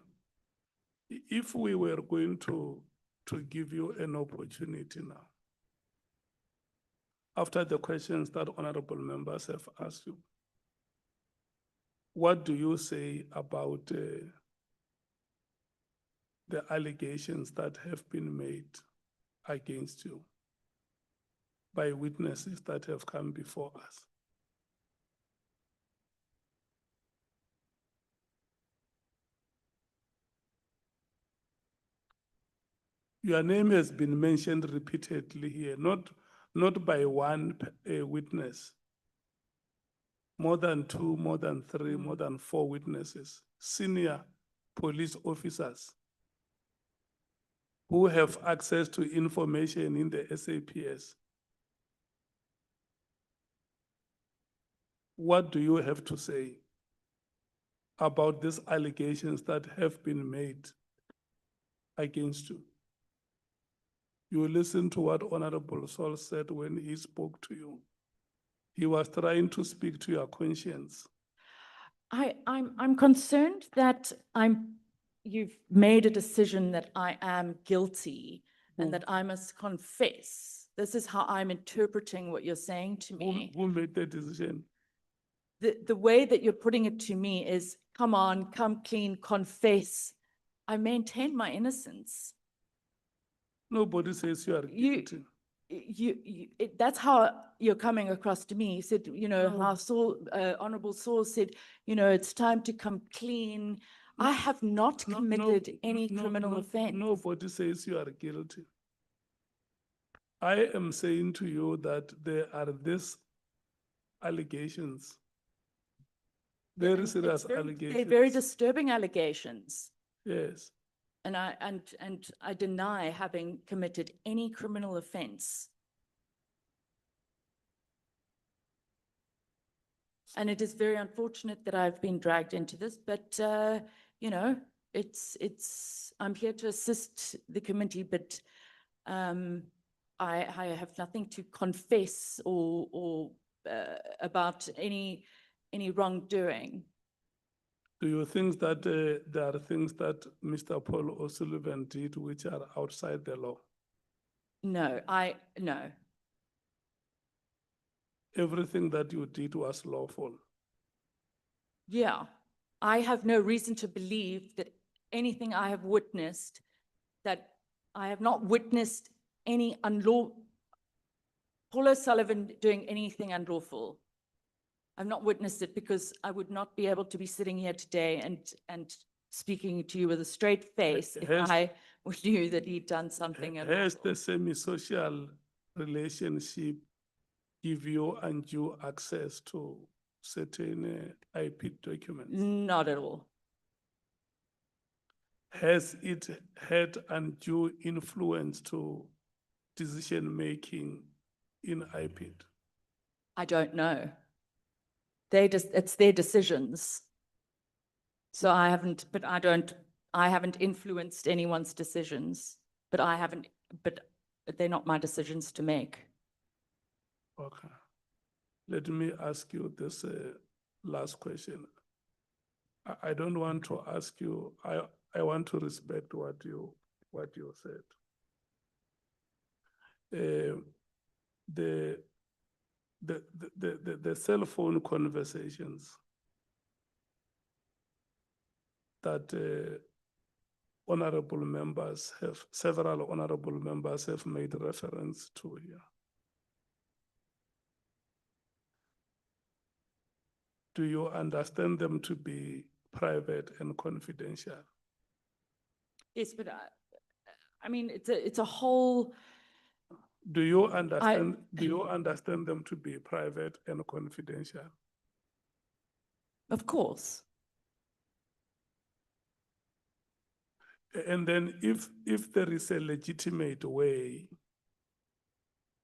if we were going to give you an opportunity now, after the questions that honorable members have asked you, what do you say about the allegations that have been made against you by witnesses that have come before us? Your name has been mentioned repeatedly here, not by one witness, more than two, more than three, more than four witnesses, senior police officers who have access to information in the SAPS. What do you have to say about these allegations that have been made against you. You listen to what Honorable Saul said when he spoke to you. He was trying to speak to your conscience. I'm concerned that you've made a decision that I am guilty and that I must confess. This is how I'm interpreting what you're saying to me. Who made the decision? The way that you're putting it to me is, come on, come clean, confess. I maintain my innocence. Nobody says you are guilty. That's how you're coming across to me. You said, you know, how Saul, Honorable Saul said, you know, it's time to come clean. I have not committed any criminal offense. Nobody says you are guilty. I am saying to you that there are these allegations. Very serious allegations. They're very disturbing allegations. Yes. And I deny having committed any criminal offense. And it is very unfortunate that I've been dragged into this, but you know, I'm here to assist the committee, but I have nothing to confess or about any wrongdoing. Do you think that there are things that Mr. Paul O'Sullivan did which are outside the law? No, no. Everything that you did was lawful. Yeah, I have no reason to believe that anything I have witnessed, that I have not witnessed any Paul O'Sullivan doing anything unlawful. I've not witnessed it because I would not be able to be sitting here today and speaking to you with a straight face if I knew that he'd done something unlawful. Has the semi-social relationship give you undue access to certain IP documents? Not at all. Has it had undue influence to decision-making in IPID? I don't know. It's their decisions. So I haven't influenced anyone's decisions, but they're not my decisions to make. Okay. Let me ask you this last question. I don't want to ask you, I want to respect what you said. The cell phone conversations that several honorable members have made reference to here. Do you understand them to be private and confidential? Yes, but I mean, it's a whole. Do you understand them to be private and confidential? Of course. And then if there is a legitimate way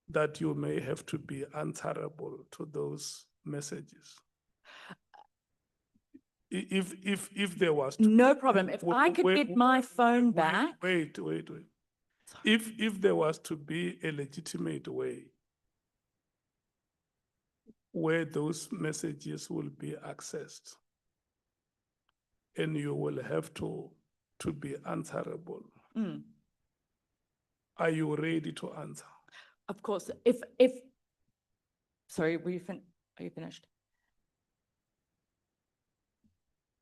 that you may have to be answerable to those messages. If there was no problem. If I could get my phone back. Wait. If there was to be a legitimate way where those messages will be accessed and you will have to be answerable, are you ready to answer? Of course. Sorry, are you finished?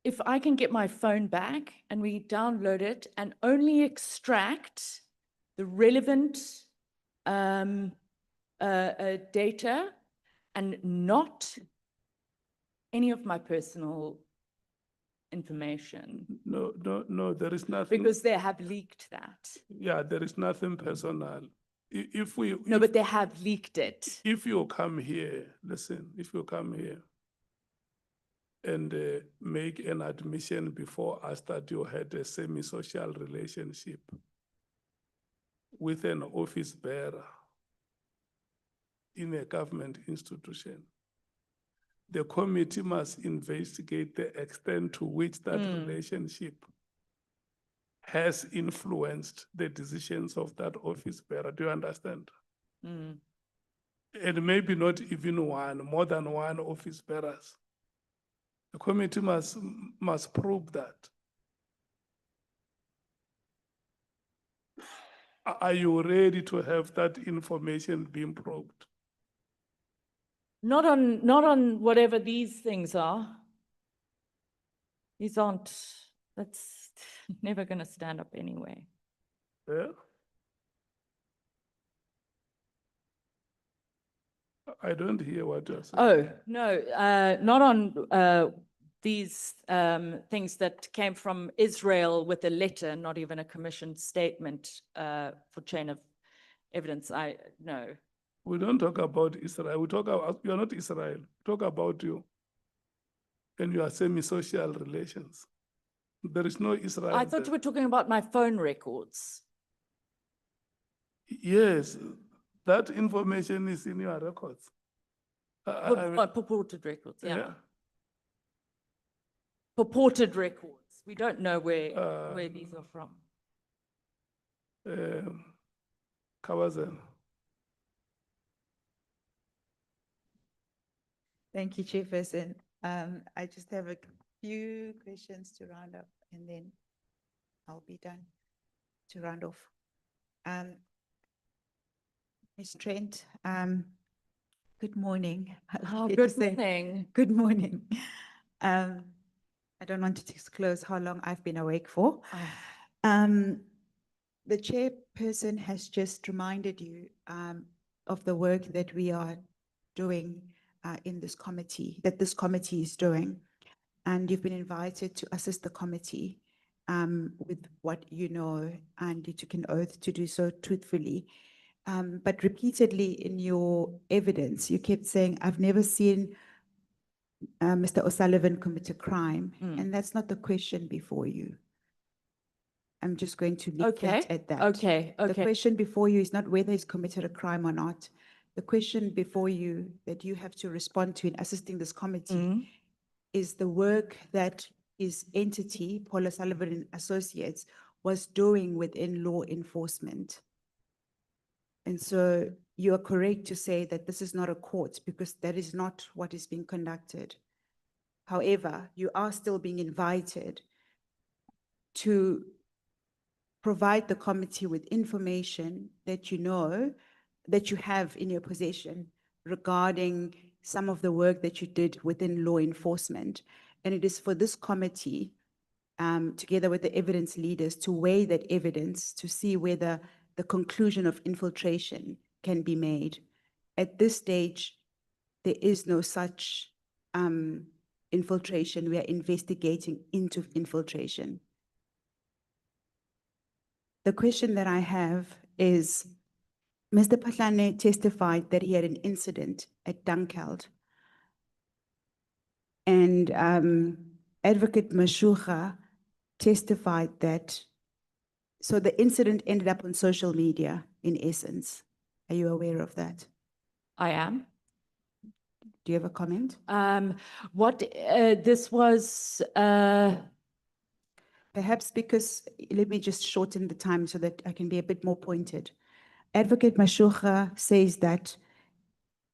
If I can get my phone back and we download it and only extract the relevant data and not any of my personal information. No, there is nothing. Because they have leaked that. Yeah, there is nothing personal. But they have leaked it. If you come here, listen, if you come here and make an admission before us that you had a semi-social relationship with an office bearer in a government institution, the committee must investigate the extent to which that relationship has influenced the decisions of that office bearer. Do you understand? Mm. And maybe not even one, more than one office bearers. The committee must probe that. Are you ready to have that information being probed? Not on whatever these things are. These aren't, that's never going to stand up anyway. Yeah? I don't hear what you're saying. Oh, no, not on these things that came from Israel with a letter, not even a commissioned statement for chain of evidence. No. We don't talk about Israel. We talk about, you're not Israel. Talk about you and your semi-social relations. There is no Israel. I thought you were talking about my phone records. Yes, that information is in your records. Purported records, yeah. Purported records. We don't know where these are from. Kawazen. Thank you, Chairperson. I just have a few questions to round up and then I'll be done to round off. Ms. Trent, good morning. Oh, Good good to say morning. Good morning. I don't want to disclose how long I've been awake for. The chairperson has just reminded you of the work that we are doing in this committee, that this committee is doing. And you've been invited to assist the committee with what you know, and you took an oath to do so truthfully. But repeatedly in your evidence, you kept saying, I've never seen Mr. O'Sullivan commit a crime. And that's not the question before you. I'm just going to leave that at that. Okay. The question before you is not whether he's committed a crime or not. The question before you that you have to respond to in assisting this committee is the work that his entity, Paul O'Sullivan and Associates, was doing within law enforcement. And so you are correct to say that this is not a court because that is not what is being conducted. However, you are still being invited to provide the committee with information that you know, that you have in your possession regarding some of the work that you did within law enforcement. And it is for this committee, together with the evidence leaders, to weigh that evidence to see whether the conclusion of infiltration can be made. At this stage, there is no such infiltration. We are investigating into infiltration. The question that I have is, Mr. Patlane testified that he had an incident at Dunkeld. And Advocate Mkhwanazi testified that, so the incident ended up on social media in essence. Are you aware of that? I am. Do you have a comment? This was, Perhaps because, let me just shorten the time so that I can be a bit more pointed. Advocate Mkhwanazi says that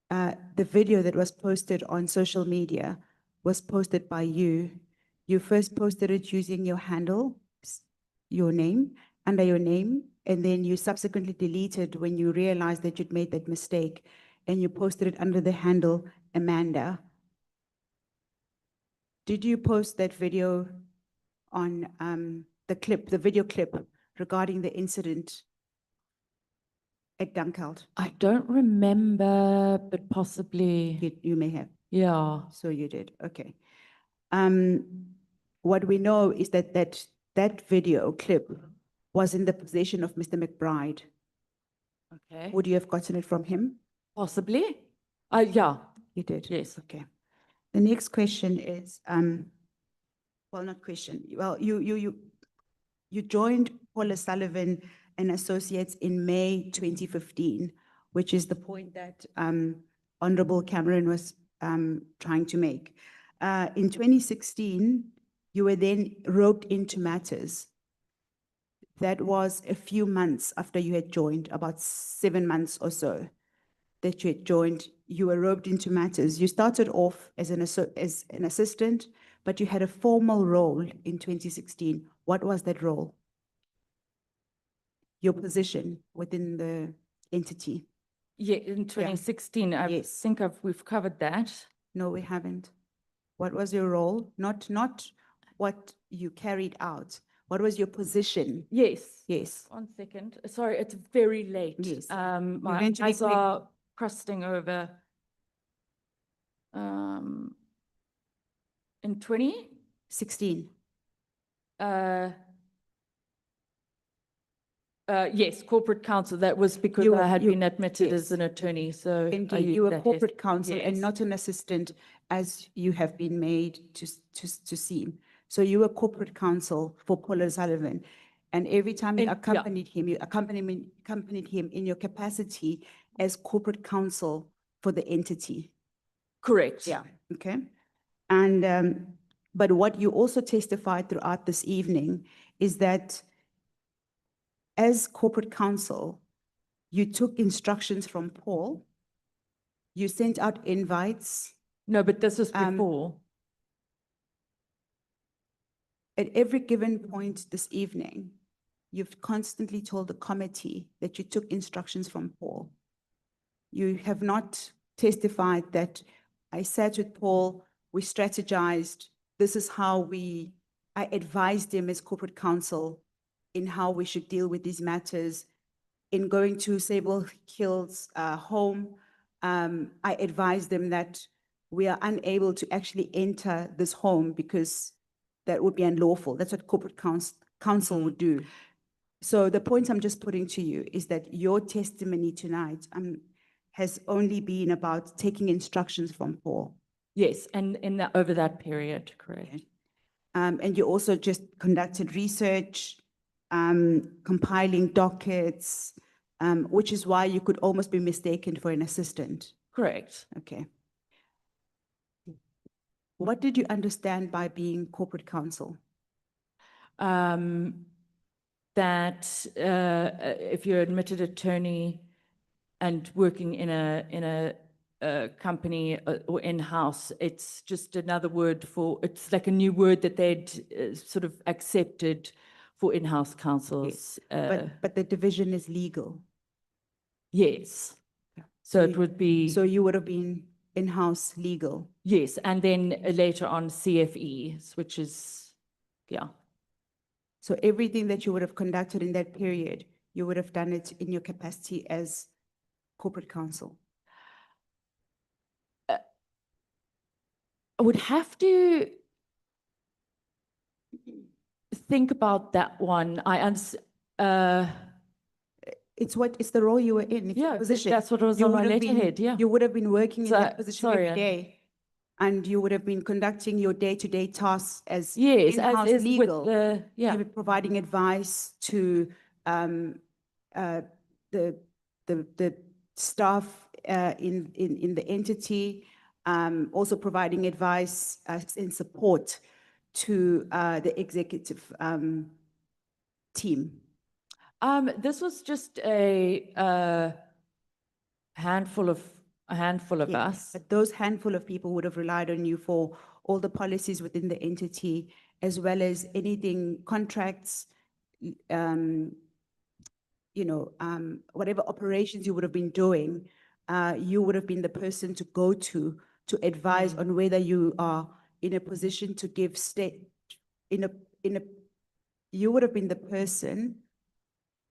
the video that was posted on social media was posted by you. You first posted it using your handle, your name, under your name, and then you subsequently deleted when you realized that you'd made that mistake, and you posted it under the handle Amanda. Did you post that video on the video clip regarding the incident at Dunkeld? I don't remember, but possibly. You may have. Yeah. So you did, okay. What we know is that that video clip was in the possession of Mr. McBride. Okay. Would you have gotten it from him? Possibly. Yeah. You did? Yes. Okay. The next question is, well, not question. Well, you joined Paul O'Sullivan and Associates in May 2015, which is the point that Honorable Cameron was trying to make. In 2016, you were then roped into matters that was a few months after you had joined, about 7 months or so that you had joined, you were roped into matters. You started off as as an assistant, but you had a formal role in 2016. What was that role? Your position within the entity? Yeah, in 2016, I Yes. think we've covered that. No, we haven't. What was your role? Not what you carried out. What was your position? Yes. Yes. 1 second. Sorry, it's very late. Yes. My going to be eyes quick. are crusting over. In 16. yes, corporate counsel. That was because You were- I had you- been admitted yes. as an attorney, so. I Indeed, used you were that, yes. corporate counsel and Yes. not an assistant as you have been made to seem. So you were corporate counsel for Paul O'Sullivan. And every time you And- yeah. accompanied him in your capacity as corporate counsel for the entity. Correct. Yeah, okay. And, but what you also testified throughout this evening is that as corporate counsel, you took instructions from Paul, you sent out invites. No, but this was Um, before. At every given point this evening, you've constantly told the committee that you took instructions from Paul. You have not testified that I sat with Paul, we strategized, this is how I advised him as corporate counsel in how we should deal with these matters. In going to Sable Hill's home, I advised them that we are unable to actually enter this home because that would be unlawful. That's what corporate counsel would do. So the point I'm just putting to you is that your testimony tonight has only been about taking instructions from Paul. Yes, and over that period, correct. And you also just conducted research, compiling dockets, which is why you could almost be mistaken for an assistant. Correct. Okay. What did you understand by being corporate counsel? That if you're admitted attorney and working in a company or in-house, it's just another word for, it's like a new word that they'd sort of accepted for in-house counsels. But the division is legal. Yes. So it would be. So you would have been in-house legal. Yes, and then later on CFEs, which is, yeah. So everything that you would have conducted in that period, you would have done it in your capacity as corporate counsel. I would have to think about that one. It's the role you were in. It's your Yeah, position. that's what was You on my would have been- letterhead, yeah. You would have been working in So- that position sorry, every day. And you would have been conducting your day-to-day tasks as Yes, in-house as is with legal. the, yeah. You were providing advice to the staff in the entity, also providing advice and support to the executive team. This was just a handful of Yes, us. but those handful of people would have relied on you for all the policies within the entity, as well as anything, contracts, whatever operations you would have been doing, you would have been the person to go to advise on whether you are in a position to give you would have been the person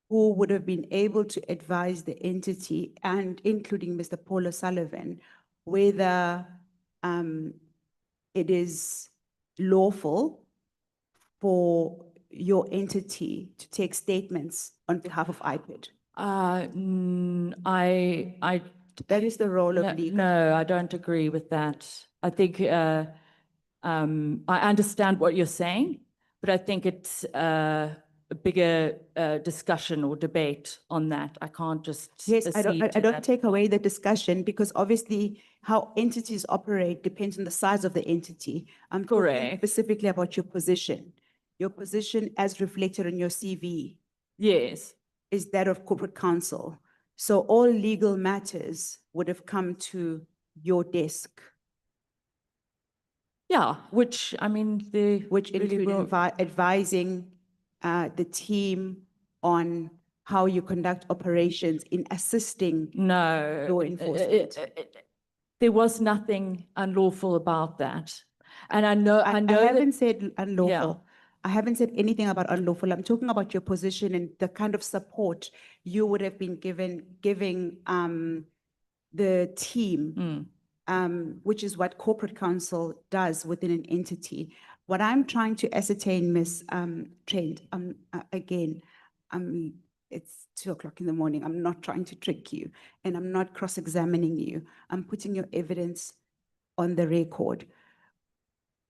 who would have been able to advise the entity and including Mr. Paul O'Sullivan, whether it is lawful for your entity to take statements on behalf of IPID. That is the role of legal. No, I don't agree with that. I think I understand what you're saying, but I think it's a bigger discussion or debate on that. I can't just Yes, I accede to don't that. take away the discussion because obviously how entities operate depends on the size of the entity. I'm talking Correct. specifically about your position as reflected on your CV. Yes. is that of corporate counsel. So all legal matters would have come to your desk, Yeah, which, I mean, the. which really include broad- advising the team on how you conduct operations in assisting No. law enforcement. There was nothing unlawful about that. And I know I that. haven't said unlawful. I haven't said anything about unlawful. I'm talking about your position and the kind of support you would have been giving the team, which is what corporate counsel does within an entity. What I'm trying to ascertain, Ms. Trent, again, it's 2:00 in the morning. I'm not trying to trick you, and I'm not cross-examining you. I'm putting your evidence on the record.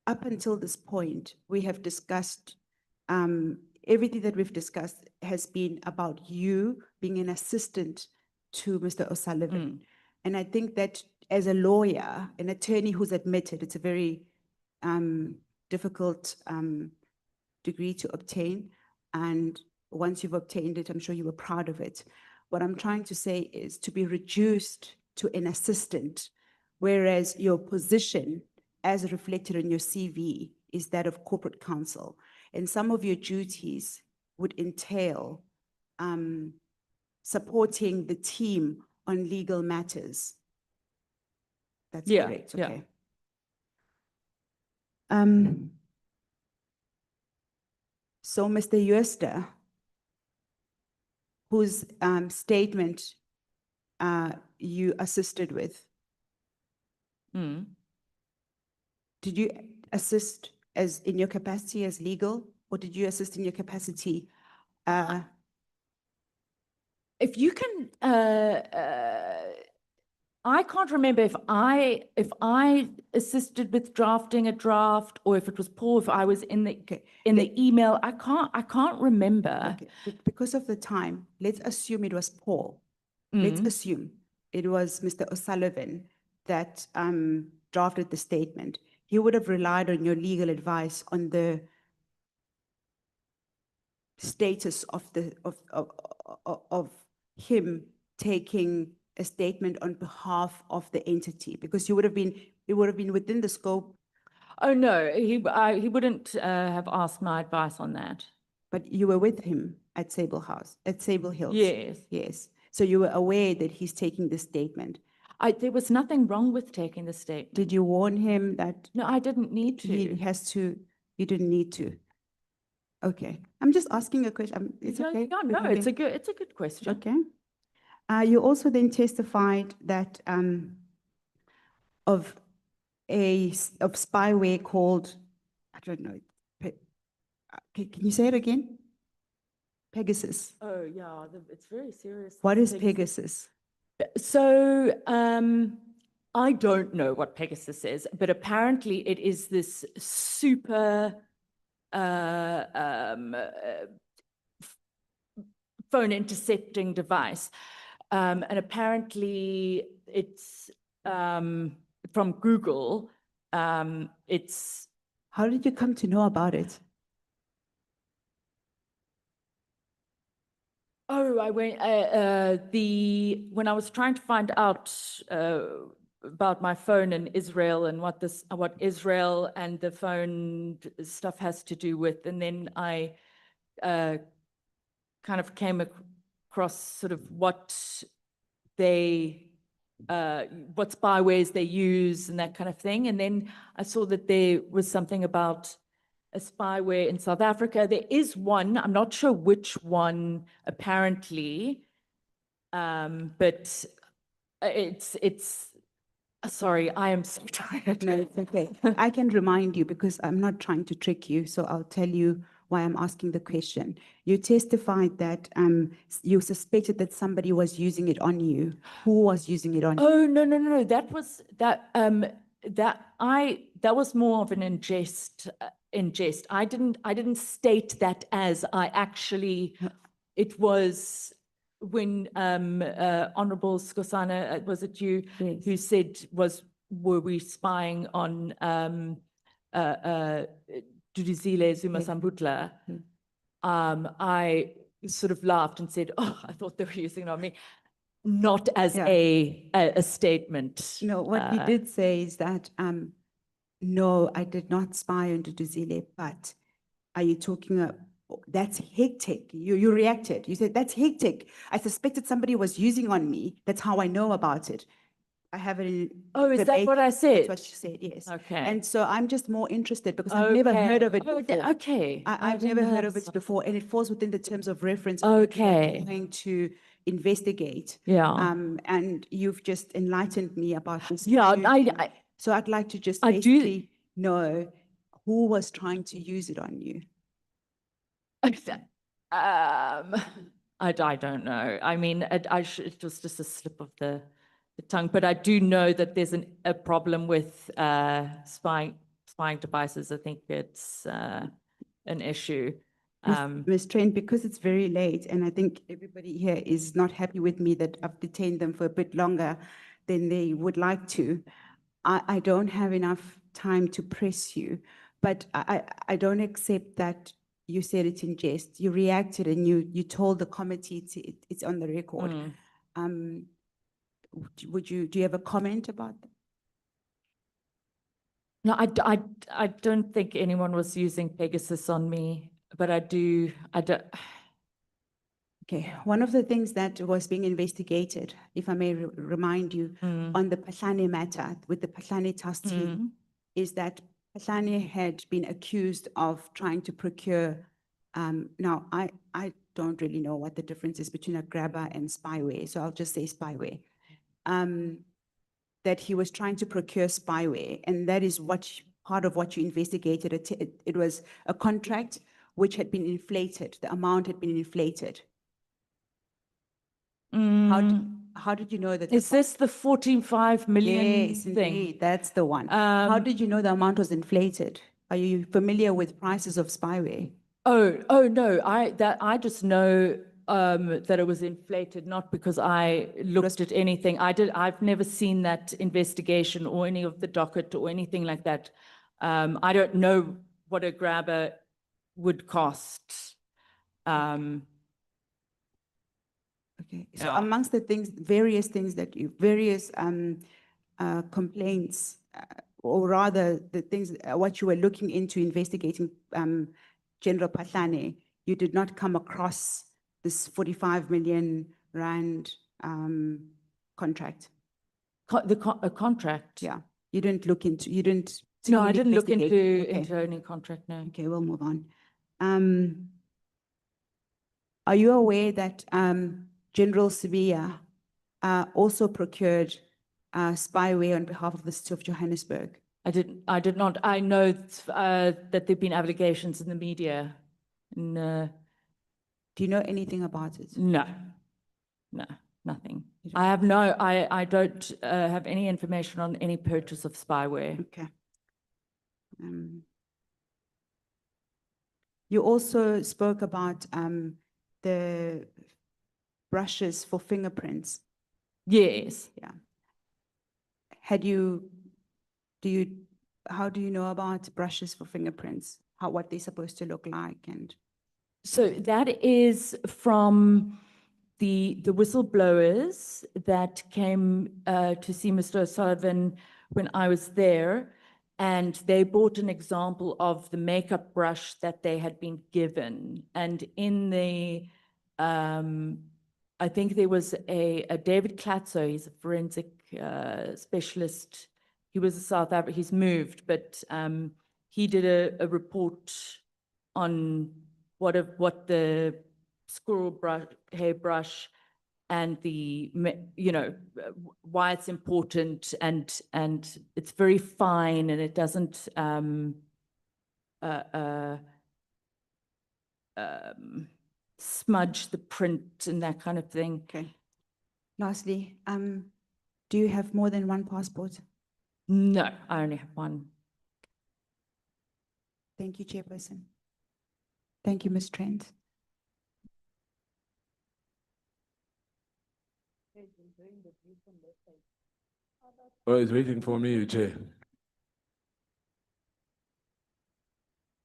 Up until this point, we have discussed, everything that we've discussed has been about you being an assistant to Mr. O'Sullivan. And I think that as a lawyer, an attorney who's admitted, it's a very difficult degree to obtain. And once you've obtained it, I'm sure you were proud of it. What I'm trying to say is to be reduced to an assistant, whereas your position as reflected in your CV is that of corporate counsel. And some of your duties would entail supporting the team on legal matters. That's Yeah, correct, yeah. okay. So Mr. Uester, whose statement you assisted with, did you assist as in your capacity as legal, or did you assist in your capacity? If you can, I can't remember if I assisted with drafting a draft or if it was Paul, if I was in the email. I can't remember. Okay, because of the time, let's assume it was Paul. Let's assume it was Mr. O'Sullivan that drafted the statement. He would have relied on your legal advice on the status of him taking a statement on behalf of the entity, because it would have been within the scope. Oh, no, he wouldn't have asked my advice on that. But you were with him at Sable Hills? Yes. Yes. So you were aware that he's taking this statement? There was nothing wrong with taking the statement. Did you warn him that? No, I didn't need to. He has to, you didn't need to? Okay, I'm just asking a question. It's okay? No, it's a good question. Okay. You also then testified that of spyware called, I don't know, can you say it again? Pegasus. Oh, yeah, it's very serious. What is Pegasus? So, I don't know what Pegasus is, but apparently it is this super phone intercepting device. And apparently it's from Google. It's. How did you come to know about it? Oh, I went, when I was trying to find out about my phone in Israel and what Israel and the phone stuff has to do with, and then I kind of came across sort of what spywares they use and that kind of thing. And then I saw that there was something about a spyware in South Africa. There is one, I'm not sure which one apparently, but it's, sorry, I am so tired. No, it's okay. I can remind you because I'm not trying to trick you, so I'll tell you why I'm asking the question. You testified that you suspected that somebody was using it on you. Who was using it on you? Oh, no. That was more of an ingest. I didn't state that as I actually, it was when Honorable Skosana, was it you, Yes. who said, were we spying on Duduzile Zuma Yes. Sambutla? Yes. sort of laughed and said, "Oh, I thought they were using it on me," not as Yeah. a statement. No, what we uh, did say is that, no, I did not spy on Duduzile, but are you talking, that's hectic. You reacted. You said, that's hectic. I suspected somebody was using on me. That's how I know about it. I have it in. Oh, is that verbatim. what I said? That's what she said, yes. Okay. And so I'm just more interested because I've never heard of it Oh, before. okay. I've never didn't heard have of it some- before, and it falls within the terms of reference. of what we are Okay. Going to investigate. Yeah. And you've just enlightened me about this. Yeah, new I- thing. I- So I'd like to just I do- basically know who was trying to use it on you. I don't know. I mean, it was just a slip of the tongue, but I do know that there's a problem with spying devices. I think it's an issue. Ms. Trent, because it's very late and I think everybody here is not happy with me that I've detained them for a bit longer than they would like to. I don't have enough time to press you, but I don't accept that you said it in jest. You reacted and you told the committee it's on the record. Do you have a comment about that? No, I don't think anyone was using Pegasus on me, but I don't. Okay, one of the things that was being investigated, if I may remind you, on the Pahlane matter with the Pahlane task team, is that Pahlane had been accused of trying to procure, now I don't really know what the difference is between a grabber and spyware, so I'll just say spyware. That he was trying to procure spyware, and that is part of what you investigated. It was a contract which had been inflated, the amount had been inflated. How did you know that? Is this the 45 million Yes, thing? indeed, that's the one. How did you know the amount was inflated? Are you familiar with prices of spyware? Oh no, I just know that it was inflated, not because I looked at anything. I've never seen that investigation or any of the docket or anything like that. I don't know what a grabber would cost. Okay, so Yeah. amongst the things, various things that various complaints, or rather the things, what you were looking into investigating General Pahlane, you did not come across this 45 million rand contract. A contract? Yeah, you didn't look into, you didn't. No, I didn't look investigate. into Okay. any contract, no. Okay, we'll move on. Are you aware that General Sibiya also procured spyware on behalf of the city of Johannesburg? I did not. I know that there've been allegations in the media. No, Do you know anything about it? no, nothing. I don't have any information on any purchase of spyware. Okay. You also spoke about the brushes for fingerprints. Yes. Yeah. How do you know about brushes for fingerprints? What they're supposed to look like and? So that is from the whistleblowers that came to see Mr. O'Sullivan when I was there, and they brought an example of the makeup brush that they had been given. And in the, I think there was a David Klatzo, he's a forensic specialist. He was a South African, he's moved, but he did a report on what the squirrel brush, hairbrush, and the, why it's important, and it's very fine, and it doesn't smudge the print and that kind of thing. Okay. Lastly, do you have more than one passport? No, I only have one. Thank you, Chairperson. Thank you, Ms. Trent. Oh, it's waiting for me, Chair.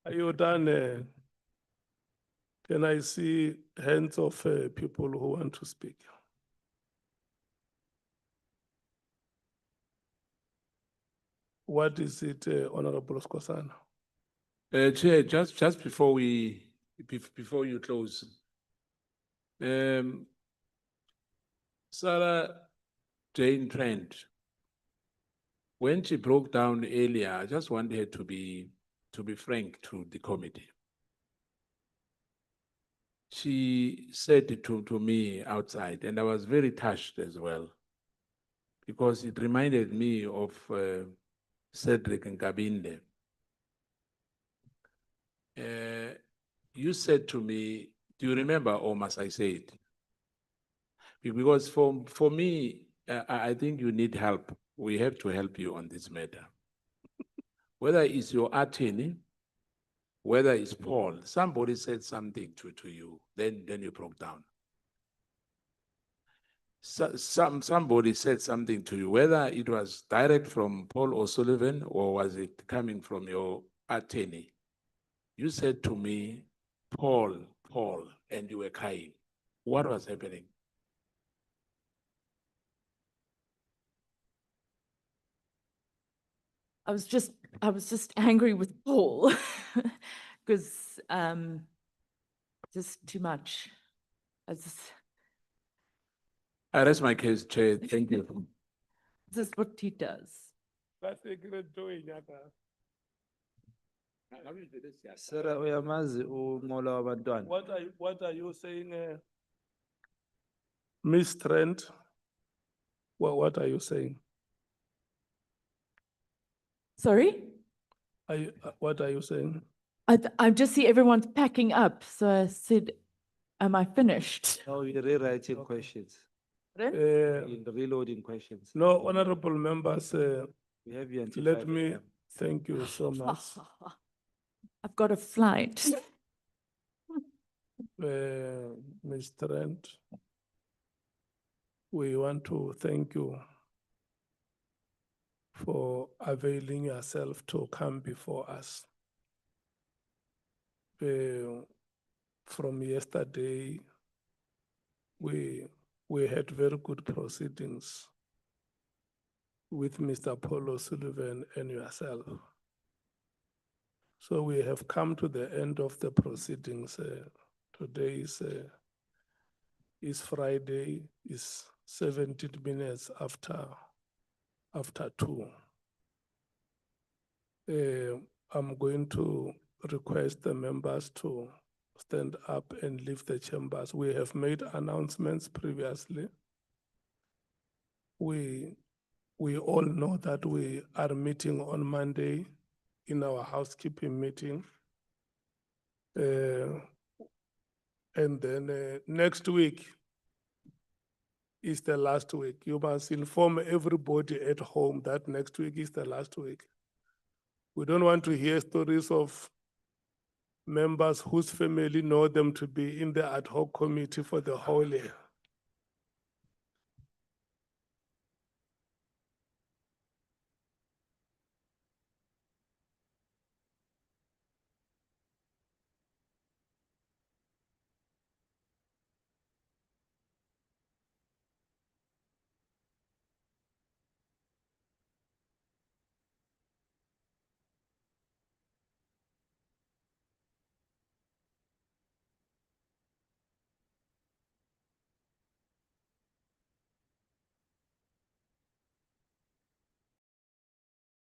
Are you done? Can I see hands of people who want to speak? What is it, Honorable Skosana? Chair, just before before you close, Sarah Jane Trent, when she broke down earlier, I just want her to be frank to the committee. She said it to me outside, and I was very touched as well, because it reminded me of Cedric and Gabinde. You said to me, do you remember, or must I say it? Because for me, I think you need help. We have to help you on this matter. Whether it's your attorney, whether it's Paul, somebody said something to you, then you broke down. Somebody said something to you, whether it was direct from Paul O'Sullivan or was it coming from your attorney. You said to me, Paul, and you were crying. What was happening? I was just angry with Paul because just too much. I rest my case, Chair. Thank you. This is what he does. That's a great doing, Yaka. Sarah uyamazi uNqola wabantwana. What are you saying, Miss Trent? What are you saying? Sorry? What are you saying? I just see everyone's packing up. So I said, am I finished? No, you're rewriting questions. Uh, Reloading questions. No, honorable members, We have you until let 5 me a.m. thank you so much. I've got a flight. Ms. Trent, we want to thank you for availing yourself to come before us. From yesterday, we had very good proceedings with Mr. Paul O'Sullivan and yourself. So we have come to the end of the proceedings. Today is Friday, is 17 minutes after 2. I'm going to request the members to stand up and leave the chambers. We have made announcements previously. We all know that we are meeting on Monday in our housekeeping meeting. And then next week is the last week. You must inform everybody at home that next week is the last week. We don't want to hear stories of members whose family know them to be in the ad hoc committee for the whole year.